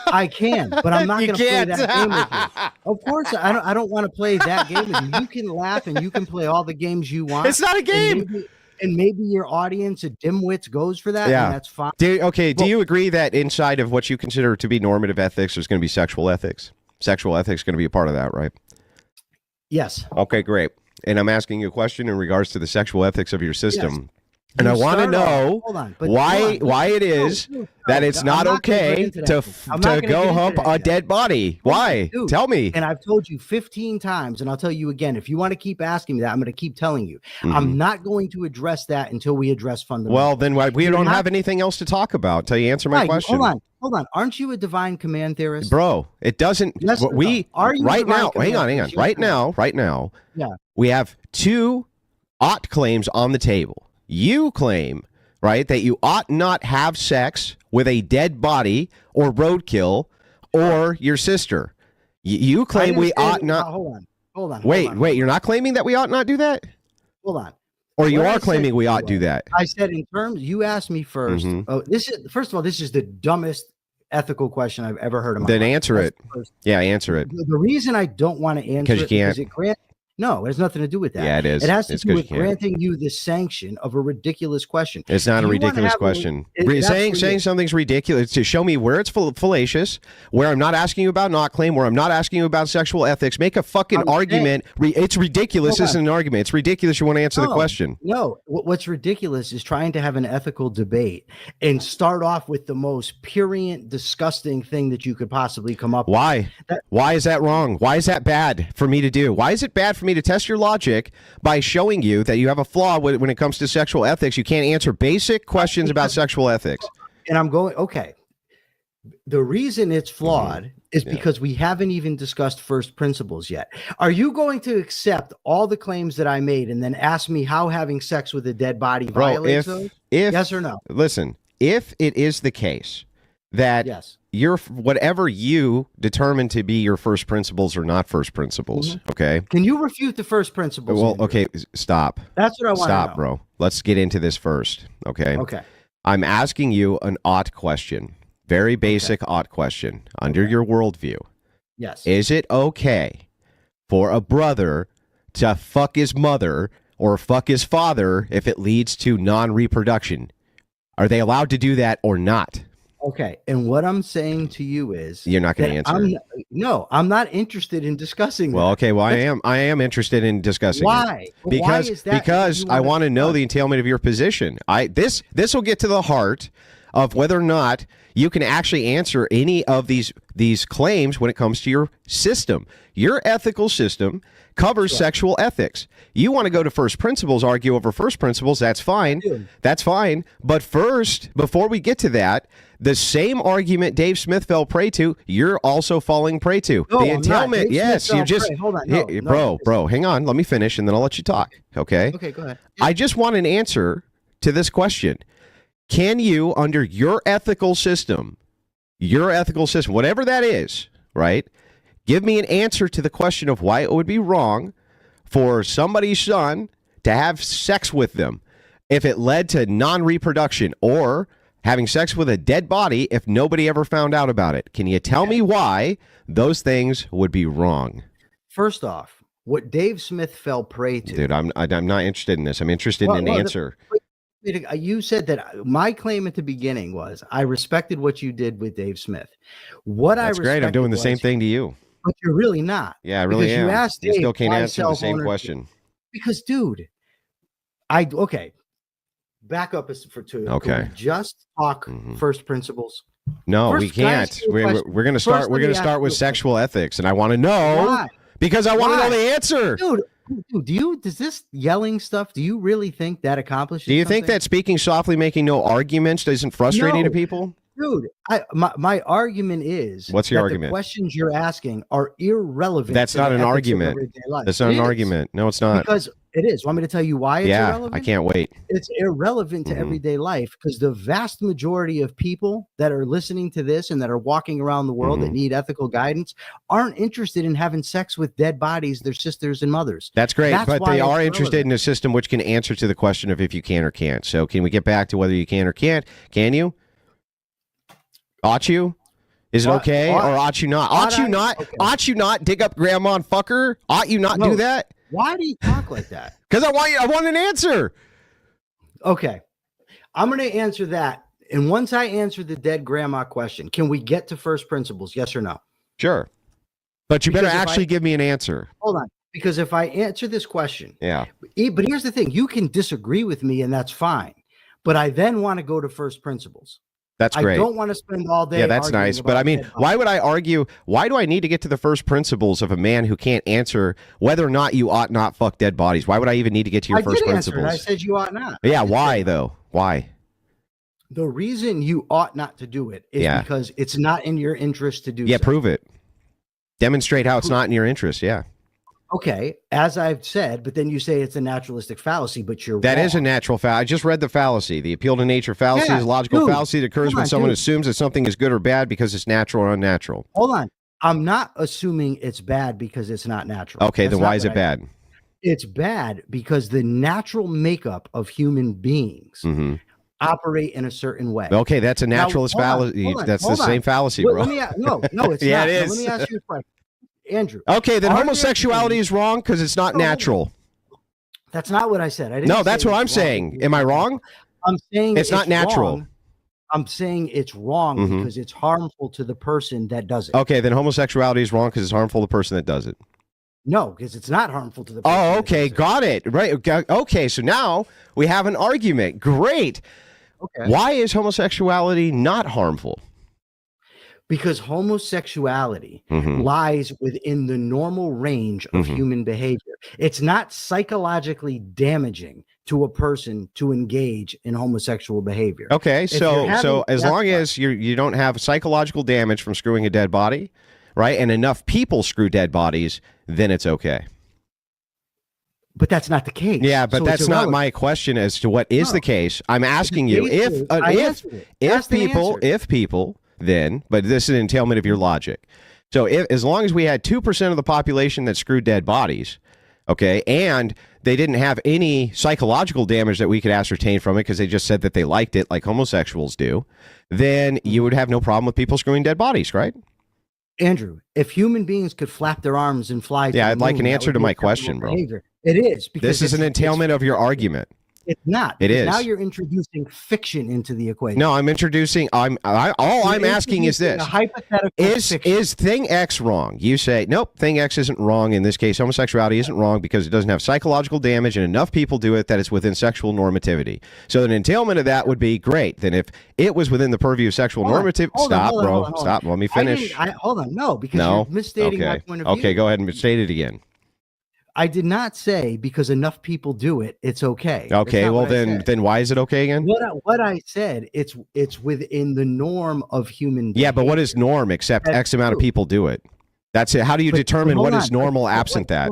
I can, but I'm not going to play that game with you. Of course, I don't want to play that game with you. You can laugh and you can play all the games you want. It's not a game. And maybe your audience of dimwits goes for that. Yeah, and that's fine. Do you agree that inside of what you consider to be normative ethics, there's going to be sexual ethics? Sexual ethics is going to be a part of that, right? Yes. Okay, great. And I'm asking you a question in regards to the sexual ethics of your system. And I want to know why it is that it's not okay to go hump a dead body. Why? Dude, tell me. And I've told you 15 times, and I'll tell you again. If you want to keep asking me that, I'm going to keep telling you. I'm not going to address that until we address fundamentals. Well, then we don't have anything else to talk about until you answer my question. Hold on. Aren't you a divine command theorist? Bro, it doesn't. Yes, Are you right now? Hang on. Right now. Yeah. We have two ought claims on the table. You claim, right, that you ought not have sex with a dead body or roadkill or your sister. You claim we ought not. Hold on. Wait. You're not claiming that we ought not do that? Hold on. Or you are claiming we ought do that? I said in terms. You asked me first. Oh, first of all, this is the dumbest ethical question I've ever heard of. Then answer it. Yeah, answer it. The reason I don't want to answer it because it grants. No, it has nothing to do with that. Yeah, it is. It has to do with granting you the sanction of a ridiculous question. It's not a ridiculous question. Saying something's ridiculous to show me where it's fallacious, where I'm not asking you about not claim, where I'm not asking you about sexual ethics. Make a fucking argument. It's ridiculous. This isn't an argument. It's ridiculous. You want to answer the question. No, what's ridiculous is trying to have an ethical debate and start off with the most purient, disgusting thing that you could possibly come up with. Why is that wrong? Why is that bad for me to do? Why is it bad for me to test your logic by showing you that you have a flaw when it comes to sexual ethics? You can't answer basic questions about sexual ethics. And I'm going, okay. The reason it's flawed is because we haven't even discussed first principles yet. Are you going to accept all the claims that I made and then ask me how having sex with a dead body violates those? Yes or no? Listen, if it is the case that whatever you determine to be your first principles are not first principles, okay? Can you refute the first principles? Well, okay, stop. That's what I want to know. Stop, bro. Let's get into this first, okay? Okay. I'm asking you an ought question, very basic ought question under your worldview. Yes. Is it okay for a brother to fuck his mother or fuck his father if it leads to non-reproduction? Are they allowed to do that or not? Okay, and what I'm saying to you is you're not going to answer. I'm not interested in discussing. Well, okay, well, I am interested in discussing. Why? Because I want to know the entailment of your position. This will get to the heart of whether or not you can actually answer any of these claims when it comes to your system. Your ethical system covers sexual ethics. You want to go to first principles, argue over first principles, that's fine. That's fine. But first, before we get to that, the same argument Dave Smith fell prey to, you're also falling prey to. No, the entailment, yes, you just hold on. Bro, hang on, let me finish and then I'll let you talk. Okay? Okay, go ahead. I just want an answer to this question. Can you, under your ethical system, whatever that is, right? Give me an answer to the question of why it would be wrong for somebody's son to have sex with them if it led to non-reproduction, or having sex with a dead body if nobody ever found out about it. Can you tell me why those things would be wrong? First off, what Dave Smith fell prey to. Dude, I'm not interested in this. I'm interested in an answer. You said that my claim at the beginning was I respected what you did with Dave Smith. That's great. I'm doing the same thing to you. But you're really not. Yeah, I really am. You still can't answer the same question. Because, dude, back up to just talk first principles. No, we can't. We're going to start. We're going to start with sexual ethics, and I want to know why? Because I want to know the answer, dude. Does this yelling stuff? Do you really think that accomplishes? Do you think that speaking softly, making no arguments, isn't frustrating to people? Dude, my argument is, what's your argument? The questions you're asking are irrelevant. That's not an argument. That's not an argument. No, it's not. Because it is. Want me to tell you why it's irrelevant? I can't wait. It's irrelevant to everyday life because the vast majority of people that are listening to this and that are walking around the world that need ethical guidance aren't interested in having sex with dead bodies, their sisters and mothers. That's great, but they are interested in a system which can answer to the question of if you can or can't. So can we get back to whether you can or can't? Can you? Ought you? Is it okay? Or ought you not? Ought you not? Okay. Ought you not dig up grandma and fuck her? Ought you not do that? Why do you talk like that? Because I want an answer. Okay. I'm going to answer that. And once I answer the dead grandma question, can we get to first principles? Yes or no? Sure. But you better actually give me an answer. Hold on. Because if I answer this question, but here's the thing. You can disagree with me and that's fine. But I then want to go to first principles. That's great. I don't want to spend all day. Yeah, that's nice. But I mean, why would I argue? Why do I need to get to the first principles of a man who can't answer whether or not you ought not fuck dead bodies? Why would I even need to get to your first principles? I said you ought not. Yeah, why though? Why? The reason you ought not to do it is because it's not in your interest to do. Yeah, so. prove it. Demonstrate how it's not in your interest. Yeah. Okay, as I've said, but then you say it's a naturalistic fallacy, but you're That wrong. is a natural fallacy. I just read the fallacy. The appeal to nature fallacy is a logical fallacy that occurs when someone assumes that something is good or bad because it's natural or unnatural. Hold on. I'm not assuming it's bad because it's not natural. Okay, then why is it bad? It's bad because the natural makeup of human beings operate in a certain way. Okay, that's a naturalist fallacy. That's the same fallacy, bro. No, it's yeah, not. it is. Now, let me ask you a question. Andrew. Okay, then homosexuality is wrong because it's not natural. That's not what I said. I didn't no, that's what I'm saying. Am I wrong? I'm saying it's not natural. Wrong. I'm saying it's wrong because it's harmful to the person that does it. Okay, then homosexuality is wrong because it's harmful to the person that does it. No, because it's not harmful to the person. Oh, okay, got it. Right. Okay, so now we have an argument. Great. Okay. Why is homosexuality not harmful? Because homosexuality lies within the normal range of human behavior. It's not psychologically damaging to a person to engage in homosexual behavior. Okay, so as long as you don't have psychological damage from screwing a dead body, right, and enough people screw dead bodies, then it's okay. But that's not the case. Yeah, but that's not my question as to what is the case. I'm asking you if people then, but this is an entailment of your logic. So as long as we had 2% of the population that screwed dead bodies, okay, and they didn't have any psychological damage that we could ascertain from it because they just said that they liked it like homosexuals do, then you would have no problem with people screwing dead bodies, right? Andrew, if human beings could flap their arms and fly, yeah, I'd like an answer to my question, bro. Behavior. It is because this is an entailment of your argument. It's not. It is. Now you're introducing fiction into the equation. No, I'm introducing. I'm asking is this: is thing X wrong? You say nope. Thing X isn't wrong in this case. Homosexuality isn't wrong because it doesn't have psychological damage and enough people do it that it's within sexual normativity. So an entailment of that would be great. Then if it was within the purview of sexual normativity, stop. Let me finish. Hold on. No, because you're misstating my point of view. Okay, go ahead and state it again. I did not say because enough people do it, it's okay. Okay, well then why is it okay again? What I said, it's within the norm of human behavior. Yeah, but what is norm except X amount of people do it? That's it. How do you determine what is normal absent that?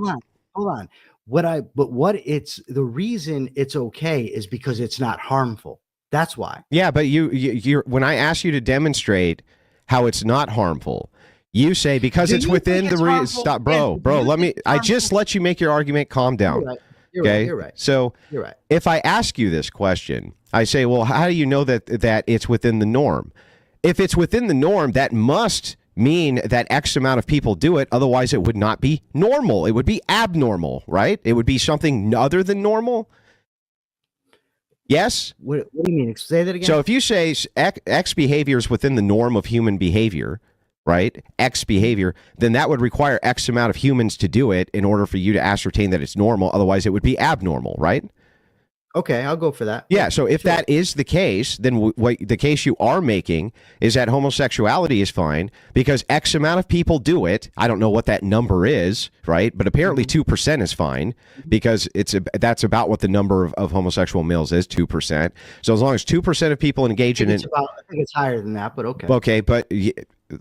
Hold on. The reason it's okay is because it's not harmful. That's why. Yeah, but you're when I ask you to demonstrate how it's not harmful, you say because it's within the stop, bro. I just let you make your argument. Calm down. You're right. So you're right. If I ask you this question, I say, well, how do you know that it's within the norm? If it's within the norm, that must mean that X amount of people do it. Otherwise, it would not be normal. It would be abnormal, right? It would be something other than normal. Yes? What do you mean? Say that again. So if you say X behavior is within the norm of human behavior, right? X behavior, then that would require X amount of humans to do it in order for you to ascertain that it's normal. Otherwise, it would be abnormal, right? Okay, I'll go for that. Yeah, so if that is the case, then what the case you are making is that homosexuality is fine because X amount of people do it. I don't know what that number is, right? But apparently 2% is fine because that's about what the number of homosexual males is, 2%. So as long as 2% of people engage in it. I think it's higher than that, but okay. Okay, but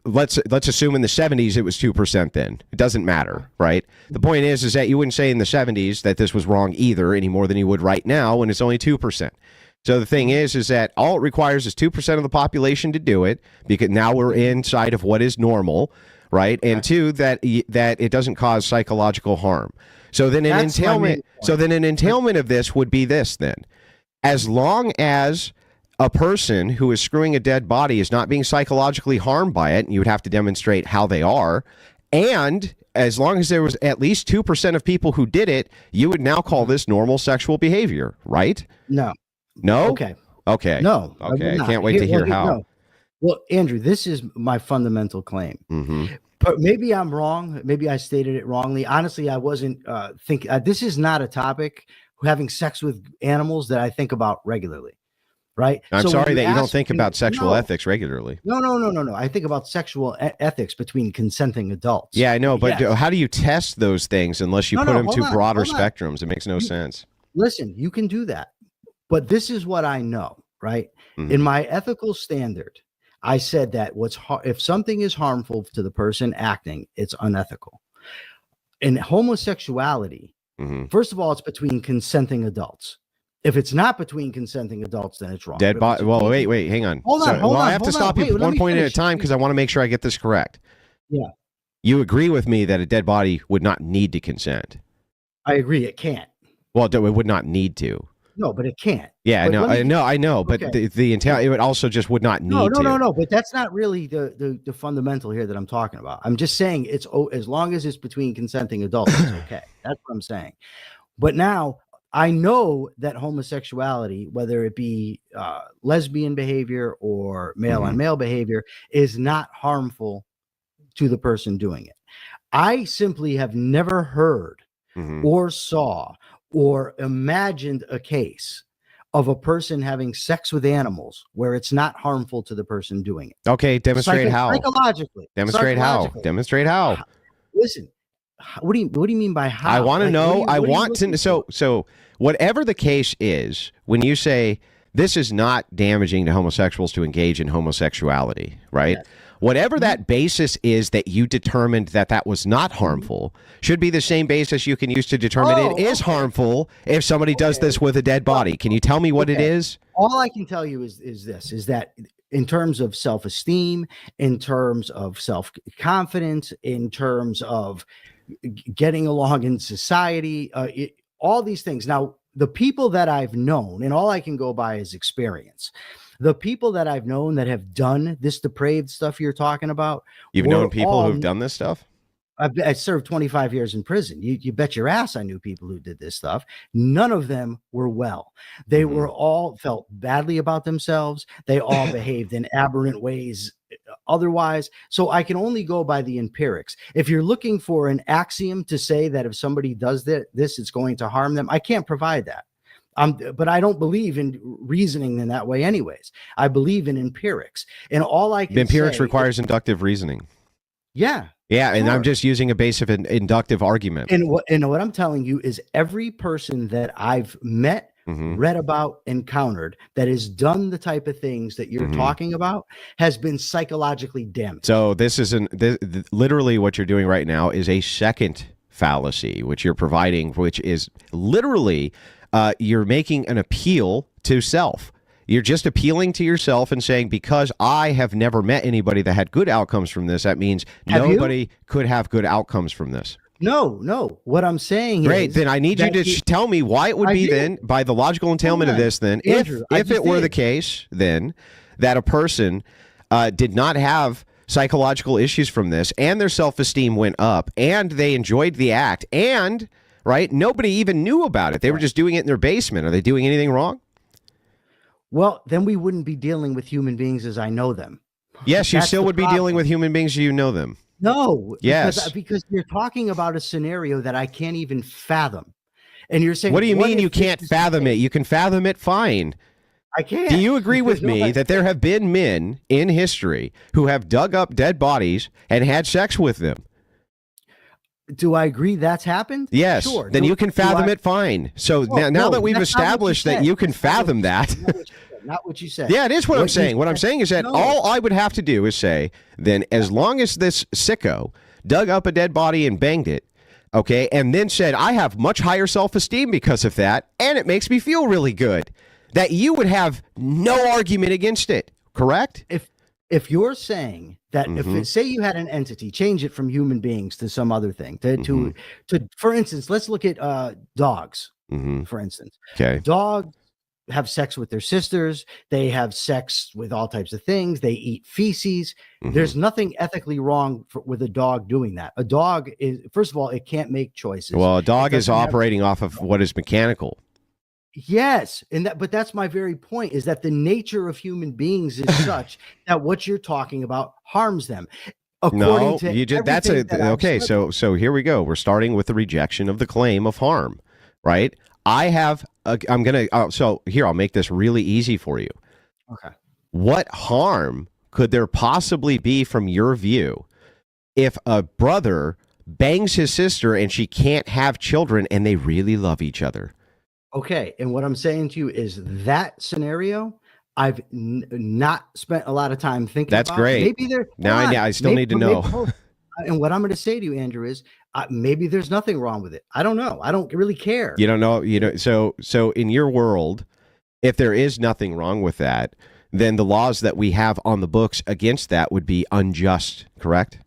let's assume in the 70s it was 2% then. It doesn't matter, right? The point is that you wouldn't say in the 70s that this was wrong either any more than you would right now when it's only 2%. So the thing is that all it requires is 2% of the population to do it because now we're inside of what is normal, right? And two, that it doesn't cause psychological harm. So then an entailment of this would be this then. As long as a person who is screwing a dead body is not being psychologically harmed by it, and you would have to demonstrate how they are, and as long as there was at least 2% of people who did it, you would now call this normal sexual behavior, right? No. Okay. No. Okay. I can't wait to hear how. No. Well, Andrew, this is my fundamental claim. But maybe I'm wrong. Maybe I stated it wrongly. Honestly, I wasn't thinking. This is not a topic, having sex with animals, that I think about regularly. right? I'm So when sorry that you don't think when- about sexual no, ethics regularly. No. I think about sexual ethics between consenting adults. Yeah, I know, but Yes. how do you test those things unless you No, put no, them hold to on, broader hold on. spectrums? It makes no sense. Listen, you can do that. But this is what I know, right? Mhm. In my ethical standard, I said that if something is harmful to the person acting, it's unethical. In homosexuality, first of all, it's between consenting adults. If it's not between consenting adults, then it's wrong. Dead But if body. it's Well, between- wait, hang on. Hold on, Well, I have to hold on. stop you Wait, let one me point at a finish. time because I want to make sure I get this correct. Yeah, You agree with me that a dead body would not need to consent? I agree. It can't. Well, it would not need to. No, but it can't. Yeah, But I know. But Okay. the intent, it would also just would not need to. No. But that's not really the fundamental here that I'm talking about. I'm just saying as long as it's between consenting adults, it's okay. That's what I'm saying. But now I know that homosexuality, whether it be lesbian behavior or male on male behavior, is not harmful to the person doing it. I simply have never heard or saw or imagined a case of a person having sex with animals where it's not harmful to the person doing it. Okay, demonstrate how. Psychologically. Demonstrate how. Psychologically. Demonstrate how. Listen, what do you mean by how? I want to Like, know. what are I you want to. looking So whatever the case is, when you say this is not damaging to homosexuals to engage in homosexuality, right? Yes. Whatever that basis is that you determined that was not harmful should be the same basis you can use to determine it is harmful if somebody does this with a dead body. Can you tell me what it is? All I can tell you is that in terms of self-esteem, in terms of self-confidence, in terms of getting along in society, all these things. Now, the people that I've known, and all I can go by is experience. The people that I've known that have done this depraved stuff you're talking about. You've known people who've done this stuff? I served 25 years in prison. You bet your ass I knew people who did this stuff. None of them were well. They were all felt badly about themselves. They all behaved in aberrant ways otherwise. So I can only go by the empirics. If you're looking for an axiom to say that if somebody does this, it's going to harm them, I can't provide that. But I don't believe in reasoning in that way anyways. I believe in empirics. And all I can Empirics say requires inductive reasoning. Yeah. Yeah, and sure. I'm just using a base of an inductive argument. And what I'm telling you is every person that I've met, read about, encountered that has done the type of things that you're talking about has been psychologically damaged. So this is literally what you're doing right now is a second fallacy, which you're providing, which is literally you're making an appeal to self. You're just appealing to yourself and saying, because I have never met anybody that had good outcomes from this, that means nobody could have good outcomes from this. No. What I'm saying Great. is... Then I need you to tell me why it would be then, by the logical entailment of this, then, Andrew, if it were the case, then, that a person did not have psychological issues from this, and their self-esteem went up, and they enjoyed the act, and, right, nobody even knew about it. They were just doing it in their basement. Are they doing anything wrong? Well, then we wouldn't be dealing with human beings as I know them. Yes, you That's still the would be problem. dealing with human beings as you know them. No. Yes. Because you're talking about a scenario that I can't even fathom. And you're saying... What do you mean if you can't fathom it? You can fathom it fine. I can't. Do you agree with Because me that there have been men in history who have dug up dead bodies and had sex with them? Do I agree that's happened? Yes. Sure. Then you can fathom it fine. So now that we've that's not what you established that said. you can fathom that. Not what you said. Yeah, it is what I'm saying. What I'm said- saying is that No. all I would have to do is say, then as long as this sicko dug up a dead body and banged it, okay, and then said, I have much higher self-esteem because of that, and it makes me feel really good, that you would have no argument against it, correct? If you're saying that say you had an entity, change it from human beings to some other thing, to for instance, let's look at dogs, for instance. Okay. Dogs have sex with their sisters. They have sex with all types of things. They eat feces. There's nothing ethically wrong with a dog doing that. A dog is, first of all, it can't make choices. Well, a dog It is doesn't have- operating off of what is mechanical. Yes, but that's my very point, is that the nature of human beings is such that what you're talking about harms them. No, you just that's a everything that I've okay. studied. So here we go. We're starting with the rejection of the claim of harm, right? I'm gonna. So here, I'll make this really easy for you. Okay. What harm could there possibly be from your view if a brother bangs his sister and she can't have children and they really love each other? Okay. And what I'm saying to you is that scenario, I've not spent a lot of time thinking That's about. great. Maybe there. Now I still need to know. And what I'm going to say to you, Andrew, is maybe there's nothing wrong with it. I don't know. I don't really care. You don't know. So in your world, if there is nothing wrong with that, then the laws that we have on the books against that would be unjust, correct?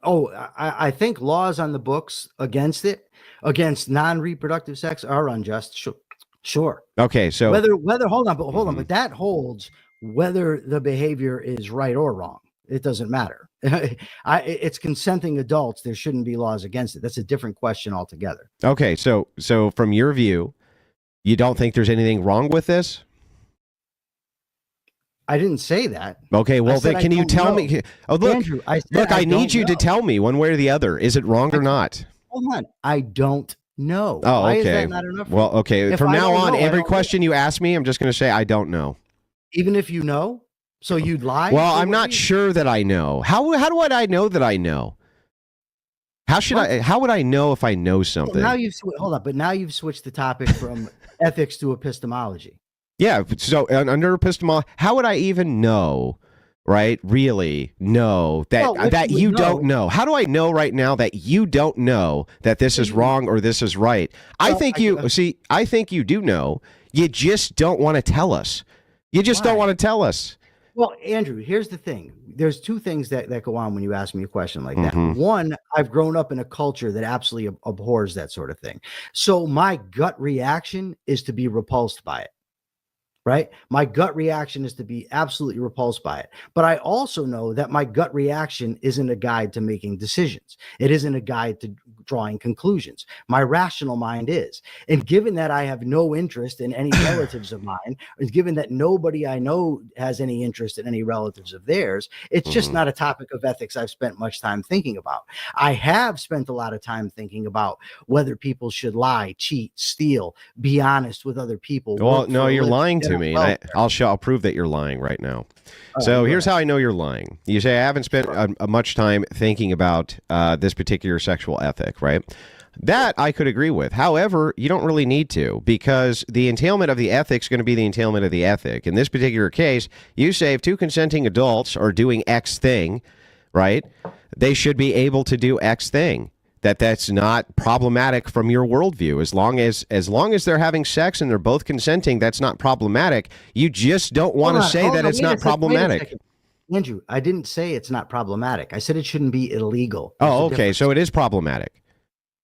Oh, I think laws on the books against it, against non-reproductive sex, are unjust. Sure. Okay, so whether hold on, but that holds whether the behavior is right or wrong. It doesn't matter. It's consenting adults. There shouldn't be laws against it. That's a different question altogether. Okay, so from your view, you don't think there's anything wrong with this? I didn't say that. Okay, well then can you tell me? Oh, look, Andrew, I need you to tell me one way or the other. Is it wrong or not? Hold on. I don't know. Oh, Why okay. is that not enough? Well, okay. From now on, every question you ask me, I'm just going to say I don't know. Even if you know? So you'd lie? Well, I'm not sure that I know. How would I know that I know? How would I know if I know something? Well, hold on, but now you've switched the topic from ethics to epistemology. Yeah, so under epistemology, how would I even know, right? Really know that you don't know? How do I know right now that you don't know that this is wrong or this is right? I think you do know. You just don't want to tell us. You just don't want to tell us. Well, Andrew, here's the thing. There's two things that go on when you ask me a question like that. One, I've grown up in a culture that absolutely abhors that sort of thing. So my gut reaction is to be repulsed by it. Right? My gut reaction is to be absolutely repulsed by it. But I also know that my gut reaction isn't a guide to making decisions. It isn't a guide to drawing conclusions. My rational mind is. And given that I have no interest in any relatives of mine, and given that nobody I know has any interest in any relatives of theirs, it's just not a topic of ethics I've spent much time thinking about. I have spent a lot of time thinking about whether people should lie, cheat, steal, be honest with other people. Well, no, you're lying to me. I'll prove that you're lying right now. So here's how I know you're lying. You say I haven't spent much time thinking about this particular sexual ethic, right? That I could agree with. However, you don't really need to, because the entailment of the ethic is going to be the entailment of the ethic. In this particular case, you say if two consenting adults are doing X thing, right, they should be able to do X thing. That's not problematic from your worldview. As long as they're having sex and they're both consenting, that's not problematic. You just don't want to say that it's not problematic. Andrew, I didn't say it's not problematic. I said it shouldn't be illegal. Oh, okay. So it is problematic.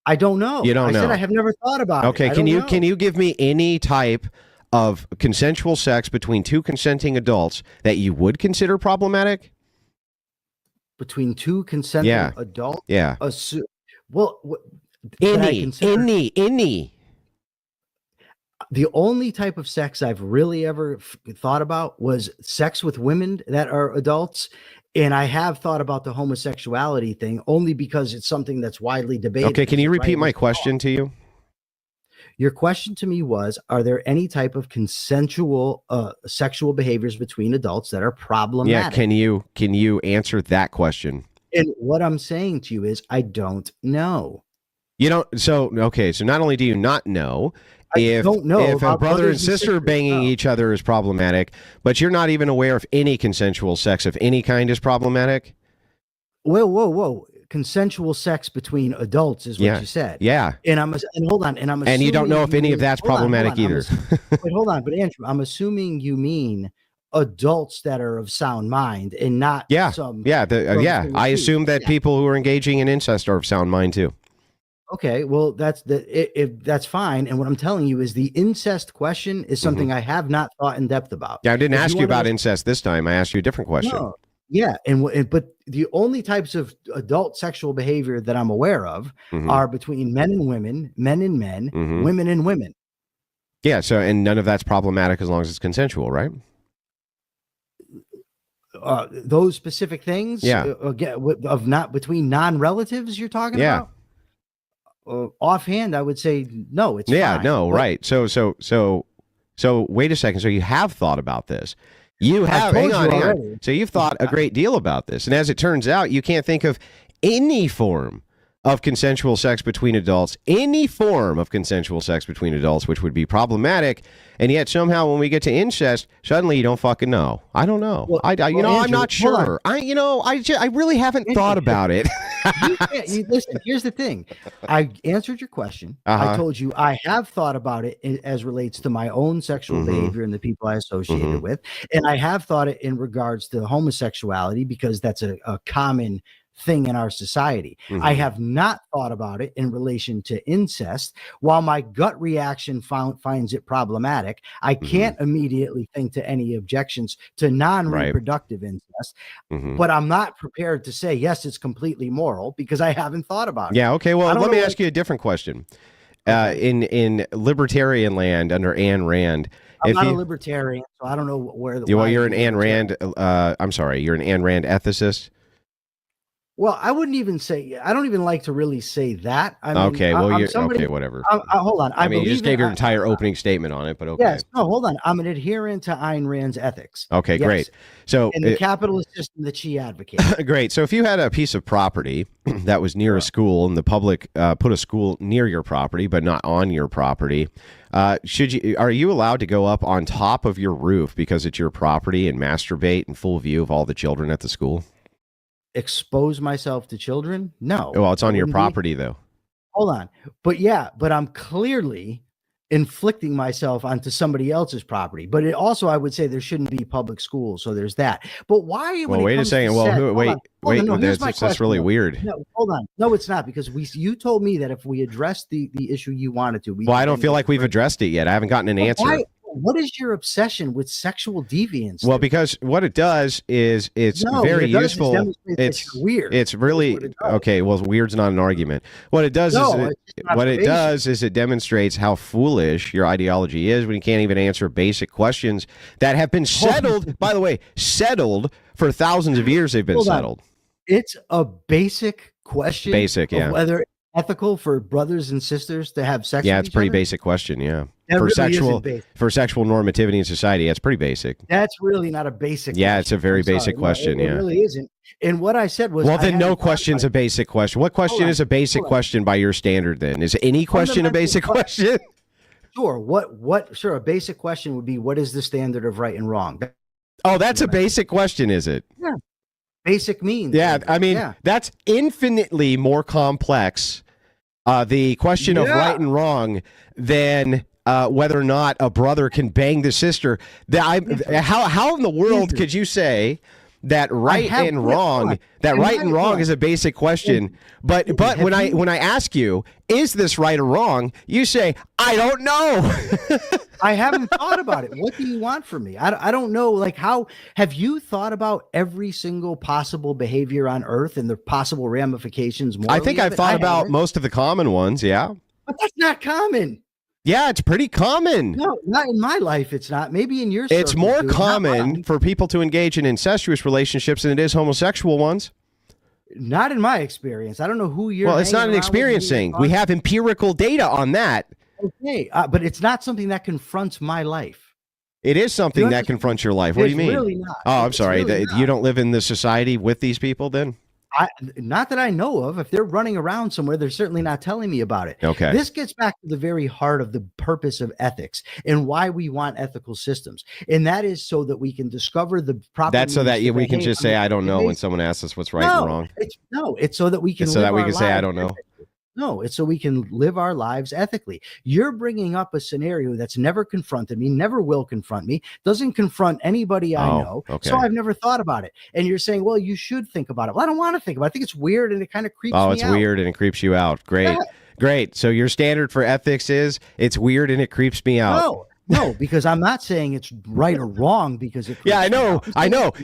I don't know. You don't know. I said I have never thought about it. Okay. Can you give me any type of consensual sex between two consenting adults that you would consider problematic? Between two consenting adults? Yeah. Well, any. The only type of sex I've really ever thought about was sex with women that are adults. And I have thought about the homosexuality thing only because it's something that's widely debated. Okay, can you repeat my question to you? Your question to me was, are there any type of consensual sexual behaviors between adults that are problematic? Yeah, can you answer that question? And what I'm saying to you is I don't know. You don't. So not only do you not know if a brother and sister banging each other is problematic, but you're not even aware if any consensual sex of any kind is problematic. Whoa. Consensual sex between adults is what you said. Yeah. And hold on. And you don't know if any of that's problematic either. Wait, hold on. But Andrew, I'm assuming you mean adults that are of sound mind and not some. I assume that people who are engaging in incest are of sound mind too. Okay, well, that's fine. And what I'm telling you is the incest question is something I have not thought in depth about. Yeah, I didn't ask you about incest this time. I asked you a different question. No. Yeah, but the only types of adult sexual behavior that I'm aware of are between men and women, men and men, women and women. Yeah, and none of that's problematic as long as it's consensual, right? Those specific things, of not between non-relatives you're talking about? Offhand, I would say no. It's fine. Right. So So wait a second. So you have thought about this. You have. Hang on. So you've thought a great deal about this, and as it turns out, you can't think of any form of consensual sex between adults, any form of consensual sex between adults, which would be problematic. And yet somehow when we get to incest, suddenly you don't fucking know. I don't know. Well, Andrew, I'm not sure. I really haven't thought about it. Listen, here's the thing. I answered your question. I told you I have thought about it as relates to my own sexual behavior and the people I associated with. And I have thought it in regards to homosexuality because that's a common thing in our society. I have not thought about it in relation to incest. While my gut reaction finds it problematic, I can't immediately think to any objections to non-reproductive incest. But I'm not prepared to say, yes, it's completely moral because I haven't thought about it. Yeah, okay. Well, let me ask you a different question. In libertarian land under Ayn Rand, I'm not a libertarian, so I don't know where the. Well, you're an Ayn Rand. I'm sorry, you're an Ayn Rand ethicist. Well, I wouldn't even say. I don't even like to really say that. I mean, okay, well, okay, whatever. Hold on. I mean, you just gave your entire opening statement on it, but okay. Yes. No, hold on. I'm an adherent to Ayn Rand's ethics. Okay, yes. Great. So, in the capitalist system that she advocates. Great. So, if you had a piece of property that was near a school, and the public put a school near your property, but not on your property, are you allowed to go up on top of your roof because it's your property and masturbate in full view of all the children at the school? Expose myself to children? No. Well, it's on your property, though. Hold on. But I'm clearly inflicting myself onto somebody else's property. But it also, I would say there shouldn't be public schools. So there's that. But why? Well, wait a second. That's really weird. No, hold on. No, it's not, because you told me that if we addressed the issue you wanted to. Well, I don't feel like we've addressed it yet. I haven't gotten an answer. What is your obsession with sexual deviance? Well, because what it does is it's very useful. It's weird. It's really okay. Well, weird's not an argument. What it does is it demonstrates how foolish your ideology is when you can't even answer basic questions that have been settled. By the way, settled for thousands of years. They've been settled. It's a basic question. Basic, yeah. Whether it's ethical for brothers and sisters to have sex. Yeah, it's a pretty basic question. Yeah. For sexual normativity in society, that's pretty basic. That's really not a basic. Yeah, it's a very basic question. It really isn't. And what I said was, well, then no question's a basic question. What question is a basic question by your standard? Then is any question a basic question? Sure. Sure. A basic question would be, what is the standard of right and wrong? Oh, that's a basic question, is it? Yeah. Basic means. Yeah, I mean, that's infinitely more complex. The question of right and wrong than whether or not a brother can bang the sister. How in the world could you say that right and wrong is a basic question, but when I ask you, is this right or wrong, you say, I don't know. I haven't thought about it. What do you want from me? I don't know. Like, how have you thought about every single possible behavior on Earth and the possible ramifications? I think I've thought about most of the common ones. Yeah, but that's not common. Yeah, it's pretty common. No, not in my life. It's not. Maybe in your. It's more common for people to engage in incestuous relationships than it is homosexual ones. Not in my experience. I don't know who you're. Well, it's not an experience thing. We have empirical data on that. Okay, but it's not something that confronts my life. It is something that confronts your life. What do you mean? Really not. Oh, I'm sorry. You don't live in the society with these people then? Not that I know of. If they're running around somewhere, they're certainly not telling me about it. Okay. This gets back to the very heart of the purpose of ethics and why we want ethical systems. And that is so that we can discover the proper. That's so that we can just say, I don't know, when someone asks us what's right and wrong. It's so that we can. It's so that we can say, I don't know. No, it's so we can live our lives ethically. You're bringing up a scenario that's never confronted me, never will confront me, doesn't confront anybody I know. Okay. So I've never thought about it. And you're saying, well, you should think about it. Well, I don't want to think about it. I think it's weird and it kind of creeps me out. Oh, it's weird and it creeps you out. Great. Yeah. Great. So your standard for ethics is it's weird and it creeps me out. No, because I'm not saying it's right or wrong because it. Yeah, I know.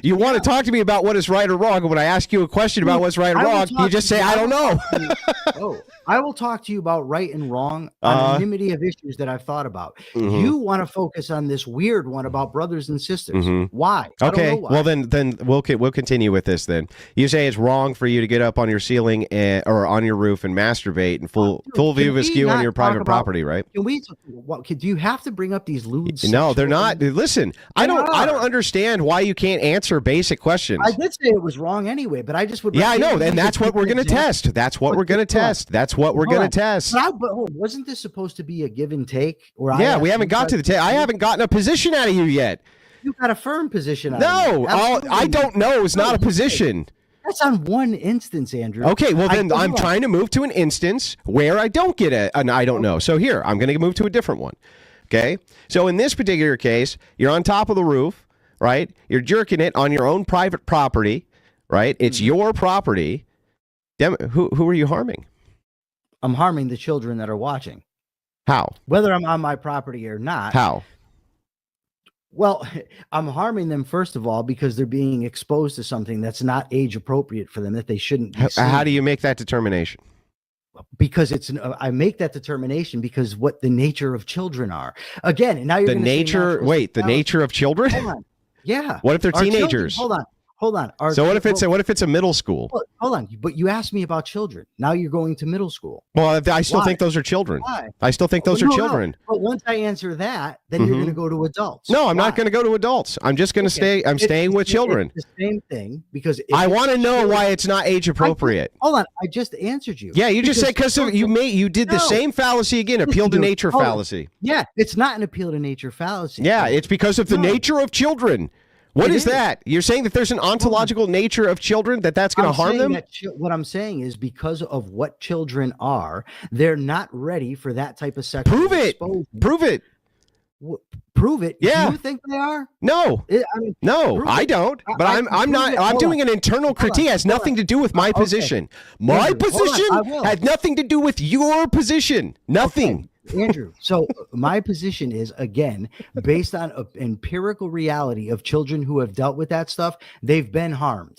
You want to talk to me about what is right or wrong, and when I ask you a question about what's right or wrong, you just say, I don't know. I will talk to you about right and wrong, anonymity of issues that I've thought about. You want to focus on this weird one about brothers and sisters. Why? Okay, well then we'll continue with this then. You say it's wrong for you to get up on your ceiling or on your roof and masturbate in full view of askew on your private property, right? Do you have to bring up these lewd. No, they're not. Listen, I don't understand why you can't answer basic questions. I did say it was wrong anyway, but I just would. Yeah, I know, and that's what we're going to test. That's what we're going to test. That's what we're going to test. But wasn't this supposed to be a give and take? Or yeah, we haven't got to the I haven't gotten a position out of you yet. You got a firm position. No, I don't know. It's not a position. That's on one instance, Andrew. Okay, well then I'm trying to move to an instance where I don't get an I don't know. So here, I'm going to move to a different one. Okay? So in this particular case, you're on top of the roof, right? You're jerking it on your own private property, right? It's your property. Who are you harming? I'm harming the children that are watching. How? Whether I'm on my property or not. How? Well, I'm harming them, first of all, because they're being exposed to something that's not age appropriate for them, that they shouldn't be seeing. How do you make that determination? Because I make that determination because what the nature of children are. Again, and now you're the nature. Wait, the nature of children? Hold on. Yeah. What if they're teenagers? Hold on. So what if it's a middle school? Hold on. But you asked me about children. Now you're going to middle school. Well, I still think those are children. Why? I still think those are children. No. But once I answer that, then you're going to go to adults. No, I'm not going to go to adults. I'm just going to stay. I'm staying with children. It's the same thing because I want to know why it's not age appropriate. Hold on. I just answered you. Yeah, you just said because you did the same fallacy again. Appeal to nature fallacy. Yeah, it's not an appeal to nature fallacy. Yeah, it's because of the nature of children. What is that? You're saying that there's an ontological nature of children that's going to harm them? What I'm saying is because of what children are, they're not ready for that type of sexual exposure. Prove it. Prove it. Yeah. Do you think they are? No. I don't. But I'm not. I'm doing an internal critique. It has nothing to do with my position. My position had nothing to do with your position. Nothing. Andrew, so my position is, again, based on empirical reality of children who have dealt with that stuff, they've been harmed.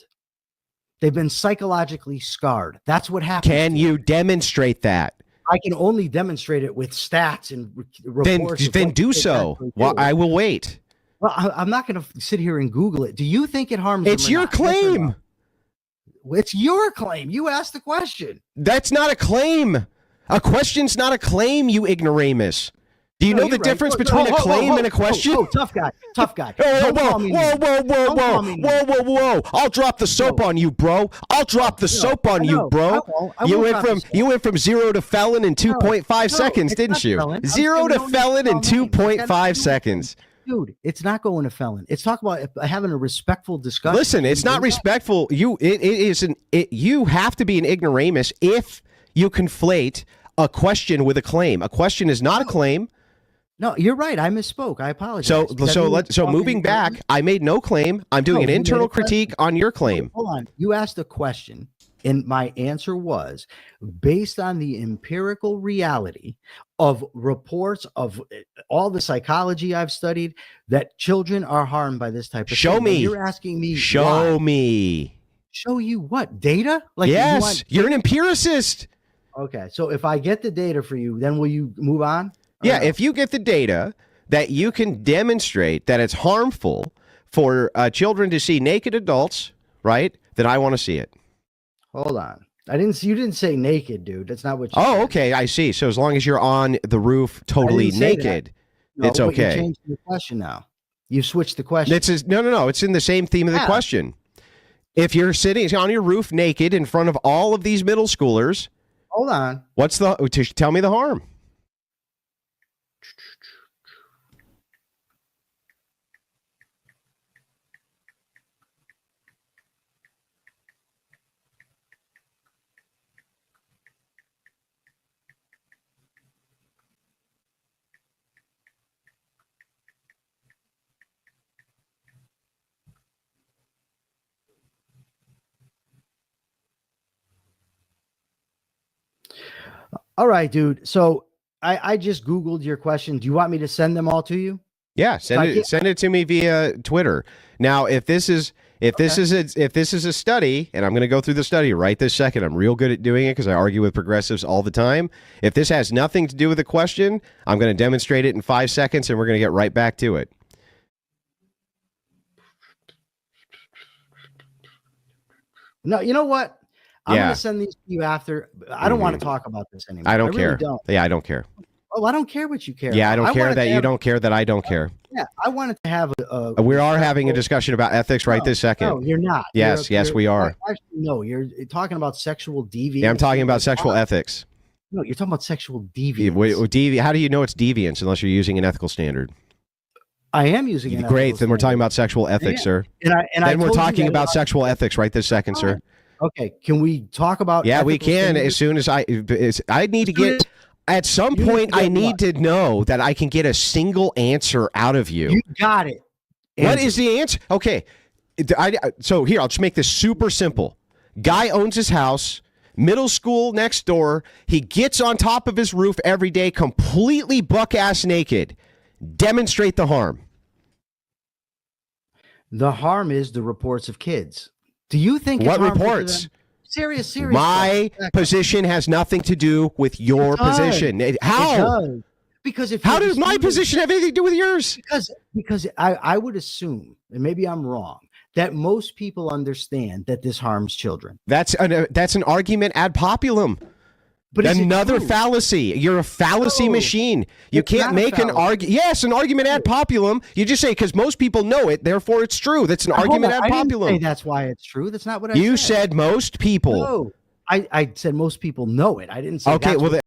They've been psychologically scarred. That's what happens. Can you demonstrate that? I can only demonstrate it with stats and reports. Then do so. Well, I will wait. Well, I'm not going to sit here and Google it. Do you think it harms them? It's your claim. It's your claim. You asked the question. That's not a claim. A question's not a claim, you ignoramus. Do you know the difference between a claim and a question? Oh, tough guy. Whoa. I'll drop the soap on you, bro. I'll drop the soap on you, bro. You went from 0 to felon in 2.5 seconds, didn't you? 0 to felon in 2.5 seconds. Dude, it's not going to felon. It's talk about having a respectful discussion. Listen, it's not respectful. You have to be an ignoramus if you conflate a question with a claim. A question is not a claim. No, you're right. I misspoke. I apologize. So moving back, I made no claim. I'm doing an internal critique on your claim. Hold on. You asked a question, and my answer was based on the empirical reality of reports of all the psychology I've studied that children are harmed by this type of Show thing. me. You're asking me. Show me. Show you what? Data? Yes. You're an empiricist. Okay, so if I get the data for you, then will you move on? Yeah, if you get the data that you can demonstrate that it's harmful for children to see naked adults, right, then I want to see it. Hold on. You didn't say naked, dude. That's not what you said. Okay, I see. So as long as you're on the roof totally naked, it's okay. You changed the question now. You switched the question. No. It's in the same theme of the question. If you're sitting on your roof naked in front of all of these middle schoolers, hold on. Tell me the harm. All right, dude. So I just Googled your question. Do you want me to send them all to you? Yeah, send it to me via Twitter. Now, if this is a study, and I'm going to go through the study right this second. I'm real good at doing it because I argue with progressives all the time. If this has nothing to do with the question, I'm going to demonstrate it in 5 seconds, and we're going to get right back to it. No, you know what? I'm going to send these to you after. I don't want to talk about this anymore. I don't care. Really don't. Yeah, I don't care. Oh, I don't care what you care. Yeah, I about. don't care wanted that to you have- don't care that I don't care. Yeah, I wanted to have a We are having a discussion about ethics right this second. No, you're not. Yes, yes, we are. Actually, no, you're talking about sexual deviance. Yeah, I'm talking about sexual ethics. No, you're talking about sexual deviance. How do you know it's deviance unless you're using an ethical standard? I am using an Great, ethical then we're talking standard. about sexual ethics, sir. And then we're told you talking that about sexual ethics right this second, sir. Okay, can we talk about? Yeah, we ethical can. standards? As soon as I need to get. At some point, I need to know that I can get a single answer out of you. You got it. What is the answer? Okay, so here I'll just make this super simple. Guy owns his house. Middle school next door. He gets on top of his roof every day, completely buck-ass naked. Demonstrate the harm. The harm is the reports of kids. Do you think What it's harmful to reports? them? Serious. My position has nothing to do with your position. How? It does. Because if How you're does my disputing- position have anything to do with yours? Because I would assume, and maybe I'm wrong, that most people understand that this harms children. That's an argument ad populum. But is it another true? fallacy. You're a fallacy No, machine. You it's can't not a make an fallacy. argument. Yes, an argument ad populum. You just say because most people know it, therefore it's true. That's an Hold argument on, ad I didn't say populum. that's why it's true. That's not what I You said. said most people. No, I said most people know it. I didn't say Okay, that's well, what